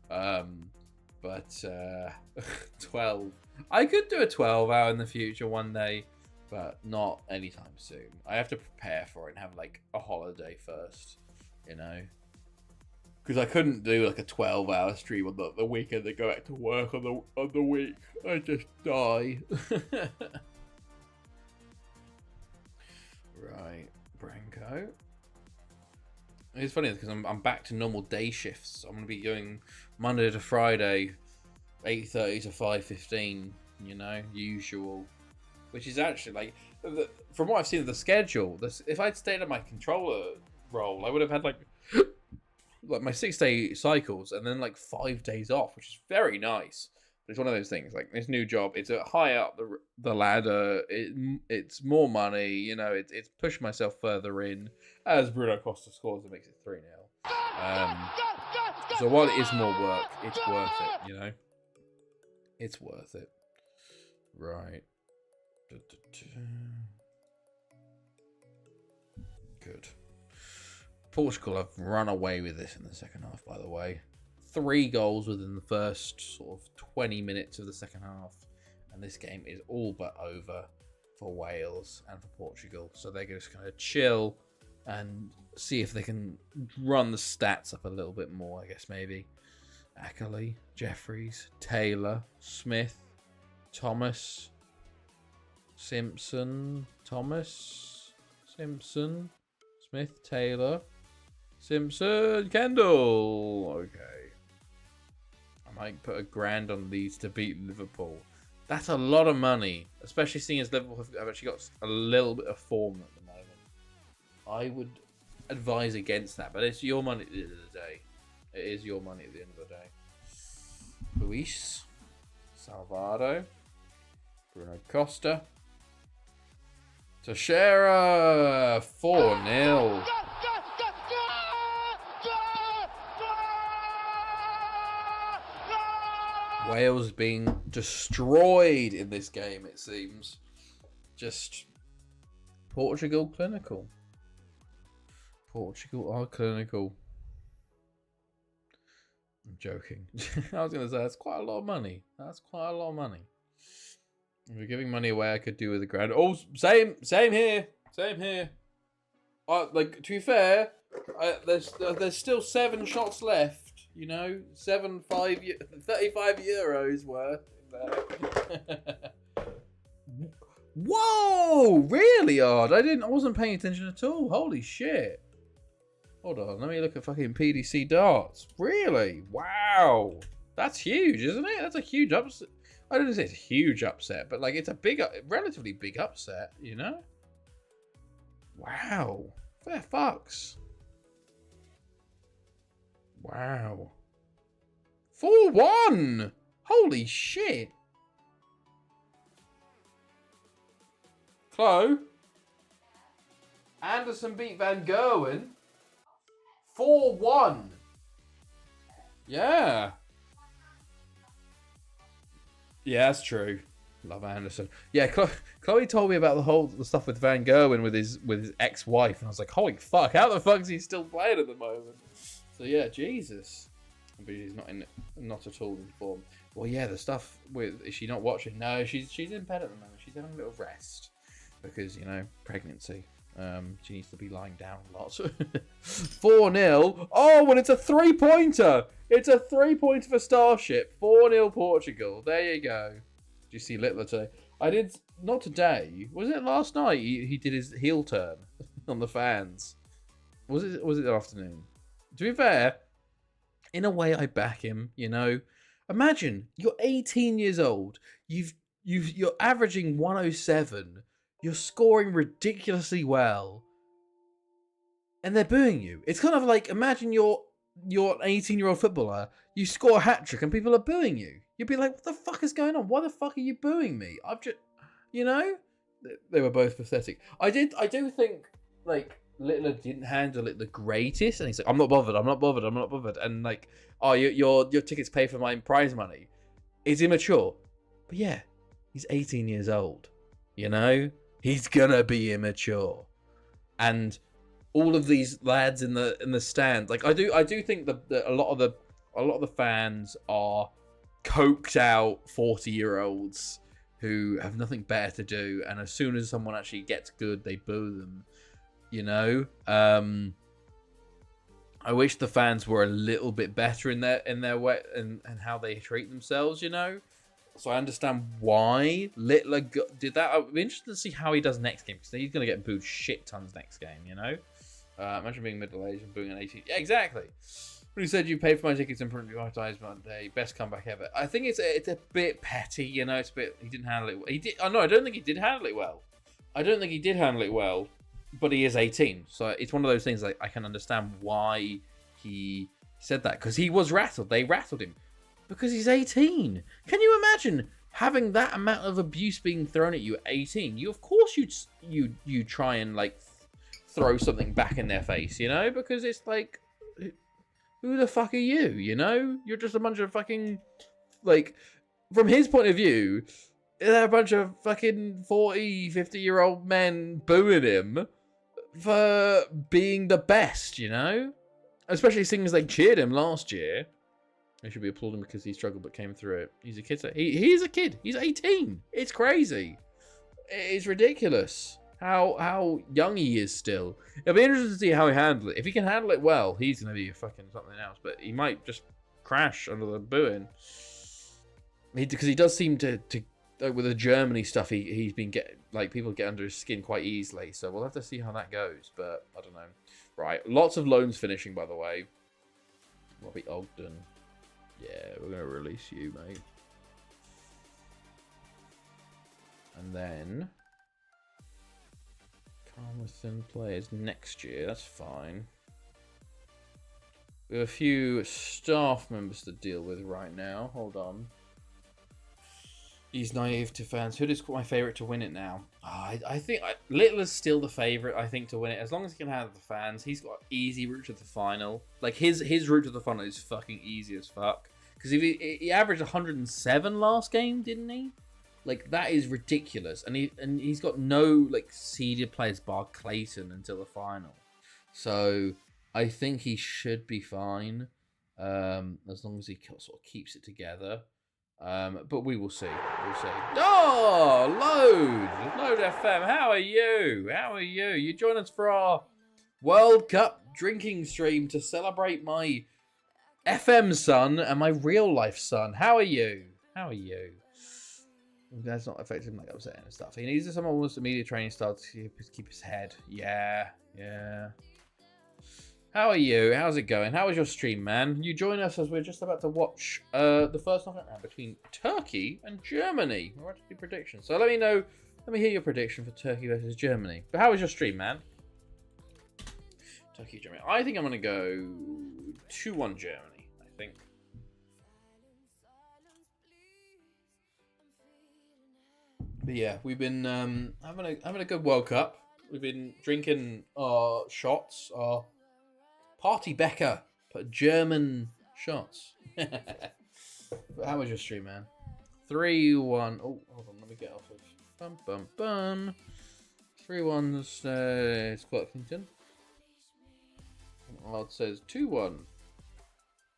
But 12. I could do a 12-hour in the future one day, but not anytime soon. I have to prepare for it and have like a holiday first, you know. Because I couldn't do like a 12-hour stream on the weekend and go back to work on the week. I'd just die. Right, Branko. It's funny because I'm back to normal day shifts. I'm gonna be going Monday to Friday, 8:30 to 5:15. You know, usual. Which is actually like, from what I've seen of the schedule, if I'd stayed on my controller role, I would have had like my 6-day cycles and then like 5 days off, which is very nice. But it's one of those things, like this new job, it's a high up the ladder, it's more money, you know, it's pushed myself further in. As Bruno Costa scores, it makes it 3-0. So while it is more work, it's worth it, you know? It's worth it. Right. Good. Portugal have run away with this in the second half, by the way. 3 goals within the first sort of 20 minutes of the second half. And this game is all but over for Wales and for Portugal. So they're just going to chill and see if they can run the stats up a little bit more, I guess, maybe. Ackley, Jeffries, Taylor, Smith, Thomas, Simpson, Simpson, Smith, Taylor, Simpson, Kendall. Okay. I might put $1,000 on these to beat Liverpool. That's a lot of money, especially seeing as Liverpool have actually got a little bit of form at the moment. I would advise against that, but it's your money at the end of the day. It is your money at the end of the day. Luis, Salvado, Bruno Costa, Teixeira, 4-0. Wales being destroyed in this game, it seems. Just Portugal clinical. Portugal are clinical. I'm joking. I was going to say, that's quite a lot of money. That's quite a lot of money. If you're giving money away, I could do with $1,000. Oh, same here. Same here. Like, to be fair, there's still 7 shots left. You know, 35 euros worth in there. Whoa! Really odd. I wasn't paying attention at all. Holy shit. Hold on, let me look at fucking PDC darts. Really? Wow. That's huge, isn't it? That's a huge upset. I don't say it's a huge upset, but like it's a relatively big upset, you know? Wow. Fair fucks. Wow. 4-1! Holy shit. Chloe? Anderson beat Van Gerwen. 4-1. Yeah. Yeah, that's true. Love Anderson. Yeah, Chloe told me about the stuff with Van Gerwen with his ex-wife, and I was like, holy fuck, how the fuck is he still playing at the moment? So yeah, Jesus. But he's not at all in form. Well, yeah, the stuff with, is she not watching? No, she's in bed at the moment. She's having a little rest because, you know, pregnancy. She needs to be lying down a lot. 4-0. Oh, and it's a 3-pointer. It's a 3-pointer for Starship. 4-0 Portugal. There you go. Did you see Littler today? I did, not today. Was it last night? He did his heel turn on the fans. Was it the afternoon? To be fair, in a way, I back him. You know, imagine you're 18 years old. You're averaging 107. You're scoring ridiculously well, and they're booing you. It's kind of like, imagine you're an 18-year-old footballer. You score a hat trick, and people are booing you. You'd be like, "What the fuck is going on? Why the fuck are you booing me?" I've just, you know, they were both pathetic. I do think like Littler didn't handle it the greatest, and he's like, I'm not bothered. And like, oh, your tickets pay for my prize money. It's immature, but yeah, He's 18 years old. You know? He's gonna be immature. And all of these lads in the stands, like I do think that a lot of the fans are coked out 40-year-olds who have nothing better to do, and as soon as someone actually gets good, they boo them. You know? I wish the fans were a little bit better in their way and how they treat themselves, you know? So I understand why Littler did that. I'd be interested to see how he does next game, because he's going to get booed shit tons next game, you know? Imagine being middle-aged and booing an 18. Yeah, exactly. But he said, you paid for my tickets and prioritized my day. Best comeback ever. I think it's a bit petty, you know? It's a bit... He didn't handle it... He did... Oh, no, I don't think he did handle it well. But he is 18. So it's one of those things, like, I can understand why he said that. Because he was rattled. They rattled him. Because he's 18. Can you imagine having that amount of abuse being thrown at you at 18? You, of course, you try and, like, throw something back in their face, you know? Because it's like, who the fuck are you, you know? You're just a bunch of fucking, like, from his point of view, they're a bunch of fucking 40, 50-year-old men booing him for being the best, you know? Especially seeing as they cheered him last year. They should be applauding because he struggled but came through it. He's a kid. He's a kid. He's 18. It's crazy. It's ridiculous how young he is still. It'll be interesting to see how he handles it. If he can handle it well, he's going to be fucking something else. But he might just crash under the booing. Because he does seem to with the Germany stuff, he's been people get under his skin quite easily. So we'll have to see how that goes. But I don't know. Right. Lots of loans finishing, by the way. Robbie Ogden. Yeah, we're going to release you, mate. And then Carmarthen players next year. That's fine. We have a few staff members to deal with right now. Hold on. He's naive to fans. Who is my favourite to win it now? I think Littler's still the favourite, I think, to win it. As long as he can handle the fans. He's got easy route to the final. Like, his route to the final is fucking easy as fuck. Because he averaged 107 last game, didn't he? Like, that is ridiculous. And he's got no, like, seeded players bar Clayton until the final. So, I think he should be fine. As long as he sort of keeps it together. But we will see. We'll see. Oh, Load FM. How are you? You join us for our World Cup drinking stream to celebrate my FM son and my real life son. How are you? That's not affecting him like upsetting and stuff. He needs someone who wants the media training style to keep his head. Yeah. How are you? How's it going? How was your stream, man? You join us as we're just about to watch the first knockout round between Turkey and Germany. We're about to do predictions. So let me hear your prediction for Turkey versus Germany. But how was your stream, man? Turkey, Germany. I think I'm going to go 2-1 Germany, I think. But yeah, we've been having a good World Cup. We've been drinking our shots, our Party Becker, German shots. But how was your stream, man? 3-1. Oh, hold on, let me get off of. Bum. 3-1 says Clarkington. Odd says 2-1.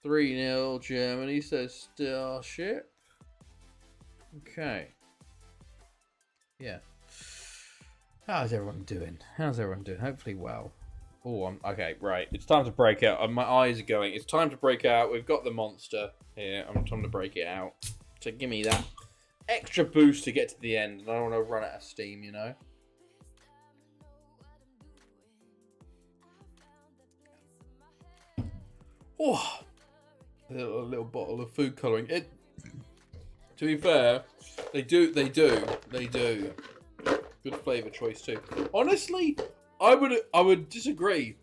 3-0 Germany says Starship. Okay. Yeah. How's everyone doing? Hopefully well. Oh, okay, right. It's time to break out. My eyes are going. It's time to break out. We've got the monster here. I'm trying to break it out. To give me that extra boost to get to the end. And I don't want to run out of steam, you know? Oh, a little bottle of food colouring. To be fair, they do. Good flavour choice too. Honestly, I would disagree.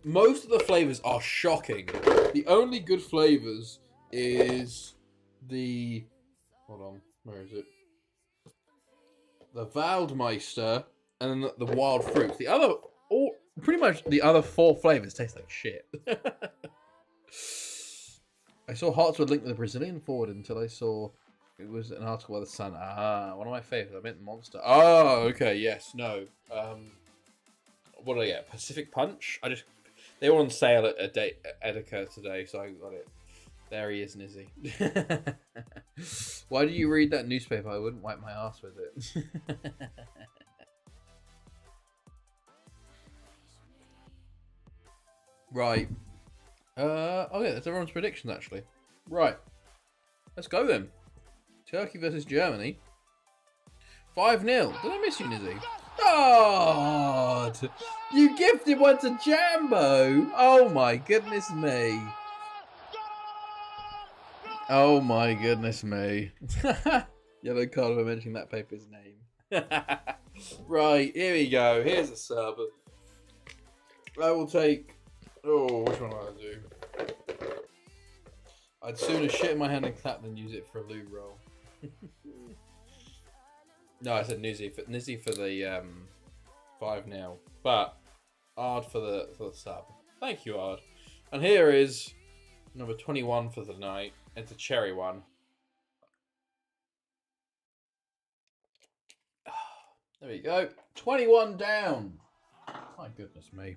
Most of the flavours are shocking. The only good flavours is the... Hold on, where is it? The Waldmeister and then the wild fruits. Pretty much the other 4 flavours taste like shit. I saw Hearts would link with the Brazilian forward until I saw It was an article by the Sun. Ah, one of my favorites. I meant Monster. Oh, okay. Yes. No. What did I get? Pacific Punch. They were on sale at Edeka today, so I got it. There he is, Nizzy. Why do you read that newspaper? I wouldn't wipe my ass with it. Right. Oh yeah, that's everyone's predictions actually. Right. Let's go then. Turkey versus Germany. 5-0. Did I miss you, Nizzy? God! You gifted one to Jambo! Oh my goodness me. Oh my goodness me. Yellow card for mentioning that paper's name. Right, here we go. Here's a sub. I will take... Oh, which one will I do? I'd sooner shit in my hand and clap than use it for a loo roll. No, I said Nizzy for the 5-0. But Ard for the sub. Thank you, Ard. And here is number 21 for the night. It's a cherry one. There we go. 21 down. My goodness me.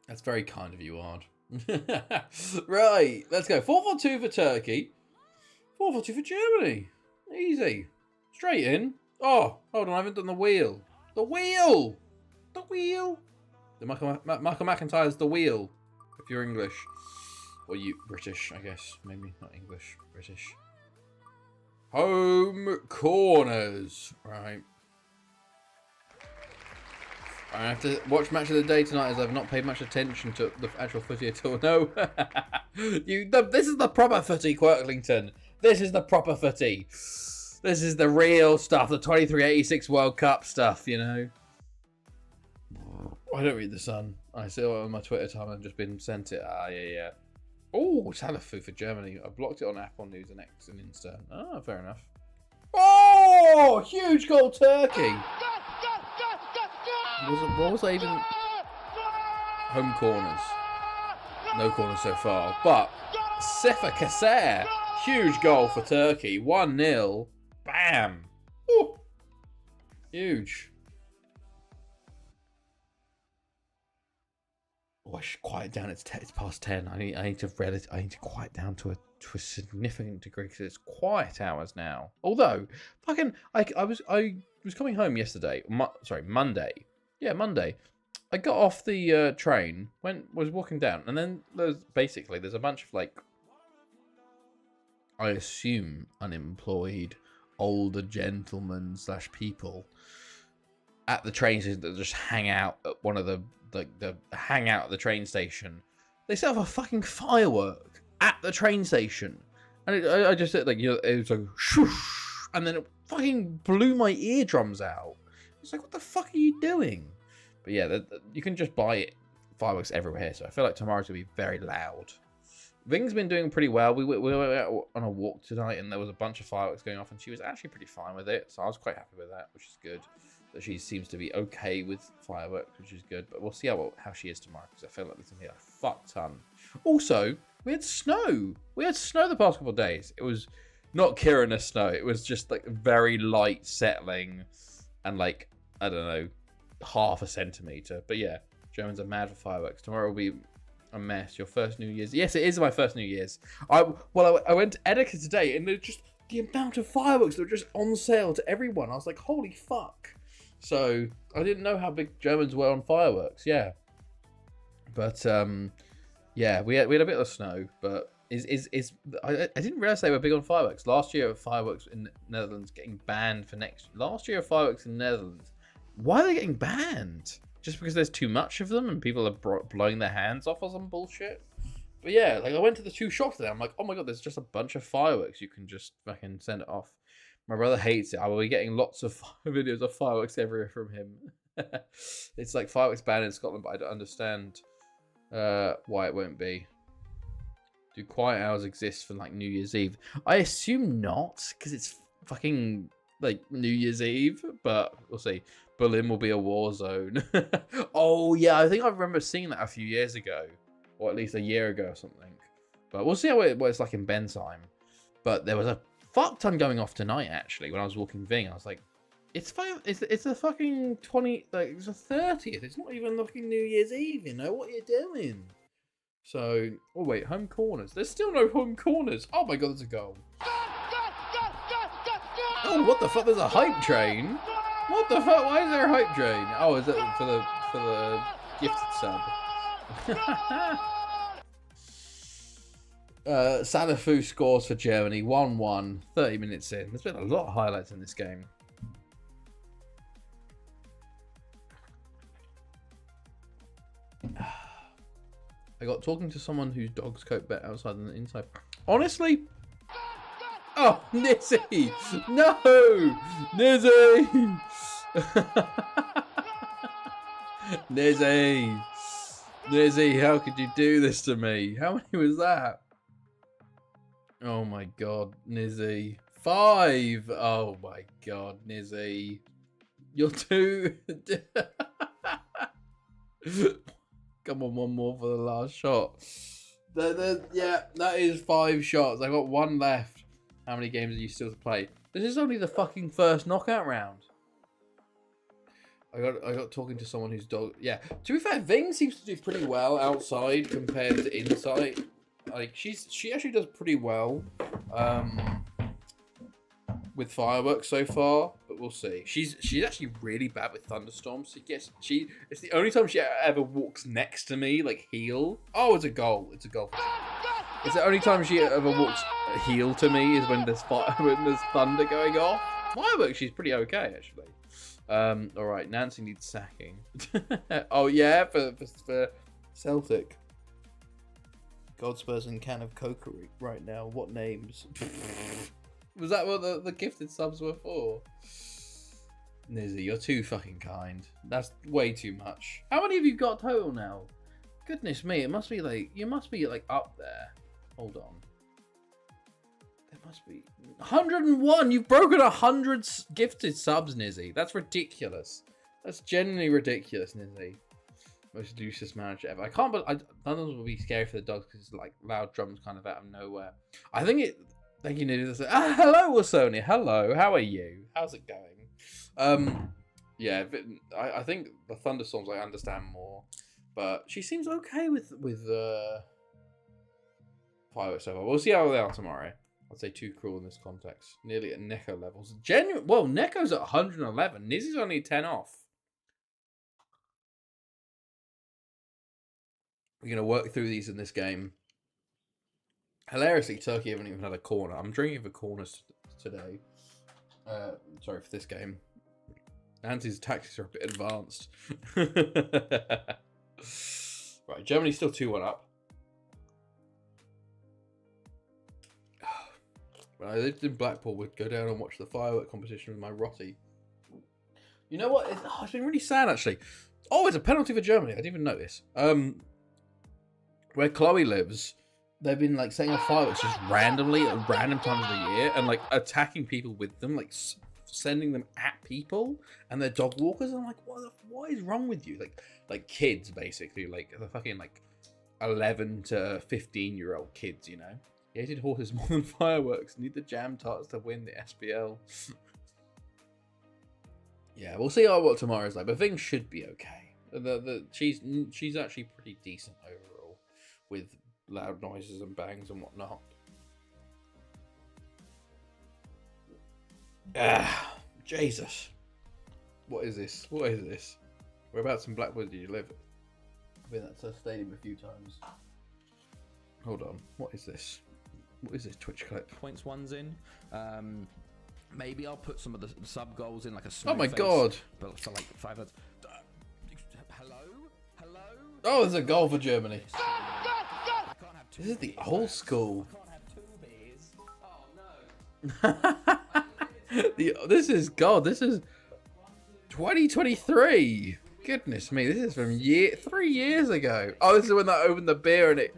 That's very kind of you, Ard. Right, let's go. 4-4-2 for Turkey. 4-4-2 for Germany. Easy. Straight in. Oh, hold on, I haven't done the wheel. The wheel! The wheel! The Michael McIntyre's the wheel, if you're English. Or you British, I guess. Maybe not English, British. Home corners. Right. I have to watch Match of the Day tonight as I've not paid much attention to the actual footy at all. No. This is the proper footy, Quirklington. This is the proper footy. This is the real stuff. The 2386 World Cup stuff, you know. I don't read the Sun. I see it on my Twitter time. I've just been sent it. Ah, yeah. Oh, Salafu for Germany. I blocked it on Apple News and X and Insta. Oh, fair enough. Oh, huge goal, Turkey. What was I even... Home corners. No corners so far. But Sefa Kasser. Huge goal for Turkey. 1-0. Bam. Ooh. Huge. Oh, I should quiet down. It's past 10. I need to quiet down to a significant degree because it's quiet hours now. Although, I was coming home yesterday. Monday. Yeah, Monday. I got off the train, was walking down, and then there's a bunch of I assume unemployed older gentlemen / people at the train station that just hang out at one of the hang out at the train station. They set off a fucking firework at the train station, and I just said it was like shoosh, and then it fucking blew my eardrums out. It's like, what the fuck are you doing? But yeah, you can just buy fireworks everywhere, so I feel like tomorrow's gonna be very loud. Ving's been doing pretty well. We were out on a walk tonight, and there was a bunch of fireworks going off, and she was actually pretty fine with it, so I was quite happy with that, which is good. That she seems to be okay with fireworks, which is good. But we'll see how she is tomorrow, because I feel like there's gonna be a fuck ton. Also, we had snow. We had snow the past couple of days. It was not Kirana snow. It was just very light settling, and I don't know, half a centimeter. But yeah, Germans are mad for fireworks. Tomorrow will be a mess. Your first New Year's. Yes, it is my first New Year's. I went to Edeka today, and just the amount of fireworks that were just on sale to everyone. I was like, holy fuck. So I didn't know how big Germans were on fireworks. Yeah, but yeah, we had a bit of snow, but I didn't realize they were big on fireworks. Last year, fireworks in the Netherlands getting banned for last year. Fireworks in the Netherlands. Why are they getting banned? Just because there's too much of them and people are blowing their hands off or some bullshit? But yeah, I went to the 2 shops today. I'm like, oh my god, there's just a bunch of fireworks. You can just fucking send it off. My brother hates it. I will be getting lots of videos of fireworks everywhere from him. It's like fireworks banned in Scotland, but I don't understand why it won't be. Do quiet hours exist for New Year's Eve? I assume not, because it's fucking New Year's Eve, but we'll see. Berlin will be a war zone. Oh yeah, I think I remember seeing that a few years ago, or at least a year ago or something. But we'll see what it's like in Bensheim. But there was a fuck ton going off tonight, actually, when I was walking Ving. I was like, it's a fucking 20, like, it's the 30th. It's not even fucking New Year's Eve, you know? What are you doing? So, oh wait, home corners. There's still no home corners. Oh my god, there's a goal. Oh, what the fuck? There's a hype train. What the fuck? Why is there a hype train? Oh, is it for the gifted sub? Salafu scores for Germany. 1-1. 30 minutes in. There's been a lot of highlights in this game. I got talking to someone whose dogs cope better outside than inside. Honestly? Oh, Nizzy! No! Nizzy! Nizzy! Nizzy, how could you do this to me? How many was that? Oh my god, Nizzy. 5! Oh my god, Nizzy. You're too... Come on, one more for the last shot. Yeah, that is 5 shots. I got 1 left. How many games are you still to play? This is only the fucking first knockout round. I got talking to someone whose dog. Yeah, to be fair, Ving seems to do pretty well outside compared to inside. Like she actually does pretty well with fireworks so far, but we'll see. She's actually really bad with thunderstorms. It's the only time she ever walks next to me, like heel. Oh, it's a goal. It's a goal. It's the only time she ever walks heel to me is when there's thunder going off. Fireworks, she's pretty okay actually. All right, Nancy needs sacking. Oh yeah, for Celtic. Godspurs and can of Coke right now. What names? Was that what the gifted subs were for? Nizzy, you're too fucking kind. That's way too much. How many have you got total now? Goodness me, it must be like, you must be like up there. Hold on. There must be 101. You've broken 100 gifted subs, Nizzy. That's ridiculous. That's genuinely ridiculous, Nizzy. Most useless manager ever. I can't, but those will be scary for the dogs because it's like loud drums kind of out of nowhere. I think it. Thank you, Nizzy. Hello, Wasonia. Hello. How are you? How's it going? Yeah. I think the thunderstorms I understand more, but she seems okay with fireworks so far. We'll see how they are tomorrow. I'd say too cruel in this context. Nearly at Neko levels. Well, Neko's at 111. Nizzy's only 10 off. We're going to work through these in this game. Hilariously, Turkey haven't even had a corner. I'm drinking for corners today. Sorry, for this game. Nancy's tactics are a bit advanced. Right, Germany's still 2-1 up. When I lived in Blackpool, we'd go down and watch the firework competition with my Rotty. You know what? It's been really sad, actually. Oh, it's a penalty for Germany. I didn't even notice. Where Chloe lives, they've been like setting off fireworks just randomly at random times of the year and like attacking people with them, like sending them at people and their dog walkers. And I'm like, what is wrong with you? Like kids, basically, like the fucking like 11 to 15-year-old kids, you know. Hated horses more than fireworks. Need the jam tarts to win the SPL. Yeah, we'll see what tomorrow's like, but things should be okay. She's actually pretty decent overall with loud noises and bangs and whatnot. Jesus. What is this? What is this? Whereabouts in Blackpool do you live? I've been at the stadium a few times. Hold on. What is this? What is this Twitch clip? Points one's in. Maybe I'll put some of the sub goals in like a. Oh my god! But for like 5. Hello. Oh, there's a goal for Germany. This is the old school. I can't have 2 beers. Oh no. This is 2023. Goodness me, this is from 3 years ago. Oh, this is when I opened the beer and it.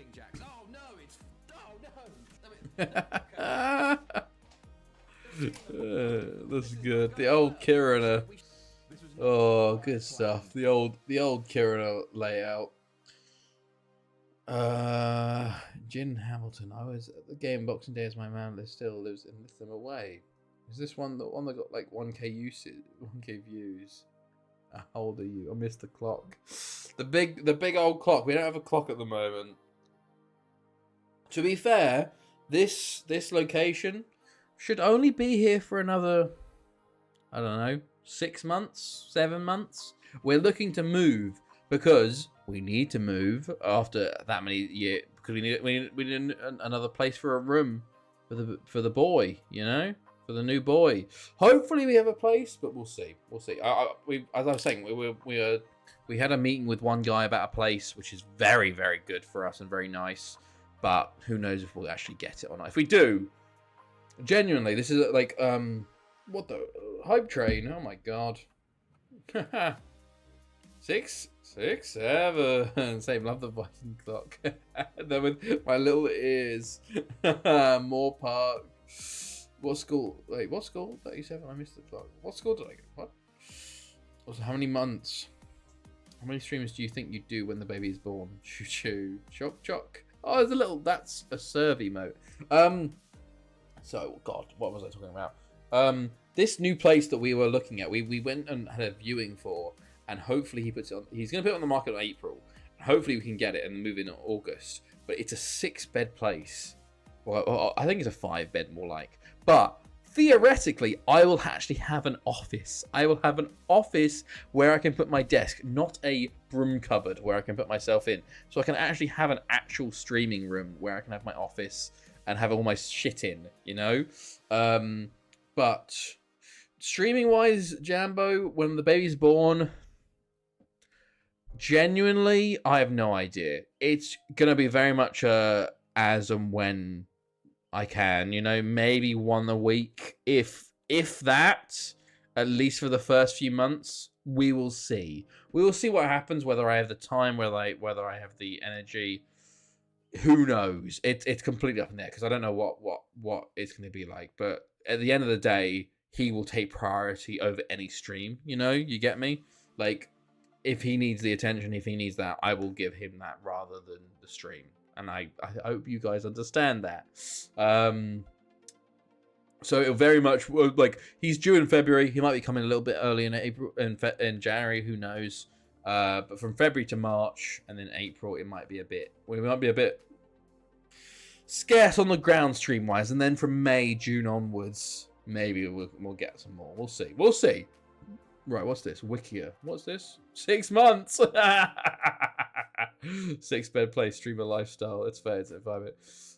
That's good. The old Kiriner. Oh, good stuff. The old Kiriner layout. Gin Hamilton. I was at the game Boxing Day as my man still lives in Lytham away. Is this one the one that got like 1k uses, 1k views? How old are you? I missed the clock. The big old clock. We don't have a clock at the moment. To be fair, this location should only be here for another, I don't know, 6 months, 7 months. We're looking to move because we need to move after that many years because we need another place for a room for the boy, you know, for the new boy. Hopefully we have a place, but we'll see. We'll see. As I was saying, we had a meeting with one guy about a place, which is very, very good for us and very nice. But who knows if we'll actually get it or not. If we do, genuinely, this is like what the hype train? Oh my god. 6, 7. Same, love the Viking clock. Then with my little ears. Moore Park. What school? Wait, what school? 37. I missed the clock. What school did I go? What? Also, how many months? How many streams do you think you do when the baby is born? Choo choo. Chock chock. Oh, there's a little. That's a serve emote. So, God, what was I talking about? This new place that we were looking at, we went and had a viewing for, and hopefully he puts it on. He's going to put it on the market in April. Hopefully we can get it and move in August. But it's a 6-bed place. Well, I think it's a 5-bed more like. But theoretically, I will actually have an office. I will have an office where I can put my desk, not a broom cupboard where I can put myself in. So I can actually have an actual streaming room where I can have my office and have all my shit in, you know? But streaming-wise, Jambo, when the baby's born, genuinely, I have no idea. It's going to be very much as and when I can, you know, maybe one a week, if that, at least for the first few months. We will see. We will see what happens, whether I have the time, whether I have the energy. Who knows? It's completely up in there because I don't know what it's going to be like. But at the end of the day, he will take priority over any stream. You know, you get me? Like, if he needs the attention, if he needs that, I will give him that rather than the stream. And I hope you guys understand that. So it'll very much, like, he's due in February. He might be coming a little bit early in April, in January, who knows. But from February to March and then April, we might be a bit scarce on the ground stream-wise. And then from May, June onwards, maybe we'll get some more. We'll see. Right, what's this? Wikia. What's this? 6 months. 6-bed place, streamer lifestyle. It's fair. It's a vibe.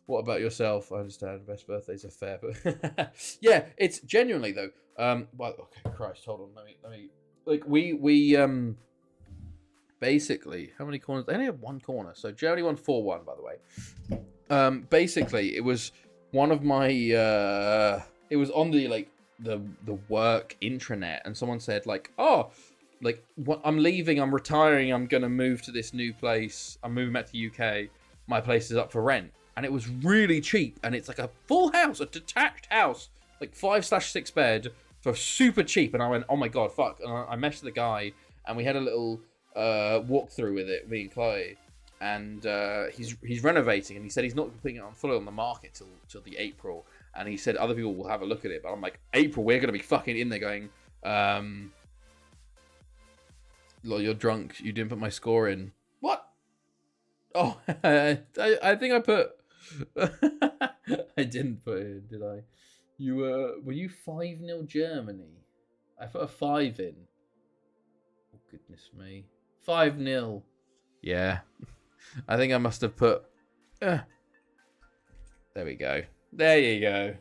What about yourself? I understand. Best birthdays are fair, but yeah, it's genuinely though. Well, okay, Christ, hold on. Let me. Like we basically, how many corners? They only have one corner. So Germany won 4-1, by the way. Basically, it was one of my. It was on the the work intranet, and someone said like, oh. Like, I'm leaving, I'm retiring, I'm going to move to this new place. I'm moving back to the UK. My place is up for rent. And it was really cheap. And it's like a full house, a detached house. Like 5/6 bed for super cheap. And I went, oh my God, fuck. And I messaged the guy and we had a little walkthrough with it, me and Chloe. And he's renovating. And he said he's not putting it fully on the market till the April. And he said other people will have a look at it. But I'm like, April, we're going to be fucking in there going... you're drunk. You didn't put my score in. What? Oh, I think I put... I didn't put it in, did I? You were you 5-0 Germany? I put a 5 in. Oh, goodness me. 5-0. Yeah. I think I must have put... There we go. There you go.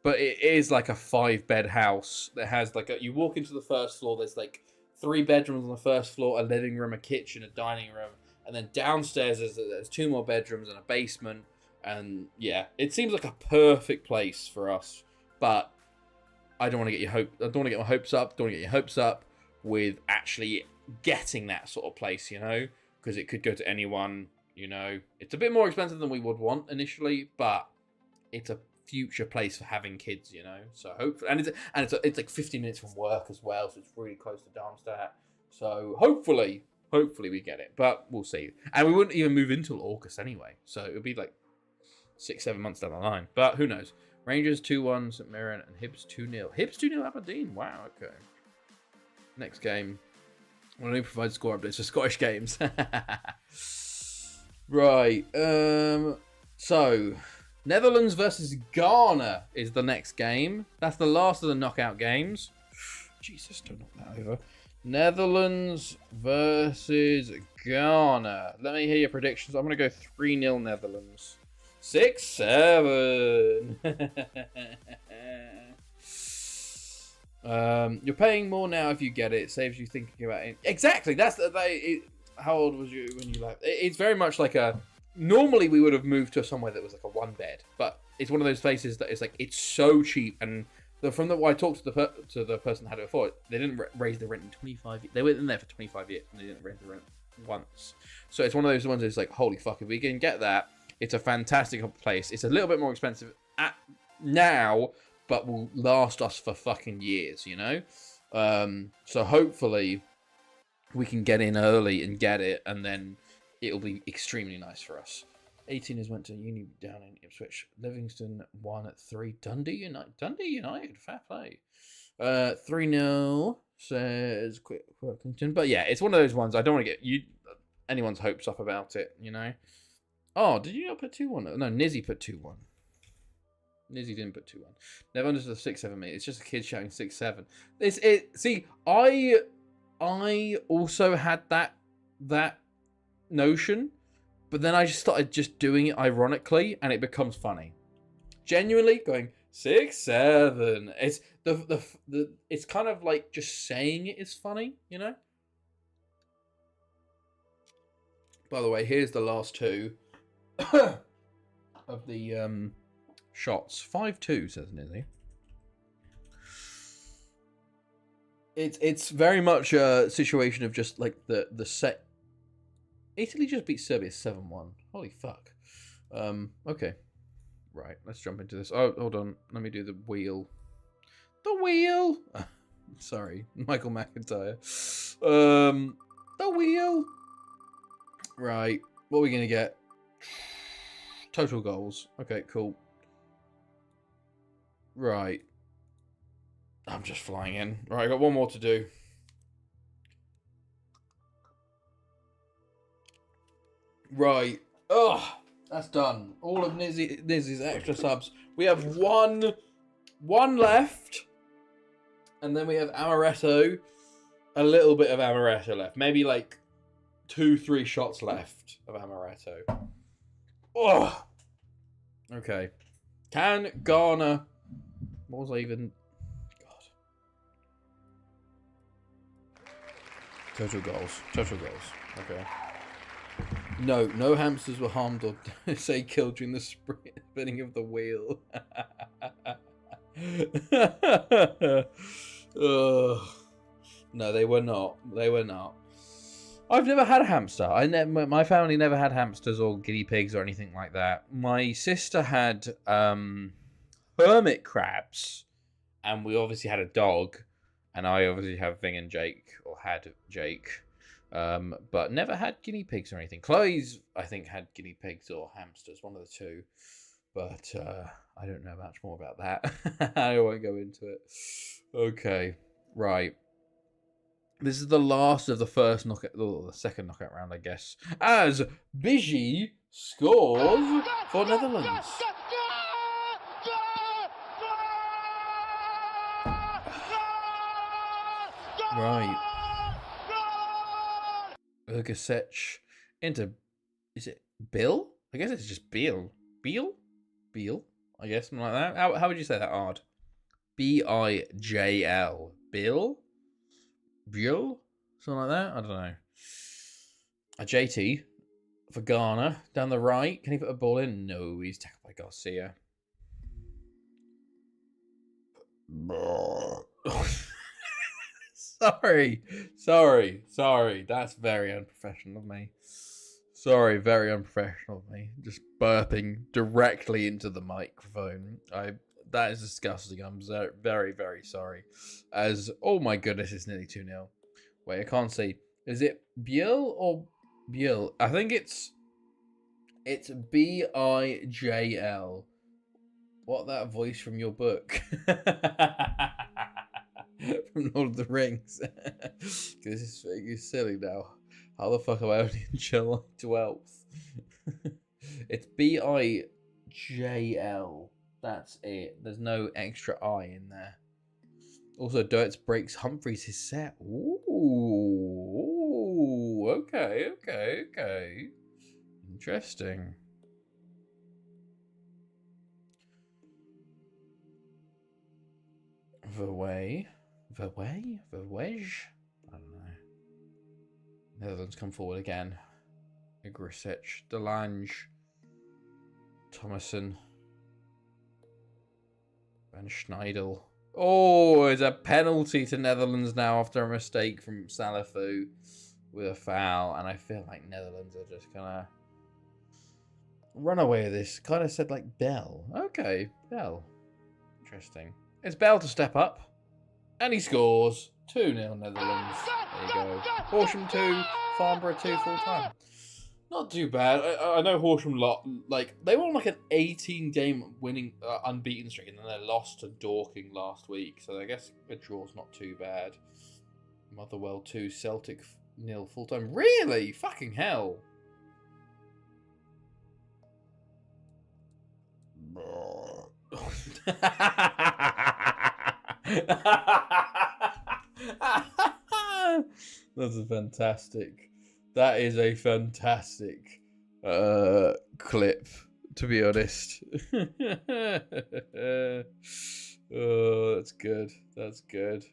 But it is like a 5-bed house that has like you walk into the first floor, there's like 3 bedrooms on the first floor, a living room, a kitchen, a dining room, and then downstairs there's 2 more bedrooms and a basement. And yeah, it seems like a perfect place for us. But I don't want to get my hopes up. Don't want to get your hopes up with actually getting that sort of place, you know, because it could go to anyone, you know. It's a bit more expensive than we would want initially, but it's a future place for having kids, you know. So hopefully, and it's like 15 minutes from work as well, so it's really close to Darmstadt. So hopefully Hopefully we get it, but we'll see. And we wouldn't even move until August anyway, so it would be like 6-7 months down the line. But who knows? Rangers 2-1 St Mirren and Hibs 2-0. Hibs 2-0 Aberdeen. Wow. Okay. Next game. We'll only provide score updates for Scottish games. Right. So Netherlands versus Ghana is the next game. That's the last of the knockout games. Jesus, don't knock that over. Netherlands versus Ghana. Let me hear your predictions. I'm going to go 3-0 Netherlands. 6-7. You're paying more now if you get it. Saves you thinking about it. Exactly. How old was you when you left? It's very much like a... Normally we would have moved to somewhere that was like a one bed, but it's one of those places that is like it's so cheap. And I talked to the person that had it before, they didn't raise the rent in 25 years. They were in there for 25 years and they didn't raise the rent once. So it's one of those ones that's like, holy fuck, if we can get that, it's a fantastic place. It's a little bit more expensive now, but will last us for fucking years, you know? So hopefully we can get in early and get it, and then it'll be extremely nice for us. 18ers went to uni down in Ipswich. Livingston won at 3. Dundee United, fair play. 3-0 says Workington. But yeah, it's one of those ones. I don't want to get anyone's hopes up about it, you know? Oh, did you not put 2-1? No, Nizzy put 2-1. Nizzy didn't put 2-1. Never understood the 6-7 mate. It's just a kid shouting 6-7. See, I also had that notion, but then I just started just doing it ironically, and it becomes funny. Genuinely going 6-7. It's it's kind of like just saying it is funny, you know. By the way, here's the last two of the shots. 5-2 says Nizzy. It's very much a situation of just like the set. Italy just beat Serbia 7-1. Holy fuck. Okay. Right, let's jump into this. Oh, hold on. Let me do the wheel. The wheel! Sorry, Michael McIntyre. The wheel! Right, what are we going to get? Total goals. Okay, cool. Right. I'm just flying in. Right, I got one more to do. Right. Ugh. That's done. All of Nizzy's extra subs. We have one left. And then we have Amaretto. A little bit of Amaretto left. Maybe like 2-3 shots left of Amaretto. Ugh. Okay. Can Ghana... What was I even... God. Total goals. Okay. No hamsters were harmed or say killed during the spinning of the wheel. No, they were not. I've never had a hamster. My family never had hamsters or guinea pigs or anything like that. My sister had hermit crabs, and we obviously had a dog, and I obviously have Ving and Jake, or had Jake. But never had guinea pigs or anything. Chloe's, I think, had guinea pigs or hamsters, one of the two. But I don't know much more about that. I won't go into it. Okay, right. This is the last of the first knockout, or the second knockout round, I guess. As Bigi scores for Netherlands. Right. Urgasech into, is it Bill? I guess it's just Beal. Beal? I guess, something like that. How would you say that, Ard? B-I-J-L. Bill? Something like that? I don't know. A JT for Ghana. Down the right. Can he put a ball in? No, he's tackled by Garcia. Sorry. That's very unprofessional of me. Sorry, very unprofessional of me. Just burping directly into the microphone. That is disgusting. I'm very, very sorry. Oh my goodness, it's nearly 2-0. Wait, I can't see. Is it Biel or Biel? I think it's Bijl. What, that voice from your book? From Lord of the Rings. Because it's silly now. How the fuck am I only in July 12th? It's Bijl. That's it. There's no extra I in there. Also, Dirts breaks Humphreys his set. Ooh, okay. Interesting. Verwege? I don't know. Netherlands come forward again. Igrisic, Delange, Thomason, Van Schneidel. Oh, it's a penalty to Netherlands now after a mistake from Salafu with a foul. And I feel like Netherlands are just gonna run away with this. Kind of said like Bell. Okay, Bell. Interesting. It's Bell to step up. And he scores. 2-0 Netherlands. There you go. Horsham 2, Farnborough 2 full time. Not too bad. I know Horsham they were on like an 18-game winning unbeaten streak, and then they lost to Dorking last week. So I guess a draw's not too bad. Motherwell 2, Celtic 0 full time. Really? Fucking hell. That's a fantastic. That is a fantastic clip, to be honest. Oh, that's good. That's good.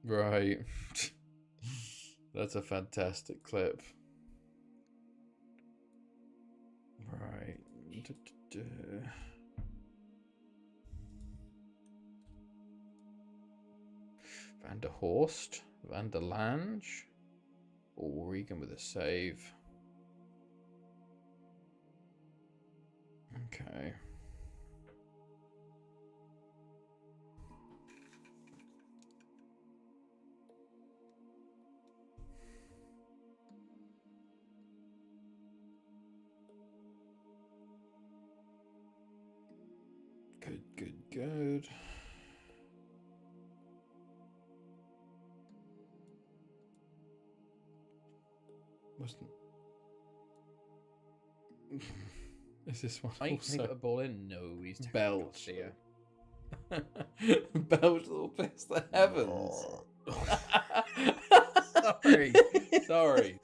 Right. That's a fantastic clip. Right. Van der Horst, Van der Lange, or Regan with a save. Okay. Good. Is this one I also? put a ball in? No, he's Belch. here. Belch will piss the heavens. Sorry.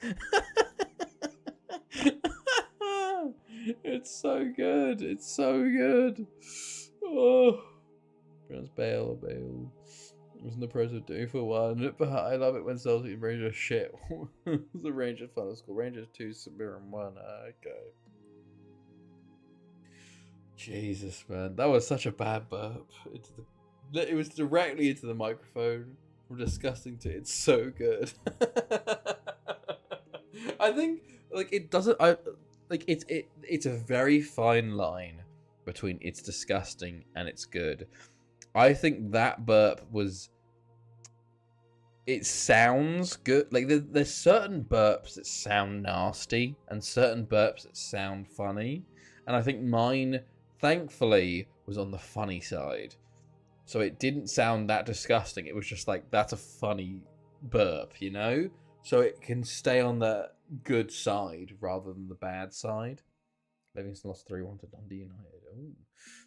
It's so good. Oh, Browns Bale. It was in the process of doing for one, but I love it when Celtic and Rangers shit. The Rangers final score. Rangers 2, St Mirren 1. Okay. Jesus, man, that was such a bad burp. It was directly into the microphone. From disgusting to it's so good. I think it doesn't. It's a very fine line between it's disgusting and it's good. I think that burp was. It sounds good. Like there's certain burps that sound nasty and certain burps that sound funny, and I think mine, thankfully, was on the funny side. So it didn't sound that disgusting. It was just like, that's a funny burp, you know? So it can stay on the good side rather than the bad side. Livingston lost 3-1 to Dundee United. Ooh,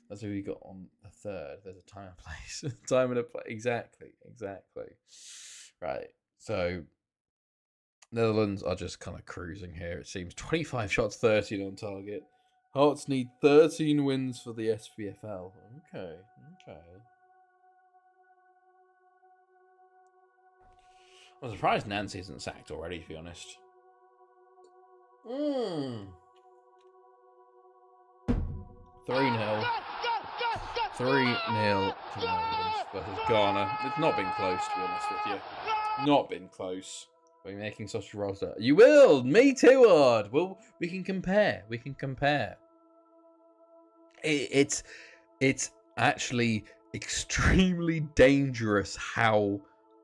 that's who we got on the third. There's a time and place. Time and a place. Exactly. Right. So Netherlands are just kind of cruising here, it seems. 25 shots, 13 on target. Hearts need 13 wins for the SPFL. Okay. I'm surprised Nancy isn't sacked already, to be honest. 3-0. 3-0 to Netherlands versus Ghana. It's not been close, to be honest with you. Not been close. We're making sausage rolls. You will! Me too, Ard! Well, we can compare. It's actually extremely dangerous how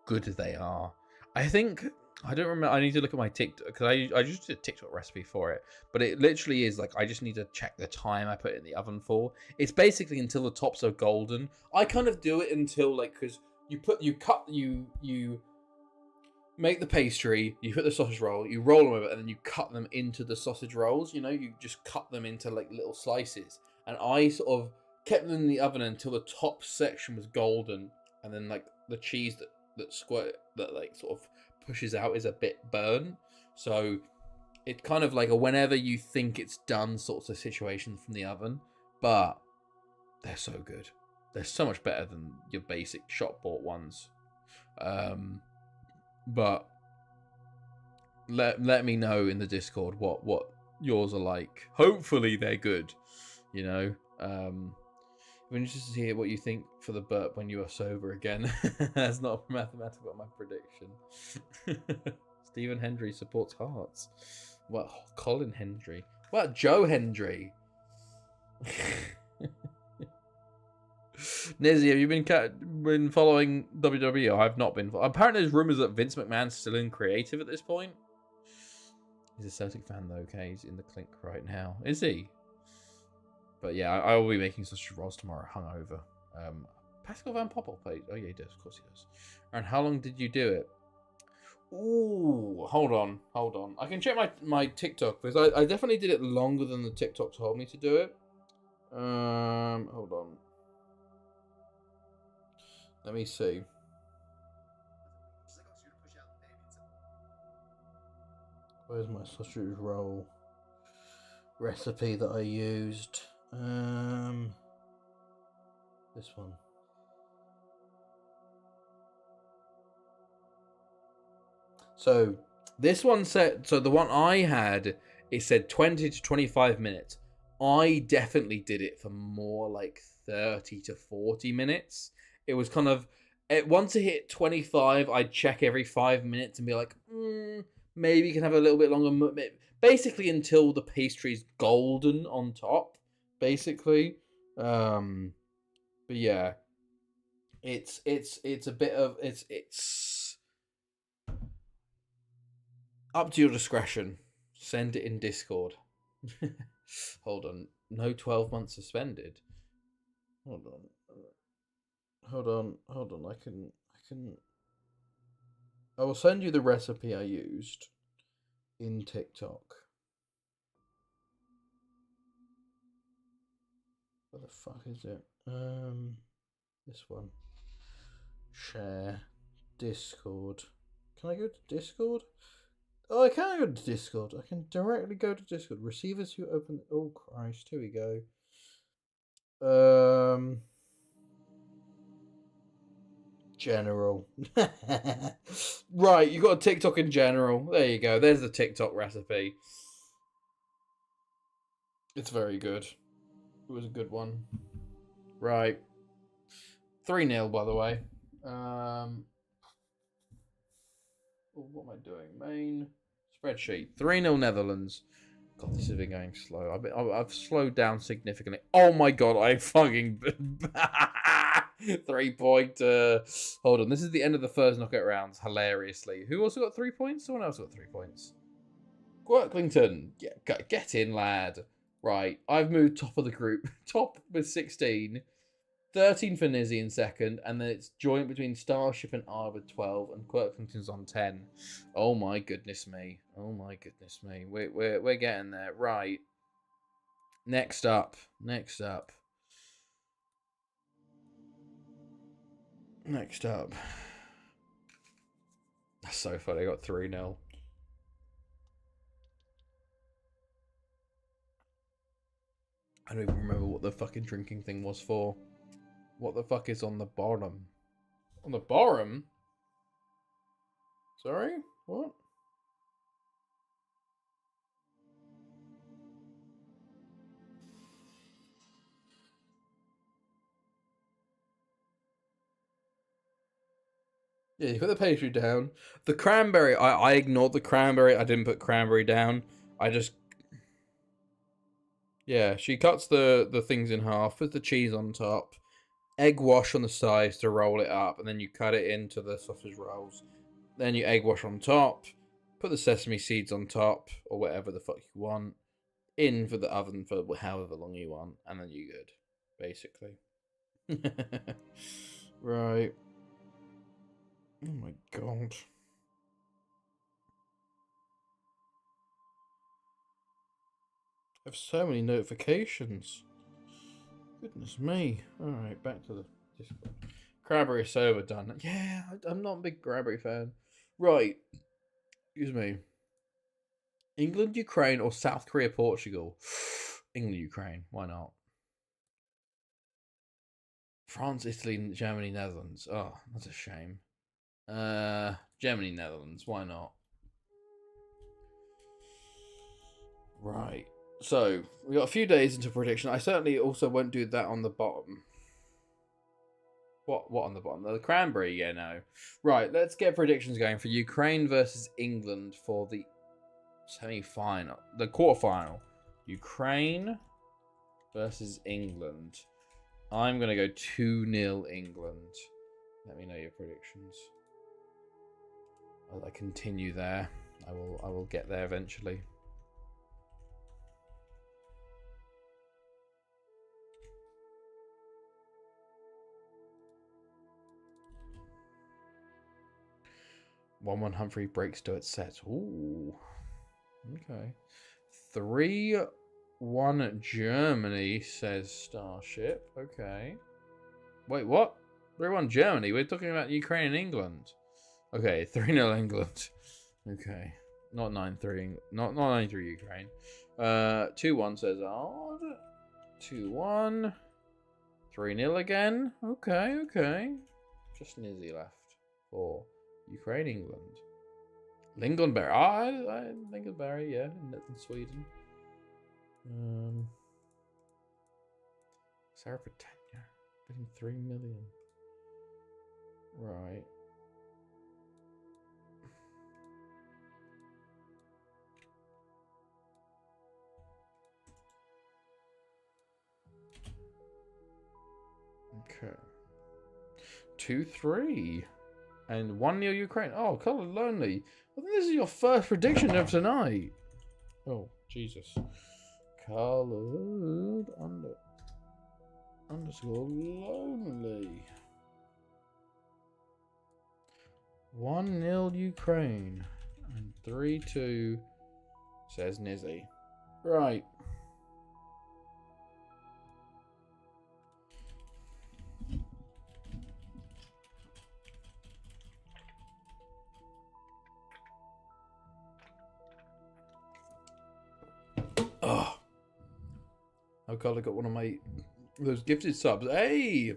good they are. I think I don't remember. I need to look at my TikTok because I just did a TikTok recipe for it. But it literally is like I just need to check the time I put it in the oven for. It's basically until the tops are golden. I kind of do it until like because you make the pastry, you put the sausage roll, you roll them over, and then you cut them into the sausage rolls. You know, you just cut them into like little slices. And I sort of kept them in the oven until the top section was golden, and then like the cheese that like sort of pushes out is a bit burnt. So it's kind of like a whenever you think it's done sorts of situation from the oven. But they're so good. They're so much better than your basic shop bought ones. But let me know in the Discord what yours are like. Hopefully they're good. You know. I'm interested to hear what you think for the burp when you are sober again. That's not mathematical, my prediction. Stephen Hendry supports Hearts. Well, Colin Hendry. What about Joe Hendry? Nizzy, have you been following WWE? I've not been. Apparently, there's rumors that Vince McMahon's still in creative at this point. He's a Celtic fan, though. Okay, he's in the clink right now. Is he? But yeah, I will be making sausage rolls tomorrow, hungover. Pascal Van Poppel plays. Oh yeah, he does. Of course he does. And how long did you do it? Ooh, hold on. I can check my TikTok because I definitely did it longer than the TikTok told me to do it. Hold on. Let me see. Where's my sausage roll recipe that I used? This one. So this one said, so the one I had, it said 20 to 25 minutes. I definitely did it for more like 30 to 40 minutes. It was kind of, once it hit 25, I'd check every 5 minutes and be like, maybe you can have a little bit longer. Basically until the pastry's golden on top, basically. But yeah, it's a bit of, it's up to your discretion. Send it in Discord. Hold on. No 12 months suspended. Hold on. I will send you the recipe I used in TikTok. What the fuck is it? This one. Share. Discord. Can I go to Discord? Oh, I can't go to Discord. I can directly go to Discord. Receivers who open... Oh, Christ. Here we go. General. Right, you got a TikTok in general. There you go. There's the TikTok recipe. It's very good. It was a good one. Right. 3-0, by the way. What am I doing? Main spreadsheet. 3-0 Netherlands. God, this has been going slow. I've slowed down significantly. Oh my god, I fucking 3 point. Hold on, this is the end of the first knockout rounds. Hilariously, who also got 3 points? Someone else got 3 points. Quirklington, get in, lad. Right, I've moved top of the group. Top with 16. 13 for Nizzy in second, and then it's joint between Starship and R with 12, and Quirklington's on 10. Oh my goodness me! Oh my goodness me! We're getting there. Right. Next up. Next up. That's so funny. I got 3-0. I don't even remember what the fucking drinking thing was for. What the fuck is on the bottom? On the bottom? Sorry? What? Yeah, you put the pastry down. The cranberry, I ignored the cranberry. I didn't put cranberry down. I just... Yeah, she cuts the things in half, puts the cheese on top, egg wash on the sides to roll it up, and then you cut it into the sausage rolls. Then you egg wash on top. Put the sesame seeds on top, or whatever the fuck you want. In for the oven for however long you want, and then you're good, basically. Right. Oh my god. I have so many notifications. Goodness me. Alright, back to the Discord. Crabberry soda done. Yeah, I'm not a big Crabberry fan. Right. Excuse me. England, Ukraine, or South Korea, Portugal? England, Ukraine. Why not? France, Italy, Germany, Netherlands. Oh, that's a shame. Germany, Netherlands. Why not? Right. So, we got a few days into prediction. I certainly also won't do that on the bottom. What on the bottom? The cranberry, yeah, no. Right, let's get predictions going for Ukraine versus England for the semi-final. The quarterfinal. Ukraine versus England. I'm going to go 2-0 England. Let me know your predictions. As I continue there, I will get there eventually. One Humphrey breaks Stuart set. Ooh. Okay. 3-1 Germany, says Starship. Okay. Wait, what? 3-1 Germany? We're talking about Ukraine and England. Okay, 3-0 England. Okay. Not 9-3. Not 9-3 Ukraine. 2-1 says Odd. 2-1. 3-0 again. Okay. Just Nizzy left for Ukraine, England. Lingonberry. Lingonberry, yeah, in Sweden. Sarah Britannia. Bidding 3 million. Right. Okay. 2-3. And 1-0 Ukraine. Oh, Colour Lonely. I think this is your first prediction of tonight. Oh, Jesus. Coloured underscore lonely. 1-0 Ukraine. And 3-2 says Nizzy. Right. Oh, I've got one of those gifted subs. Hey,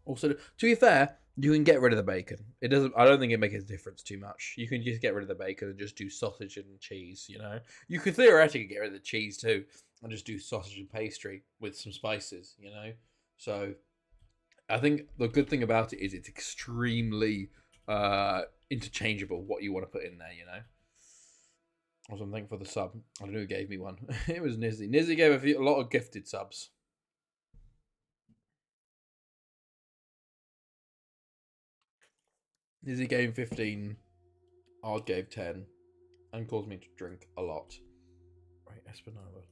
also to be fair, you can get rid of the bacon. It doesn't. I don't think it makes a difference too much. You can just get rid of the bacon and just do sausage and cheese. You know, you could theoretically get rid of the cheese too and just do sausage and pastry with some spices. You know, so I think the good thing about it is it's extremely interchangeable. What you want to put in there, you know. Also, I'm thankful for the sub. I don't know who gave me one. It was Nizzy. Nizzy gave a lot of gifted subs. Nizzy gave 15. Ard gave 10. And caused me to drink a lot. Right, Espinola.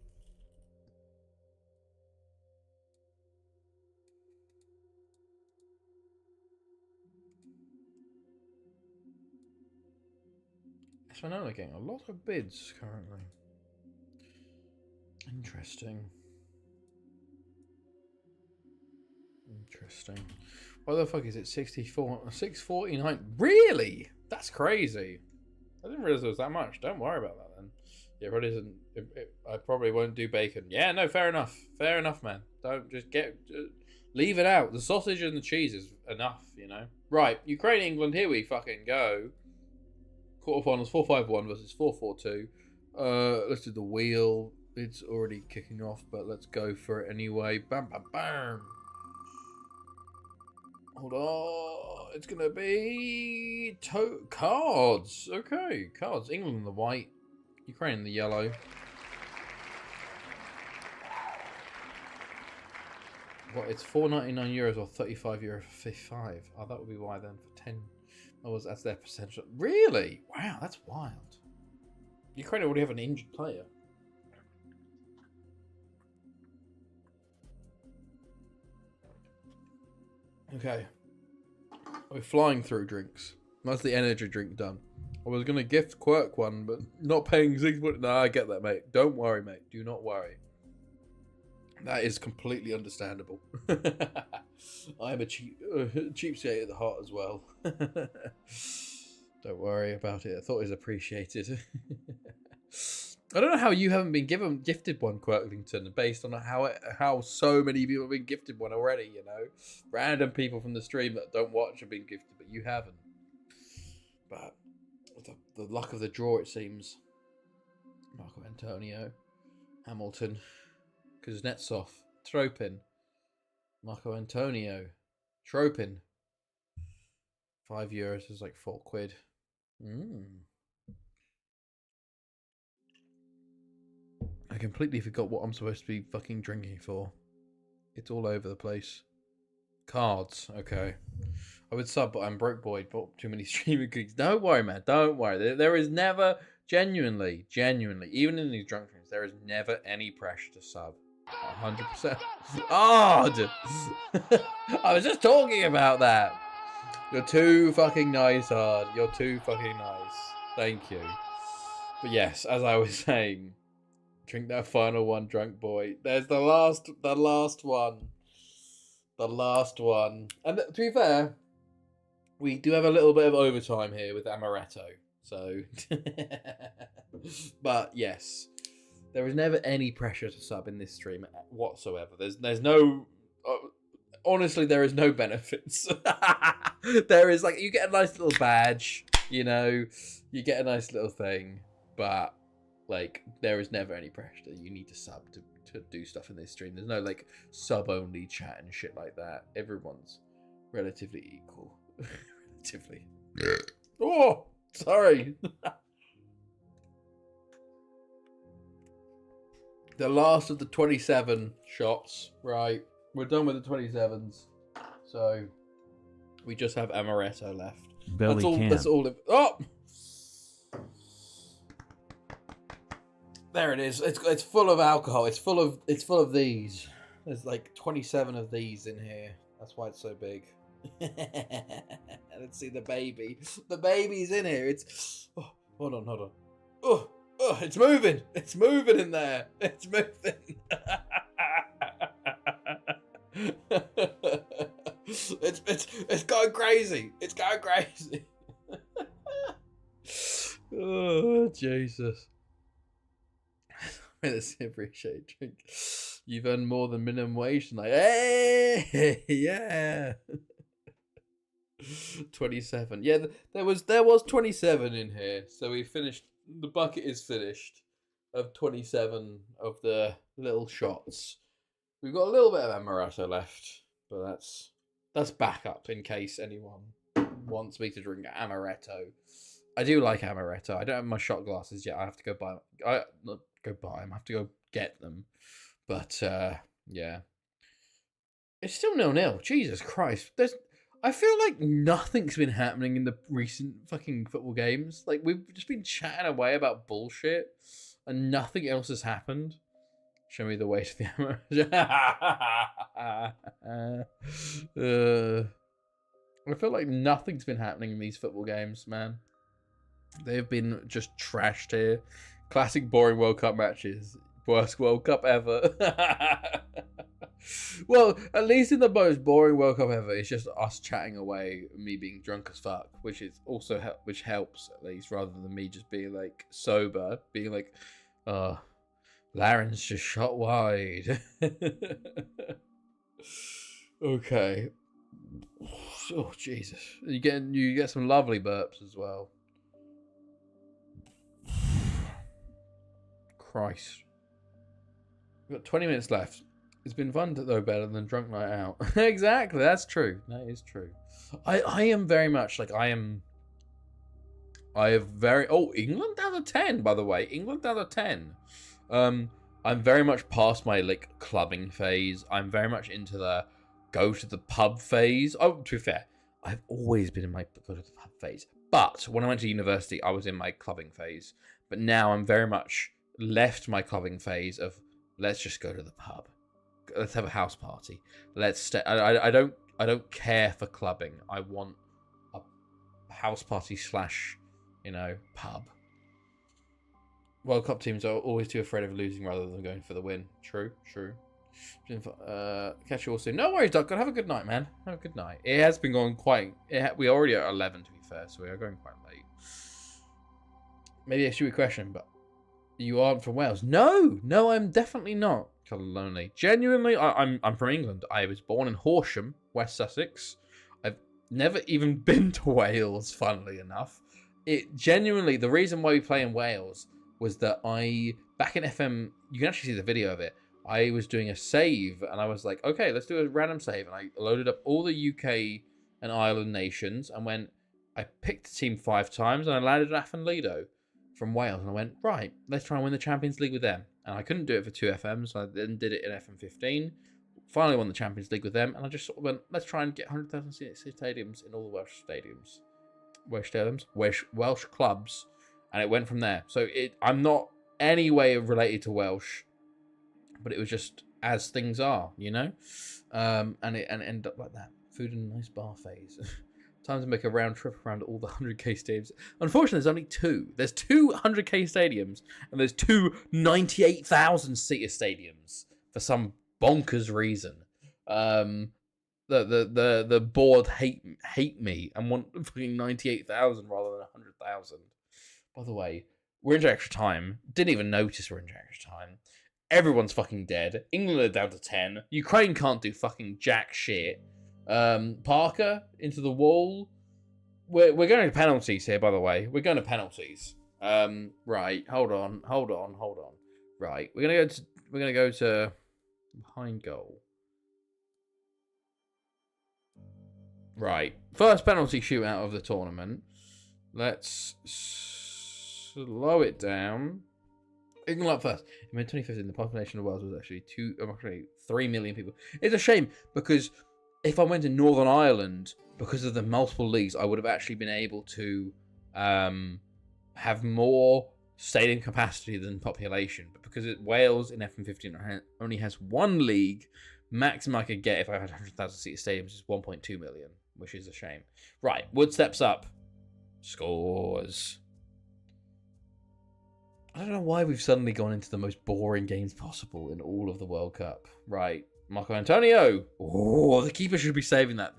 Espinola getting a lot of bids currently. Interesting. Why the fuck is it 649? Really? That's crazy. I didn't realize it was that much. Don't worry about that then. Yeah, probably isn't. I probably won't do bacon. Yeah, no, fair enough. Fair enough, man. Don't just leave it out. The sausage and the cheese is enough, you know. Right, Ukraine, England. Here we fucking go. Quarterfinals 4-5-1 versus 4-4-2. Let's do the wheel. It's already kicking off, but let's go for it anyway. Bam, bam, bam. Hold on. It's going to be cards. Okay, cards. England in the white. Ukraine in the yellow. What, it's €4.99 or €35 for 55. Oh, that would be why then for 10. Oh, that's their potential. Really? Wow, that's wild. Ukraine already have an injured player. Okay. We're flying through drinks. That's the energy drink done. I was going to gift Quirk one, but not paying 6. No, I get that, mate. Don't worry, mate. Do not worry. That is completely understandable. I am a cheapskate at the heart as well. Don't worry about it. I thought it was appreciated. I don't know how you haven't been gifted one, Quirklington, based on how so many people have been gifted one already, you know? Random people from the stream that don't watch have been gifted, but you haven't. But the luck of the draw, it seems. Marco Antonio, Hamilton, Kuznetsov, Tropin, Marco Antonio, Tropin. €5 is like £4. I completely forgot what I'm supposed to be fucking drinking for. It's all over the place. Cards, okay. I would sub, but I'm broke, boy. Bought too many streaming gigs. Don't worry, man. Don't worry. There is never, genuinely, even in these drunk drinks, there is never any pressure to sub. 100%. Oh, I was just talking about that. You're too fucking nice, Hard. You're too fucking nice. Thank you. But yes, as I was saying, drink that final one, drunk boy. There's the last one. The last one. And to be fair, we do have a little bit of overtime here with Amaretto. So, but yes, there is never any pressure to sub in this stream whatsoever. There's no, honestly, there is no benefits. There is like, you get a nice little badge, you know, you get a nice little thing, but like, there is never any pressure that you need to sub to do stuff in this stream. There's no like sub only chat and shit like that. Everyone's relatively equal. Relatively. Oh, sorry. The last of the 27 shots, right? We're done with the 27s. So we just have Amaretto left. That's all. Oh! There it is. It's full of alcohol. It's full of these. There's like 27 of these in here. That's why it's so big. Let's see the baby. The baby's in here. It's hold on. Oh, it's moving. It's moving in there. It's moving. It's going crazy. It's going crazy. Oh, Jesus. Let's appreciate drink. You've earned more than minimum wage tonight. Hey, yeah. 27. Yeah, there was 27 in here. So we finished. The bucket is finished of 27 of the little shots. We've got a little bit of Amaretto left, but that's backup in case anyone wants me to drink Amaretto. I do like Amaretto. I don't have my shot glasses yet. I have to go buy. I have to go get them. But yeah, it's still 0-0. Jesus Christ! I feel like nothing's been happening in the recent fucking football games. Like we've just been chatting away about bullshit, and nothing else has happened. Show me the way to the I feel like nothing's been happening in these football games, man. They've been just trashed here. Classic boring World Cup matches. Worst World Cup ever. Well, at least in the most boring World Cup ever, it's just us chatting away, me being drunk as fuck, which is also which helps at least, rather than me just being like sober, being like, Laren's just shot wide. Okay. Oh Jesus! You get some lovely burps as well. Christ. We've got 20 minutes left. It's been fun though, better than drunk night out. Exactly, that's true. That is true. I am very much like England down to 10, by the way. England down to 10. I'm very much past my like clubbing phase. I'm very much into the go to the pub phase. Oh, to be fair, I've always been in my go to the pub phase. But when I went to university, I was in my clubbing phase. But now I'm very much left my clubbing phase of let's just go to the pub. Let's have a house party. Let's stay. I don't care for clubbing. I want a house party / pub. World Cup teams are always too afraid of losing rather than going for the win. True. Catch you all soon. No worries, Doc. Have a good night, man. Have a good night. It has been going quite... we're already at 11, to be fair, so we are going quite late. Maybe a stupid question, but you aren't from Wales. No, I'm definitely not. Kind of lonely. Genuinely, I'm from England. I was born in Horsham, West Sussex. I've never even been to Wales, funnily enough. It genuinely, the reason why we play in Wales was that back in FM, you can actually see the video of it. I was doing a save, and I was like, okay, let's do a random save. And I loaded up all the UK and Ireland nations, and I picked a team 5 times, and I landed at Lido from Wales. And I went, right, let's try and win the Champions League with them. And I couldn't do it for 2FM, so I then did it in FM15. Finally won the Champions League with them, and I just sort of went, let's try and get 100,000 stadiums in all the Welsh stadiums. Welsh clubs. And it went from there. So I'm not any way related to Welsh, but it was just as things are, and it ended up like that. Food and a nice bar phase. Time to make a round trip around all the 100k stadiums. Unfortunately, there's only 2. There's 2 100k stadiums, and there's 2 98,000-seater stadiums for some bonkers reason. The board hate me and want fucking 98,000 rather than 100,000. By the way, we're into extra time. Didn't even notice we're into extra time. Everyone's fucking dead. England are down to 10. Ukraine can't do fucking jack shit. Parker into the wall. We're going to penalties here, by the way. We're going to penalties. Right. Hold on. Right. We're gonna go to behind goal. Right. First penalty shootout of the tournament. Let's slow it down. England up first. In 2015, the population of Wales was actually 3 million people. It's a shame because if I went to Northern Ireland, because of the multiple leagues, I would have actually been able to have more stadium capacity than population. But because Wales in FM15 only has 1 league, maximum I could get if I had 100,000 seat stadiums is 1.2 million, which is a shame. Right, Wood steps up. Scores. I don't know why we've suddenly gone into the most boring games possible in all of the World Cup. Right. Marco Antonio. Oh, the keeper should be saving that.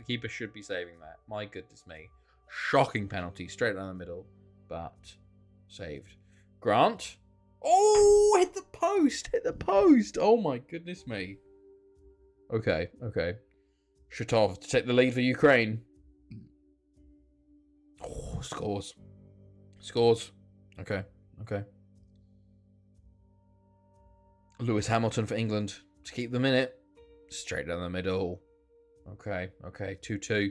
My goodness me. Shocking penalty. Straight down the middle. But saved. Grant. Oh, hit the post. Oh, my goodness me. Okay. Shatov to take the lead for Ukraine. Oh, scores. Okay. Lewis Hamilton for England to keep them in it. Straight down the middle. Okay. 2-2.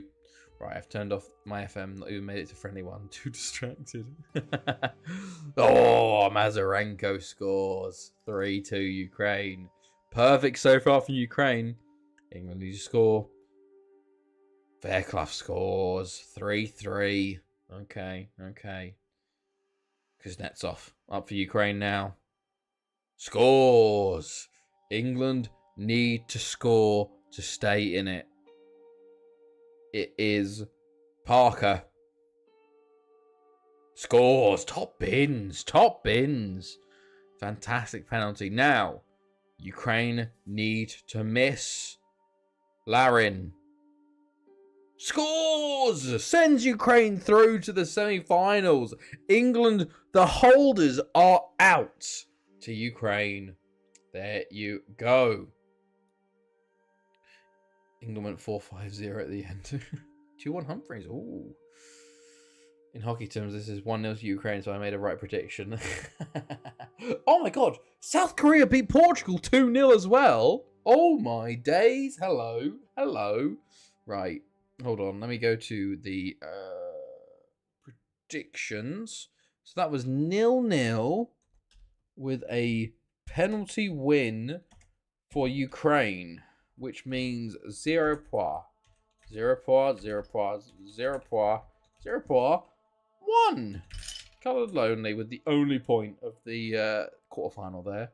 Right, I've turned off my FM. Not even made it to friendly one. Too distracted. Oh, Mazarenko scores. 3-2 Ukraine. Perfect so far for Ukraine. England needs to score. Fairclough scores. 3-3. Okay. Kuznetsov up for Ukraine now. Scores. England need to score to stay in it. It is Parker. Scores. Top bins. Fantastic penalty. Now, Ukraine need to miss. Larin. Scores! Sends Ukraine through to the semi-finals. England, the holders, are out to Ukraine. There you go. England went 4-5-0 at the end. 2-1 Humphreys. Ooh. In hockey terms, this is 1-0 to Ukraine, so I made a right prediction. Oh my god! South Korea beat Portugal 2-0 as well. Oh my days. Hello. Right. Hold on. Let me go to the predictions. So that was 0-0 with a penalty win for Ukraine, which means 0 points 0 point, 0 point, 0 point, 0 point, 1. Coloured Lonely with the only point of the quarterfinal there.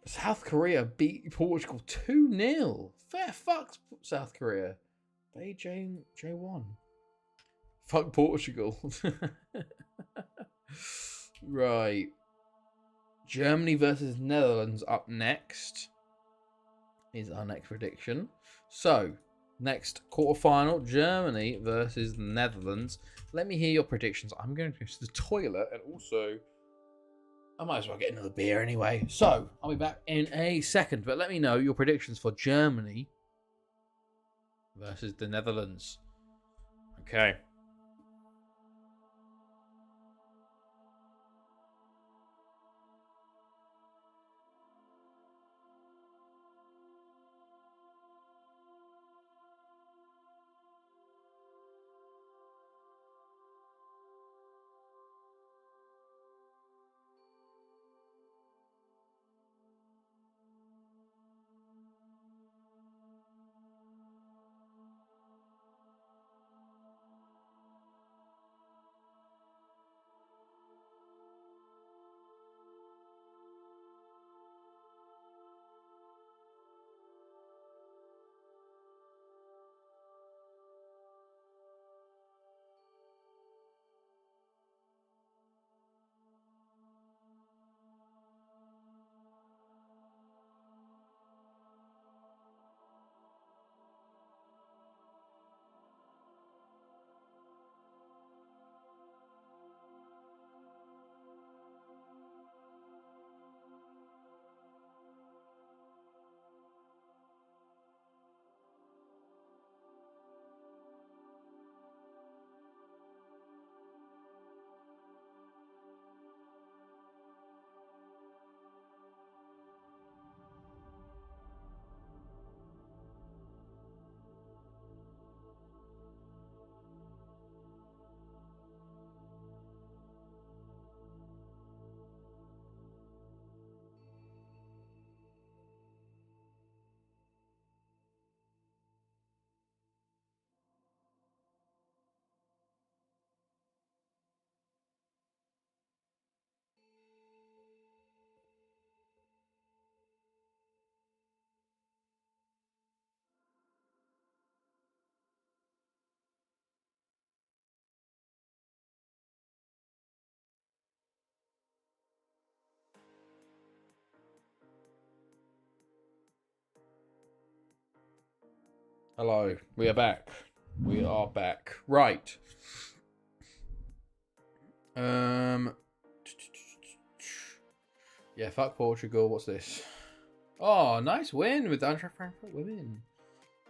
South Korea beat Portugal 2-0. Fair fucks, South Korea. They J1. Fuck Portugal. Right. Germany versus Netherlands up next. Is our next prediction. So, next quarterfinal, Germany versus Netherlands. Let me hear your predictions. I'm going to go to the toilet and also I might as well get another beer anyway. So, I'll be back in a second. But let me know your predictions for Germany versus the Netherlands. Okay. Hello, we are back. We are back. Right. Yeah, fuck Portugal. What's this? Oh, nice win with Eintracht Frankfurt women.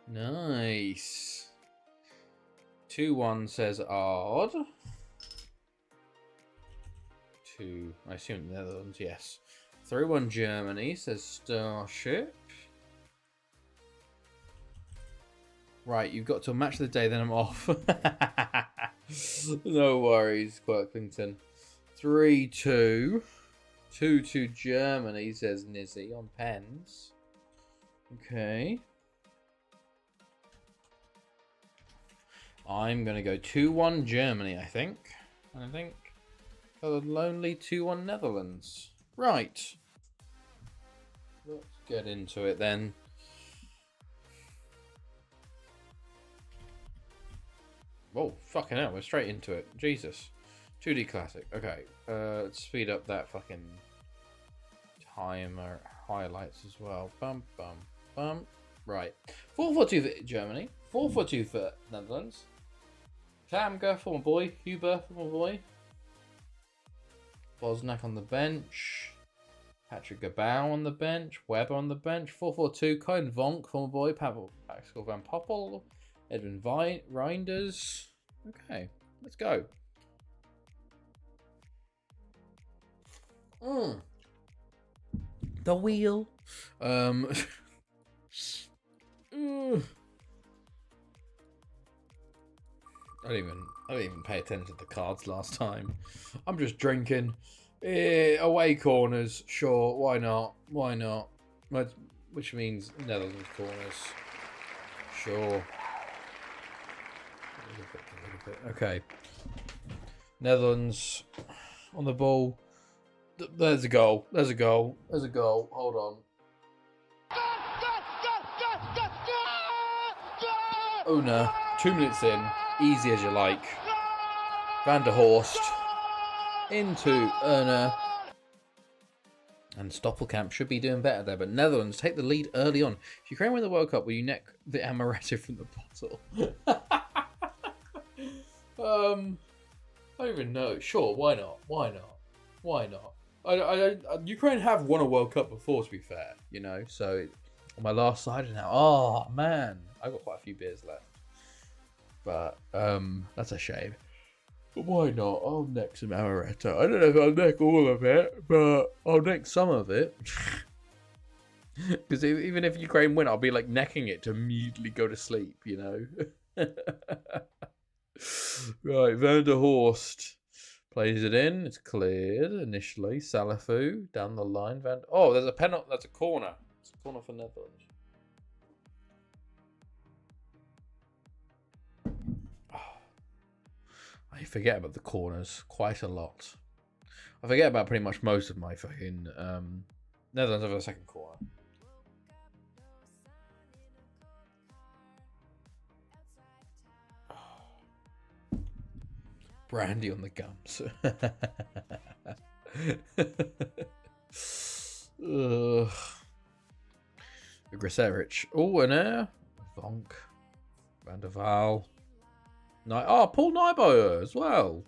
Nice. 2-1 says Ard. 2, I assume the Netherlands, yes. 3-1 Germany says Starship. Right, you've got till match of the day, then I'm off. No worries, Quirklington. 3-2. 2-2 Germany, says Nizzy on pens. Okay. I'm going to go 2-1 Germany, I think. Colored Lonely 2-1 Netherlands. Right. Let's get into it then. Whoa, fucking hell, we're straight into it. Jesus. 2D classic. Okay, let's speed up that fucking timer highlights as well. Bum, bum, bum. Right. 4-4-2 for Germany. 4-4-2 for Netherlands. Kamga for my boy. Huber for my boy. Bosnak on the bench. Patrick Gabau on the bench. Weber on the bench. 4-4-2. Cohen Vonk for my boy. Pavel Pascal Van Poppel. Edwin Reinders. Okay, let's go. The wheel. I didn't even pay attention to the cards last time. I'm just drinking. Away corners, sure. Why not? Why not? Which means Netherlands corners. Sure. A little bit. Okay. Netherlands on the ball. There's a goal. There's a goal. There's a goal. Hold on. Oh no. 2 minutes in. Easy as you like. Van der Horst. Into Erna. And Stoppelkamp should be doing better there. But Netherlands take the lead early on. If Ukraine win the World Cup, will you neck the amaretto from the bottle? I don't even know. Sure, why not? Why not? Why not? Ukraine have won a World Cup before, to be fair, you know. So on my last cider now. Oh man, I got quite a few beers left, but that's a shame. But why not? I'll neck some amaretto. I don't know if I'll neck all of it, but I'll neck some of it. Because even if Ukraine win, I'll be like necking it to immediately go to sleep, you know. Right, Van der Horst plays it in. It's cleared initially. Salafu down the line. Oh, there's a penalty. That's a corner. It's a corner for Netherlands. Oh, I forget about the corners quite a lot. I forget about pretty much most of my fucking Netherlands over the second corner. Brandy on the gums. Griseric. Oh, an air. Vonk. Van der Waal. Paul Niebuhr as well.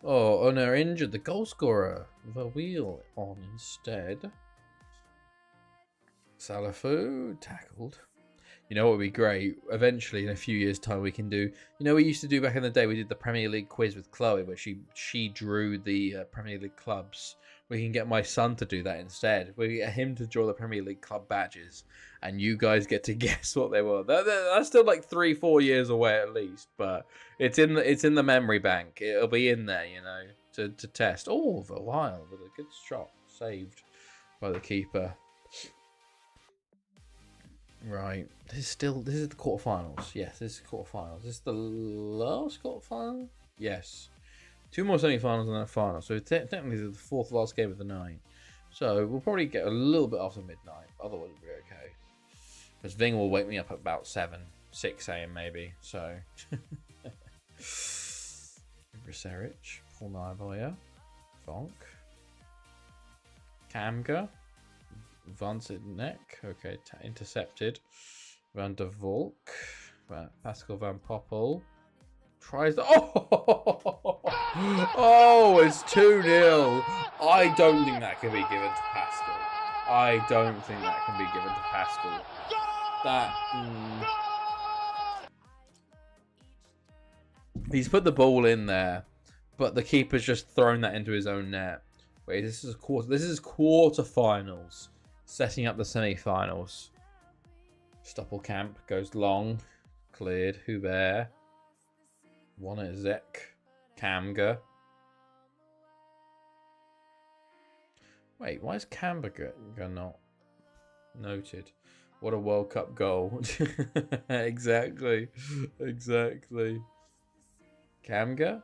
Oh, Oner injured. The goal scorer. Verweel on instead. Salafu tackled. You know what would be great? Eventually, in a few years' time, we can do... You know what we used to do back in the day? We did the Premier League quiz with Chloe, where she drew the Premier League clubs. We can get my son to do that instead. We get him to draw the Premier League club badges, and you guys get to guess what they were. That's still like 3-4 years away at least, but it's in the memory bank. It'll be in there, you know, to test. Oh, for a while, with a good shot saved by the keeper. Right, this is the quarterfinals. Yes, this is the quarterfinals. Is this the last quarterfinal? Yes. 2 more semi-finals and then a final. So technically this is the 4th last game of the night. So we'll probably get a little bit after midnight. Otherwise we'll be okay. Because Ving will wake me up at about 6 a.m. maybe. So. Griseric. Paul Niebuhr. Vonk. Kamga. Neck. Okay, intercepted. Van der Volk. Pascal Van Poppel. Tries the... Oh, it's 2-0. I don't think that can be given to Pascal. I don't think that can be given to Pascal. He's put the ball in there, but the keeper's just thrown that into his own net. Wait, this is quarterfinals. Setting up the semi-finals. Stoppelkamp goes long. Cleared. Hubert. One at Zek. Kamga. Wait, why is Kamga not noted? What a World Cup goal. Exactly. Kamga.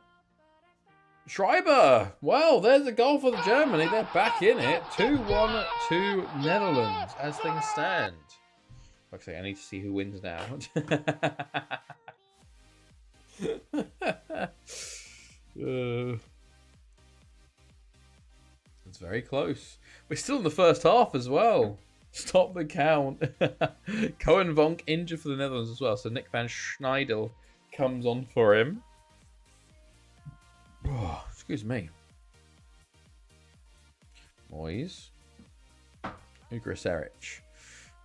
Schreiber! Well, there's a goal for the Germany. They're back in it. 2-1 to Netherlands as things stand. Okay, I need to see who wins now. It's very close. We're still in the first half as well. Stop the count. Cohen Vonk injured for the Netherlands as well. So Nick van Schneidel comes on for him. Oh, excuse me. Moyes. Griseric.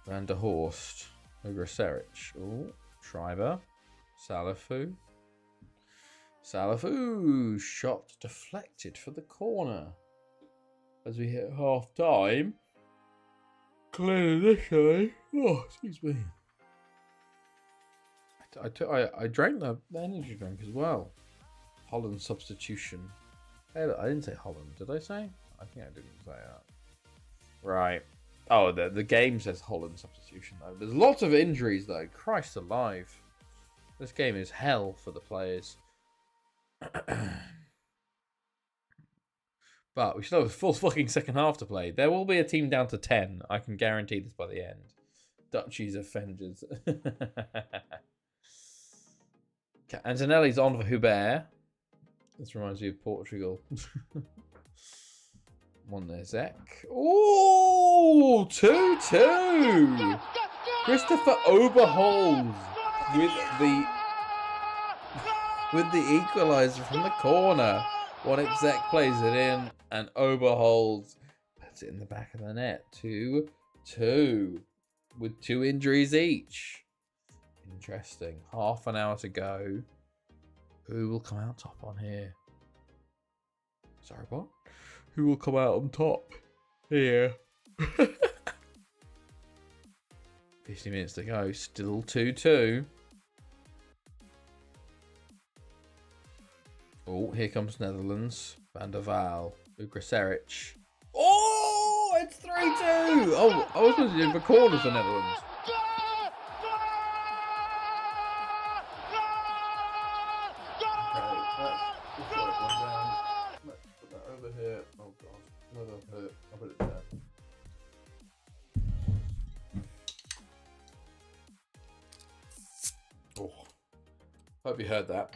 Van der Horst. Griseric. Oh, Schreiber. Salafu. Shot deflected for the corner. As we hit half time. Clear initially. Oh, excuse me. I drank the energy drink as well. Holland substitution. Hey, look, I didn't say Holland. Did I say? I think I didn't say that. Right. Oh, the game says Holland substitution, though. There's lots of injuries, though. Christ alive. This game is hell for the players. But we still have a full fucking second half to play. There will be a team down to 10. I can guarantee this by the end. Dutchies Avengers. Antonelli's on for Hubert. This reminds me of Portugal. Monezek. Oh, 2-2. Christopher Oberholz with the equaliser from the corner. Monezek plays it in, and Oberholz puts it in the back of the net. 2-2 with 2 injuries each. Interesting. Half an hour to go. Who will come out top on here? Sorry, what? Who will come out on top here? 50 minutes to go. Still 2-2. Oh, here comes Netherlands. Van der Waal. Ugraseric. Oh, it's 3-2. Oh, I was supposed to do the corners for Netherlands. Hope you heard that.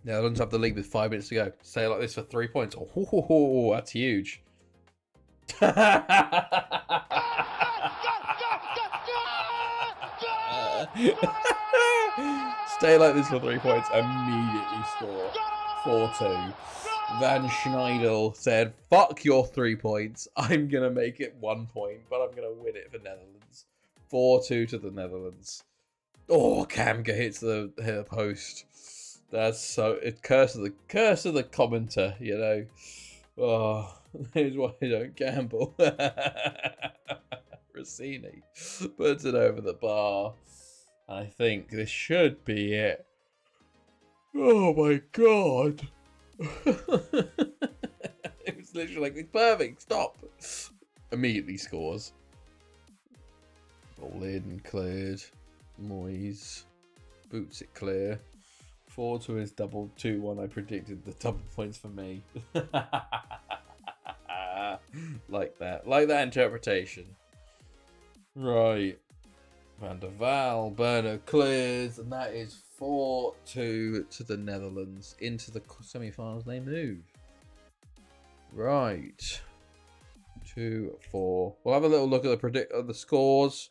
Netherlands have the lead with 5 minutes to go. Say it like this for 3 points. Oh, that's huge. Stay like this for 3 points. Immediately score. 4-2. Van Schneidel said, fuck your 3 points. I'm going to make it 1 point, but I'm going to win it for Netherlands. 4-2 to the Netherlands. Oh, Kamga hits the post. That's so. It's curse of the commenter, you know. Oh, here's why I don't gamble. Rossini puts it over the bar. I think this should be it. Oh my god. It was literally like, it's perfect. Stop. Immediately scores. Ball in, cleared. Moyes boots it clear. 4-2 is double 2-1. I predicted the double points for me. Like that interpretation. Right. Van der Waal, Berner clears, and that is 4-2 to the Netherlands. Into the semi-finals they move. Right. 2-4. We'll have a little look at the scores.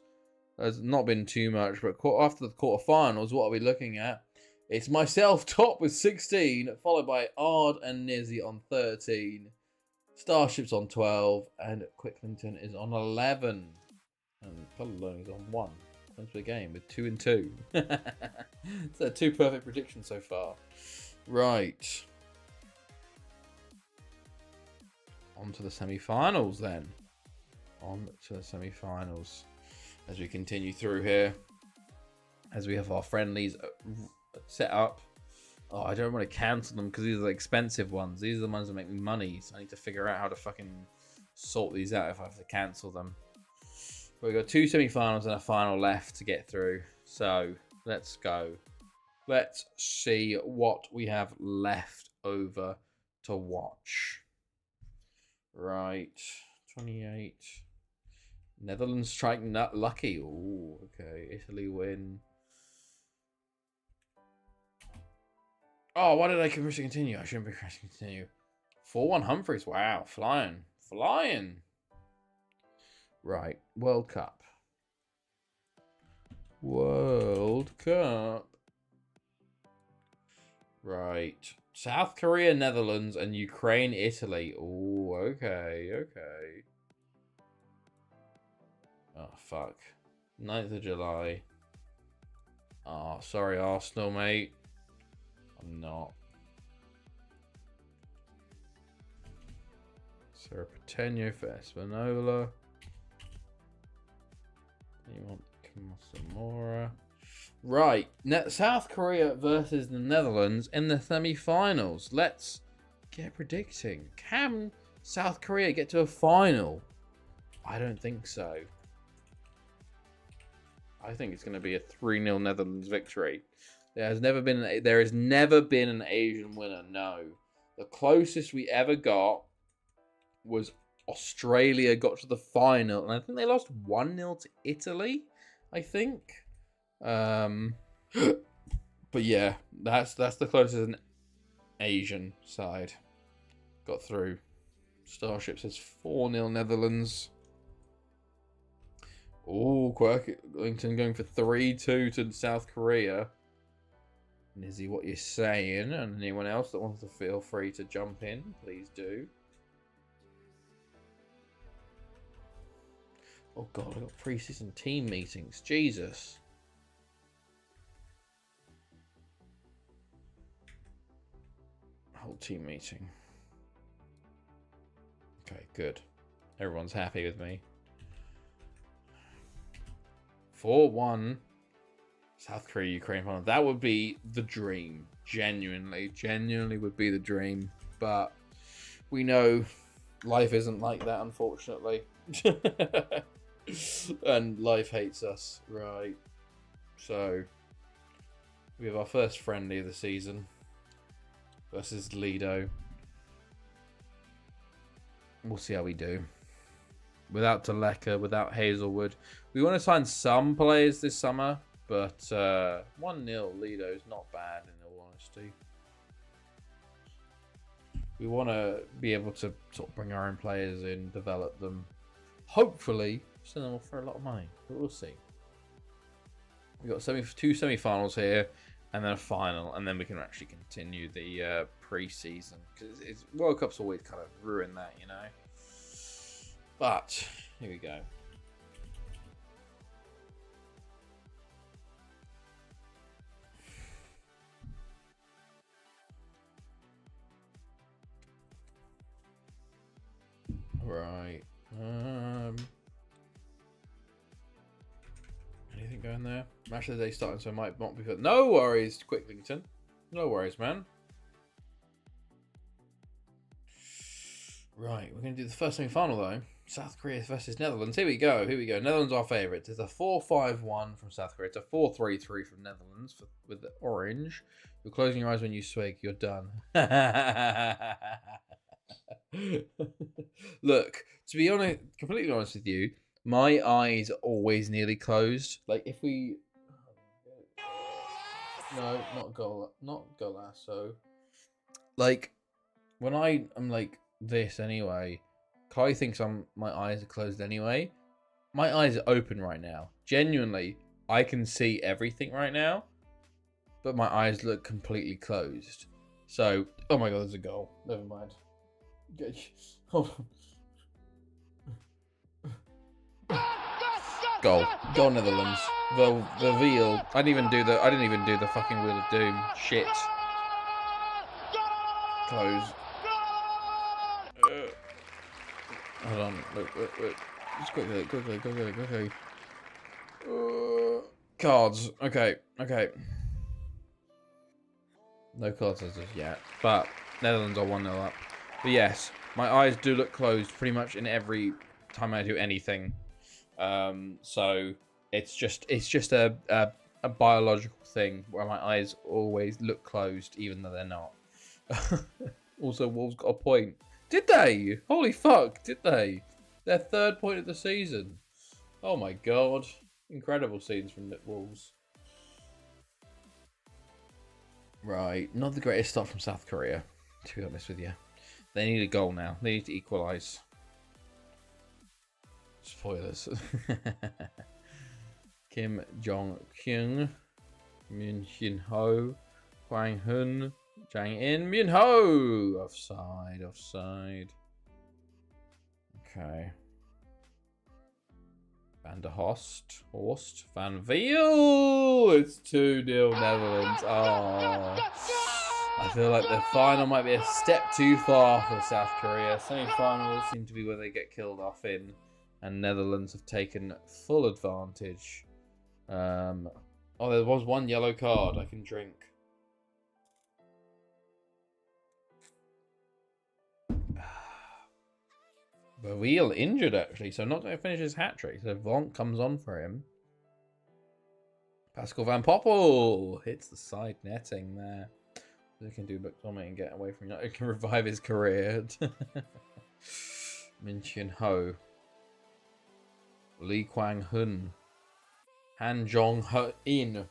There's not been too much, but after the quarterfinals, what are we looking at? It's myself top with 16, followed by Ard and Nizzy on 13. Starship's on 12, and Quicklington is on 11. And Colorlone is on 1. Points per game with 2 and 2. So 2 perfect predictions so far. Right. On to the semi-finals then. On to the semi-finals. As we continue through here. As we have our friendlies set up. Oh, I don't want to cancel them because these are the expensive ones. These are the ones that make me money. So I need to figure out how to fucking sort these out if I have to cancel them. But we've got 2 semi-finals and a final left to get through. So let's go. Let's see what we have left over to watch. Right. 28. Netherlands strike nut lucky. Oh, okay. Italy win. Oh, why did I press to continue? I shouldn't be pressing continue. 4-1 Humphreys. Wow. Flying. Flying. Right. World Cup. World Cup. Right. South Korea, Netherlands, and Ukraine, Italy. Oh, okay. Okay. Oh, fuck. 9th of July. Oh, sorry, Arsenal, mate. I'm not. Serapeteno for Espinola. You want Samora. Right, South Korea versus the Netherlands in the semi-finals. Let's get predicting. Can South Korea get to a final? I don't think so. I think it's going to be a 3-0 Netherlands victory. There has never been an Asian winner. No, the closest we ever got was Australia got to the final, and I think they lost 1-0 to Italy. I think. But yeah, that's the closest an Asian side got through. Starship says 4-0 Netherlands. Oh, Quirkington going for 3-2 to South Korea. Nizzy, what you're saying? And anyone else that wants to feel free to jump in, please do. Oh god, I got pre-season team meetings. Jesus. Whole team meeting. Okay, good. Everyone's happy with me. 4-1 South Korea, Ukraine final. That would be the dream. Genuinely would be the dream. But we know life isn't like that, unfortunately. And life hates us. Right. So, we have our first friendly of the season versus Lido. We'll see how we do. Without Taleka, without Hazelwood. We want to sign some players this summer, but 1-0 Lido is not bad in all honesty. We want to be able to sort of bring our own players in, develop them. Hopefully, send them off for a lot of money, but we'll see. We've got two semi-finals here, and then a final, and then we can actually continue the pre-season. Because World Cup's always kind of ruined that, you know. But, here we go. Right. Anything going there? Match of the day starting, so I might not be... No worries, Quicklington. No worries, man. Right, we're going to do the first semi-final, though. South Korea versus Netherlands. Here we go. Netherlands are our favourites. It's a 4-5-1 from South Korea. It's a 4-3-3 from Netherlands with the orange. You're closing your eyes when you swig. You're done. Look, to be honest, completely honest with you, my eyes are always nearly closed. Like, if we... No, not Golasso. Like, when I'm like this anyway... Kai thinks my eyes are closed anyway. My eyes are open right now. Genuinely, I can see everything right now, but my eyes look completely closed. So, oh my god, there's a goal. Never mind. Hold on. Goal Netherlands. The wheel. I didn't even do the fucking Wheel of Doom. Shit. Close. Hold on, look. Just quickly. Cards. Okay. No cards as of yet, but Netherlands are 1-0 up. But yes, my eyes do look closed pretty much in every time I do anything. So it's just a biological thing where my eyes always look closed even though they're not. Also, Wolves got a point. Did they? Holy fuck, did they? Their third point of the season. Oh my god. Incredible scenes from the Wolves. Right, not the greatest start from South Korea, to be honest with you. They need a goal now. They need to equalise. Spoilers. Kim Jong-kyung, Min Shin-ho, Hwang Hun, Jang In, Min Ho! Offside. Okay. Van der Horst, Van Wiel! It's 2-0 Netherlands. Oh. I feel like the final might be a step too far for South Korea. Semi-finals seem to be where they get killed off in, and Netherlands have taken full advantage. Oh, there was one yellow card I can drink. Bavil injured, actually, so not going to finish his hat-trick. So Vonk comes on for him. Pascal Van Poppel hits the side netting there. He can do McDominay and get away from United. He can revive his career. Min Chin Ho. Lee Kwang Hun. Han Jong In.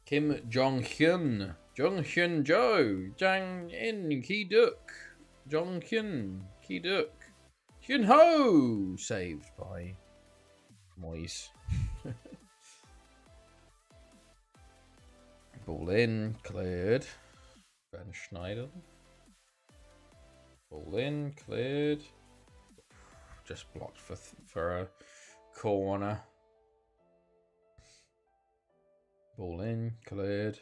Kim Jong Hyun. Jong Hyun Jo. Jang In Ki Duk. Jong Hyun Ki Duk. Hyun Ho. Saved by Moyes. Ball in, cleared. Van Schneider. Ball in, cleared. Just blocked for a corner. Ball in, cleared.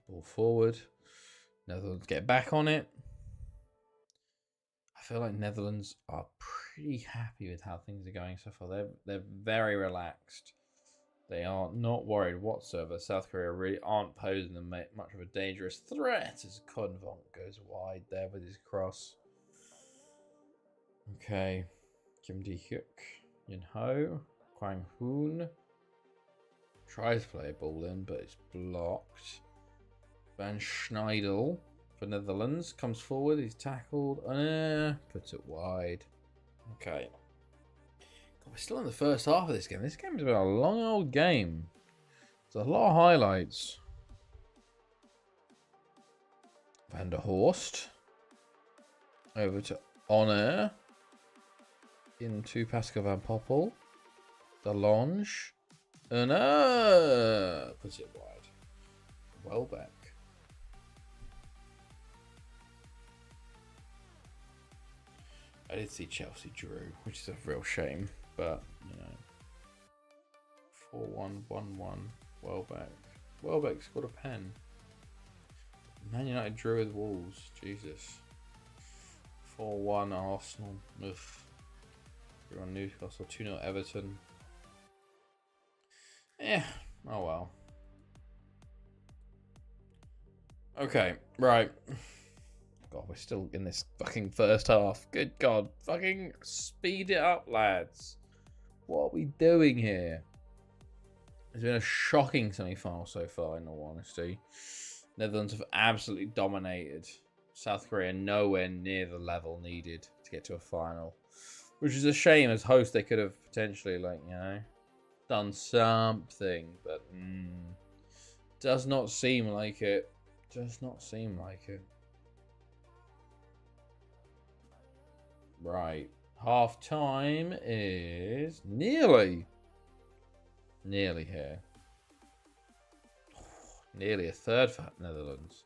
Ball forward. Netherlands get back on it. I feel like Netherlands are pretty happy with how things are going so far. They're very relaxed. They are not worried whatsoever. South Korea really aren't posing them much of a dangerous threat as Konvonk goes wide there with his cross. Okay. Kim Ji-hyuk. Yin Ho. Kwang Hoon. Tries to play a ball in, but it's blocked. Van Schneidel for Netherlands. Comes forward. He's tackled. Puts it wide. Okay. God, we're still in the first half of this game. This game has been a long old game. There's a lot of highlights. Van der Horst. Over to Honor. Into Pascal Van Poppel. Delange. Puts it wide. Welbeck. I did see Chelsea drew, which is a real shame, but, you know. 4-1, 1-1, Welbeck. Welbeck scored a pen. Man United drew with Wolves, Jesus. 4-1 Arsenal. Ugh. 3-1 Newcastle, 2-0 Everton. Yeah, oh well. Okay, right. God, we're still in this fucking first half. Good God. Fucking speed it up, lads. What are we doing here? It's been a shocking semi-final so far, in all honesty. Netherlands have absolutely dominated. South Korea nowhere near the level needed to get to a final. Which is a shame. As host, they could have potentially, like, you know, done something. But, does not seem like it. Does not seem like it. Right. Half time is nearly here. Nearly a third for Netherlands.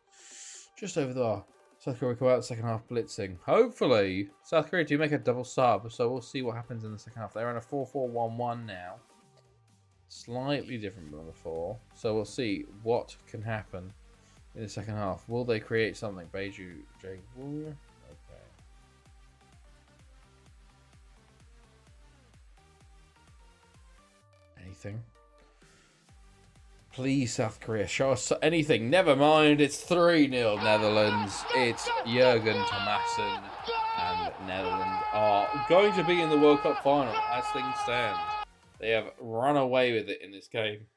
Just over there. South Korea will come out the second half blitzing. Hopefully, South Korea do make a double sub, so we'll see what happens in the second half. They're on a 4-4-1-1 now. Slightly different than before. So we'll see what can happen in the second half. Will they create something? Beiju, Jake. Anything. Please, South Korea, show us anything. Never mind, it's 3-0 Netherlands. It's Jurgen Thomassen, and Netherlands are going to be in the World Cup final as things stand. They have run away with it in this game.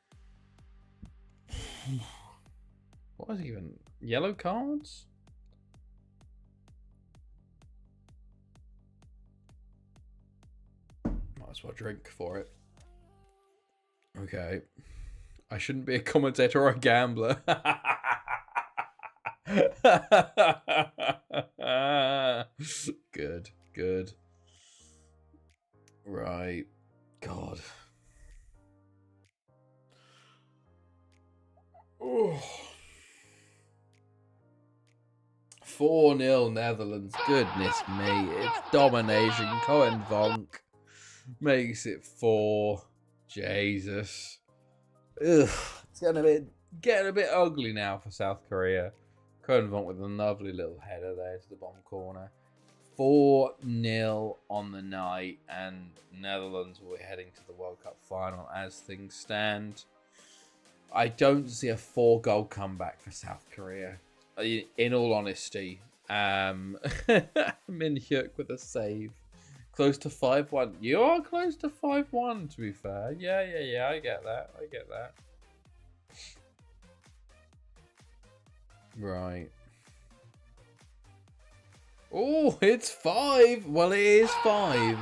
What was even? Yellow cards? Might as well drink for it. Okay. I shouldn't be a commentator or a gambler. Good, good. Right. God. Oh. 4-0 Netherlands. Goodness me. It's domination. Cohen Vonk makes it 4. Jesus. Ugh. It's getting a bit ugly now for South Korea. Cohen Vonk with a lovely little header there to the bottom corner. 4-0 on the night, and Netherlands will be heading to the World Cup final as things stand. I don't see a 4-goal comeback for South Korea. In all honesty, Min Hyuk with a save. Close to 5-1. You are close to 5-1, to be fair. Yeah. I get that. Right. Oh, it's 5. Well, it is 5.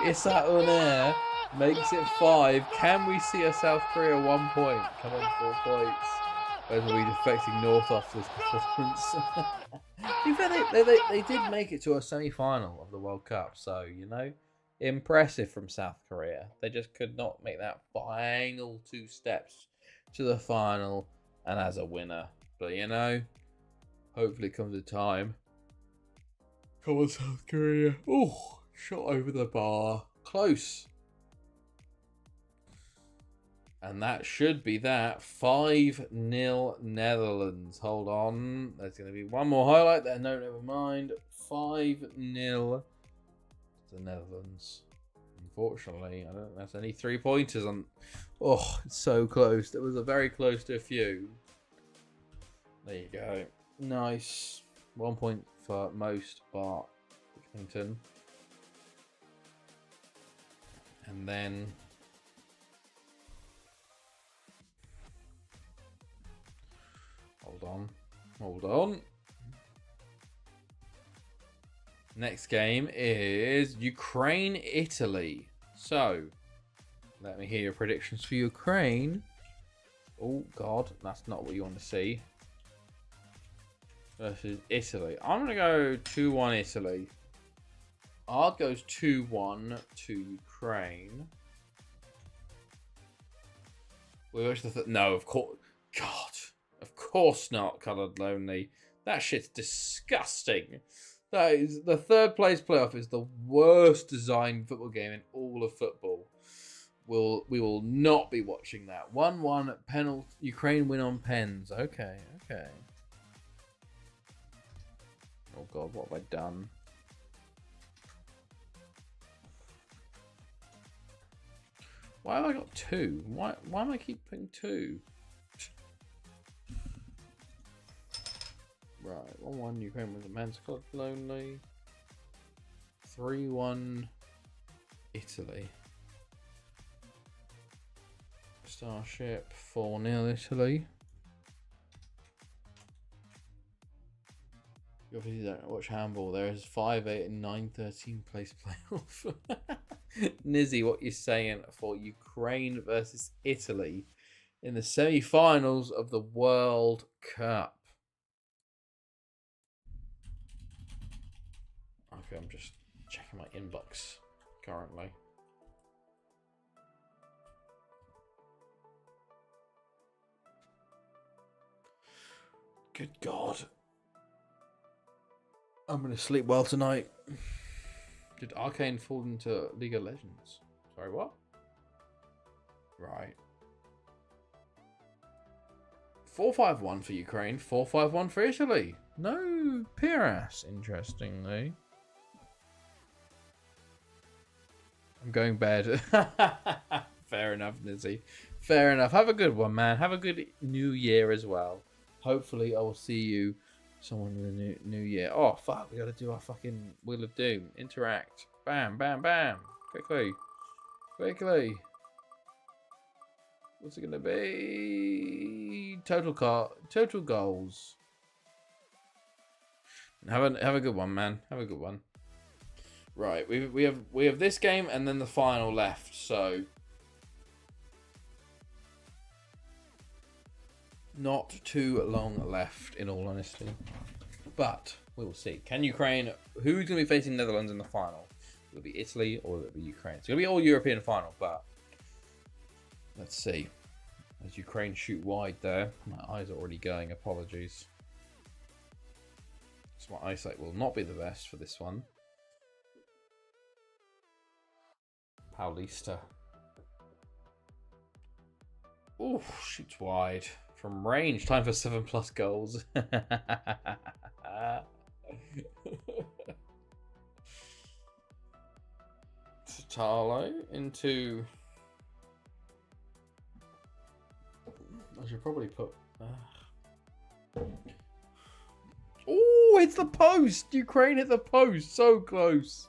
Issa Unair makes it 5. Can we see a South Korea 1 point? Come on, 4 points. Those will be defecting north after this performance. In fact, they did make it to a semi-final of the World Cup, so, you know, impressive from South Korea. They just could not make that final 2 steps to the final and as a winner. But, you know, hopefully comes a time. Come on, South Korea. Oh, shot over the bar. Close. And that should be that. 5-0 Netherlands. Hold on. There's going to be one more highlight there. No, never mind. 5-0 to the Netherlands. Unfortunately, I don't think that's any 3-pointers on. Oh, it's so close. It was a very close to a few. There you go. Nice. 1 point for most Bart Clinton. And then hold on. Next game is Ukraine-Italy. So, let me hear your predictions for Ukraine. Oh, God, that's not what you want to see. Versus Italy. I'm going to go 2-1 Italy. Ard goes 2-1 to Ukraine. We watch the no, of course. God, of course not. Coloured Lonely. That shit's disgusting. That is the 3rd place playoff is the worst designed football game in all of football. We will not be watching that. 1-1 penalty. Ukraine win on pens. Okay. Oh God, what have I done? Why have I got 2? Why am I keep putting 2? Right, 1-1 Ukraine with the men's club lonely. 3-1 Italy. Starship 4-0 Italy. You obviously don't watch handball. There is 5-8 and 9-13 place playoff. Nizzy, what you saying for Ukraine versus Italy in the semi-finals of the World Cup? Okay, I'm just checking my inbox currently. Good God. I'm going to sleep well tonight. Did Arcane fall into League of Legends? Sorry, what? Right. 4-5-1 for Ukraine. 4-5-1 for Italy. No Piras, interestingly. I'm going bed. Fair enough, Nizzy. Fair enough. Have a good one, man. Have a good new year as well. Hopefully, I will see you someone in the new year. Oh, fuck. We got to do our fucking Wheel of Doom. Interact. Bam, bam, bam. Quickly. Quickly. What's it going to be? Total goals. Have a good one, man. Have a good one. Right, we have this game and then the final left, so not too long left in all honesty. But we will see. Can Ukraine, who's going to be facing Netherlands in the final? Will it be Italy or will it be Ukraine? It's going to be all European final, but let's see. As Ukraine shoot wide there. My eyes are already going, apologies. So my eyesight will not be the best for this one. Paulista. Oh, shoots wide. From range. Time for 7+ goals. Tarlo into... I should probably put... Oh, it's the post! Ukraine hit the post! So close.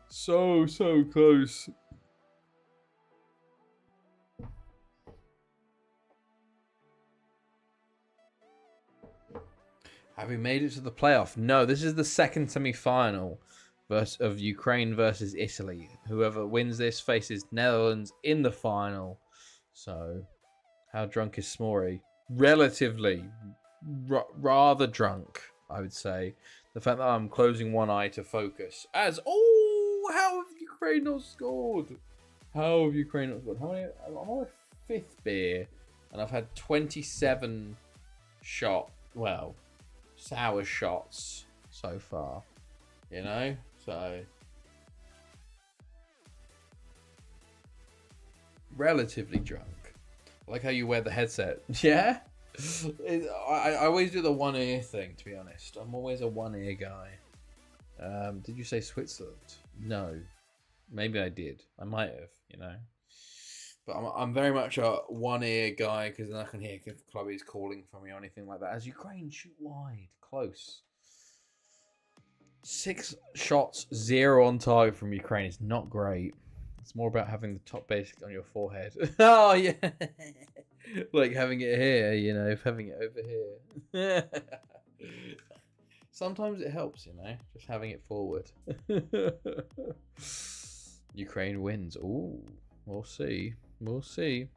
So close. Have we made it to the playoff? No, this is the second semi-final of Ukraine versus Italy. Whoever wins this faces Netherlands in the final. So, how drunk is Smory? Relatively, rather drunk, I would say. The fact that I'm closing one eye to focus. How have Ukraine not scored? How have Ukraine not scored? How many? I'm on my fifth beer, and I've had 27 sour shots so far. You know, so relatively drunk. I like how you wear the headset. Yeah, I always do the one ear thing. To be honest, I'm always a one ear guy. Did you say Switzerland? No, maybe I did. I might have. You know, but I'm very much a one ear guy because then I can hear if Chloe's calling for me or anything like that. As Ukraine shoot wide, close. 6 shots, 0 on target from Ukraine is not great. It's more about having the top basic on your forehead. Oh, yeah. Like having it here, you know, having it over here. Sometimes it helps, you know, just having it forward. Ukraine wins. Ooh, we'll see. We'll see.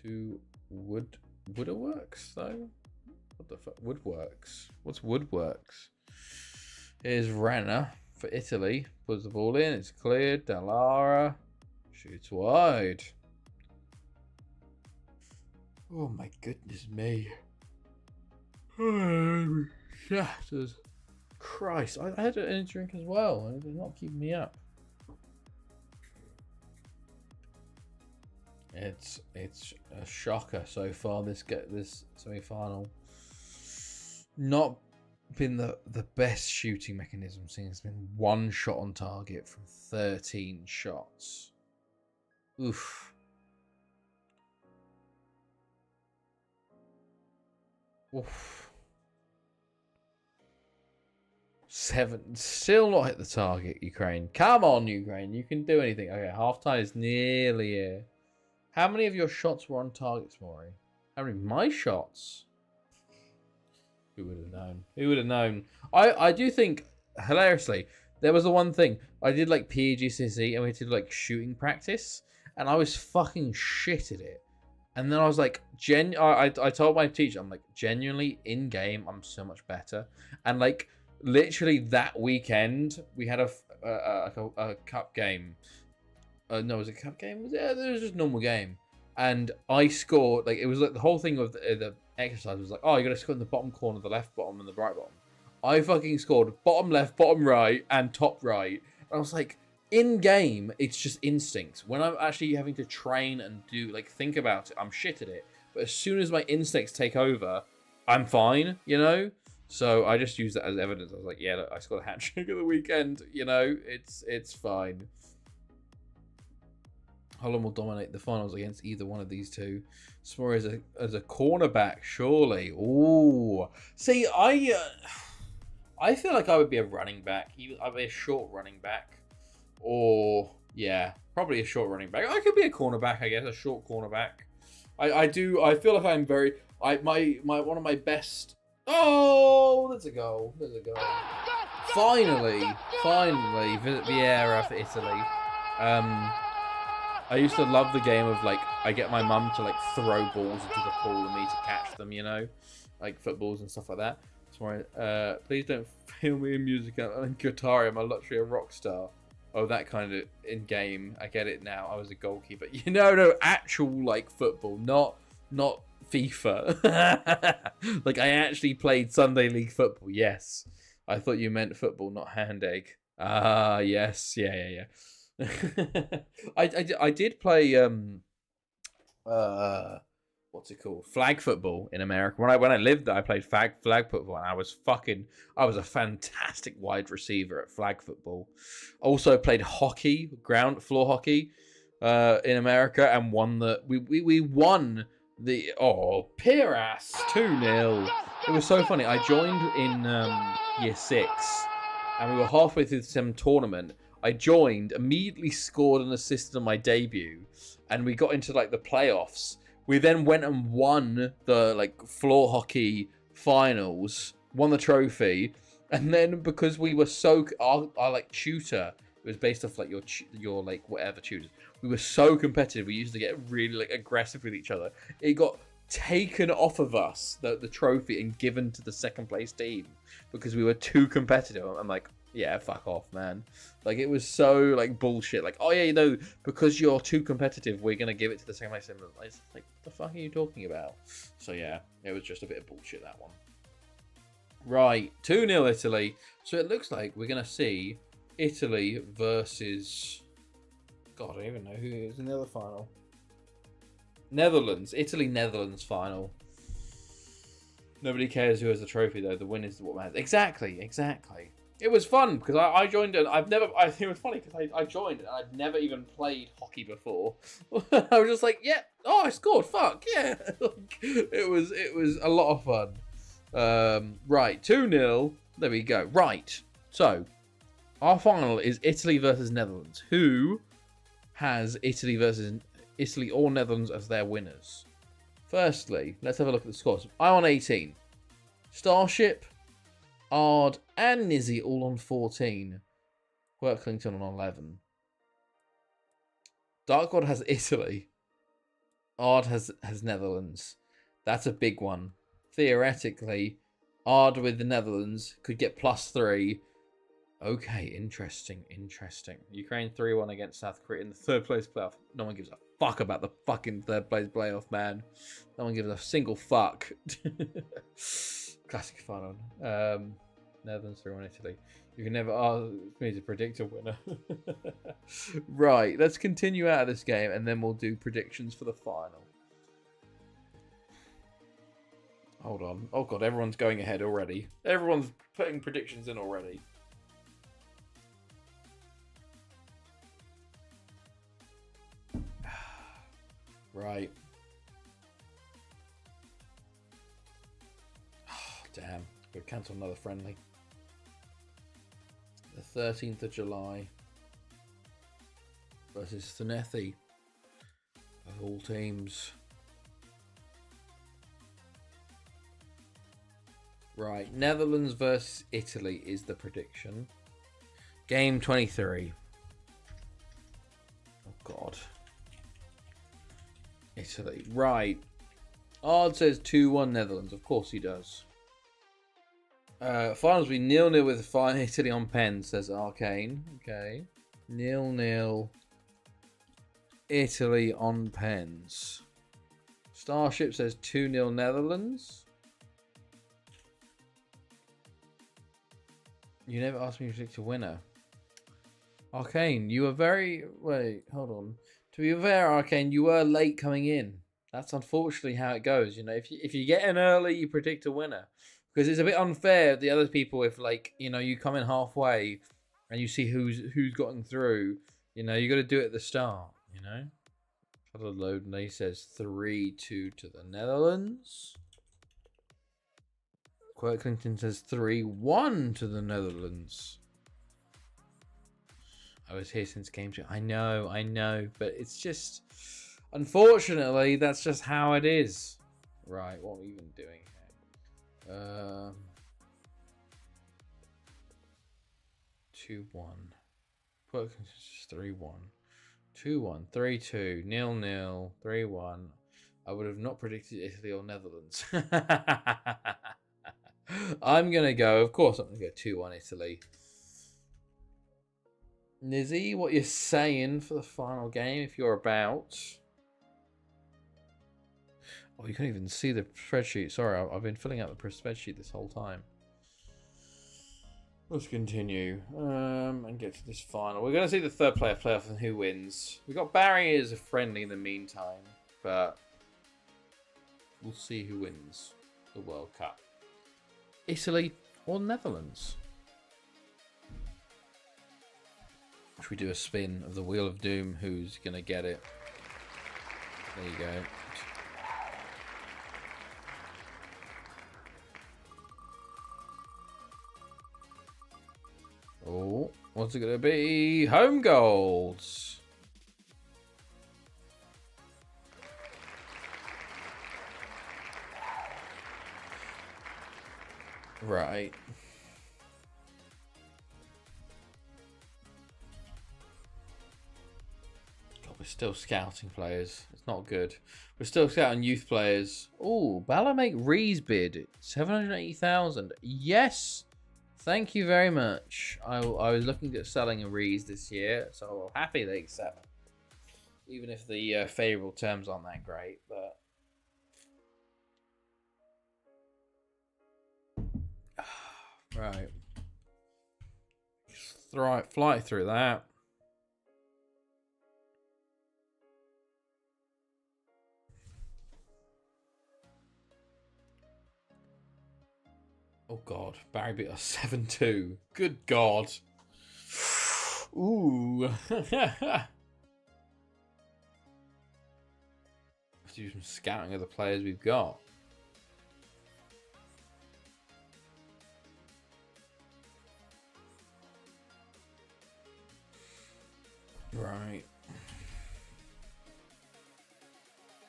To Woodworks, though? What the fuck? Woodworks. What's Woodworks? Here's Renner for Italy. Puts the ball in. It's cleared. Dallara shoots wide. Oh my goodness me. Shatters. Christ. I had an energy drink as well. It's not keeping me up. It's a shocker so far. This semi-final. Not been the best shooting mechanism, seeing it's been 1 shot on target from 13 shots. Oof. Oof. 7. Still not hit the target, Ukraine. Come on, Ukraine. You can do anything. Okay, halftime is nearly here. How many of your shots were on target, Maury? How many of my shots? Who would have known? Who would have known? I do think, hilariously, there was the one thing. I did like PGCSE and we did like shooting practice. And I was fucking shit at it. And then I was like, I told my teacher, I'm like, genuinely, in game, I'm so much better. And like, literally that weekend, we had a cup game. No, was it a cup game? It was just a normal game. And I scored, like, it was like the whole thing of the exercise was like, oh, you got to score in the bottom corner, the left bottom, and the right bottom. I fucking scored bottom left, bottom right, and top right. And I was like, in game, it's just instincts. When I'm actually having to train and do, like, think about it, I'm shit at it. But as soon as my instincts take over, I'm fine, you know? So I just used that as evidence. I was like, yeah, look, I scored a hat trick at the weekend. You know, it's fine. Holland will dominate the finals against either one of these two. Smore as a cornerback, surely. Ooh. See, I feel like I would be a running back. I'd be a short running back. Or, yeah, probably a short running back. I could be a cornerback, I guess, a short cornerback. I feel like I'm very... one of my best... Oh, there's a goal. There's a goal. Finally, Vieira for Italy. I used to love the game of, like, I get my mum to, like, throw balls into the pool and me to catch them, you know? Like, footballs and stuff like that. Sorry, please don't fail me in music and guitar. I'm literally a rock star. Oh, that kind of in-game. I get it now. I was a goalkeeper. You know, no, actual, like, football. Not FIFA. Like, I actually played Sunday League football. Yes. I thought you meant football, not hand egg. Ah, yes. Yeah. I did play what's it called? Flag football in America. When I lived there, I played flag football, and I was a fantastic wide receiver at flag football. Also played hockey, ground floor hockey, in America, and won we won the Piras 2-0. It was so funny. I joined in year 6, and we were halfway through some tournament. I joined, immediately scored an assist on my debut, and we got into like the playoffs. We then went and won the like floor hockey finals, won the trophy, and then because we were so our like tutor, it was based off like your like whatever tutors. We were so competitive. We used to get really like aggressive with each other. It got taken off of us, the trophy, and given to the second place team because we were too competitive. I'm like, yeah, fuck off, man. Like, it was so like bullshit. Like, oh yeah, because you're too competitive, we're gonna give it to the second place team. It's like, the fuck are you talking about? So yeah, it was just a bit of bullshit, that one. Right, 2-0 Italy. So it looks like we're gonna see Italy versus, God, I don't even know who is in the other final. Netherlands. Italy-Netherlands final. Nobody cares who has the trophy, though. The win is what matters. Exactly. It was fun, because I joined, and I think it was funny, because I joined, and I'd never even played hockey before. I was just like, yeah, I scored, fuck, yeah. it was a lot of fun. Right, 2-0. There we go. Right, so, our final is Italy versus Netherlands. Who has Italy or Netherlands as their winners? Firstly, let's have a look at the scores. I'm on 18. Starship, Ard, and Nizzy all on 14. Worklington on 11. Dark God has Italy. Ard has Netherlands. That's a big one. Theoretically, Ard with the Netherlands could get +3. Okay, interesting. Ukraine 3-1 against South Korea in the third place playoff. No one gives a fuck about the fucking third place playoff, man. No one gives a single fuck. Classic fun on. Netherlands 3-1 Italy. You can never ask me to predict a winner. Right, let's continue out of this game, and then we'll do predictions for the final. Hold on. Oh god, everyone's going ahead already. Everyone's putting predictions in already. Right. Oh, damn. We'll cancel another friendly. The 13th of July versus Thanethi of all teams. Right. Netherlands versus Italy is the prediction. Game 23. Oh, God. Italy. Right. Ard says 2-1 Netherlands. Of course he does. Finals will be 0-0 with Italy on pens, says Arcane. Okay. 0-0 Italy on pens. Starship says 2-0 Netherlands. You never asked me to predict a winner. Arcane, you were very... Wait, hold on. To be fair, Arcane, you were late coming in. That's unfortunately how it goes. You know, if you get in early, you predict a winner. Because it's a bit unfair the other people if, like, you know, you come in halfway and you see who's gotten through. You know, you got to do it at the start, you know. Try to load, and he says 3-2 to the Netherlands. Quirklington says 3-1 to the Netherlands. I was here since game 2. I know, but it's just, unfortunately, that's just how it is. Right, what are we even doing here? 2-1. Quirklington says 3-1. 2-1, 3-2, 0-0, 3-1. I would have not predicted Italy or Netherlands. I'm going to go, of course, I'm going to go 2-1 Italy. Nizzy, what you're saying for the final game, if you're about. Oh, you can't even see the spreadsheet. Sorry, I've been filling out the spreadsheet this whole time. Let's continue and get to this final. We're going to see the third player playoff and who wins. We've got Barry as a friendly in the meantime, but We'll see who wins the World Cup. Italy or Netherlands? Should we do a spin of the Wheel of Doom? Who's going to get it? There you go. Oh, what's it going to be? Home goals. Right. God, we're still scouting players. It's not good. We're still scouting youth players. Oh, Balamake Rees bid 780,000. Yes. Thank you very much. I was looking at selling a Rees this year, so I'm happy they accept. Even if the favourable terms aren't that great, but. Right. Fly through that. Oh God, Barry beat us 7-2. Good God. Ooh. Have to do some scouting of the players we've got. Right.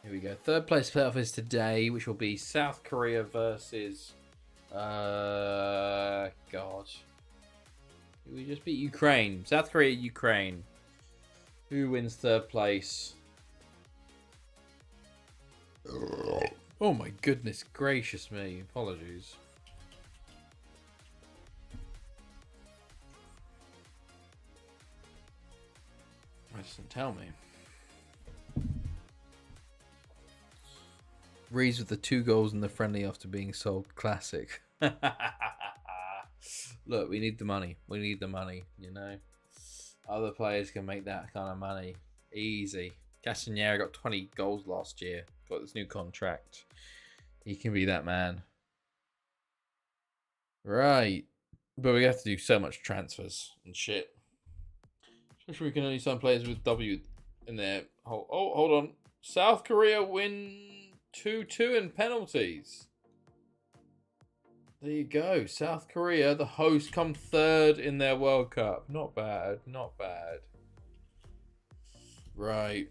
Here we go. Third place playoff is today, which will be South Korea versus God. We just beat Ukraine. South Korea, Ukraine. Who wins third place? Oh my goodness gracious me. Apologies. It doesn't tell me. Rees with the 2 goals in the friendly after being sold. Classic. Look, we need the money. We need the money, you know. Other players can make that kind of money. Easy. Castagnera got 20 goals last year. Got this new contract. He can be that man. Right. But we have to do so much transfers and shit. Especially we can only sign players with W in there. Hold on. South Korea win 2-2 in penalties. There you go. South Korea, the host, come third in their World Cup. Not bad. Not bad. Right.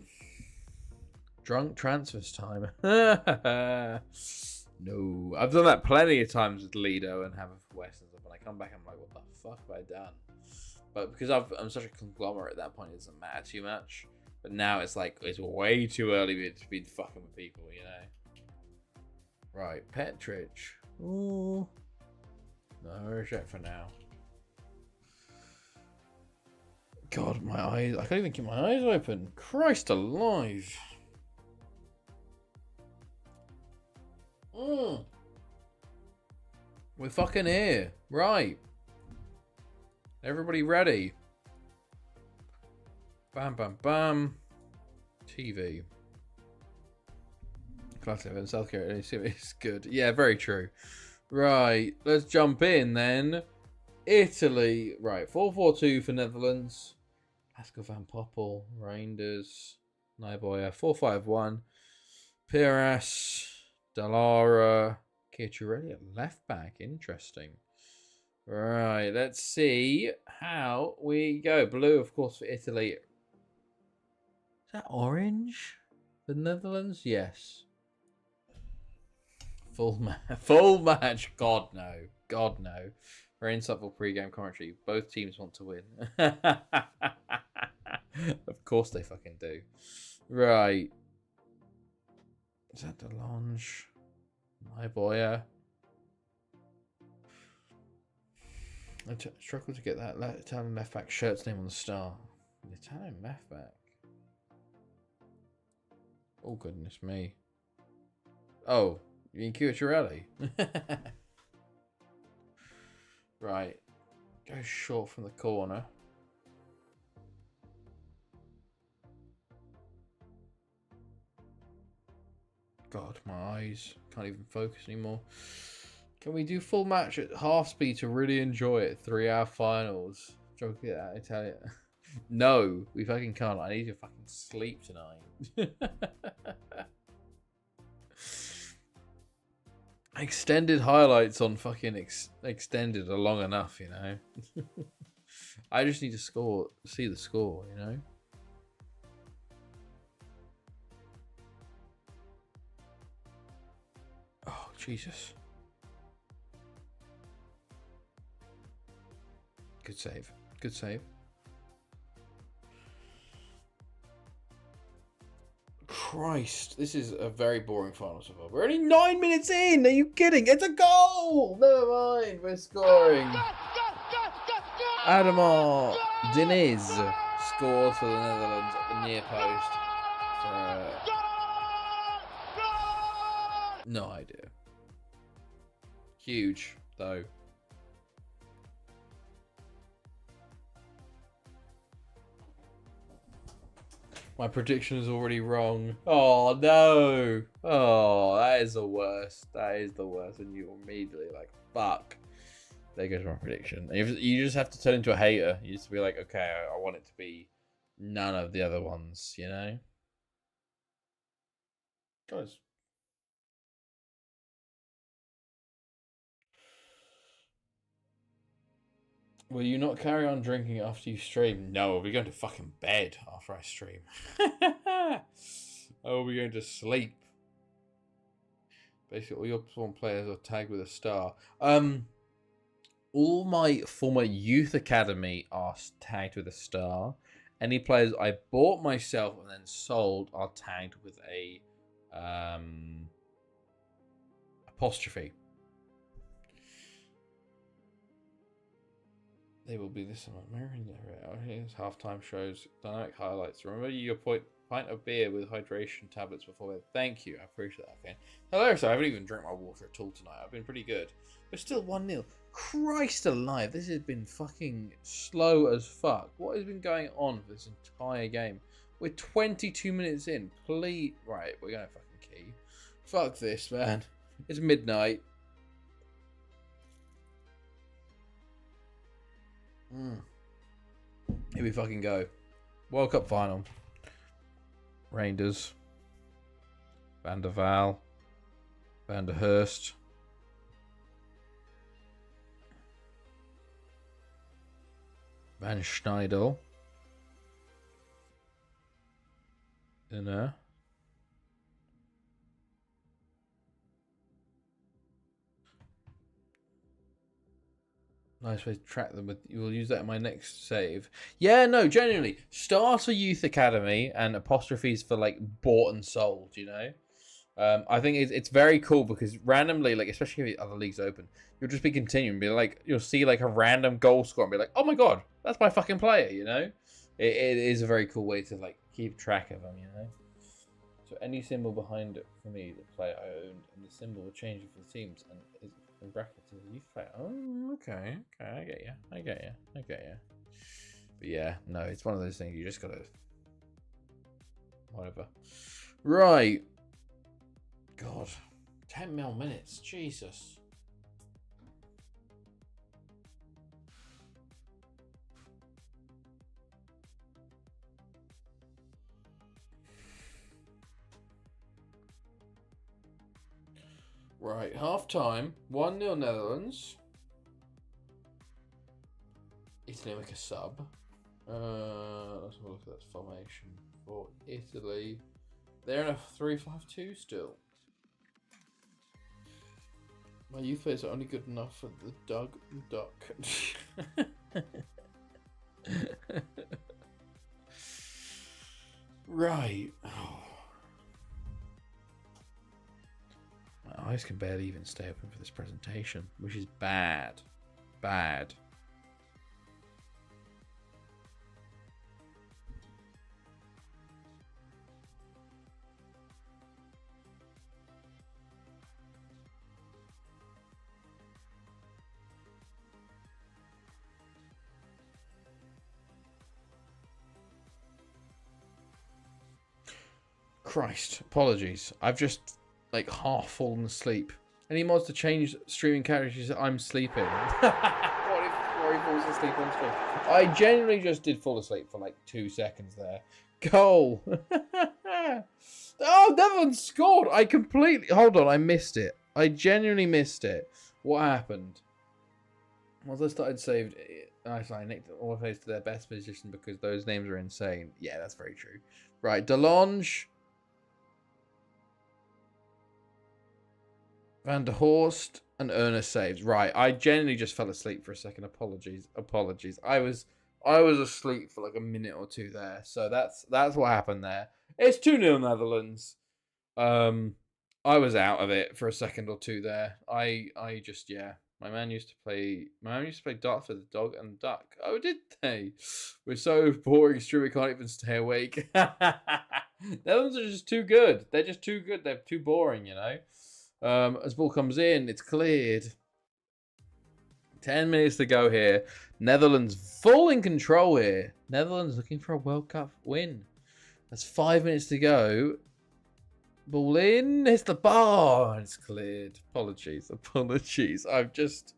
Drunk transfers time. No. I've done that plenty of times with Lido and Have a West and stuff. When I come back, I'm like, what the fuck have I done? But because I'm such a conglomerate at that point, it doesn't matter too much. But now it's like, it's way too early to be fucking with people, you know? Right, Petrich. Ooh. No, reject for now. God, my eyes. I can't even keep my eyes open. Christ alive. We're fucking here. Right. Everybody ready? Bam, bam, bam. TV. Classic in South Korea. It's good. Yeah, very true. Right. Let's jump in then. Italy. Right. 4-4-2 for Netherlands. Pascal Van Poppel. Reinders. Naiboya. 4-5-1. Piras. Dallara. Chiarelli at left back. Interesting. Right, let's see how we go. Blue, of course, for Italy. Is that orange? The Netherlands? Yes. Full match. God, no. God, no. Very insightful pre-game commentary. Both teams want to win. Of course they fucking do. Right. Is that Delange? My boy. I struggle to get that Italian left back shirt's name on the star. The Italian left back. Oh goodness me. Oh, you mean Chiarelli? Right. Go short from the corner. God, my eyes can't even focus anymore. Can we do full match at half speed to really enjoy it? 3-hour finals. Joking at that, I tell you. No, we fucking can't. I need to fucking sleep tonight. Extended highlights on fucking extended are long enough, you know. I just need to see the score, you know. Oh, Jesus. Good save. Good save. Christ, this is a very boring final so far. We're only 9 minutes in. Are you kidding? It's a goal. Never mind. We're scoring. Adamar Diniz scores for the Netherlands at the near post. No idea. Huge, though. My prediction is already wrong. Oh, no. Oh, that is the worst. That is the worst. And you're immediately like, fuck. There goes my prediction. You just have to turn into a hater. You just be like, okay, I want it to be none of the other ones, you know? Guys. Will you not carry on drinking after you stream? No, we're going to fucking bed after I stream. Oh, we're going to sleep. Basically, all your Spawn players are tagged with a star. All my former youth academy are tagged with a star. Any players I bought myself and then sold are tagged with a apostrophe. They will be this one. Here's halftime shows, dynamic highlights. Remember your pint of beer with hydration tablets before bed. Thank you, I appreciate that. Okay. Hello, so I haven't even drank my water at all tonight. I've been pretty good, but still 1-0. Christ alive, this has been fucking slow as fuck. What has been going on for this entire game? We're 22 minutes in. Please, right? We're gonna fucking key. Fuck this, man. It's midnight. Here we fucking go. World Cup final. Rangers. Van der Vaal. Van der Hurst. Van Schneidel. Nice way to track them. We'll use that in my next save. Yeah, no, genuinely. Stars for Youth Academy and apostrophes for like bought and sold, you know? I think it's very cool because randomly, like especially if the other leagues open, you'll just be continuing, be like, you'll see like a random goal score and be like, oh my god, that's my fucking player, you know? It is a very cool way to like keep track of them, you know? So any symbol behind it for me, the player I owned, and the symbol will change for the teams, and in brackets is a youth player. Oh, okay, I get you. But yeah, no, it's one of those things you just gotta whatever. Right. God. 10 minutes. Jesus. Right, half time. 1-0 Netherlands. Italy make a sub. Let's have a look at that formation for Italy. They're in a 3-5-2 still. My youth players are only good enough for the Duck. Right. Oh. My eyes can barely even stay open for this presentation, which is bad. Bad. Christ, apologies. I've just like half fallen asleep. Any mods to change streaming characters? I'm sleeping. What if Rory falls asleep on stream? I genuinely just did fall asleep for like 2 seconds there. Goal. Oh, Netherlands scored. I completely... Hold on, I missed it. I genuinely missed it. What happened? Once I started saved... I nicked all of those to their best position because those names are insane. Yeah, that's very true. Right, DeLonge... Van der Horst and Ernest saves. Right, I genuinely just fell asleep for a second. Apologies. I was asleep for like a minute or two there. So that's what happened there. It's 2-0 Netherlands. I was out of it for a second or two there. I just, yeah. My man used to play darts with the dog and duck. Oh, did they? We're so boring, Stu, we can't even stay awake. Netherlands are just too good. They're just too good. They're too boring, you know. As ball comes in, it's cleared. 10 minutes to go here. Netherlands full in control here. Netherlands looking for a World Cup win. That's 5 minutes to go. Ball in. Hits the bar. It's cleared. Apologies. I've just...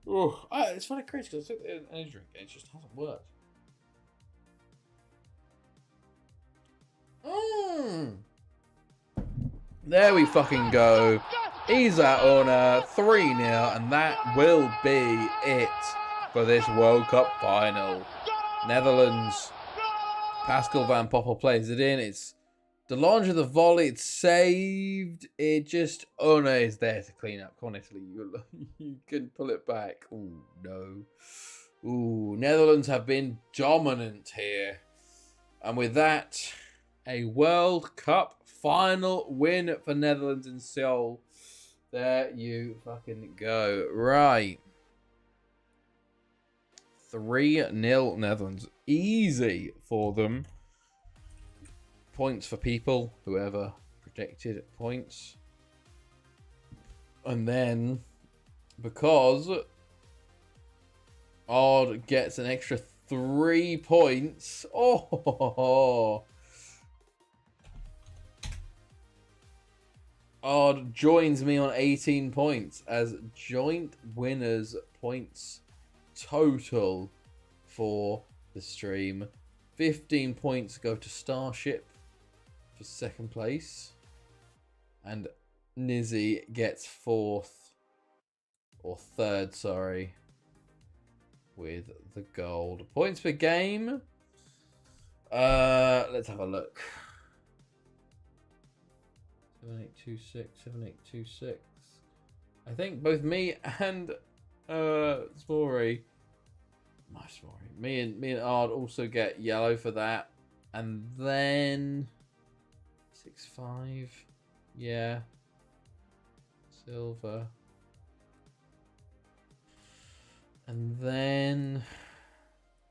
Oh, it's funny crazy because I took the energy drink and it just hasn't worked. There we fucking go. Isa Ona 3-0, and that will be it for this World Cup final. Netherlands. Pascal Van Poppel plays it in. It's DeLonge of the volley. It's saved. It just... Ona is there to clean up. Honestly, you can pull it back. Ooh, no. Ooh, Netherlands have been dominant here. And with that, a World Cup final win for Netherlands in Seoul. There you fucking go. Right. 3-0 Netherlands. Easy for them. Points for people. Whoever predicted points. And then, because Odd gets an extra 3 points. Oh, Odd joins me on 18 points as joint winners points total for the stream. 15 points go to Starship for second place. And Nizzy gets third, sorry, with the gold. Points per game. Let's have a look. 7826. I think both me and Spory. Me and Ard also get yellow for that. And then 6-5. Yeah. Silver. And then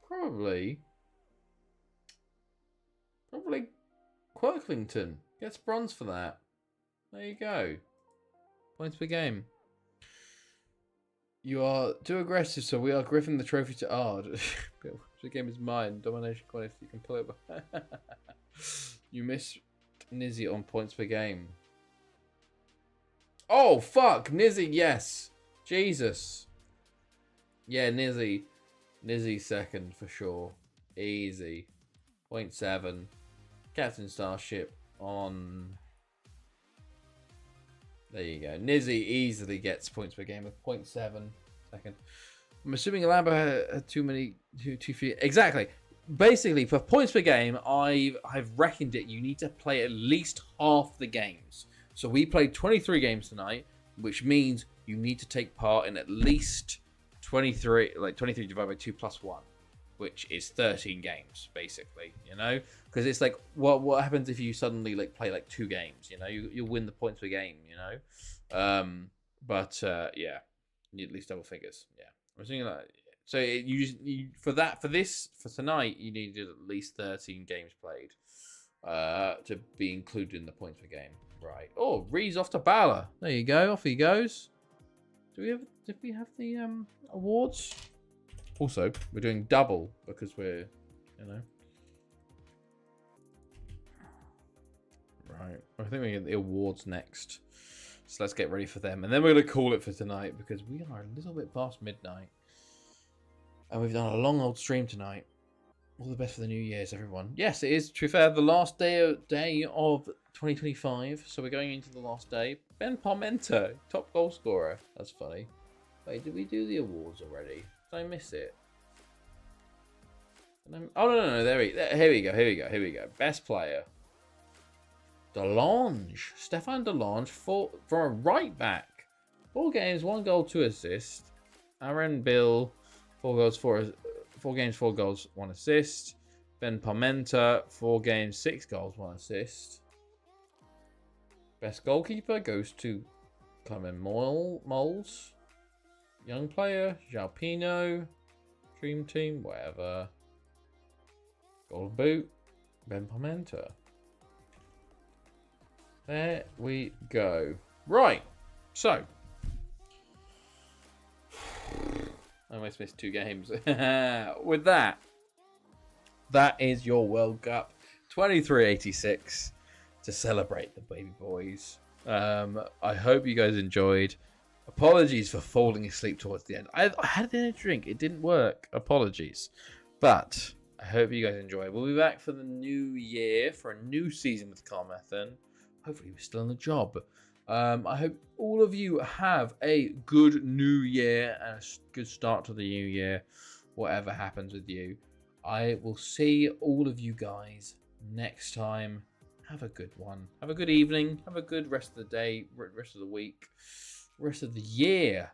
probably Quirklington gets bronze for that. There you go. Points per game. You are too aggressive, so we are griffing the trophy to Ard. The game is mine. Domination contest. You can pull it back. You missed Nizzy on points per game. Oh, fuck. Nizzy, yes. Jesus. Yeah, Nizzy. Nizzy second for sure. Easy. 0.7. Captain Starship on... There you go. Nizzy easily gets points per game with 0.7 second. I'm assuming Alaba had too few. Exactly. Basically, for points per game, I've reckoned it. You need to play at least half the games. So we played 23 games tonight, which means you need to take part in at least 23. Like 23 divided by 2 plus 1, which is 13 games, basically. You know, because it's like what happens if you suddenly like play like 2 games? You know, you'll win the points per game. You know, yeah, you need at least double figures. Yeah, I'm thinking that. So for tonight, you needed at least 13 games played to be included in the points per game. Right. Oh, Ree's off to Bala. There you go. Off he goes. Did we have the awards? Also, we're doing double because we're, you know. Right. I think we get the awards next. So let's get ready for them. And then we're going to call it for tonight because we are a little bit past midnight. And we've done a long old stream tonight. All the best for the New Year's, everyone. Yes, it is, to be fair, the last day of 2025. So we're going into the last day. Ben Parmenter, top goal scorer. That's funny. Wait, did we do the awards already? Did I miss it? Oh, no. Here we go. Best player. Delange. Stefan Delange for a right back. 4 games, 1 goal, 2 assists. Aaron Bill, 4 games, 4 goals, 1 assist. Ben Parmenter, 4 games, 6 goals, 1 assist. Best goalkeeper goes to Clement Moles. Young player, João Pino. Dream team, whatever. Golden boot, Ben Parmenter. There we go. Right, so. I almost missed 2 games. With that is your World Cup 2386 to celebrate the baby boys. I hope you guys enjoyed. Apologies for falling asleep towards the end. I had an energy drink. It didn't work. Apologies. But I hope you guys enjoy. We'll be back for the new year for a new season with Carmathan. Hopefully we're still on the job. I hope all of you have a good new year and a good start to the new year, whatever happens with you. I will see all of you guys next time. Have a good one. Have a good evening. Have a good rest of the day, rest of the week, rest of the year.